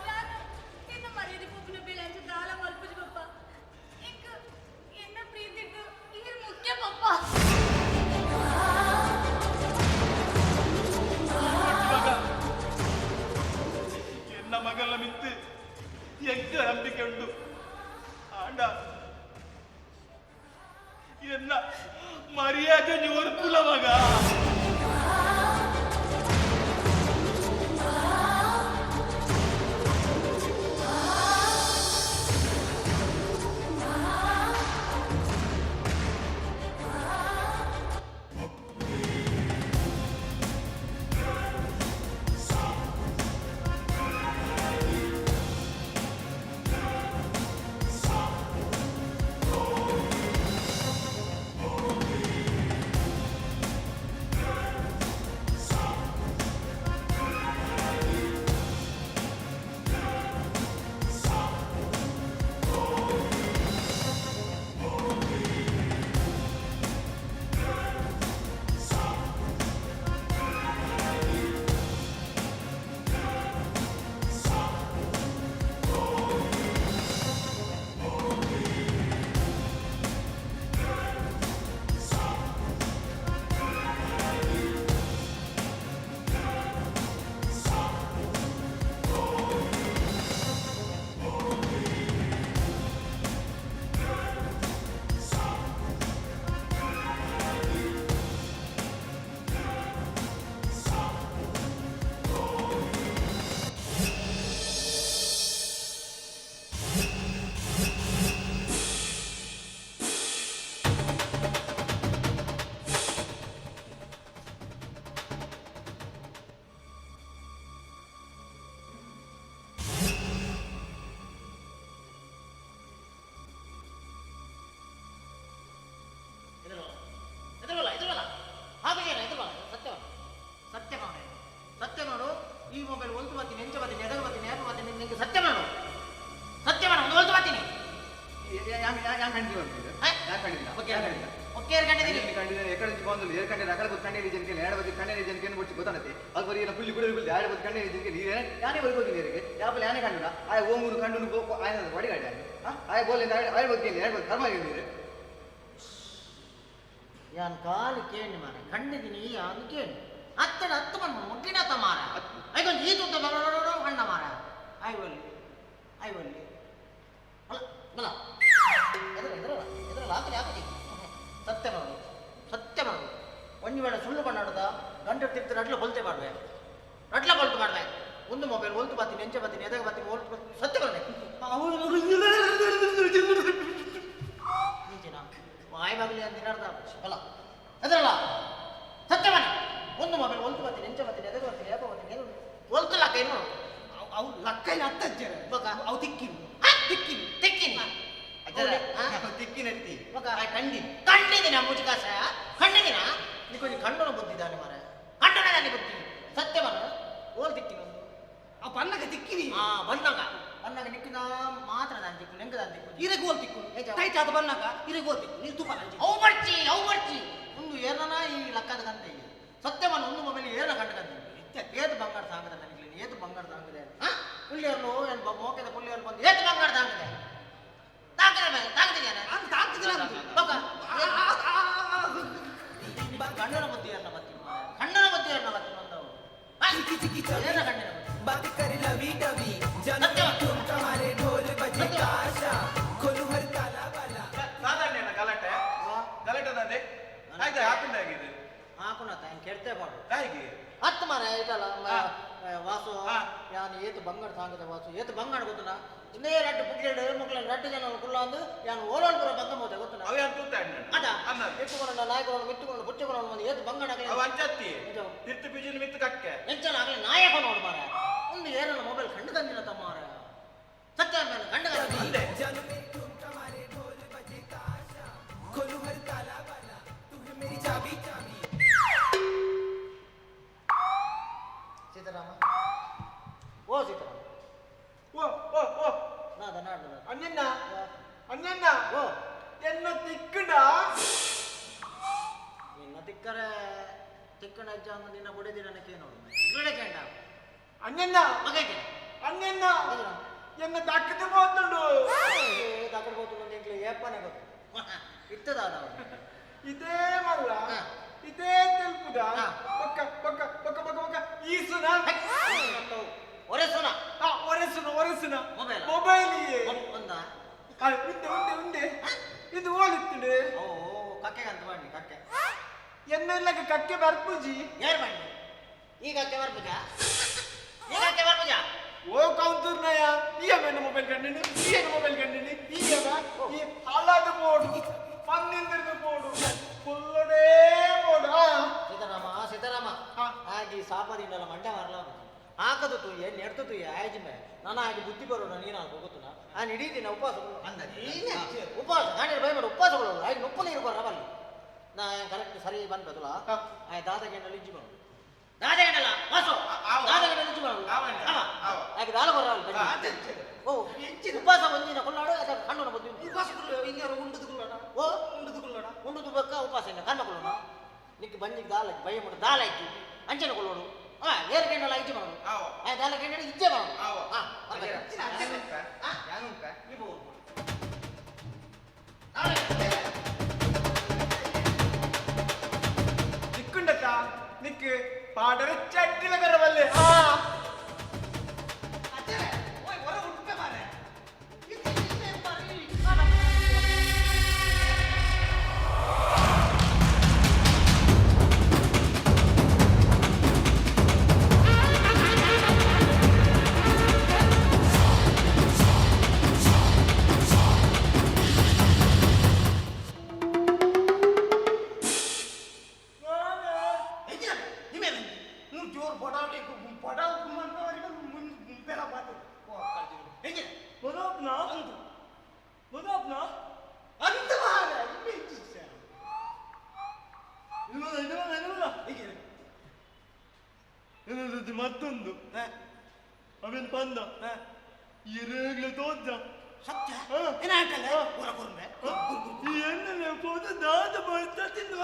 ಯಾನು ನಿನ್ನ ಮರ್ಯಾದೆ ಪುಪ್ಪನ ಬೀಳ ಅಂಚ ದಾಲ ಮಲ್ಪುಜಿ ಪಪ್ಪ ಎಂಕ ಎನ್ನ ಪ್ರೀತಿದ್ದು ಇರ್ ಮುಖ್ಯ ಪಪ್ಪ ಎನ್ನ ಮಗಲ ಮಿತ್ತು ಎಂಕ ನಂಬಿಕೆ ಉಂಟು ಆಂಡ ಎನ್ನ ಮರ್ಯಾದೆ ನೀವು ಹೊರಪುಲ ಮಗ ಬಂದು ಏರ್ ಕಂಡೆ ರಗಡ ಬದ್ ಕಂಡೆ ಜನಕ್ಕೆ ಎರಡು ಬದಿ ಕಂಡೆ ಜನಕ್ಕೆ ಬಿಟ್ಟು ಗೊತ್ತಾನತ್ತೆ ಅದು ಬರೀ ಏನ ಪುಳ್ಳಿ ಕುಡಿ ಬಿಟ್ಟು ಎರಡು ಬದಿ ಕಂಡೆ ಜನಕ್ಕೆ ನೀರು ಯಾನೇ ಬರ್ಬೋದು ನೀರಿಗೆ ಯಾಪಲ್ಲಿ ಯಾನೇ ಕಂಡು ಆಯ ಓಮೂರು ಕಂಡು ಆಯ್ನ ಹೊಡಿಗಾಡಿ ಆಯ ಬೋಲಿಂದ ಆಯ್ ಬಗ್ಗೆ ಎರಡು ಬದಿ ಕರ್ಮ ನೀರು ಯಾನ್ ಕಾಲು ಕೇಳಿ ಮಾರೆ ಖಂಡಿದ್ದೀನಿ ಯಾನು ಕೇಳಿ ಅತ್ತಡ ಹತ್ತು ಬಂದು ಮುಟ್ಟಿನತ್ತ ಮಾರ ಐಗೊಂದು ಈ ತುತ್ತ ಕಣ್ಣ ಮಾರ ಐವಲ್ಲಿ ಅಲ್ಲ ಬಲ ಎದುರಲ್ಲ ಹಾಕಿ ಸತ್ಯ ಮಾಡೋದು ಒಂದು ವೇಳೆ ಸುಳ್ಳು ಬಣ್ಣಾಡದ ಗಂಟೆ ತಿರ್ತಾರೆ ಅಡ್ಲ ಬೊಲ್ತೆ ಮಾಡ್ವೆ ಒಂದು ಮೊಬೈಲ್ ಒಲ್ತು ಬರ್ತೀನಿ ಎಂಚೆ ಬರ್ತೀನಿ ಎದಾಗ ಬರ್ತೀನಿ ಒಲ್ತು ಸತ್ಯ ಬರಬೇಕು ಮಾಯವಾಗಲಿ ಅಂತ ಅರ್ಥ ಅಲ್ಲ ಎದುರಲ್ಲ ಸತ್ಯ ಬಣ್ಣ ಒಂದು ಮೊಬೈಲ್ ಒಲ್ತು ಬರ್ತೀನಿ ಎಂಚೆ ಬರ್ತೀನಿ ಎದಾಗ ಬರ್ತೀನಿ ಯಾಕೆ ಬರ್ತೀನಿ ಒಲ್ತು ಲಕ್ಕ ಏನು ಅವು ಲಕ್ಕೈನ ಹತ್ತಜ್ಜರ ಅವು ತಿಕ್ಕಿನಿ ತಿಕ್ಕಿನತ್ತಿ ಕಂಡಿದ್ದೀನ ಮುಜುಕಾಸ ಕಂಡಿದ್ದೀನ ನೀ ಕೊಂಚ ಕಂಡನ ಬುದ್ಧಿದ್ದಾನೆ ಮಾರ ಕಂಡನೇ ಬುದ್ಧಿ ಸತ್ಯವನ ಓಲ್ ತಿಕ್ಕಿನ ಒಂದು ಆ ಬಣ್ಣಗ ತಿಕ್ಕಿನಿ ಬಣ್ಣಗ ನಿಕ್ಕಿನ ಮಾತ್ರ ನಾನು ತಿಕ್ಕು ನೆಂಗ ನಾನು ತಿಕ್ಕು ಇರಗೆ ಓಲ್ ತಿಕ್ಕು ಟೈಟ್ ಆದ ಬಣ್ಣಗ ಇರಗೆ ಓಲ್ ತಿಕ್ಕು ನೀರು ತುಪ್ಪ ಅವು ಬರ್ಚಿ ಒಂದು ಏನನ ಈ ಲಕ್ಕದ ಗಂತ ಇದೆ ಸತ್ಯವನ ಒಂದು ಮೊಬೈಲ್ ಏನ ಗಂಟ ಗಂತ ಏತು ಬಂಗಾರ ಸಾಂಗದ ನನಗೆ ಏತು ಬಂಗಾರ ಸಾಂಗದೆ ಪುಳ್ಳಿಯರ್ಲು ಏನು ಮೋಕೆದ ಪುಳ್ಳಿಯರ್ಲು ಬಂದು ಏತು ಬಂಗಾರ ಸಾಂಗದೆ ಗಂಡನ ಬುದ್ಧಿ ಕಣ್ಣನ ಬುದ್ಧಿ ಕೆಡ್ತೇ ಬಾಡು ಹತ್ತು ಮರ ಐತಲ್ಲ ವಾಸು ಯಾನು ಏತು ಬಂಗಾರ ಸಾಂಗದ ವಾಸು ಏತು ಬಂಗಾರ ಗೊತ್ತನ ಇನ್ನೇ ರಡ್ಡು ಪುಕ್ಲೆಡು ಮುಕ್ಲೆಡು ರಡ್ಡು ಜನ ಕುಲ್ಲ ಅಂದು ಯಾನು ಓಲಾಳು ಬರೋ ಬಂದ ಮೋತೆ ಗೊತ್ತನ ಅದ ಎತ್ತುಕೊಂಡು ನಾಯಕರನ್ನು ಮಿತ್ತುಕೊಂಡು ಬುಚ್ಚಕೊಂಡು ಬಂದು ಏತು ಬಂಗಾರ ಎಂಚನ ಆಗಲಿ ನಾಯಕ ನೋಡು ಮಾರ ಒಂದು ಏನನ್ನ ಮೊಬೈಲ್ ಕಂಡು ತಂದಿನ ತಮ್ಮಾರ ಸತ್ಯ ಮೇಲೆ ಕಂಡು ಸೀತಾರಾಮ ಓ ಸೀತಾರಾಮ ಅಣ್ಣ ಓ ಎನ್ನ ತಿಕ್ಕಡ ನಿನ್ನ ತಿಕ್ಕಣ ಅಜ್ಜ ಅನ್ನೋ ನಿನ್ನ ಬುಡಿದಿ ನನಗೆ ನೋಡು ಕೇಂಡ ಅಣ್ಣ ಎನ್ನ ದಕ್ಕದ ಹೋತುಂಡು ದಕ್ಕದ ಹೋತುಂಡು ನಿಂಗೆ ಏಪನೆ ಗೊತ್ತು ಇತ್ತದಾದ ಇದೇ ಮಲ್ಲ ಇದೇ ತೆಲ್ಪುದ ಪಕ್ಕ ಪಕ್ಕ ಪಕ್ಕ ಪಕ್ಕ ಪಕ್ಕ ಈಸುನ ಒರೆಸುನ ಮೊಬೈಲ್ ಒಂದ ಉಂಡೆ ಇದು ಓಲಿತ್ತುಂಡೆ ಓ ಕಕ್ಕೆ ಅಂತ ಮಾಡಿ ಕಕ್ಕೆ ಎನ್ನೆಲ್ಲಗೆ ಕಕ್ಕೆ ಬರ್ಪುಜಿ ಯಾರು ಮಾಡಿ ಈ ಕಕ್ಕೆ ಬರ್ಪುಜ ಓ ಕೌಂತೂರ್ನಯ ಈ ಅಮ್ಮನ ಮೊಬೈಲ್ ಕಂಡಿನಿ ಈ ಹಾಳಾದ ಬೋಡು ಪನ್ನಿಂದಿರದ ಬೋಡು ಫುಲ್ಲಡೇ ಬೋಡು ಸೀತಾರಾಮ ಹಾಗೆ ಸಾಪದಿಂದಲ್ಲ ಮಂಡ್ಯ ಮಾರಲ ಹಾಕದು ತೂಯೆ ನೆಡ್ತು ತೂಯೆ ಆಯ್ಜಿಮೆ ನಾನು ಹಾಗೆ ಬುದ್ಧಿ ಬರೋಣ ನೀನು ಗೊತ್ತುನ ನಾನು ಇಡೀ ದಿನ ಉಪವಾಸ ಗಾಡಿ ಬೈ ಮಾಡು ಉಪವಾಸಗಳು ಆಯ್ತು ನೊಪ್ಪಲ್ಲಿ ಇರ್ಬಾರ ಬಲ್ಲಿ ನಾ ಕರೆಕ್ಟ್ ಸರಿ ಬಂದದಲ್ಲ ಆಯ್ತು ದಾದಗೆಣ್ಣಲ್ಲಿ ಇಜ್ಜಿ ಮಾಡು ದಾದಗೆಣ್ಣಲ್ಲ ವಾಸು ದಾದಗೆಣ್ಣಲ್ಲಿ ಇಜ್ಜಿ ಮಾಡು ಹಾಗೆ ದಾಲ ಬರಲ್ಲ ಓ ಉಪವಾಸ ಒಂದಿನ ಕೊಳ್ಳಾಡು ಅದಕ್ಕೆ ಕಣ್ಣು ಬಂದು ಉಪವಾಸ ಹಿಂಗಾರು ಉಂಡುದು ಬಕ್ಕ ಉಪವಾಸ ಇಲ್ಲ ಕಣ್ಣ ಕೊಳ್ಳೋಣ ನಿಕ್ಕೆ ಬಂದಿಗೆ ದಾಲ ಬೈ ಮಾಡು ದಾಲ ಆಯ್ತು ಅಂಚನೆ ಕೊಳ್ಳೋಡು ಏರು ಗಂಡಲ್ಲ ಇಜ್ಜೆ ಮಾಡೋದು ದಾಲ ಗಂಡ ಇಜ್ಜೆ ಮಾಡೋದು ನಿಕ್ಕುಂಡಕ್ಕ ನಿಕ್ಕೆ ಪಾಡರ ಚಟ್ಟಿಲ ಬರವಲ್ಲೆ ಮತ್ತೊಂದು ಅವನ್ ಬಂದ ಎರಗ್ಲು ತೋದ್ದ ಸತ್ಯ ಏನ ಆಟಲ್ಲ ಪೂರ ಕುರ್ಮೆ ಎಣ್ಣೆ ಪೋದು ದಾದ ಮಾಡ್ತಾ ತಿಂದು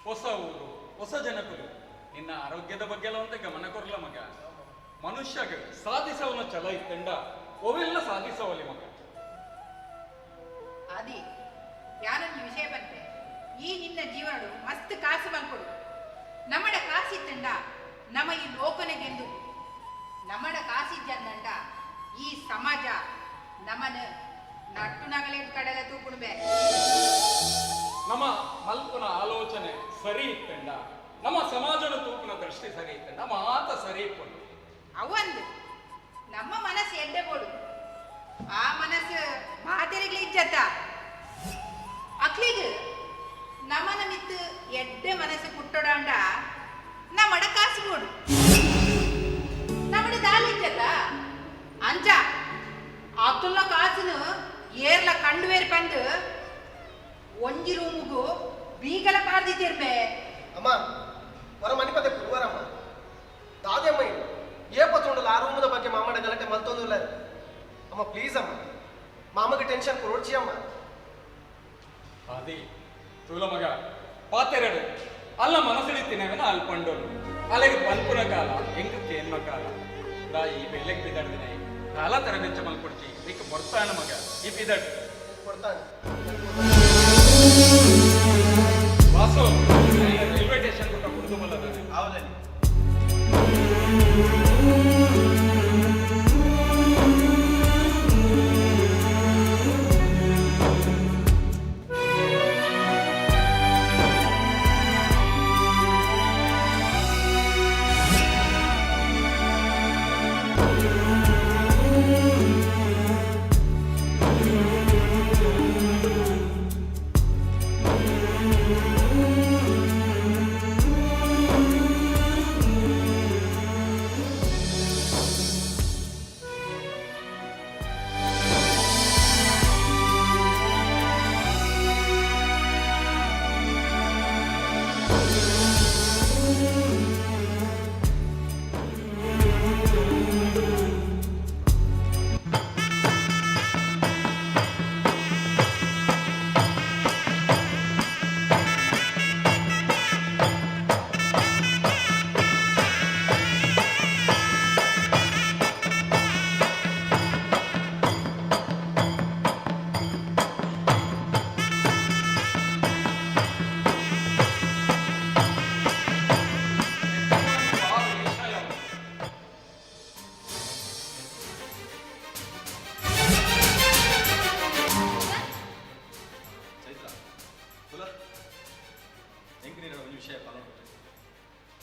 ಹೊಸ ಊರು ಹೊಸ ಜನಕರು ನಿನ್ನ ಆರೋಗ್ಯದ ಬಗ್ಗೆ ಎಲ್ಲ ಒಂದೇ ಗಮನ ಕೊರ್ಲ ಮಗ ಮನುಷ್ಯಗೆ ಸಾಧಿಸವನ ಛಲ ಇತ್ತಂಡ ಅವೆಲ್ಲ ಸಾಧಿಸವಲ್ಲಿ ಮಗ. ಅದಿ ಯಾರೊಂದು ವಿಷಯ ಬಂತೆ, ಈ ನಿನ್ನ ಜೀವನಡು ಮಸ್ತ್ ಕಾಸು ಮಲ್ಕೊಡು. ನಮ್ಮಡ ಕಾಸಿತ್ತಂಡ ನಮ್ಮ ಈ ಲೋಕನೆಗೆಂದು ನಮ್ಮಡ ಕಾಸಿದ್ದಂಡ ಈ ಸಮಾಜ ನಮ್ಮನ ನಟ್ಟು ನಗಲಿ ಕಡೆಲ್ಲ ತೂಕುಣ್ಬೆ. ನಮ್ಮ ಮಲ್ಪನ ಆಲೋಚನೆ ಸರಿ ಇತ್ತಂಡ ನಮ್ಮ ಸಮಾಜದ ತೂಪಿನ ದೃಷ್ಟಿ ಸರಿ ಇತ್ತಂಡ ಮಾತ ಸರಿ ಇಟ್ಕೊಂಡು ಅವಂದು ನಮ್ಮ ಮನಸ್ಸು ಎಡ್ಡೆಗೋಡು, ಆ ಮನಸ್ಸು ಮಾತೆರಿಗ್ಲಿ ಇಜ್ಜತ್ತ ಅಕ್ಲಿಗೆ ನಮ್ಮನ ಮಿತ್ತು ಎಡ್ಡೆ ಮನಸ್ಸು ಕುಟ್ಟೋಡಂಡ ನಮ್ಮಡ ಕಾಸುಗೋಡು ನಮ್ಮಡ ದಾಲಿ ಇಜ್ಜತ್ತ ಅಂಚ ಅತುಲ್ಲ ಕಾಸುನು ಏರ್ಲ ಕಂಡು ಬೇರೆ ಪಂಡು ಒಂಜಿ ರೂಮುಗು ಬೀಗಲ ಪಾರ್ದಿತ್ತಿರ್ಬೆ. ಅಮ್ಮ ಹೊರ ಮನಿಪತ್ತೆ ಪುರುವರಮ್ಮ ದಾದೆ ಅಮ್ಮ ಇದು ಏಪತ್ತೊಂಡಲ್ಲ ಆ ರೂಮದ ಬಗ್ಗೆ ಮಾಮಡ ಗಲಾಟೆ ಮಲ್ತೊಂದಿಲ್ಲ ಅಮ್ಮ. ಪ್ಲೀಸ್ ಅಮ್ಮ, ಮಾಮಗೆ ಟೆನ್ಷನ್ ಕೊಡ್ಚಿ ಅಮ್ಮ. ಅದೇ ತುಲ ಮಗ ಪಾತೆರಡು ಅಲ್ಲ ಮನಸ್ಸಿಡಿತಿನವೇನ ಅಲ್ಲಿ ಪಂಡೋಳು ಅಲ್ಲಿಗೆ ಪಲ್ಪುನ ಕಾಲ ಹೆಂಗಕ್ಕೆ ಎನ್ಮ ಕಾಲ ದಾ ಈ ಬೆಳ್ಳೆಗೆ ಬಿದ್ದಾಡ್ದಿನ ಕಾಲ ತರ ಬೆಚ್ಚ ಮಲ್ಕೊಡ್ತಿ ಈಗ ಬರ್ತಾನ ಮಗ ಈ ಬಿದ್ದಾಡ್ ಕೊಡ್ತಾನೆ. ವಾಸು ರೈಲ್ವೆ ಸ್ಟೇಷನ್ ಕೊಟ್ಟ ಕುಡಿದು ಬಲ್ಲದ ಹೌದಲ್ಲಿ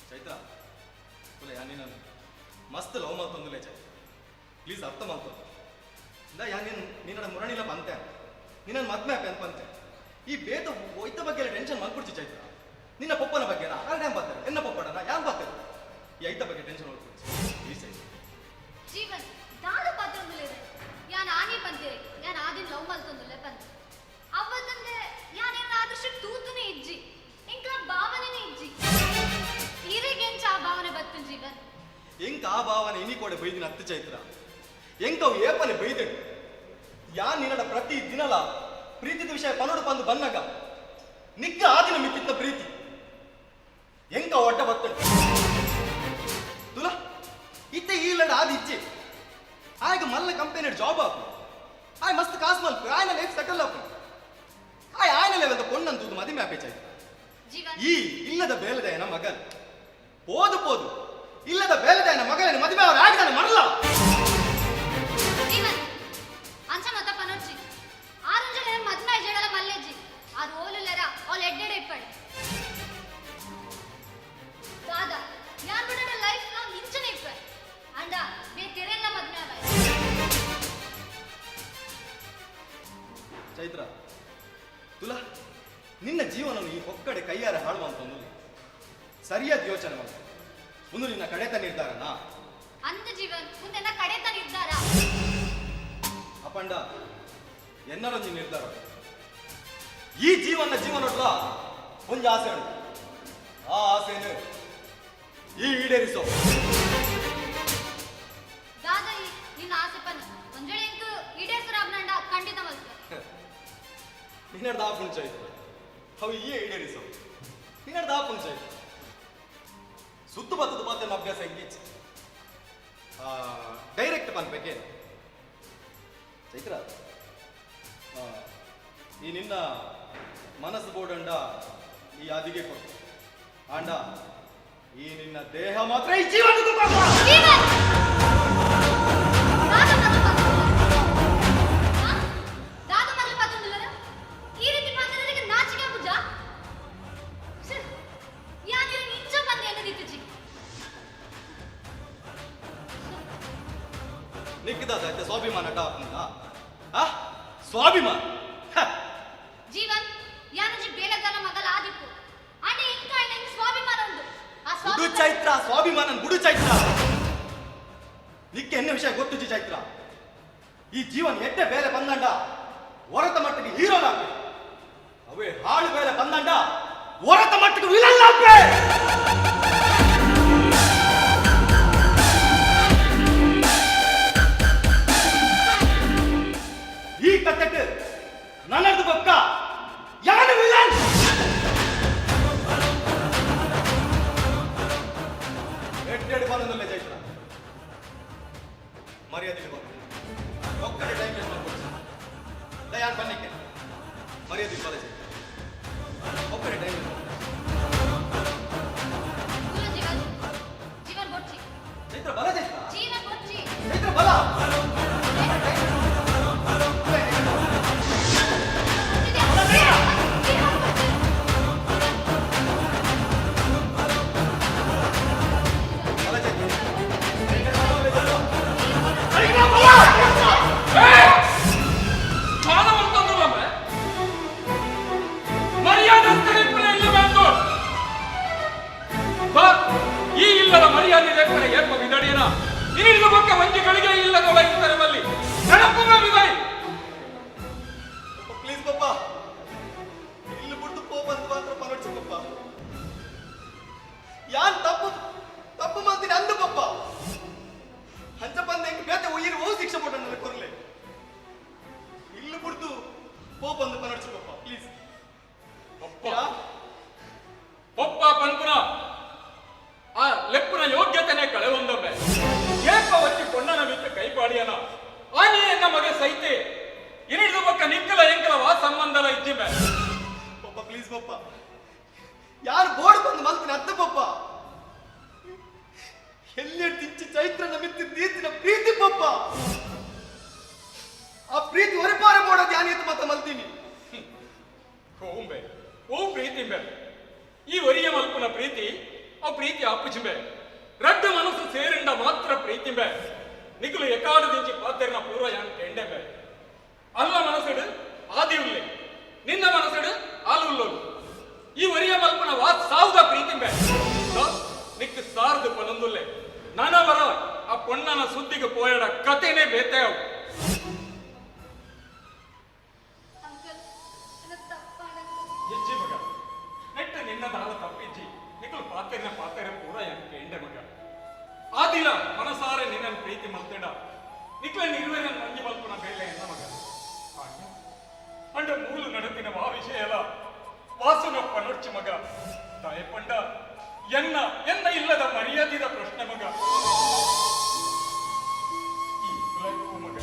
ಚೈತ್ರ ತುಲ ಯಾ ನೀನು ಮಸ್ತ್ ಲವ್ ಮಾಡ್ತಂದುಲೆ ಚೈತ್ರ ಪ್ಲೀಸ್ ಅರ್ಥ ಮಾಡ್ತಂದು ಇಂದ ಯಾ ನೀನು ಮುರಣಿಲ್ಲ ಬಂತೆ ನಿನ್ನ ಮದ್ಮೆ ಆಪೆ ಅಂತ ಈ ಬೇತ ಒಯ್ತ ಬಗ್ಗೆ ಟೆನ್ಷನ್ ಮಾಡ್ಕೊಡ್ತಿ ಚೈತ್ರ ನಿನ್ನ ಪಪ್ಪನ ಬಗ್ಗೆ ಯಾರು ಬರ್ತಾರೆ ಎನ್ನ ಪಪ್ಪನ ಯಾರು ಬರ್ತಾರೆ ಈ ಐತ ಬಗ್ಗೆ ಟೆನ್ಷನ್ ಮಾಡ್ಕೊಡ್ತಿ ಪ್ಲೀಸ್ ಚೈತ್ರ ಜೀವನ್ ದಾದ ಪಾತ್ರೊಂದುಲೆ ಯಾನ್ ಆನೆ ಬಂದಿರೆ ಯಾನ್ ಆದಿನ ಲವ್ ಮಲ್ತೊಂದುಲೆ ಬಂದೆ ಅವತ್ತಂದೆ ಯಾನೇನ ಆದರ್ಶ ತೂತುನೆ ಇಜ್ಜಿ ಇಂಕಲ ಭಾವನೆನೇ ಇಜ್ಜಿ ಈರೆಗೆಂಚ ಆ ಭಾವನೆ ಬತ್ತು ಜೀವನ್ ಎಂಕ ಆ ಭಾವನೆ ಇನಿ ಕೂಡ ಬೈದಿನ ಹತ್ತು ಚೈತ್ರ ಎಂಕವು ಏಪನೆ ಬೈದಳು ಯಾ ನಿನ್ನ ಪ್ರತಿ ದಿನಲ ಪ್ರೀತಿದ ವಿಷಯ ಪನೋಡು ಬಂದು ಬನ್ನಗ ನಿಗ್ಗ ಆದಿನ ಮಿಕ್ಕಿದ್ದ ಪ್ರೀತಿ ಎಂಕ ಒಡ್ಡ ಬತ್ತಳು ತುಲ ಇತ್ತೆ ಈ ಲಡ ಆದಿ ಇಜ್ಜೆ ಆಯ್ಗ ಮಲ್ಲ ಕಂಪನಿ ಜಾಬ್ ಆಪು ಆಯ್ ಮಸ್ತ್ ಕಾಸು ಮಲ್ಪು ಆಯ್ನ ಲೈಫ್ ಸೆಟಲ್ ಆಪು ಆಯ್ನ ಲೆವೆಲ್ದ ಪೊಣ್ಣಂತೂದು ಮದಿಮೆ ಆಪೆ ಚೈತ್ರ ಈ ಇಲ್ಲದ ಬೇಲದಯನ ಮಗನ್ ಪೋದು ಪೋದು ಇಲ್ಲದ ಬೇಲದಯನ ಮಗನ ಮದುವೆ ಅವರು ಆಗಿದ್ದಾನೆ ಮರಲ್ಲ ಅಂಚ ಮತ ಪನೋಚಿ ಆರಂಜಲ ಮದ್ಮೆ ಜಡಲ ಮಲ್ಲೆಜಿ ಆ ರೋಲುಲರ ಆಲ್ ಎಡ್ಡೆಡೆ ಇಪ್ಪಡೆ ದಾದಾ ಯಾನ್ ಬಿಡಡ ಲೈಫ್ ಲಾಂಗ್ ಇಂಚನೆ ಇಪ್ಪೆ ಅಂಡ ಬೇ ತೆರೆಲ್ಲ ಮದ್ಮೆ ಆಗ ಚೈತ್ರ ತುಲ ನಿನ್ನ ಜೀವನವನ್ನು ಈ ಒಕ್ಕಡೆ ಕೈಯಾರೆ ಹಾಳುವಂತ ಸರಿಯಾದ ಯೋಚನೆ ಮಾಡಿ ಒಂದು ನಿನ್ನ ಕಡೆತ ನಿರ್ಧಾರನಾ ಅಂತ ಜೀವನ್ ಮುಂದೆ ಕಡೆತ ನಿರ್ಧಾರ ಅಪ್ಪಂಡ ಎನ್ನರೊಂದು ನಿರ್ಧಾರ ಈ ಜೀವನೊಡ್ಲ ಒಂದು ಆಸೆ ಉಂಟು ಆ ಆಸೆನು ಈ ಈಡೇರಿಸೋ ದಾದಾ ನಿನ್ನ ಆಸೆ ಪನ್ನ ಒಂಜಳೆ ಇಂಕು ಈಡೇರಿಸರಾಬ್ನಂಡ ಖಂಡಿತ ಮಲ್ತೆ ನಿನ್ನರ್ದ ಆಪುಂಚ ಇತ್ತು ಅವು ಈ ಈಡೇರಿಸೋ ನಿನ್ನರ್ದ ಆಪುಂಚ ಇತ್ತು ಸುತ್ತು ಬತ್ತದ ಮಾತನ್ನ ಅಭ್ಯಾಸ ಹೆಂಗಿಚ್ಚು ಡೈರೆಕ್ಟ್ ಪನ್ಬೇಕೆ ಚೈತ್ರ ಈ ನಿನ್ನ ಮನಸ್ಸು ಬೋಡಂಡ ಈ ಯಾದಿಗೆ ಕೊಟ್ಟು ಆಂಡ ಈ ನಿನ್ನ ದೇಹ ಮಾತ್ರ ಈ ಜೀವನಕ್ಕೂ ನಿಕ್ಕಿದಾದ ಸ್ವಾಭಿಮಾನ ಸ್ವಾಭಿಮಾನ ಜೀವನ್ ಯಾನಜಿ ಬೇಲದನ ಮಗಲ ಆದಿಪ್ಪು ಅಡಿ ಇಂಕ ಐನಂಗೆ ಸ್ವಾಭಿಮಾನ ಉಂಟು ಆ ಬುಡು ಚೈತ್ರ ಸ್ವಾಭಿಮಾನ ಬುಡು ಚೈತ್ರ ನಿಕ್ಕೆ ಎನ್ನ ವಿಷಯ ಗೊತ್ತು ಚೈತ್ರ ಈ ಜೀವನ ಎಡ್ಡೆ ಬೇಲೆ ಬಂದಂಡ ಹೊರತ ಮಟ್ಟಿಗೆ ಹೀರೋನಾಗ್ಬೆ ಅವೇ ಹಾಳು ಬೇಲೆ ಬಂದಂಡ ಹೊರತ ಮಟ್ಟಿಗೆ ವಿಲನ್ ಆಗ್ಬೆ ಈ ಕಟ್ಟಕ್ಕೆ ನನ್ನದು ಬೊಕ್ಕ ಯಾರು ವಿಲನ್ ಎಡ್ಡೆಡು ಬಂದಲ್ಲ ಚೈತ್ರ ಮರ್ಯಾದೆ ಒಕ್ಕಡೆ ಟೈಮ್ ವೇಸ್ಟ್ ಮಾಡ್ಕೊಡ್ಸಿ ಯಾರು ಬನ್ನಕ್ಕೆ ಮರ್ಯಾದೆ ಬಲ ಒಕ್ಕಡೆ ಟೈಮ್ ಜೀವನ್ ಬೊಚ್ಚಿ ಚೈತ್ರ ಬಲ ಚೈತ್ರ ಜೀವನ್ ಬೊಚ್ಚಿ ಚೈತ್ರ ಬಲ ಈ ಇಲ್ಲದ ಮರ್ಯಾದೆ ಲೆಕ್ಕನ ಏರ್ಪ ವಿದಡಿಯನ ಇನಿಡಿದ ಪಕ್ಕ ವಂಜಿಗಳಿಗೆ ಇಲ್ಲದ ವೈತರದಲ್ಲಿ ನೆನಪುಗ ವಿದಾಯಿ ಪ್ಲೀಸ್ ಪಪ್ಪ ಇಲ್ಲಿ ಬಿಟ್ಟು ಪೋ ಬಂದು ಮಾತ್ರ ಪನೋಡ್ಸಿ ಪಪ್ಪ ಯಾನ್ ತಪ್ಪು ಮಾಡ್ತೀನಿ ಅಂದು ಪಪ್ಪ ಹಂಚ ಬಂದ ಹೆಂಗೆ ಬೇತೆ ಉಯಿರು ಓ ಶಿಕ್ಷೆ ಕೊಟ್ಟ ನನಗೆ ಕೊರ್ಲೆ ಇಲ್ಲಿ ಬಿಡ್ತು ಪೋ ಬಂದು ಪನೋಡ್ಸಿ ಪಪ್ಪ ಪ್ಲೀಸ್ ಪಪ್ಪ ಪಪ್ಪ ಪನ್ಪುನ ಆ ಲೆಪ್ಪುನ ಯೋಗ್ಯತೆನೆ ಕಳೆವೊಂದೊಮ್ಮೆ ಏಪ ಒಚ್ಚಿ ಕೊಂಡನ ಬಿಟ್ಟು ಕೈಪಾಡಿಯನ ಆನಿ ಎನ್ನ ಮಗೆ ಸೈತೆ ಇನಿಡಿದು ಪಕ್ಕ ನಿಕ್ಕಲ ಎಂಕಲ ವಾ ಸಂಬಂಧಲ ಇದ್ದಿಮೆ ಪಪ್ಪ ಪ್ಲೀಸ್ ಪಪ್ಪ ಯಾರು ಬೋರ್ಡ್ ಬಂದು ಮಲ್ತೀನಿ ಅತ್ತ ಪಪ್ಪ ಎಲ್ಲಿ ತಿಂಚಿ ಚೈತ್ರನ ಮಿತ್ತಿ ತೀರ್ತಿನ ಪ್ರೀತಿ ಪಪ್ಪ ಆ ಪ್ರೀತಿ ಹೊರಪಾರ ಮಾಡೋದು ಯಾನಿತ್ತು ಮತ್ತೆ ಮಲ್ತೀನಿ ಓಂಬೆ ಓ ಪ್ರೀತಿಂಬೆ ಈ ಒರಿಯ ಮಲ್ಪುನ ಪ್ರೀತಿ ಆ ಪ್ರೀತಿ ಅಪ್ಪುಚಿಂಬೆ ರಡ್ಡು ಮನಸ್ಸು ಸೇರಿಂಡ ಮಾತ್ರ ಪ್ರೀತಿಂಬೆ ನಿಗುಲು ಎಕಾಡು ದಿಂಚಿ ಪಾತೆರ್ನ ಪೂರ್ವ ಯಾನ್ ಕೆಂಡೆಂಬೆ ಅಲ್ಲ ಮನಸ್ಸಿಡು ಆದಿ ಉಲ್ಲೆ ನಿನ್ನ ಮನಸ್ಸಿಡು ಆಲು ಉಲ್ಲೋದು ಈ ಒರಿಯ ಮಲ್ಪನ ವಾ ಸಾವುದ ಪ್ರೀತಿಂಬೆ ನಿಕ್ಕು ಸಾರ್ದು ಪನೊಂದುಲ್ಲೆ ನನವರ ಆ ಪೊಣ್ಣನ ಸುದ್ದಿಗೆ ಪೋಯಡ ಕತೆನೇ ಬೇತೇವು ಇಜ್ಜಿ ಮಗ ನೆಟ್ಟು ನಿನ್ನ ದಾಳ ತಪ್ಪಿಜ್ಜಿ ನಿಕ್ಕಲು ಪಾತೆರ ಪೂರ ಯಾನ್ ಕೆಂಡೆ ಮಗ ಆದಿಲ ಮನಸಾರೆ ನಿನ್ನ ಪ್ರೀತಿ ಮಲ್ತೆಡ ನಿಕ್ಲ ನಿರ್ವೇನ ಮಂಜಿ ಮಲ್ಪನ ಬೇಲೆ ಎನ್ನ ಮಗ ಅಂಡ ಮೂಲು ನಡತಿನ ವಾ ವಿಷಯಲ ವಾಸುನಪ್ಪ ನೊಡ್ಚಿ ಮಗ ದಯಪಂಡ ಎನ್ನ ಇಲ್ಲದ ಮರ್ಯಾದಿದ ಪ್ರಶ್ನೆ ಮಗ ಈ ಕುಲಕ್ಕೂ ಮಗ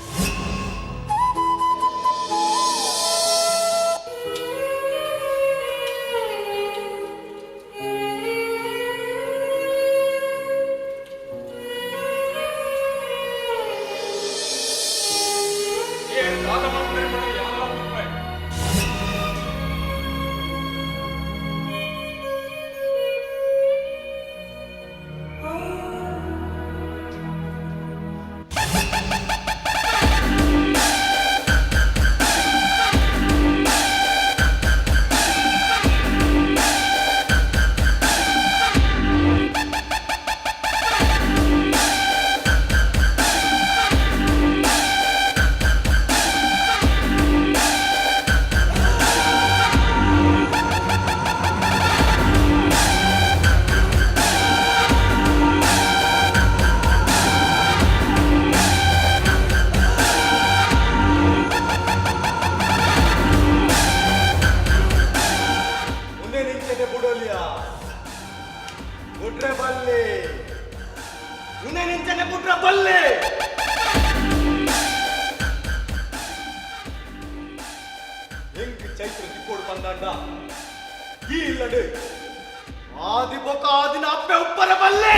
ಉನ್ನೆ ನಿಂಚನೆ ಪುಟ್ರ ಬಲ್ಲೆ ಎಂಕ್ ಚೈತ್ರ ತಿಕ್ಕೋಡು ಬಂದಾಂಡ ಈ ಇಲ್ಲಡೆ ಆದಿ ಬೊಕ ಆದಿನ ಅಪ್ಪೆ ಉಪ್ಪರ ಬಲ್ಲೆ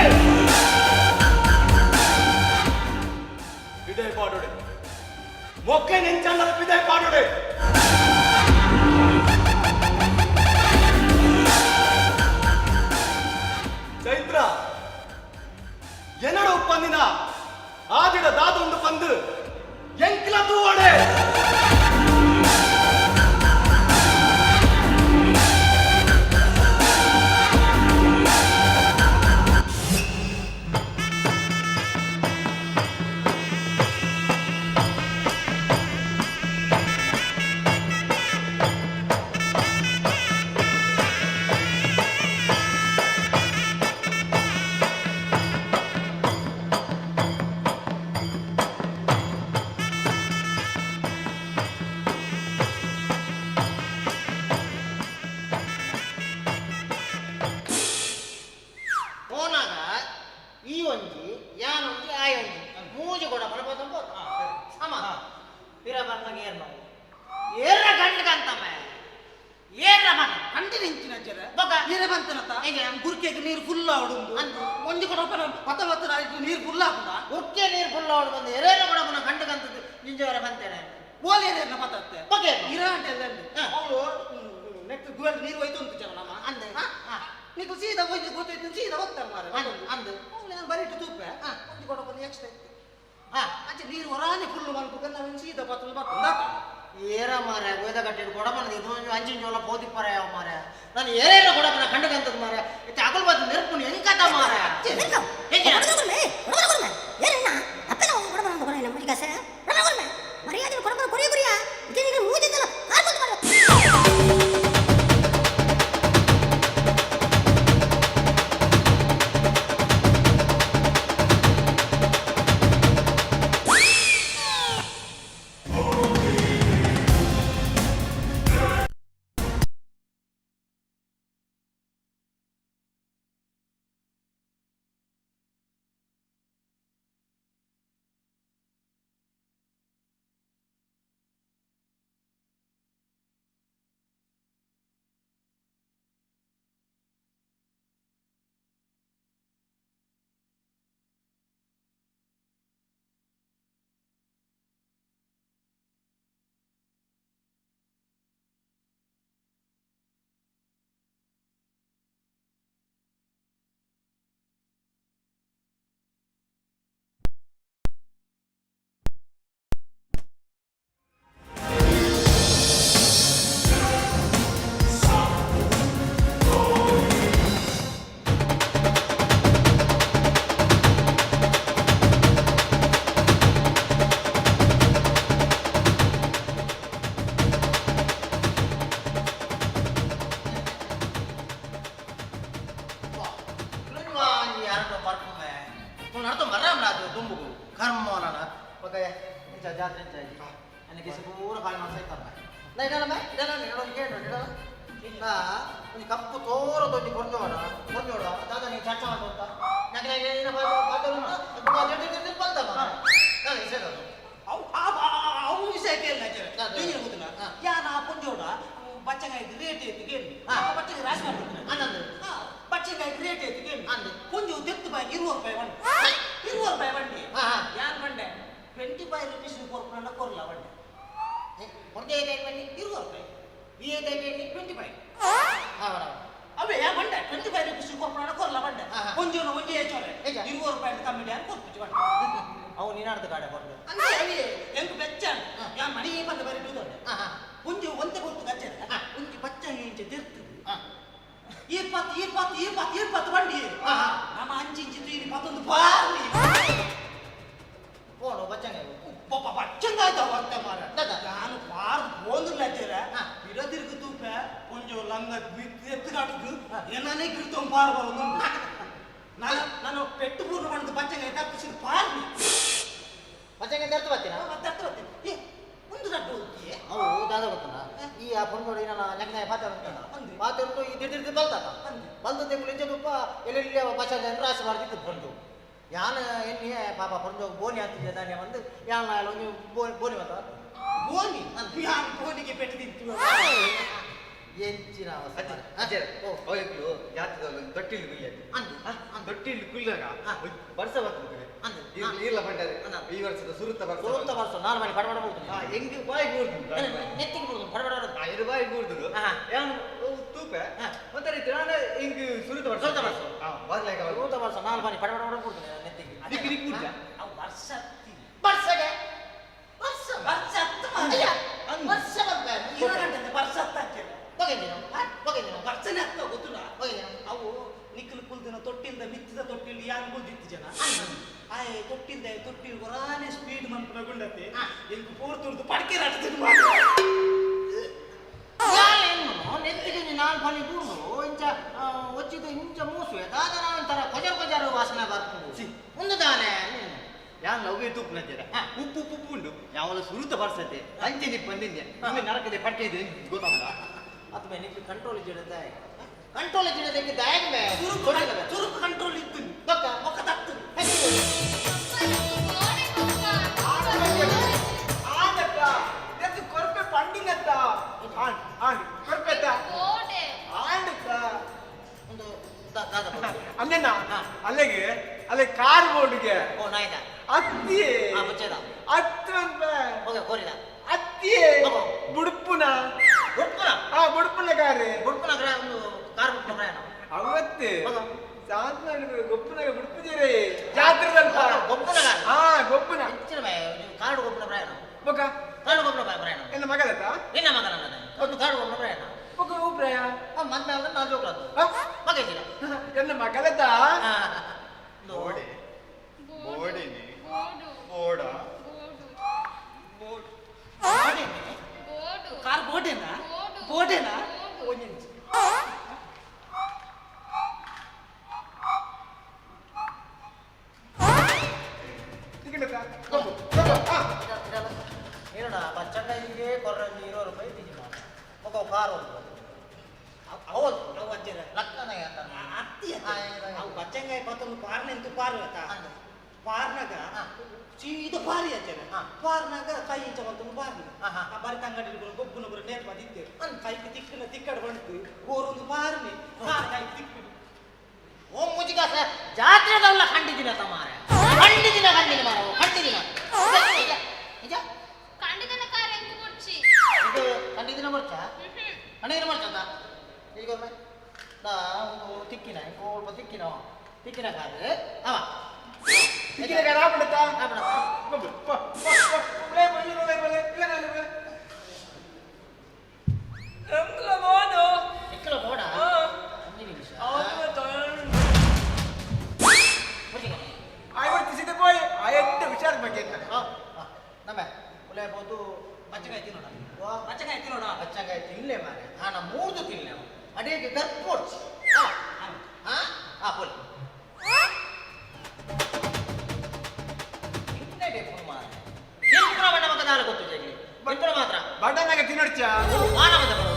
ವಿದಾಯ ಪಾಡೋಡೆ ಮೊಕ್ಕೆ ನೆಂಚಣ್ಣರ ವಿದಾಯ ಪಾಡೋಡೆ ಚೈತ್ರ ಏನಡ ಉಪ್ಪಂದಿನ ಆದಿಡ ದಾದೊಂದು ಪಂದು ಎಂಕ್ಲ ತೂವಡೆ ಓನಾಗ ಈ ಒಂಜಿ ಯಾನೊಂಜಿ ಆಯೊಂಜಿ ಮೂಜಿ ಕೂಡ ಬರಬೋದಂಬ ಸಮ ಪಿರ ಬರ್ನಾಗ ಏರ್ ನಾವು ಏರ ಗಂಡಗಂತಮ್ಮ ಏರ ಮನ ಕಂಡಿ ನಿಂಚಿನ ಜರ ಬೊಕ ನೀರೇ ಬಂತನತ ಗುರ್ಕೆಗೆ ನೀರು ಫುಲ್ ಆವಡುಂದು ಒಂಜಿ ಕೂಡ ಪತ್ತ ಪತ್ತ ನೀರು ಫುಲ್ ಆಪುಂಡ ಉರ್ಕೆ ನೀರು ಫುಲ್ ಆವಡು ಬಂದು ಎರೇರ ಕೂಡ ಮನ ಗಂಡಗಂತದ್ದು ನಿಂಜವರ ಬಂತೇನೆ ಬೋಲೇನ ಪತ್ತತ್ತೆ ಬಗೆ ಇರಾಂಟೆ ಅವಳು ನೆಕ್ಸ್ಟ್ ಗುವೆಲ್ ನೀರು ಹೋಯ್ತು ಅಂತ ಜನ ನಮ್ಮ ಅಂದೆ ನೀನು ಸೀದಾ ಹೋಯ್ತು ಗೊತ್ತಾಯ್ತು ಸೀದಾ ಹೋಗ್ತಾರೆ ಮಾರ ಅಂದು ಅವಳು ಬರೀಟು ತೂಪೆ ಒಂಜಿ ಕೂಡ ಬಂದು ಎಕ್ಸ್ಟ್ರಾ ಅಂಚೆ ನೀರು ಹೊರಾನೆ ಫುಲ್ ಮಲ್ಕೊಂಡು ನಾವು ಸೀದಾ ಪತ್ರ ಬರ್ತಂದ ಏರ ಮಾರ ಗೋದ ಕಟ್ಟಿಡು ಕೊಡಮನ ಇದು ಅಂಚಿನ ಜೋಲ ಪೋದಿಪ್ಪರ ಯಾವ ಮಾರ ನಾನು ಏರೇರ ಕೊಡಮನ ಗಂಡಗಂತದ್ದು ಮಾರ ಇತ್ತೆ ಅಗಲ್ ಬದ್ದು ನೆರ್ಪುನಿ ಎಂಕತ ಮಾರ ಮರ್ಯಾದೆ ಕೊಡಬಾರ ಕೊರಿಯ ಕೊರಿಯ ಇದೀಗ ಮೂಜಿದ್ದಲ್ಲ ಕಪ್ಪು ತೋರದೊಂದು ಕೊರ್ಜೋಡ ಕೊರ್ಜೋಡ ದಾದ ನೀವು ಚರ್ಚೆ ಮಾಡುವಂತ ಅವು ವಿಷಯ ಕೇಳಿಲ್ಲ ಯಾನ ಪುಂಜೋಡ ಬಚ್ಚಂಗಾಯ್ತು ರೇಟ್ ಎತ್ತಿ ಕೇಳಿ ಬಚ್ಚಂಗ ರಾಶಿ ಮಾಡ್ತೀನಿ ಆನಂದ್ ಬಚ್ಚಂಗಾಯ್ತು ರೇಟ್ ಎತ್ತಿ ಕೇಳಿ ಪುಂಜು ತೆತ್ತು ಬಾಯಿ 20 ರೂಪಾಯಿ ಬಂಡಿ 20 ರೂಪಾಯಿ ಬಂಡಿ ಯಾನ್ ಬಂಡೆ 25 rupees ಕೊರ್ಕೊಂಡ ಕೊರ್ಲ ಬಂಡೆ ಹೊರಗೆ ಬನ್ನಿ 20 ರೂಪಾಯಿ ವಿ 25 ಅವೇ ಯಾ ಬಂಡೆ 25 rupees ಕೊರ್ಕೊಂಡ ಕೊರ್ಲ ಬಂಡೆ ಪುಂಜುನ ಒಂಜಿ ಹೆಚ್ಚೋರೆ 20 ರೂಪಾಯಿ ಕಮ್ಮಿ ಯಾರು ಕೊರ್ಪಿச்சு ಬಂಡೆ ಅವು ನೀನಾಡ್ದ ಗಾಡೆ ಬಂದು ಅಂದ್ರೆ ಅವಿ ಎಂಕ್ ಬೆಚ್ಚ ಯಾ ಮನಿ ಬಂದ ಬರಿ ದೂದೊಂಡೆ ಪುಂಜು ಒಂತೆ ಗೊತ್ತು ಗಚ್ಚ ಒಂಜಿ ಬಚ್ಚ ಇಂಚೆ ತಿರ್ತು 20 ಬಂಡಿ ನಮ್ಮ ಅಂಚಿಂಚಿ ತೀರಿ ಮತ್ತೊಂದು ಬಾರ್ಲಿ ಫೋನು ಬಚ್ಚಂಗ ಬಚ್ಚಂಗಾಯ್ತ ಹೊತ್ತೆ ಮಾರ ನಾನು ಬಾರ್ದು ಬೋಂದಿಲ್ಲ ಚೇರ ಬಿಡದಿರ್ಗು ತೂಪೆ ಕೊಂಚ ಲಂಗ ಎತ್ತುಗಾಟದು ಏನೇ ಗಿಡ್ತೊಂದು ಪಾರ್ ಬರೋದು ನಾನು ಪೆಟ್ಟು ಪೂರ್ಣ ಮಾಡಿದ ಬಚ್ಚಂಗ ತಪ್ಪಿಸಿದ ಪಾರ್ಲಿ ಬಚ್ಚಂಗ ತರ್ತು ಬರ್ತೀನ ತರ್ತು ಬರ್ತೀನಿ ಒಂದು ದಡ್ಡು ಹೋಗ್ತೀಯ ಅವು ದಾದ ಗೊತ್ತಲ್ಲ ಈ ಆ ಪುಣ್ಯೋಡಿ ನನ್ನ ನೆಗ್ನಾಯ ಪಾತ್ರ ಪಾತ್ರ ಈ ದಿಡ್ದಿರ್ದು ಬಲ್ತಾತ ಬಲ್ದ ತೆಂಗುಳು ಇಂಚೆ ತುಪ್ಪ ಎಲ್ಲೆಲ್ಲಿ ಬಚ್ಚ ಜನರು ರಾಶಿ ಮಾಡ್ತಿದ್ದು ಬಂದು ಯಾನ ಎನ್ನಿ ಪಾಪ ಪಂದು ಬೋನಿ ಆಗ್ತಿದ್ದೆ ದಾನೆ ಒಂದು ಯಾನ ಒಂದು ಬೋನಿ ಬಂದ ಬೋನಿ ಯಾನ ಬೋನಿಗೆ ಪೆಟ್ಟು ತಿಂತೀವಿ ಎಂಚಿನ ಅಜಯ್ ಅವಳು ಜಾತದಲ್ಲಿ ತೊಟ್ಟಿಲು ಕುಯ್ಯದು ತೊಟ್ಟಿಲು ಕುಯ್ದಾಗ ವರ್ಷ ಬರ್ತದೆ ಇಲ್ಲ ಬಂಡರೆ ಈ ವರ್ಷದ ಸುರುತ್ತ ವರ್ಷ ನಾನು ಮಾಡಿ ಪಡಬಡ ಹೆಂಗೆ ಬಾಯಿ ಕೂರ್ದು ನೆತ್ತಿಗೆ ಕೂರ್ದು ಪಡಬಡ ಐದು ಬಾಯಿ ಕೂರ್ದು ಯಾನು ತೂಪ ಮತ್ತೆ ರೀತಿ ನಾನು ಹಿಂಗೆ ಸುರುತ್ತ ವರ್ಷ ಬರ್ಲಾಗ ಸುರುತ್ತ ವರ್ಷ ನಾನು ಮಾಡಿ ಪಡಬಡ ಕೂರ್ದು ನೆತ್ತಿಗೆ ಅದಕ್ಕೆ ನೀವು ಕೂರ್ದ ಅವು ವರ್ಷ ವರ್ಷಗೆ ವರ್ಷ ವರ್ಷ ವರ್ಷ ಬರ್ಬೇಕು ವರ್ಷ ಹತ್ತಾಕೆ ಅವು ನಿಕ್ಕಲು ಕುಲ್ದಿನ ತೊಟ್ಟಿಲ್ದ ಮಿತ್ತಿದ ತೊಟ್ಟಿಲ್ ಯಾನ್ ಕುಲ್ದಿತ್ತು ಜನ ಆಯ್ ತೊಟ್ಟಿಲ್ದ ತೊಟ್ಟಿಲ್ ಹೊರಾನೆ ಸ್ಪೀಡ್ ಮನ್ಪುನಗುಂಡತೆ ಎಂಕು ಪೋರ್ತುರ್ದು ಪಡ್ಕೆ ರಾಟದ ನೆತ್ತಿಗೆ ನಾನು ಬಲಿ ಕೂರ್ದು ಇಂಚ ಒಚ್ಚಿದ ಇಂಚ ಮೂಸುವೆ ದಾದನ ಒಂಥರ ಕೊಜರ್ ವಾಸನೆ ಬರ್ತದೆ ಒಂದು ದಾನೆ ಯಾನ್ ಲವ್ಗೆ ತುಪ್ಪು ನಜ್ಜರ ಉಪ್ಪು ಉಪ್ಪು ಉಪ್ಪು ಉಂಡು ಯಾವಲ ಸುರುತ್ತ ಬರ್ಸತ್ತೆ ಅಂಚೆ ನಿಪ್ಪು ಬಂದಿದ್ದೆ ಒಮ್ಮೆ ನರಕದೆ ಪಡ್ಕೆ ಇದೆ ಗೊತ್ತಾಗಲ್ಲ ಅಥವಾ ನಿಮಗೆ ಕಂಟ್ರೋಲ್ ಇದ್ದಿರುತ್ತೆ ಕಂಟ್ರೋಲ್ ಇದ್ದಿರೋದಕ್ಕೆ ದಾಯಕ ಚುರುಕು ಕಂಟ್ರೋಲ್ ಇತ್ತು ಮೊಕ್ಕ ತತ್ತು ಕೊರಪೆ ಪಂಡಿನತ್ತ ಕೊರಪೆತ್ತ ಒಂದು ಅಲ್ಲೇನ ಅಲ್ಲಿಗೆ ಅಲ್ಲಿ ಕಾರ್ ಬೋರ್ಡ್ಗೆ ಓ ನಾಯ್ದ ಅತ್ತಿ ಮುಚ್ಚದ ಹತ್ತು ಹೋಗ ಕೋರಿದ ಅತ್ತಿ ಬುಡುಪುನ ಬುಡುಪುನ ಕಾರ್ ಬುಡುಪುನ ಒಂದು ಕಾರ್ ಬುಡುಪುನ ಪ್ರಯಾಣ ಅವತ್ತೆ ಗೊಪ್ಪುನಾಗ ಬುಡುಪುಜೀರಿ ಜಾತ್ರೆದಲ್ಪ ಗೊಬ್ಬನ ಗೊಪ್ಪುನ ಹೆಚ್ಚಿನ ಕಾಡು ಗೊಬ್ಬನ ಪ್ರಯಾಣ ಬೊಕ್ಕ ಕಾಡು ಗೊಬ್ಬನ ಪ್ರಯಾಣ ಎನ್ನ ಮಗದತ್ತ ನಿನ್ನ ಮಗನ ಒಂದು ಕಾಡು ಗೊಬ್ಬನ ಪ್ರಯಾಣ ಬೊಕ್ಕ ಹೂ ಪ್ರಯಾಣ ಮತ್ತೆ ನಾ ಜೋಗ್ಲದ್ದು ಮಗ ಇದ್ದಿಲ್ಲ ಎನ್ನ ಮಗದತ್ತ ಬೋಡೆ ಬೋಡಿನಿ ಬೋಡ ಕಾರ್ ಬೋಟೇನಾ ಬೋಟೇನಾ ಏನಡ ಬಚ್ಚಕಾಯಿಗೆ ಕೊರ್ರಂಜಿ 20 ರೂಪಾಯಿ ತಿಜಿ ಮಾಡ ఒక ಕಾರ್ ಹೌದು ಅವು ಅಜ್ಜರ ಲಕ್ಕನ ಅತ್ತಿ ಅವು ಬಚ್ಚಂಗಾಯಿ ಪತ್ತೊಂದು ಪಾರ್ನೆಂತು ಪಾರ್ವತ ಪಾರ್ನಾಗ ಸೀದ ಪಾರಿ ಅಜ್ಜರ ಪಾರ್ನಾಗ ಕೈ ಇಂಚ ಬಂತು ಪಾರ್ನ ಆ ಬರಿ ತಂಗಡಿ ಗೊಬ್ಬನ ಬರ ನೇಟ್ ಬಂದಿದ್ದೆ ಕೈಗೆ ತಿಕ್ಕನ ತಿಕ್ಕಡ ಬಂತು ಗೋರೊಂದು ಪಾರ್ನಿ ಕೈ ತಿಕ್ಕಡು ಓ ಮುಜಿಗ ಜಾತ್ರೆದಲ್ಲ ಖಂಡಿದಿನ ತಮಾರೆ ಖಂಡಿದಿನ ಮಾರ ಖಂಡಿದಿನ ನಿಜ ಕಂಡಿದನ ಕಾರ್ ಎಂಕು ಮುಚ್ಚಿ ಇದು ಖಂಡಿದಿನ ಬರ್ಚ ಖಂಡಿದಿನ ಬರ್ಚಂತ ಈಗ ಒಮ್ಮೆ ನಾ ಒಂದು ತಿಕ್ಕಿನ ಸ್ವಲ್ಪ ತಿಕ್ಕಿನ ಕಾರ್ ಅವ ತಿಕ್ಕಿನ ಕಾರ್ ಆಗ್ಬಿಡುತ್ತಾ ಇಕ್ಕಲ ಬೋಡ ಆಯ್ವರ್ತಿಸಿದ ಬೋಯ್ ಆಯತ್ತ ವಿಚಾರ ಬಗ್ಗೆ ನಮ್ಮ ಒಳ್ಳೆ ಬೋದು ಬಚ್ಚಗಾಯಿ ತಿನ್ನೋಣ ಬಚ್ಚಗಾಯಿ ತಿನ್ಲೆ ಮಾರೆ ನಾ ಮೂರ್ದು ತಿನ್ಲೆ ಅಡಿಗೆ ಗರ್ಪೋಡ್ಸಿ ಪೋಲಿ ಇನ್ನಡೆ ಫೋನ್ ಮಾರೆ ತಿನ್ಪುರ ಬಣ್ಣ ಮಗ ದಾಲ ಗೊತ್ತಿದೆ ಇಲ್ಲಿ ತಿನ್ಪುರ ಮಾತ್ರ ಬಣ್ಣನಾಗ ತಿನ್ನೋಡ್ಚ ಮಾನವದ ಬರು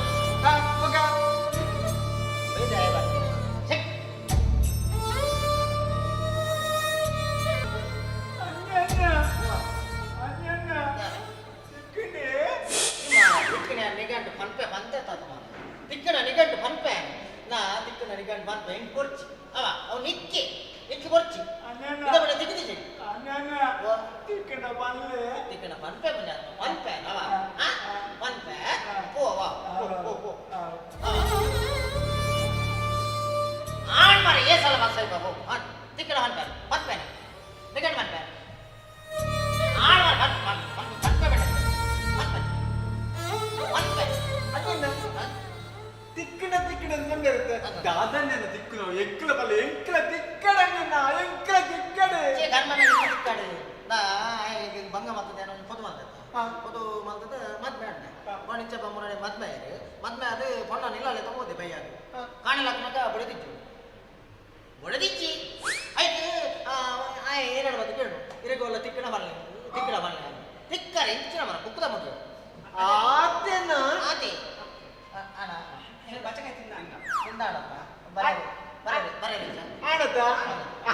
ಮಗ ಬೇಜಾಯ ಬರ್ತೀನಿ ಚೆಕ್ ನಿಗಂಡು ಪನ್ಪೆ ಬಂತೆ ತಿಕ್ಕನ ನಿಗಂಡು ಪನ್ಪೆ ನಾ ತಿಕ್ಕನ ನಿಗಂಡು ಪನ್ಪೆ ಹೆಂಗ್ ಕೊರ್ಚಿ ಅವ ನಿಕ್ಕಿ ಕೊರ್ಚಿ ಇದನ್ನ ತಿಕ್ಕಿದಿ ತಿಕ್ಕನ ಪನ್ಪೆ ಬಂದ ಪನ್ಪೆ ಅವ ಪನ್ಪೆ ಓ ಅವ ಆಣ್ ಮಾರ ಏ ಸಲ ಬಸ್ಸೈ ಬಾಬು ತಿಕ್ಕನ ಪನ್ಪೆ ನಿಗಂಡು ಪನ್ಪೆ ಆಣ್ ಮಾರ ಪನ್ಪೆ ಬೇಡ ತಿಕ್ಕಣ ನಂಗೆ ಇರುತ್ತೆ ದಾದನ್ನ ತಿಕ್ಕನು ಎಂಕ್ಲ ಬಲ್ಲ ಎಂಕ್ಲ ತಿಕ್ಕಡ ತಿಕ್ಕಡೆ ತಿಕ್ಕಡೆ ನಾ ಬಂಗ ಮತ್ತದ ಪೊದು ಮಂತದ ಮದ್ಮೆ ಅಣ್ಣ ವಾಣಿಜ್ಯ ಬೊಮ್ಮನೆ ಮದ್ಮೆ ಅದು ಪೊಣ್ಣ ನಿಲ್ಲಲೆ ತಗೋದೆ ಬೈಯಾಗ ಕಾಣಲಕ್ಕನಾಗ ಒಡೆದಿಚ್ಚಿ ಆಯ್ತು ಏನಾಡು ಬಂದು ಕೇಳು ಇರಗೋಲ್ಲ ತಿಕ್ಕಣ ಬರಲಿ ತಿಕ್ಕರೆ ಇಂಚಿನ ಮರ ಕುಕ್ಕದ ಮದುವೆ ಆತೆ ಅಣ್ಣ ಬಚ್ಚಕಾಯಿ ತಿಂದ ತಿಂದಾಡಪ್ಪ ಬರೀ ಆಡತ್ತ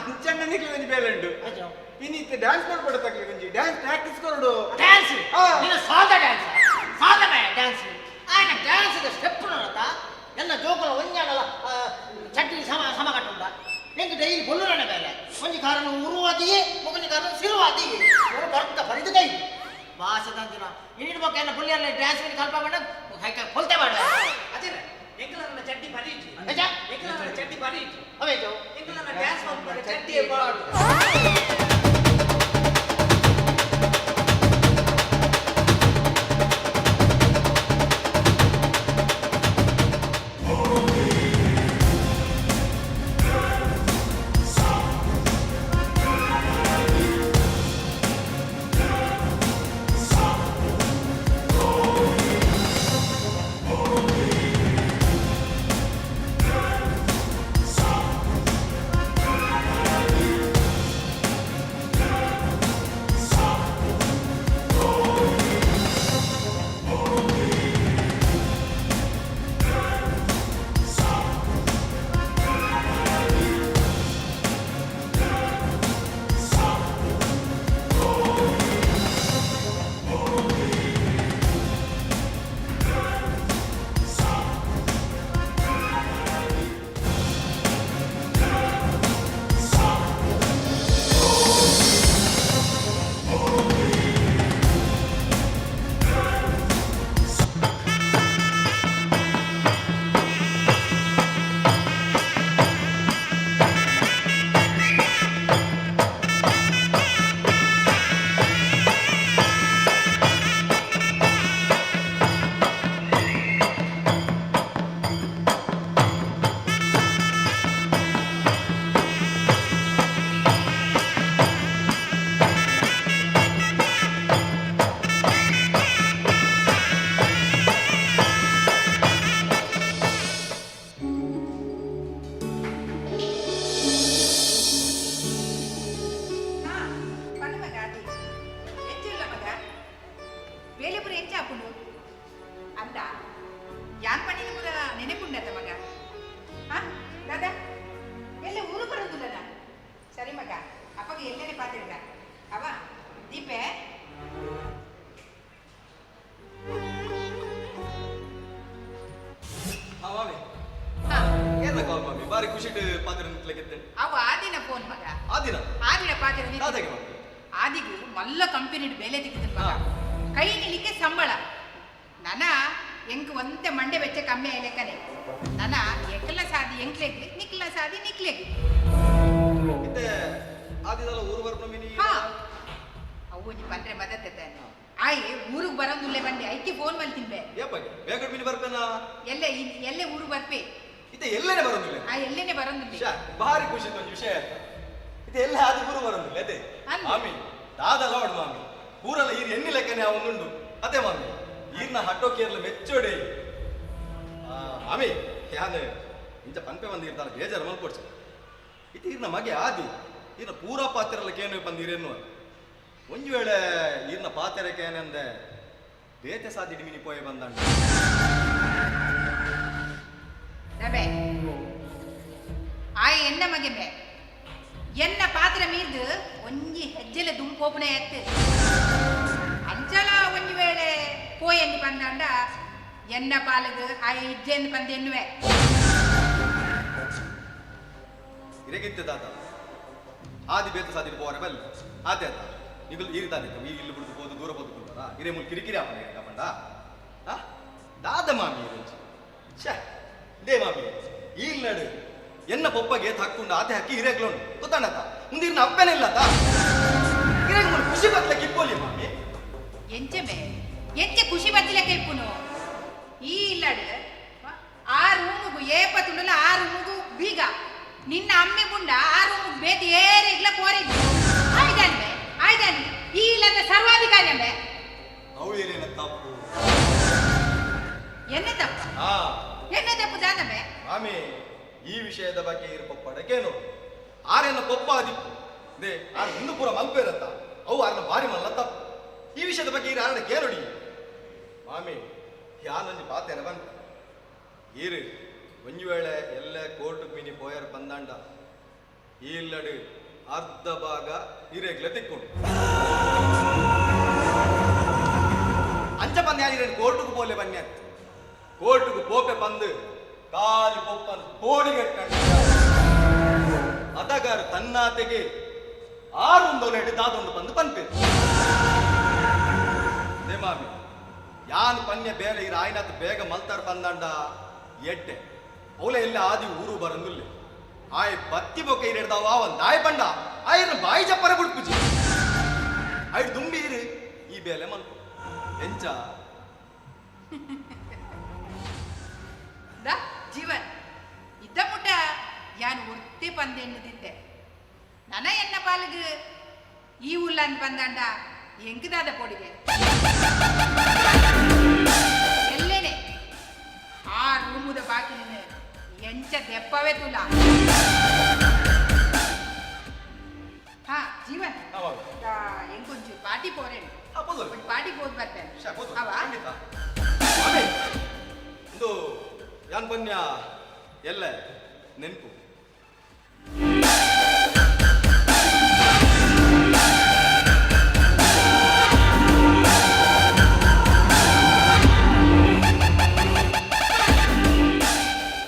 ಅಂಚಣ್ಣ ನಿಕ್ಲಿ ಒಂಜಿ ಬೇಲೆ ಉಂಡು ಇನ್ನಿತ್ತೆ ಡ್ಯಾನ್ಸ್ ಮಾಡ್ಕೊಡತಕ್ಲಿ ಒಂಜಿ ಡ್ಯಾನ್ಸ್ ಪ್ರಾಕ್ಟೀಸ್ ಕೊರಡು ಡ್ಯಾನ್ಸ್ ನೀನು ಸಾದ ಡ್ಯಾನ್ಸ್ ಡ್ಯಾನ್ಸ್ ಆಯ್ನ ಡ್ಯಾನ್ಸ್ ಸ್ಟೆಪ್ ನೋಡತ್ತ ಎಲ್ಲ ಜೋಕುಲ ಒಂಜಾಡಲ ಚಟ್ನಿ ಸಮ ಕಟ್ಟುಂಡ ಎಂಕ್ ಡೈಲಿ ಬೊಲ್ಲುರನೆ ಬೇಲೆ ಒಂಜಿ ಕಾರಣ ಉರುವಾದಿ ಒಂಜಿ ಕಾರಣ ಸಿರುವಾದಿ ಬರ್ತ ಪರಿದು ಕೈ ಭಾಷದಂತಿನ ಇನ್ನಿನ ಬಗ್ಗೆ ಎಲ್ಲ ಬುಲ್ಲಿಯಲ್ಲ ಡ್ಯಾನ್ಸ್ ಕಲ್ಪ ಮಾಡ ಕೊಲ್ತೆ ಮಾಡ ಅದೇ ಎಂಕಲನ್ನ ಚಟ್ನಿ ಬರೀಜಿ ಎಂಕಲನ್ನ ಚಟ್ನಿ ಬರೀಜಿ ಅವೇಜೋ ಎಂಕಲನ್ನ ಡ್ಯಾನ್ಸ್ ಮಾಡ್ಕೊಂಡು ಚಟ್ನಿ ಮಾಡು ಬಾರಿ ಖುಷಿ ಪಾತ್ರ ಅವ ಆದಿನ ಫೋನ್ ಮಗ ಆದಿನ ಪಾತ್ರ ಆದಿಗೂ ಮಲ್ಲ ಕಂಪನಿ ಬೇಲೆ ತೆಗೆದ ಮಗ ಕೈ ನಿಲಿಕ್ಕೆ ಸಂಬಳ ನನ ಎಂಕ್ ಒಂತೆ ಮಂಡೆ ವೆಚ್ಚ ಕಮ್ಮಿ ಲೆಕ್ಕನೆ ನನ ಎಕ್ಕಲ ಸಾದಿ ಎಂಕ್ಲೆಗ್ಲಿ ನಿಕ್ಲ ಸಾದಿ ನಿಕ್ಲೆಗ್ಲಿ ಆದಿದಲ್ಲ ಊರು ಬರ್ನಮಿನಿ ಅವು ನೀ ಬಂದ್ರೆ ಮದತ್ತೆ ಆಯ್ ಊರಿಗೆ ಬರೋದಿಲ್ಲ ಬಂದೆ ಐಕಿ ಫೋನ್ ಮಾಡಿ ತಿನ್ಬೆ ಬೇಗ ಮಿನಿ ಬರ್ಬೇನ ಎಲ್ಲೇ ಊರಿಗೆ ಬರ್ಬೇ ಇದು ಎಲ್ಲೇನೆ ಬರೋದಿಲ್ಲ ಎಲ್ಲೇನೆ ಬರೋದಿಲ್ಲ ಭಾರಿ ಖುಷಿ ಒಂದು ವಿಷಯ ಇದು ಎಲ್ಲ ಆದಿ ಊರು ಬರೋದಿಲ್ಲ ಅದೇ ಮಾಮಿ ದಾದಲ್ಲ ಹೊಡ್ ಮಾಮಿ ಊರಲ್ಲ ಈರ್ ಎಣ್ಣಿ ಲೆಕ್ಕನೆ ಅವನುಂಡು ಅದೇ ಮಾಮಿ ಈರ್ನ ಹಟ್ಟೋಕಿಯರ್ಲ ಮೆಚ್ಚೋಡೆ ಮಾಮಿ ಯಾನೆ ಇಂಚ ಪಂಪೆ ಬಂದಿರ್ತಾರ ಬೇಜಾರು ಮಲ್ಕೊಡ್ಸ ಇದು ಈರ್ನ ಮಗೆ ಆದಿ ಈರ್ನ ಪೂರಾ ಪಾತ್ರಲ್ಲ ಏನು ಬಂದಿರೇನು ಒಂದು ವೇಳೆ ಈರ್ನ ಪಾತ್ರಕ್ಕೆ ಏನಂದೆ ಬೇತೆ ಸಾದಿಡಿ ಮಿನಿ ಪೋಯೆ ಬಂದಂಡ ಆಯ್ ಎನ್ನ ಮಗೆ ಎನ್ನ ಪಾತ್ರ ಮೀರ್ದು ಒಂಜಿ ಹೆಜ್ಜೆಲೆ ದುಂಪೋಪನೆ ಎತ್ತೆ ಅಂಚಲ ಒಂಜಿ ವೇಳೆ ಪೋಯಂದು ಬಂದಂಡ ಎನ್ನ ಪಾಲದು ಆಯ್ ಇಜ್ಜೆಂದು ಬಂದು ಎನ್ನುವೆ ಇರಗಿತ್ತೆ ದಾದ ಆದಿ ಬೇತ ಸಾದಿಡಿ ಪೋರೆ ಬಲ್ಲ ಆತೆ ಆತ ನಿಗಲ್ ಈರ್ತಾನೆ ಇಲ್ಲಿ ಬಿಡ್ದು ಹೋದು ದೂರ ಹೋದು ಕೊಡ್ತಾರ ಇರೇ ಮುಲ್ ಕಿರಿಕಿರಿ ಆಪನೆ ಕಪಂಡ ದಾದ ಮಾಮಿ ಛೇ ದೇ ಮಾಮಿ ಈಲ್ ನಡು ಎನ್ನ ಪೊಪ್ಪಗೆ ತಕ್ಕೊಂಡು ಆತೆ ಹಾಕಿ ಹಿರೇಗ್ಲೋನು ಗೊತ್ತಾಣತ ಮುಂದಿನ ಅಪ್ಪನೇ ಇಲ್ಲತ ಹಿರೇಗ್ ಮುಲ್ ಖುಷಿ ಬತ್ಲಕ್ಕೆ ಇಪ್ಪೋಲಿ ಮಾಮಿ ಎಂಚೆ ಖುಷಿ ಬತ್ತಲಕ್ಕೆ ಇಪ್ಪುನು ಈ ಇಲ್ಲಡು ಆ ರೂಮುಗು ಏಪ ತುಂಡಲ ಆ ರೂಮುಗು ಬೀಗ ನಿನ್ನ ಅಮ್ಮೆ ಗುಂಡ ಆ ರೂಮುಗು ಬೇತಿ ಏರೆ ಇಗ್ಲ ಕೋರಿದ್ದು ಆಯ್ದಾನೆ ಈ ಇಲ್ಲದ ಸರ್ವಾಧಿಕಾರಿ ಅಂಬೆ ಅವು ಏನೇನ ತಪ್ಪು ಎನ್ನೆ ತಪ್ಪು ದಾನಬೆ ಮಾಮಿ ಈ ವಿಷಯದ ಬಗ್ಗೆ ಇರ್ಪಪ್ಪಡಕೇನು ಆರೇನ ಪೊಪ್ಪ ಆದಿಪ್ಪು ದೇ ಆರು ಹಿಂದೂ ಪೂರ ಮಲ್ಪೇರತ್ತ ಅವು ಆರನ ಭಾರಿ ಮಲ್ಲ ತಪ್ಪು ಈ ವಿಷಯದ ಬಗ್ಗೆ ಈರು ಆರನ ಕೇಳೋಡಿ ಮಾಮಿ ಯಾನೊಂದು ಪಾತೇನ ಬಂತ ಈರು ಒಂಜು ವೇಳೆ ಎಲ್ಲ ಕೋರ್ಟ್ ಮಿನಿ ಪೋಯರ್ ಬಂದಾಂಡ ಈ ಇಲ್ಲಡು ಅರ್ಧ ಭಾಗ ಹಿರೇಗ್ಲೆ ತಿಕ್ಕೊಂಡು ಅಂಚ ಬಂದ ಯಾರಿರೇನು ಕೋರ್టుಗೂ ಬೋಲೆ ಬನ್ನಿ ಅಂತ ಕೋರ್ಟುಗೂ ಪೋಪೆ ಬಂದು ಕಾಲಿ ಪೊಪ್ಪನ್ನು ಕೋಡಿಗೆಟ್ಟಂಡ ಅದಗಾರು ತನ್ನಾತೆಗೆ ಆರೊಂದೊಲೆ ಹಿಡಿದು ಅದೊಂದು ಬಂದು ಪಂಪೇರು ದೇಮಾಮಿ ಯಾನ್ ಪನ್ಯ ಬೇರೆ ಇರ ಆಯ್ನತ್ ಬೇಗ ಮಲ್ತಾರ ಬಂದಂಡ ಎಡ್ಡೆ ಅವಳ ಎಲ್ಲ ಆದಿ ಊರು ಬರಂದುಲ್ಲೆ ಆಯ್ ಬತ್ತಿ ಬೊಕ್ಕ ಹಿಡಿದಾವ ಒಂದ್ ಆಯ್ ಬಂಡ ಆಯ್ನ ಬಾಯಿ ಚಪ್ಪರ ಬಿಡ್ಪುಜಿ ಆಯ್ ದುಂಬೀರಿ ಈ ಬೇಲೆ ಮಲ್ಪು ಎಂಚ ಜೀವನ್ ಇದ್ದ ಮುಟ್ಟ ಯಾನ್ ಒರ್ತಿ ಪಂದೆಣ್ಣದಿದ್ದೆ ನನ ಎನ್ನ ಪಾಲಿಗೆ ಈ ಉಲ್ಲಂದ್ ಬಂದಂಡ ಎಂಕದಾದ ಪೊಡಿಗೆ ಎಲ್ಲೇನೆ ಆ ರೂಮುದ ಬಾಕಿಲಿನ ಎಂಚ ದೆಪ್ಪವೇ ತುಲ ಹಾ ಜೀವನ್ ಎಂಕೊಂಚು ಪಾಟಿ ಪೋರೇನು ಪಾಟಿ ಹೋದ್ ಬರ್ತೇನೆ ಇದು ಯಾನ್ ಪನ್ಯ ಎಲ್ಲ ನೆನಪು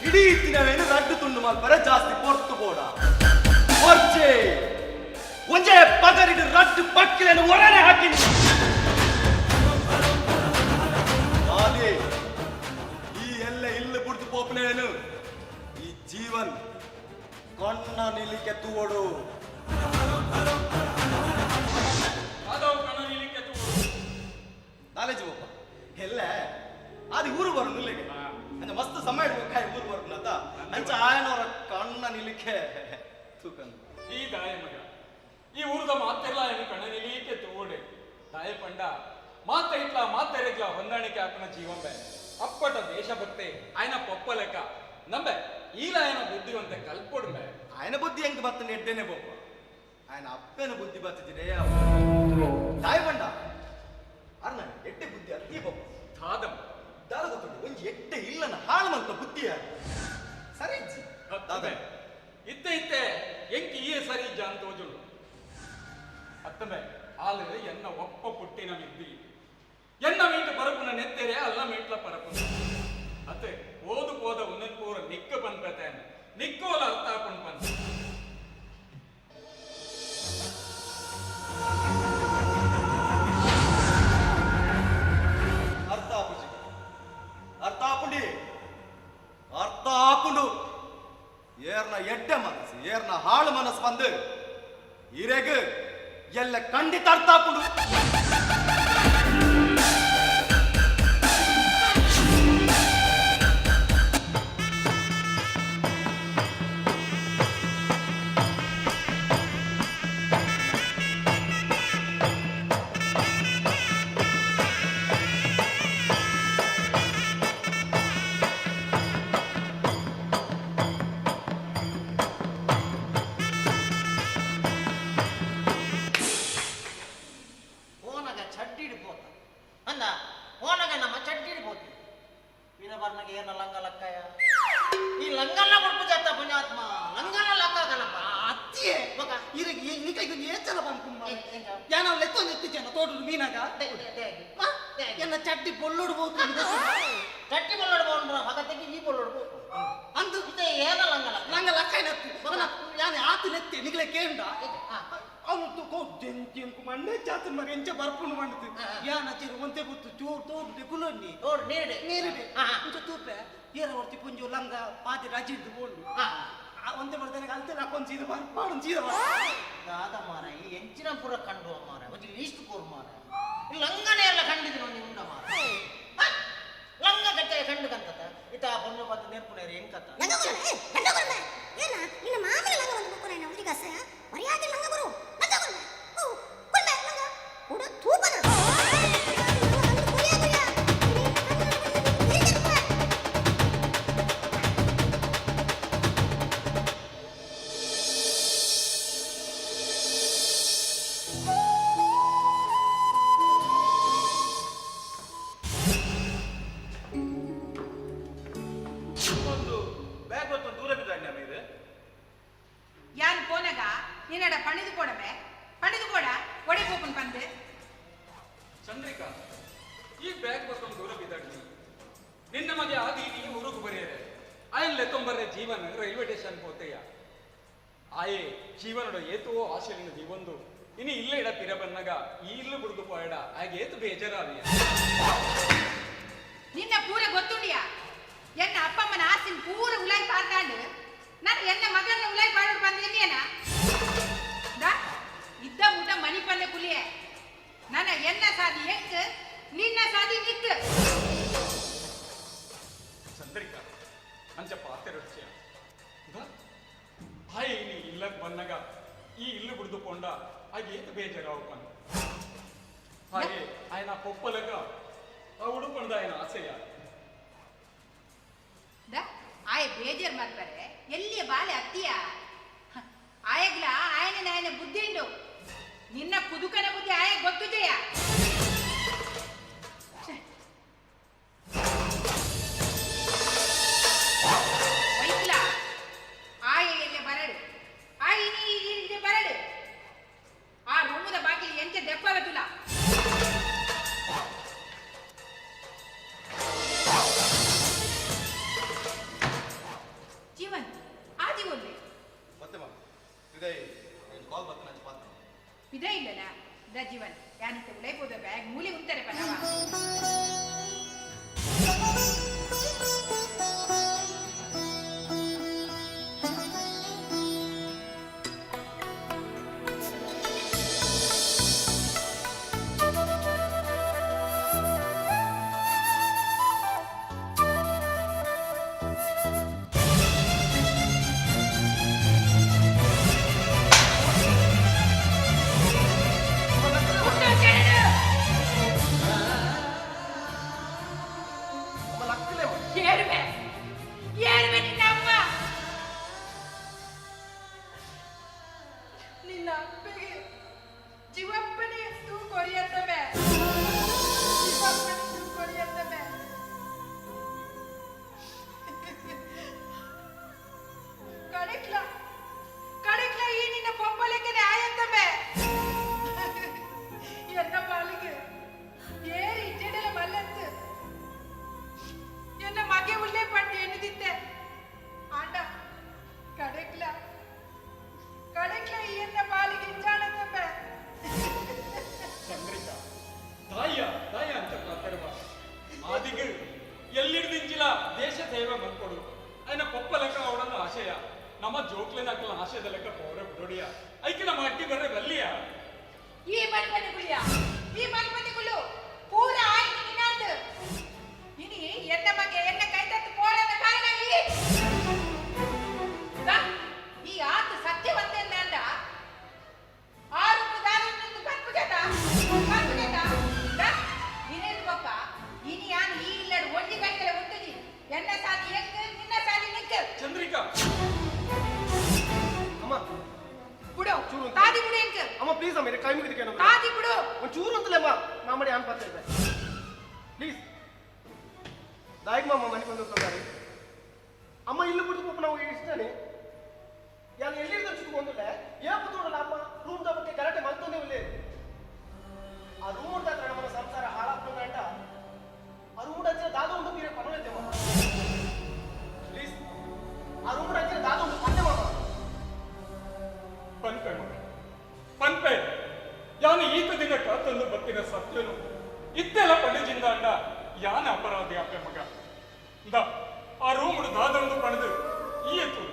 ಇಡೀ ದಿನವೇನು ರಡ್ಡು ತುಂಡು ಮಲ್ಪರ ಜಾಸ್ತಿ ಪೊರ್ತು ಬೋಡ ಹೊರ್ಚೆ ಒಂಜೆ ಪಗರಿಡು ರಡ್ಡು ಪಕ್ಕಿಲೆನು ಒಳನೆ ಹಾಕಿನಿ ಅದೇ ಈ ಎಲ್ಲ ಇಲ್ಲ ಬಿಡ್ತು ಪೋಪನೇನು ಈ ಜೀವನ್ ಕಣ್ಣ ನಿಲಿಕೆ ತೂವಡು ನಾಲೇಜ್ ಪೋಪ ಎಲ್ಲ ಅದು ಊರು ಬರೋದು ಇಲ್ಲಿಗೆ ಅಂಚ ಮಸ್ತ್ ಸಮಯ ಇಡ್ಬೇಕಾಯ್ ಊರು ಬರೋದು ಅಂತ ಅಂಚ ಆಯನವರ ಕಣ್ಣ ನಿಲಿಕೆ ತೂಕಂದು ಈ ದಾಯ ಮಗ ಈ ಊರದ ಮಾತೆಲ್ಲ ಏನು ಕಣ್ಣ ನಿಲಿಕೆ ತೂವಡೆ ದಾಯ ಪಂಡ ಮಾತ ಇಟ್ಲ ಮಾತೆರೆಗ್ಲ ಹೊಂದಾಣಿಕೆ ಹಾಕನ ಜೀವಂಬೆ ಅಪ್ಪಟ ದೇಶಭಕ್ತಿ ಆಯ್ನ ಪೊಪ್ಪ ಲೆಕ್ಕ ನಂಬೆ ಈಲ ಆಯನ ಬುದ್ಧಿವಂತೆ ಕಲ್ಪೊಡ್ಮೆ ಆಯನ ಬುದ್ಧಿ ಹೆಂಗ್ ಬರ್ತನೆ ಎಡ್ಡೆನೆ ಪೊಪ್ಪ ಆಯನ ಅಪ್ಪನ ಬುದ್ಧಿ ಬರ್ತಿದ್ದೀರೇ ದಾಯ ಪಂಡ ಅರ್ನ ಎಡ್ಡೆ ಬುದ್ಧಿ ಅತ್ತಿ ಪೊಪ್ಪ ದಾದಂ ದಾದ ಗೊತ್ತುಂಟು ಒಂಜಿ ಎಡ್ಡೆ ಇಲ್ಲನ ಹಾಳು ಮಂತ ಬುದ್ಧಿಯ ಸರಿ ದಾದೆ ಇತ್ತೆ ಇತ್ತೆ ಎಂಕಿ ಈ ಸರಿ ಜಾನ್ ತೋಜುಲು ಅತ್ತಮೆ ಆಲು ಎನ್ನ ಒಪ್ಪ ಪುಟ್ಟಿನ ವಿದ್ದಿ ಎನ್ನ ಮೀಟು ಪರಪುನ ನೆತ್ತೆರೆ ಅಲ್ಲ ಮೀಟ್ಲ ಪರಪುನ ಅತ್ತೆ ಓದು ಹೋದ ಉನ್ನತ್ ಪೂರ ನಿಕ್ಕ ಬಂದ್ಬೇತೇನೆ ನಿಕ್ಕೋಲ ಅರ್ಥ ಹಾಕೊಂಡು ಬಂದ ಅರ್ಥ ಆಪುಜಿ ಅರ್ಥ ಆಪುಂಡಿ ಅರ್ಥ ಹಾಕೊಂಡು ಏರ್ನ ಎಡ್ಡೆ ಮನಸ್ಸು ಏರ್ನ ಹಾಳು ಮನಸ್ಸು ಬಂದು ಇರೆಗ್ ಎಲ್ಲ ಖಂಡಿತ ಅರ್ಥ ಹಾಕೊಂಡು ಚಟ್ಟಿ ಬೊಲ್ಲೊಡ್ಬೋದು ಚಟ್ಟಿ ಬೊಲ್ಲೊಡ್ಬೋದು ಭಗತ್ತಿಗೆ ಈ ಬೊಲ್ಲೊಡ್ಬೋದು ಅಂದು ಇದೆ ಏನ ಲಂಗ ಲಕ್ಕ ಯಾನೆ ಆತು ನೆತ್ತಿ ನಿಗಲೆ ಕೇಂಡ ಅವನು ಕೋಂಕು ಮಂಡೆ ಚಾತು ಮರಿ ಎಂಚ ಬರ್ಪುಂಡು ಮಂಡದು ಯಾನ ಚಿರು ಒಂತೆ ಗೊತ್ತು ಚೋರ್ ತೋಡು ಕುಲೊನ್ನಿ ತೋಡು ನೀರಿಡೆ ಅಂಚ ತೂಪೆ ಏರ ಹೊರ್ತಿ ಪುಂಜು ಲಂಗ ಪಾತಿ ರಜಿಡ್ದು ಬೋಂಡು ಒಂದೇ ಬರ್ತಾನೆ ಕಲ್ತೆ ಹಾಕೊಂಡು ಸೀದ ಮಾಡು ಸೀದ ದಾದ ಮಾರ ಈ ಎಂಚಿನ ಪುರ ಕಂಡು ಮಾರ ಒಂದು ಲೀಸ್ಟ್ ಕೋರ್ ಮಾರ ಲಂಗನೆ ಎಲ್ಲ ಕಂಡಿದ್ರು ನೀವು ಉಂಡ ಮಾರ ಲಂಗ ಕಟ್ಟೆ ಕಂಡು ಕಂತತ ಇತ ಪೊಣ್ಣು ಬಂದು ನೆರ್ಪುಣೇರಿ ಹೆಂಗ್ ಕತ್ತ ಏನ ನಿನ್ನ ಮಾಮನ ಲಂಗ ಒಂದು ಬುಕ್ಕುನ ನಾವು ದಿಗಸ ಮರ್ಯಾದೆ ಲಂಗ ಗುರು ಲಂಗ ಗುರು ಕೊಂಡೆ ಲಂಗ ಉಡ ತೂಪನ ಯಾನ್ ಪೋನಗ என்னடா பணிது போடவே பணிது போட ஒடை போப்பன் பந்து ಚಂದ್ರಿಕಾ ಈ ಬ್ಯಾಗ್ ಬತ್ತೊಂದು ದೂರ ಬಿದ್ದಾಡ್ನಿ ನಿನ್ನ ಮಗೆ ಆದಿ ನೀ ಊರುಗು ಬರೆಯರೆ ಆಯಲ್ಲೇ ತೊಂಬರ್ರೆ ಜೀವನ ರೈಲ್ವೆ ಸ್ಟೇಷನ್ ಹೋತೆಯ ಆಯೆ ಜೀವನದ ಏತೋ ಆಶೆಲಿನ ಜೀವೊಂದು ಇನಿ ಇಲ್ಲೇ ಇಡ ಪಿರ ಬನ್ನಗ ಈ ಇಲ್ಲು ಬಿಡುದು ಪೋಯಡ ಹಾಗೆ ಏತು ಬೇಜಾರಾವಿಯ ನಿನ್ನ ಪೂರ ಗೊತ್ತುಂಡಿಯಾ ಎನ್ನ ಅಪ್ಪಮ್ಮನ ಆಸಿನ ಪೂರ ಉಲಾಯಿ ಪಾರ್ದಾಂಡು ನಾನು ಎನ್ನ ಮಗನ ಉಲಾಯಿ ಪಾಡೋಡು ಬಂದು ಎನ್ನೇನ ಇದ್ದ ಊಟ ಮನಿ ಪಲ್ಲೆ ಪುಲಿಯೇ ನನ್ನ ಎನ್ನ ಸಾದಿ ಎಂಕ್ ನಿನ್ನ ಸಾದಿ ನಿಕ್ ಚಂದ್ರಿಕಾ ಅಂಚ ಪಾತೆ ರೊಚ್ಚಿಯ ಹಾಯ್ ನೀ ಇಲ್ಲಕ್ ಬನ್ನಗ ಈ ಇಲ್ಲು ಬಿಡುದು ಪೋಂಡ ಹಾಗೆ ಏತು ಬೇಜಾರಾವು ಪನ್ ಹಾಗೆ ಆಯ್ನ ಪೊಪ್ಪಲಗ ಆ ಉಡುಪಣದ ಆಯ್ನ ಆಸೆಯ ಆಯ ಬೇಜಾರ್ ಮಾಡ್ತಾರೆ ಎಲ್ಲಿಯ ಬಾಳೆ ಅತ್ತಿಯ ಆಯಗ್ಲ ಆಯನ ಆಯನ ಬುದ್ಧಿ ಉಂಡು ನಿನ್ನ ಕುದುಕನ ಬುದ್ಧಿ ಆಯ ಗೊತ್ತು ಜಯ ವೈಕ್ಲ ಆಯ ಎಲ್ಲೆ ಬರಡು ಆಯ ಇಲ್ಲಿ ಬರಡು ಆ ರೂಮದ ಬಾಗಿಲು ಎಂಚ ದೆಪ್ಪವತುಲ ಜೀವನ್ ಆದಿ ಒಳ್ಳೆ ಮತ್ತೆ ಮಾ ಇದೇ ಕಾಲ್ ಬರ್ತನ ಪಾತ್ರ ಇದೇ ಇಲ್ಲನ ದ ಜೀವನ್ ಯಾನಂತ ಉಳೈಬೋದ ಬ್ಯಾಗ್ ಮೂಲೆ ಉಂತಾರೆ ಪನವ ನಿನ್ನ ಅಪ್ಪಗೆ ಜೀವಪ್ಪನೇ ತೂ ಕೊರಿಯತ್ತವೆ ಜೀವಪ್ಪನೇ ತೂ ಕೊರಿಯತ್ತವೆ ಕಡೆಕ್ಲ ಈ ನಿನ್ನ ಪೊಪ್ಪಲೆಕ್ಕನೆ ಆಯತ್ತವೆ ಎನ್ನ ಪಾಲಿಗೆ ಏರಿ ಇಜ್ಜೆಡಲ ಮಲ್ಲತ್ತು ಎನ್ನ ಮಗೆ ಉಳ್ಳೆ ಪಂಡಿ ಎನ್ನುದಿತ್ತೆ ಆಂಡ ಕಡೆಕ್ಲ ಈ ಎನ್ನ ಪಾಲಿಗೆ ಇಂಜಾಣತ್ತವೆ ಚಂದ್ರಿಕಾ ತಾಯ ಅಂತ ಮಾತಾಡುವ ಆದಿಗೆ ಎಲ್ಲಿಡ್ದಿಂಚಿಲ ದೇಶ ಸೇವೆ ಮಾಡ್ಕೊಡು అయిన ಪೊಪ್ಪ ಲೆಕ್ಕ ಅವಡನ್ನ ಆಶಯ ನಮ್ಮ ಜೋಕ್ಲೆ ನಕ್ಕಲ ಆಶಯದ ಲೆಕ್ಕ ಪೌರ ಬಿಡೋಡಿಯ ಐಕೆ ನಮ್ಮ ಅಡ್ಡಿ ಬರ್ರೆ ಬಲ್ಲಿಯ ಈ ಮಲ್ಪನೆಗಳು ಪೂರ ಆಯ್ತು ನಿನ್ನಾಂದು ಇನಿ ಎನ್ನ ಬಗ್ಗೆ ಎನ್ನ ಕೈ ತತ್ತು ಪೋಳದ ಕಾರಣ ಈ ಆತು ಸತ್ಯವಂತೆಲ್ಲ ಅಂದ ಆರು ದಾರನ್ನು ಕಲ್ಪುಜದ ನಿನೇನು ಪಪ್ಪ ಇನಿ ಯಾನು ಈ ಇಲ್ಲಡು ಒಳ್ಳಿ ಕೈಕಲೆ ಒಟ್ಟುಜಿ ಎನ್ನ ಸಾದಿ ಎಂಕ್ ನಿನ್ನ ಸಾದಿ ನಿಕ್ ಚಂದ್ರಿಕಾ ಅಮ್ಮ ಬಿಡು ತಾದಿ ಬಿಡು ಎಂಕ್ ಅಮ್ಮ ಪ್ಲೀಸ್ ಅಮ್ಮ ಕೈ ಮುಗಿದಕ್ಕೆ ತಾದಿ ಬಿಡು ಒಂಚೂರು ಅಂತಲೇ ಅಮ್ಮ ಮಾಮಡಿ ಆನ್ ಪಾತ್ರ ಇದೆ ಪ್ಲೀಸ್ ದಾಯಿಗೆ ಮಾಮ ಮನೆ ಬಂದು ಹೋಗ್ತಾರೆ ಅಮ್ಮ ಇಲ್ಲಿ ಬಿಟ್ಟು ಪಾಪ ನಾವು ಇಷ್ಟನೇ ಯಾರು ಎಲ್ಲಿಂದ ಚುಟ್ಟು ಬಂದಿಲ್ಲ ಏನ್ ಕೂತ್ಕೊಂಡಲ್ಲ ಅಮ್ಮ ರೂಮ್ ಬಗ್ಗೆ ಕರೆಕ್ಟ್ ಮಲ್ತೋನೇ ಇಲ್ಲೇ ಆ ರೂಮ್ ಉಂಟ ನಮ್ಮ ಸಂಸಾರ ಹಾಳಾಗ್ತದೆ ಅಂತ ಆ ರೂಮ್ ಹಚ್ಚಿರ ದಾದ ಒಂದು ಪೀರೆ ಪರವೈತೆ ಮಾಮ ಪ್ಲೀಸ್ ಆ ರೂಮ್ ಹಚ್ಚಿರ ದಾದ ಒಂದು ಪತ್ತೆ ಮಾಮ ಪನ್ಪೆ ಮಗ ಪನ್ಪೆ ಯಾನು ಈತ ದಿನಕ್ಕ ತಂದು ಬತ್ತಿನ ಸತ್ಯನು ಇತ್ತೆಲ್ಲ ಪಂಡಿಜಿಂದ ಅಂಡ ಯಾನ ಅಪರಾಧಿ ಅಪ್ಪೆ ಮಗ ದ ಆ ರೂಮ್ ದಾದಂದು ಪಡೆದು ಈ ಎತ್ತು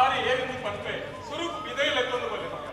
ಆರಿ ಏನಿಂದು ಪನ್ಪೆ ಸುರುಕು ಬಿದೈಲೆತ್ತೊಂದು ಬಲ್ಲೆ ಮಗ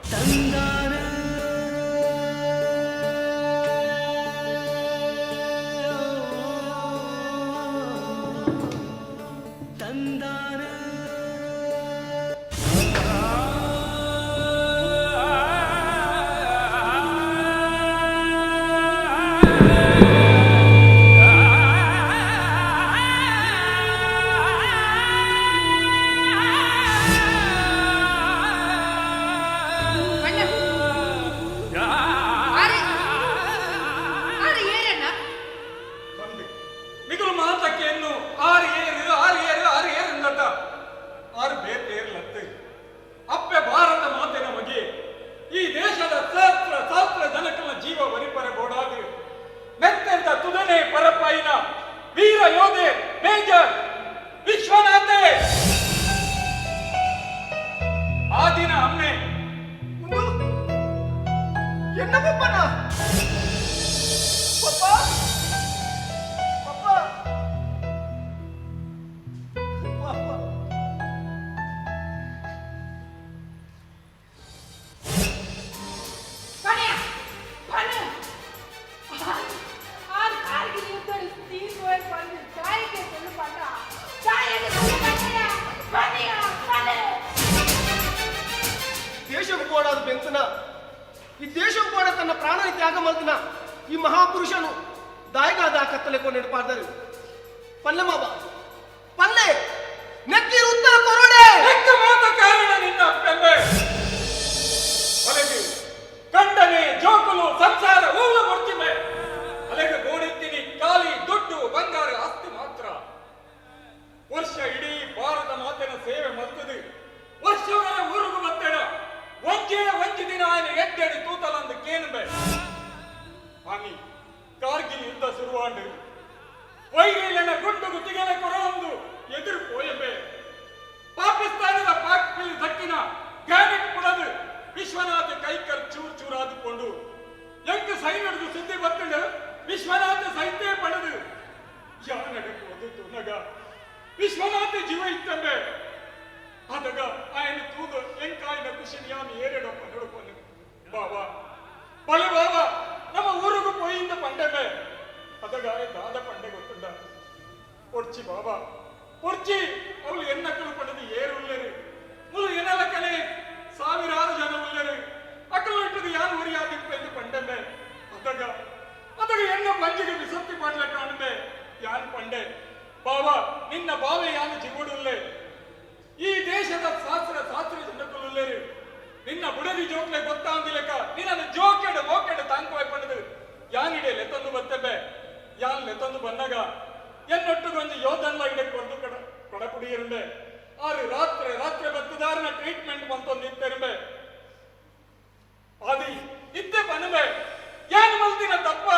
ತನ್ನ ಪ್ರಾಣ ತ್ಯಾಗ ಮಲ್ತಿನ ಈ ಮಹಾಪುರುಷನು ದಾಯಿಗಾದ ಕತ್ತಲೆ ಕೊಂಡಿಡ್ಪಾರ್ದರು ಪಲ್ಲೆ ಮಾಬ ಪಲ್ಲೆ ನೆತ್ತಿ ಉತ್ತರ ಕೊರಡೆ ಮಾತ ಕಾರಣ ನಿನ್ನ ಅಪ್ಪೆಂಬೆ ಅಲೆಗೆ ಕಂಡನೆ ಜೋಕುಲು ಸಂಸಾರ ಊಲ ಕೊಡ್ತಿವೆ ಅಲೆಗೆ ಗೋಡೆತ್ತೀನಿ ಖಾಲಿ ದುಡ್ಡು ಬಂಗಾರ ಆಸ್ತಿ ಮಾತ್ರ ವರ್ಷ ಇಡೀ ಭಾರತ ಮಾತಿನ ಸೇವೆ ಮಲ್ತದೆ ವರ್ಷವರ ಊರಿಗೂ ಬತ್ತೇಡ ಒಂಜಿ ದಿನ ಆಯ್ನ ಎಡ್ಡೆಡಿ ತೂತಲಂದು ಕೇನ್ಬೆ ಆನಿ ಕಾರ್ಗಿಲ್ ಯುದ್ಧ ಶುರುವಾಂಡು ವೈರಿಲನ ಗುಂಡು ಗುತ್ತಿಗೆಲೆ ಕೊರೊಂದು ಎದುರು ಪೋಯಬೆ ಪಾಕಿಸ್ತಾನದ ಪಾಕ್ಪಿಲ್ ದಕ್ಕಿನ ಗ್ರಾನೆಟ್ ಪುಡದು ವಿಶ್ವನಾಥ ಕೈಕರ್ ಚೂರ್ ಚೂರಾದುಕೊಂಡು ಎಂಟು ಸೈನ್ಯದ ಸುದ್ದಿ ಬತ್ತಂಡು ವಿಶ್ವನಾಥ ಸೈನ್ಯ ಪಡೆದು ಯಾನಡಕ್ಕೆ ಒದ್ದು ನಗ ವಿಶ್ವನಾಥ ಜೀವ ಇತ್ತಂಬೆ ಅದಗ ఆయన ತೂದು ಎಂಕಾಯಿನ ಕುಶಿನಿಯಾಮಿ ಏರೆಡಪ್ಪ ನಡುಪನ್ನು ಬಾಬಾ ಪಲೆ ಬಾಬಾ ನಮ್ಮ ಊರಿಗೂ ಪೋಯಿಂದ ಪಂಡೆಮೆ ಅದಗ ದಾದ ಪಂಡೆ ಗೊತ್ತುಂಡ పొడిచి బాబా పొడిచి ಅವಳು ಎನ್ನಕ್ಕಲು ಪಡೆದು ಏರುಳ್ಳರು ಮುಲು ಎನಲ ಕಲೆ ಸಾವಿರಾರು ಜನ ಉಳ್ಳರು ಅಕ್ಕಲು ಇಟ್ಟದು ಯಾರು ಉರಿಯಾಗಿತ್ತು ಎಂದು ಪಂಡೆಮೆ ಅದಗ ಎನ್ನ ಪಂಜಿಗೆ ವಿಸತ್ತಿ ಪಡ್ಲ ಕಾಣುಮೆ ಯಾನ್ ಪಂಡೆ ಬಾಬಾ ನಿನ್ನ ಬಾವೆ ಯಾನು ಜಿಗುಡುಲ್ಲೆ ಈ ದೇಶದ ಶಾಸ್ತ್ರ ಜನಕ್ಕುಳ್ಳರು ನಿನ್ನ ಬುಡದಿ ಜೋಕ್ಲೆ ಗೊತ್ತಾಂದಿಲೆಕ ನಿನ್ನ ಜೋಕೆಡೆ ಮೋಕೆಡೆ ತಾಂಕವಾಯ್ ಪಡೆದು ಯಾನಿಡೆ ಲೆತ್ತಂದು ಬತ್ತೆಬೆ ಯಾನ್ ಲೆತ್ತಂದು ಬಂದಾಗ എന്നൊട്ടുകൊഞ്ച് യോധന്മാ ഇടയ്ക്ക് കൊണ്ടു കൊടപുടിയിരുമ്പേ ആറ് രാത്രി ബത്തുദാരന ട്രീറ്റ്മെന്റ് വന്നൊന്ന് ഇത്തരുമ്പേ ആദി ഇത്തെ പനുമേ ഞാൻ മൽത്തിന തപ്പ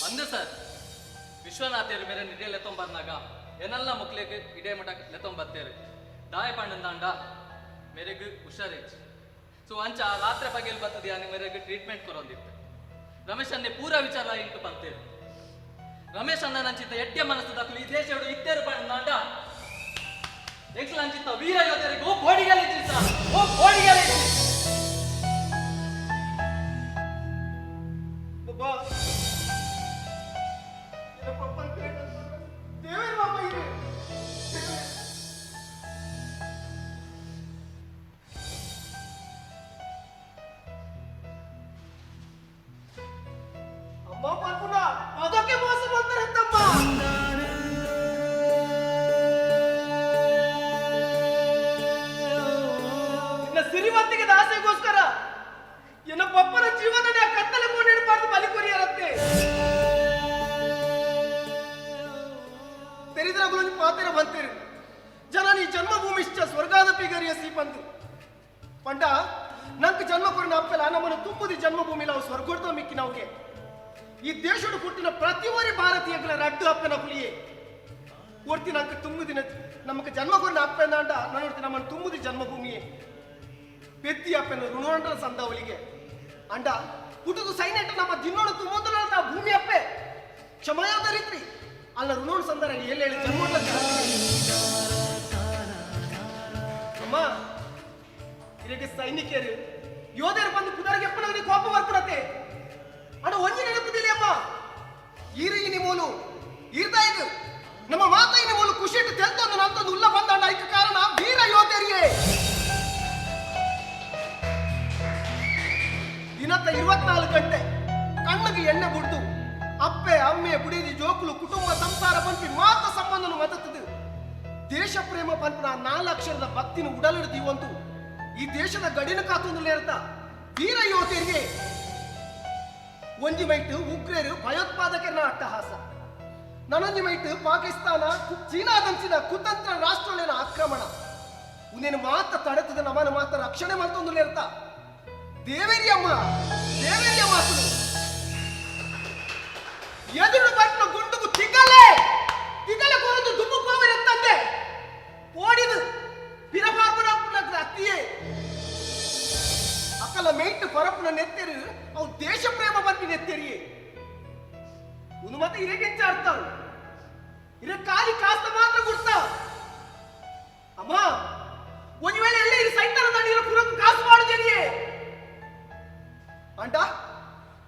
ಅಂದೆ ಸರ್ ವಿಶ್ವನಾಥರು ಮೇರೆ ನಿಡೆ ಲೆತ್ತೊಂಬರ್ನಾಗ ಎನ್ನಲ್ಲ ಮಕ್ಳಿಗೆ ಇಡೇ ಮಠ ಲೆತ್ತೊಂಬತ್ತೇರು ದಾಯ ಪಣ್ಣಂದಾಂಡ ಮೇರೆಗೆ ಹುಷಾರೇಜ್ ಸೊ ಅಂಚ ರಾತ್ರಿ ಬಗೆಲ್ ಬರ್ತದೆ ಯಾನಿ ಮೇರೆಗೆ ಟ್ರೀಟ್ಮೆಂಟ್ ಕೊರೊಂದಿತ್ತು ರಮೇಶ್ ಅನ್ನೆ ಪೂರ ವಿಚಾರ ಇಂಟು ಬಂತೇರು ರಮೇಶ್ ಅನ್ನ ನಂಚಿತ್ತ ಎಟ್ಟೆ ಮನಸ್ಸು ದಾಖಲು ಈ ದೇಶ ಇತ್ತೇರು ಪಣ್ಣಂದಾಂಡ ಎಂಕ್ಲ ಅಂಚಿತ್ತ ವೀರ ಯೋಧರಿಗೆ ಓ ಬೋಡಿಗಲಿದ್ರಿ ಸರ್ ಓ ಬೋಡಿಗಲಿದ್ರಿ ಅದಕ್ಕೆ ಮೋಸ ಮಾಡ್ತಾರೆ ತಮ್ಮ ನಿನ್ನ ಸಿರಿವಂತಿಗೆ ಆಸೆಗೋಸ್ಕರ ಎನ್ನ ಪಪ್ಪನ ಜೀವನ ಕತ್ತಲೆ ಕೊಂಡಿಡಬಾರ್ದು ಬಲಿಕೊರಿಯರತ್ತೆ ತೆರಿದ್ರಗಳನ್ನು ಪಾತ್ರ ಬಂತೇರು ಜನನಿ ಜನ್ಮಭೂಮಿಶ್ಚ ಸ್ವರ್ಗಾದಪಿ ಗರಿಯಸಿ ಬಂದು ಪಂಡ ನಂಗೆ ಜನ್ಮ ಕೊರಿನ ಅಪ್ಪೆಲ್ಲ ನಮ್ಮನ್ನು ತುಂಬುದಿ ಜನ್ಮಭೂಮಿ ನಾವು ಸ್ವರ್ಗೋಡ್ತ ಮಿಕ್ಕಿ ನಾವ್ಗೆ ಈ ದೇಶದ ಹುಟ್ಟಿನ ಪ್ರತಿಯೊಂದು ಭಾರತೀಯಗಳ ರಡ್ಡು ಅಪ್ಪನ ಹುಲಿಯೇ ಒಡ್ತಿ ನಂಗೆ ತುಂಬುದಿನ ನಮಗೆ ಜನ್ಮ ಕೊರಿನ ಅಪ್ಪನ ಅಂಡ ನಾನು ನೋಡ್ತೀನಿ ನಮ್ಮನ್ನು ತುಂಬುದಿ ಜನ್ಮಭೂಮಿಯೇ ಪೆತ್ತಿ ಅಪ್ಪನ ಋಣಾಂಡ ಸಂದವಲಿಗೆ ಅಂಡ ಹುಟ್ಟುದು ಸೈನೆಟ್ ನಮ್ಮ ದಿನ್ನೋಡು ತುಂಬುತ್ತ ಭೂಮಿ ಅಪ್ಪೆ ಕ್ಷಮಯಾದ ರೀತಿ ಅಲ್ಲ ಋಣೋಣ ಸಂದರ ಎಲ್ಲಿ ಹೇಳಿ ಜನ್ಮ ಅಮ್ಮ ಇದಕ್ಕೆ ಸೈನಿಕರು ಯೋಧರು ಬಂದು ಕುದರಿಗೆ ಅಪ್ಪನಿಗೆ ಕೋಪ ಬರ್ತಿರತ್ತೆ ಅಣ್ಣ ಒಂಜಿ ನೆನಪುದಿಲ್ಲ ಅಮ್ಮ ಈರಿಗಿನಿ ಮೂಲು ಈರ್ದಾಯಿದು ನಮ್ಮ ಮಾತಾಯಿನ ಮೂಲು ಖುಷಿಟ್ಟು ತೆಲ್ತೊಂದು ನಂತೊಂದು ಉಲ್ಲ ಬಂದಾಂಡ ಐಕ ಕಾರಣ ವೀರ ಯೋಧರಿಗೆ ದಿನತ್ತ 24 ಗಂಟೆ ಕಣ್ಣಿಗೆ ಎಣ್ಣೆ ಬಿಡ್ದು ಅಪ್ಪೆ ಅಮ್ಮೆ ಬುಡಿದಿ ಜೋಕುಲು ಕುಟುಂಬ ಸಂಸಾರ ಪಂಪಿ ಮಾತ ಸಂಬಂಧನು ಮತತ್ತದು ದೇಶ ಪ್ರೇಮ ಪಂಪಿನ 4 ಅಕ್ಷರದ ಭಕ್ತಿನ ಉಡಲಿಡ್ದೀವಂತು ಈ ದೇಶದ ಗಡಿನ ಕಾತೊಂದುಲೇರ್ತ ವೀರ ಯೋಧರಿಗೆ ಒಂಜಿ ಮೈಟ್ ಉಗ್ರರು ಭಯೋತ್ಪಾದಕರ ಅಟ್ಟಹಾಸ ನನೊಂಜಿ ಮೈಟ್ ಪಾಕಿಸ್ತಾನ ಚೀನಾದಂಚಿನ ಕುತಂತ್ರ ರಾಷ್ಟ್ರಗಳ ಆಕ್ರಮಣ ಉನ್ನೇನು ಮಾತ ತಡೆತದ ನಮನ ಮಾತ ರಕ್ಷಣೆ ಮಾಡ್ತೊಂದುಲೇರ್ತ ದೇವೇರಿಯಮ್ಮ ಮಾತನು ಎದುರು ಬಟ್ಟ ಗುಂಡುಗು ತಿಗಲೆ ಕೊರದು ದುಬ್ಬು ಪಾವಿರತ್ತಂತೆ ಓಡಿದು ಪಿರಪಾರ್ಪಣ ಅತ್ತಿಯೇ ಅಕ್ಕಲ ಮೇಂಟ್ ಪರಪುನ ನೆತ್ತೆರು ಅವು ದೇಶ ಪ್ರೇಮ ಬಂದು ನೆತ್ತೆರಿಯೇ ಒಂದು ಮತ್ತೆ ಇರಗೆಚ್ಚ ಅರ್ಥ ಇರ ಕಾಲಿ ಕಾಸ್ತ ಮಾತ್ರ ಗುರ್ತಾವ ಅಮ್ಮ ಒಂದು ವೇಳೆ ಎಲ್ಲ ಇದು ಸೈತಾನ ದಂಡಿರೋ ಪುರಕ್ಕೆ ಕಾಸು ಮಾಡುತ್ತೇನೆಯೇ ಅಂಟ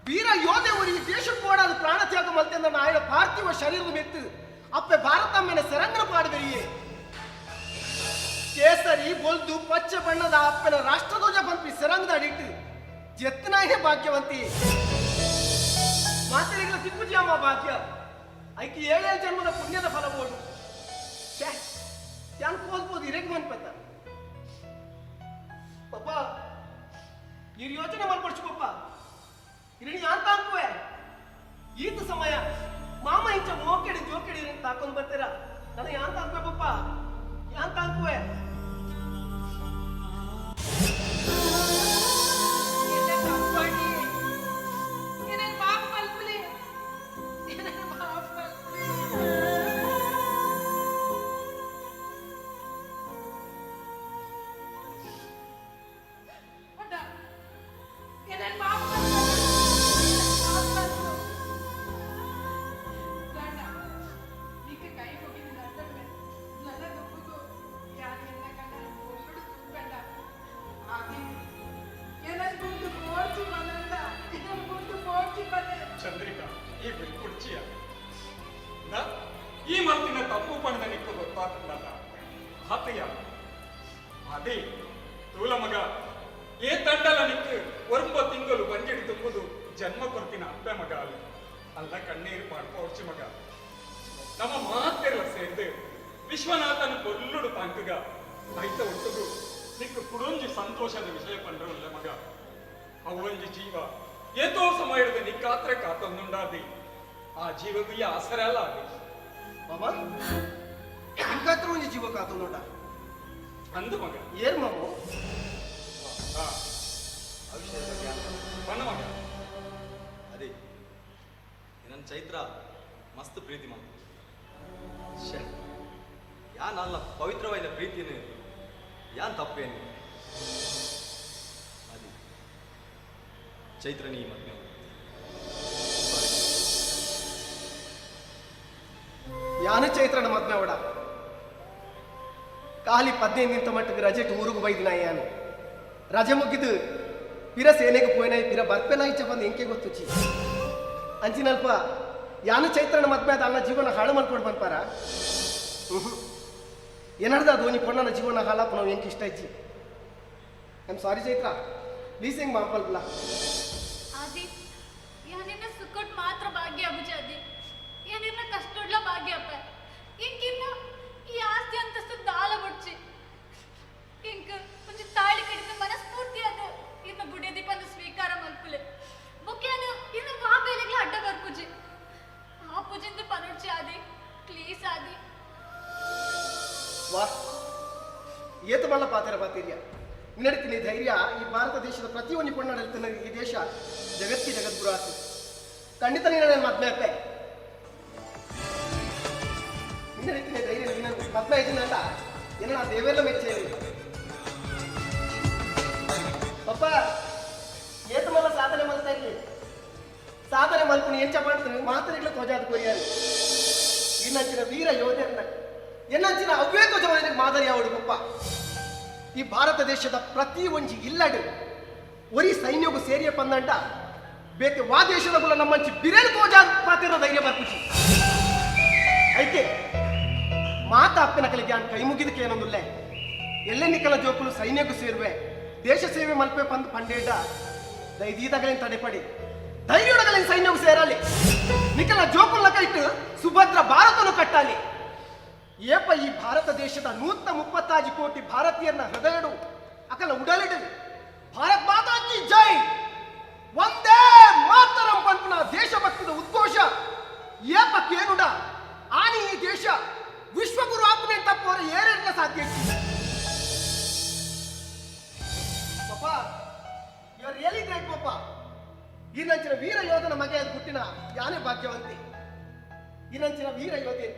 ವೀರ ಯೋಧೆ ಊರಿಗೆ ದೇಶಕ್ಕೆ ಓಡಾದ ಪ್ರಾಣ ತ್ಯಾಗ ಮಲ್ತೆಂದ ನಾಯನ ಪಾರ್ಥಿವ ಶರೀರದ ಮೆತ್ತು ಅಪ್ಪೆ ಭಾರತ ಮೇಲೆ ಸೆರಂಗನ ಪಾಡುವರಿಯೇ ಕೇಸರಿ ಬೊಲ್ದು ಪಚ್ಚ ಬಣ್ಣದ ಅಪ್ಪನ ರಾಷ್ಟ್ರಧ್ವಜ ಪಂಪಿ ಸೆರಂಗದಾಡಿಟ್ಟು ಜೆತ್ತನಾಯೇ ಭಾಗ್ಯವಂತಿ ಮಾತೆರಿಗಳ ತಿಪ್ಪುಜಿ ಅಮ್ಮ ಭಾಗ್ಯ ಐಕಿ 7 ಜನ್ಮದ ಪುಣ್ಯದ ಫಲ ಬೋಡು ಯಾನ್ ಕೋಲ್ಬೋದು ಇರೇಗ್ ಮನ್ಪತ್ತ ಪಪ್ಪ ಈ ಯೋಚನೆ ಮಾಡ್ಕೊಡ್ಸು ಪಪ್ಪ ಇರಣಿ ಅಂತ ಅನ್ಕುವೆ ಈತ ಸಮಯ ಮಾಮ ಇಂಚ ಮೋಕೆಡಿ ಜೋಕೆಡಿ ಅಂತ ಹಾಕೊಂಡು ಬರ್ತೀರಾ ನನಗೆ ಯಾಂತ ಅನ್ಕುವೆ ಪಪ್ಪ ಯಾಂತ ಅನ್ಕುವೆ ಚಂದ್ರಿಕಾ ಈ ಕುರ್ಚಿಯ ಈ ಮಲ್ತಿನ ತಪ್ಪು ಪಣದ ನಿಕ್ಕು ಗೊತ್ತಾಗ್ತದ ಹತ್ತೆಯ ಅದೇ ತೂಲ ಮಗ ಏ ತಂಡಲ ನಿಕ್ಕು ಒರ್ಂಬ ತಿಂಗಳು ಬಂಜಿಡಿ ತುಂಬುದು ಜನ್ಮ ಕೊರ್ತಿನ ಅಬ್ಬೆ ಮಗ ಅಲ್ಲ ಕಣ್ಣೀರು ಮಾಡ್ಕೋಡ್ಚಿ ಮಗ ನಮ್ಮ ಮಾತೆಲ್ಲ ಸೇರ್ದು ವಿಶ್ವನಾಥನ ಕೊಲ್ಲುಡು ತಾಂಕಗ ಐತ ಒಟ್ಟುಗು ನಿಕ್ಕು ಕುಡೊಂಜಿ ಸಂತೋಷದ ವಿಷಯ ಪಂಡ್ರಲ್ಲ ಮಗ ಅವೊಂಜಿ ಜೀವ ಏತೋ ಸಮಯದ ನಿಕ್ಕಾತ್ರ ಕಾತೊಂದುಂಡಾದಿ ಆ ಜೀವಗೂ ಈ ಆಸರೆ ಅಲ್ಲ ಆಗಿ ಮಾಮ ನಿಕ್ಕಾತ್ರ ಒಂಜಿ ಜೀವ ಕಾತೊಂದುಂಡ ಅಂದು ಮಗ ಏನ್ ಮಾಮು ಬಣ್ಣ ಮಗ ಅದೇ ನನ್ನ ಚೈತ್ರ ಮಸ್ತ್ ಪ್ರೀತಿ ಮಾತು ಯಾನ್ ಅಲ್ಲ ಪವಿತ್ರವಾದ ಪ್ರೀತಿನೇ ಯಾನ್ ತಪ್ಪೇನು ಅದೇ ಚೈತ್ರ ನೀ ಮಗ್ನ ಯಾನ ಚೈತ್ರನ ಮದ್ವೆ ಅವಡ ಖಾಲಿ 15 ನಿಂತ ಮಟ್ಟಿಗೆ ರಜೆಟ್ ಊರಿಗೆ ಬೈದಿನ ಯಾನು ರಜೆ ಮುಗಿದು ಪಿರ ಸೇನೆಗೆ ಪೋಯ್ನ ಪಿರ ಬರ್ಪೆನ ಇಚ್ಛೆ ಬಂದು ಎಂಕೆ ಗೊತ್ತುಚ್ಚಿ ಅಂಚಿನಲ್ಪ ಯಾನ ಚೈತ್ರನ ಮದ್ವೆ ಅದ ಅನ್ನ ಜೀವನ ಹಾಳು ಮಾಡ್ಕೊಂಡು ಬಂದ್ಪಾರ ಏನಡ್ದ ಧೋನಿ ಪೊಣ್ಣನ ಜೀವನ ಹಾಳಾಪ ನಾವು ಎಂಕೆ ಇಷ್ಟ ಇಚ್ಚಿ I am sorry Chaitra please ಹೆಂಗ್ ಮಾಪಲ್ಪಲ್ಲ ಆದಿ ಯಾನಿನ್ನ ಸುಕ್ಕಟ್ ಮಾತ್ರ ಭಾಗ್ಯ ಅಬುಜಾದಿ ಯಾನಿನ್ನ ಕಷ್ಟೊಡ್ಲ ಭಾಗ್ಯ ಅಪ್ಪ ಇಂಕಿನ್ನ ಈ ಆಸ್ತಿ ಅಂತಸ್ತು ದಾಳ ಬುಡ್ಚಿ ಇಂಕ ಒಂಚು ತಾಳಿ ಕಡಿತ ಮನಸ್ಫೂರ್ತಿ ಅದು ಇನ್ನ ಬುಡಿಯ ದೀಪನ ಸ್ವೀಕಾರ ಮಲ್ಪುಲೆ ಬೊಕ್ಯಾನು ಇನ್ನ ಬಾಬೇಲೆಗ್ಲ ಅಡ್ಡ ಬರ್ಪುಜಿ ಆ ಪೂಜಿಂದ ಪನೋಡ್ಚಿ ಆದಿ ಪ್ಲೀಸ್ ಆದಿ ವಾ ಏತು ಮಲ್ಲ ಪಾತ್ರ ಪಾತಿರ್ಯ ನಿನ್ನಡ್ತೀನಿ ಧೈರ್ಯ ಈ ಭಾರತ ದೇಶದ ಪ್ರತಿಯೊಂದು ಕೊಂಡಾಡಲ್ತನ ಈ ದೇಶ ಜಗತ್ತಿ ಜಗದ್ಗುರು ಆತು ಖಂಡಿತ ನೀನು ಮದ್ವೆ ಅಪ್ಪೆ ನಿನ್ನಡ್ತೀನಿ ಧೈರ್ಯ ನೀನು ಮದ್ವೆ ಇದನ್ನಲ್ಲ ಏನ ನಾ ದೇವೆಲ್ಲ ಮೆಚ್ಚೇರಿ ಪಪ್ಪ ಏತು ಮಲ್ಲ ಸಾಧನೆ ಮಾಡ್ತಾ ಇರ್ಲಿ ಸಾಧನೆ ಮಲ್ಪುನಿ ಎಂಚ ಮಾಡ್ತೀನಿ ಮಾತರಿಗಳ ಧ್ವಜಾದ ಕೊರಿಯಾರು ಇನ್ನಂಚಿನ ವೀರ ಯೋಧರನ್ನ ಎನ್ನಂಚಿನ ಅವ್ವೇ ಧ್ವಜವನಿಗೆ ಮಾದರಿ ಅವಡು ಪಪ್ಪ ಈ ಭಾರತ ದೇಶದ ಪ್ರತಿ ಒಂಜಿ ಇಲ್ಲಡು ಒರಿ ಸೈನ್ಯಗೂ ಸೇರಿಯ ಪಂದಂಟ ಬೇಕೆ ವಾ ದೇಶದ ಗುಲ ನಮ್ಮಂಚಿ ಬಿರೇನು ತೋಜ ಪಾತಿರೋ ಧೈರ್ಯ ಬರ್ಪುಚಿ ಐತೆ ಮಾತ ಅಪ್ಪನ ಕಲಿಗೆ ನಾನು ಕೈ ಮುಗಿದಕ್ಕೆ ಏನೊಂದುಲ್ಲೆ ಎಲ್ಲೇ ನಿಕ್ಕಲ ಜೋಕುಲು ಸೈನ್ಯಗೂ ಸೇರುವೆ ದೇಶ ಸೇವೆ ಮಲ್ಪೆ ಪಂದ್ ಪಂಡೇಡ ದೈದೀದಗಳಿಂದ ತಡೆಪಡಿ ಧೈರ್ಯಗಳಿಂದ ಸೈನ್ಯಗೂ ಸೇರಲಿ ನಿಕ್ಕಲ ಜೋಕುಲ ಕೈಟ್ಟು ಸುಭದ್ರ ಭಾರತನು ಕಟ್ಟಾಲಿ ಏಪ ಈ ಭಾರತ ದೇಶದ 130 ಕೋಟಿ ಭಾರತೀಯರನ್ನ ಹೃದಯಡು ಅಕಲ ಉಡಲಿಡು ಭಾರತ್ ಮಾತಾ ಕಿ ಜೈ ಒಂದೇ ಮಾತರಂ ಪಂಪನ ದೇಶಭಕ್ತದ ಉದ್ಘೋಷ ಏಪ ಕೇನುಡ ಆನಿ ಈ ದೇಶ ವಿಶ್ವಗುರು ಆತ್ಮೆ ತಪ್ಪವರ ಏರೆಲ್ಲ ಸಾಧ್ಯ ಪಪ್ಪ ಯು ಆರ್ ರಿಯಲಿ ಗ್ರೇಟ್ ಪಪ್ಪ ಇನ್ನಂಚಿನ ವೀರ ಯೋಧನ ಮಗೆ ಅದು ಹುಟ್ಟಿನ ಯಾನೇ ಭಾಗ್ಯವಂತಿ ಇನ್ನಂಚಿನ ವೀರ ಯೋಧೆ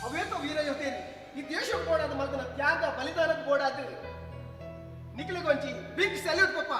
ಅವೇತ ವೀರ ಯೋಧೇರಿ ಈ ದೇಶ ಬೋಡಾದ ಮಲ್ದನ ತ್ಯಾಗ ಬಲಿದಾನದ ಬೋಡಾದ ನಿಖಿಲಿಗೊಂಚಿ ಬಿಗ್ ಸಲ್ಯೂಟ್ ಪಪ್ಪ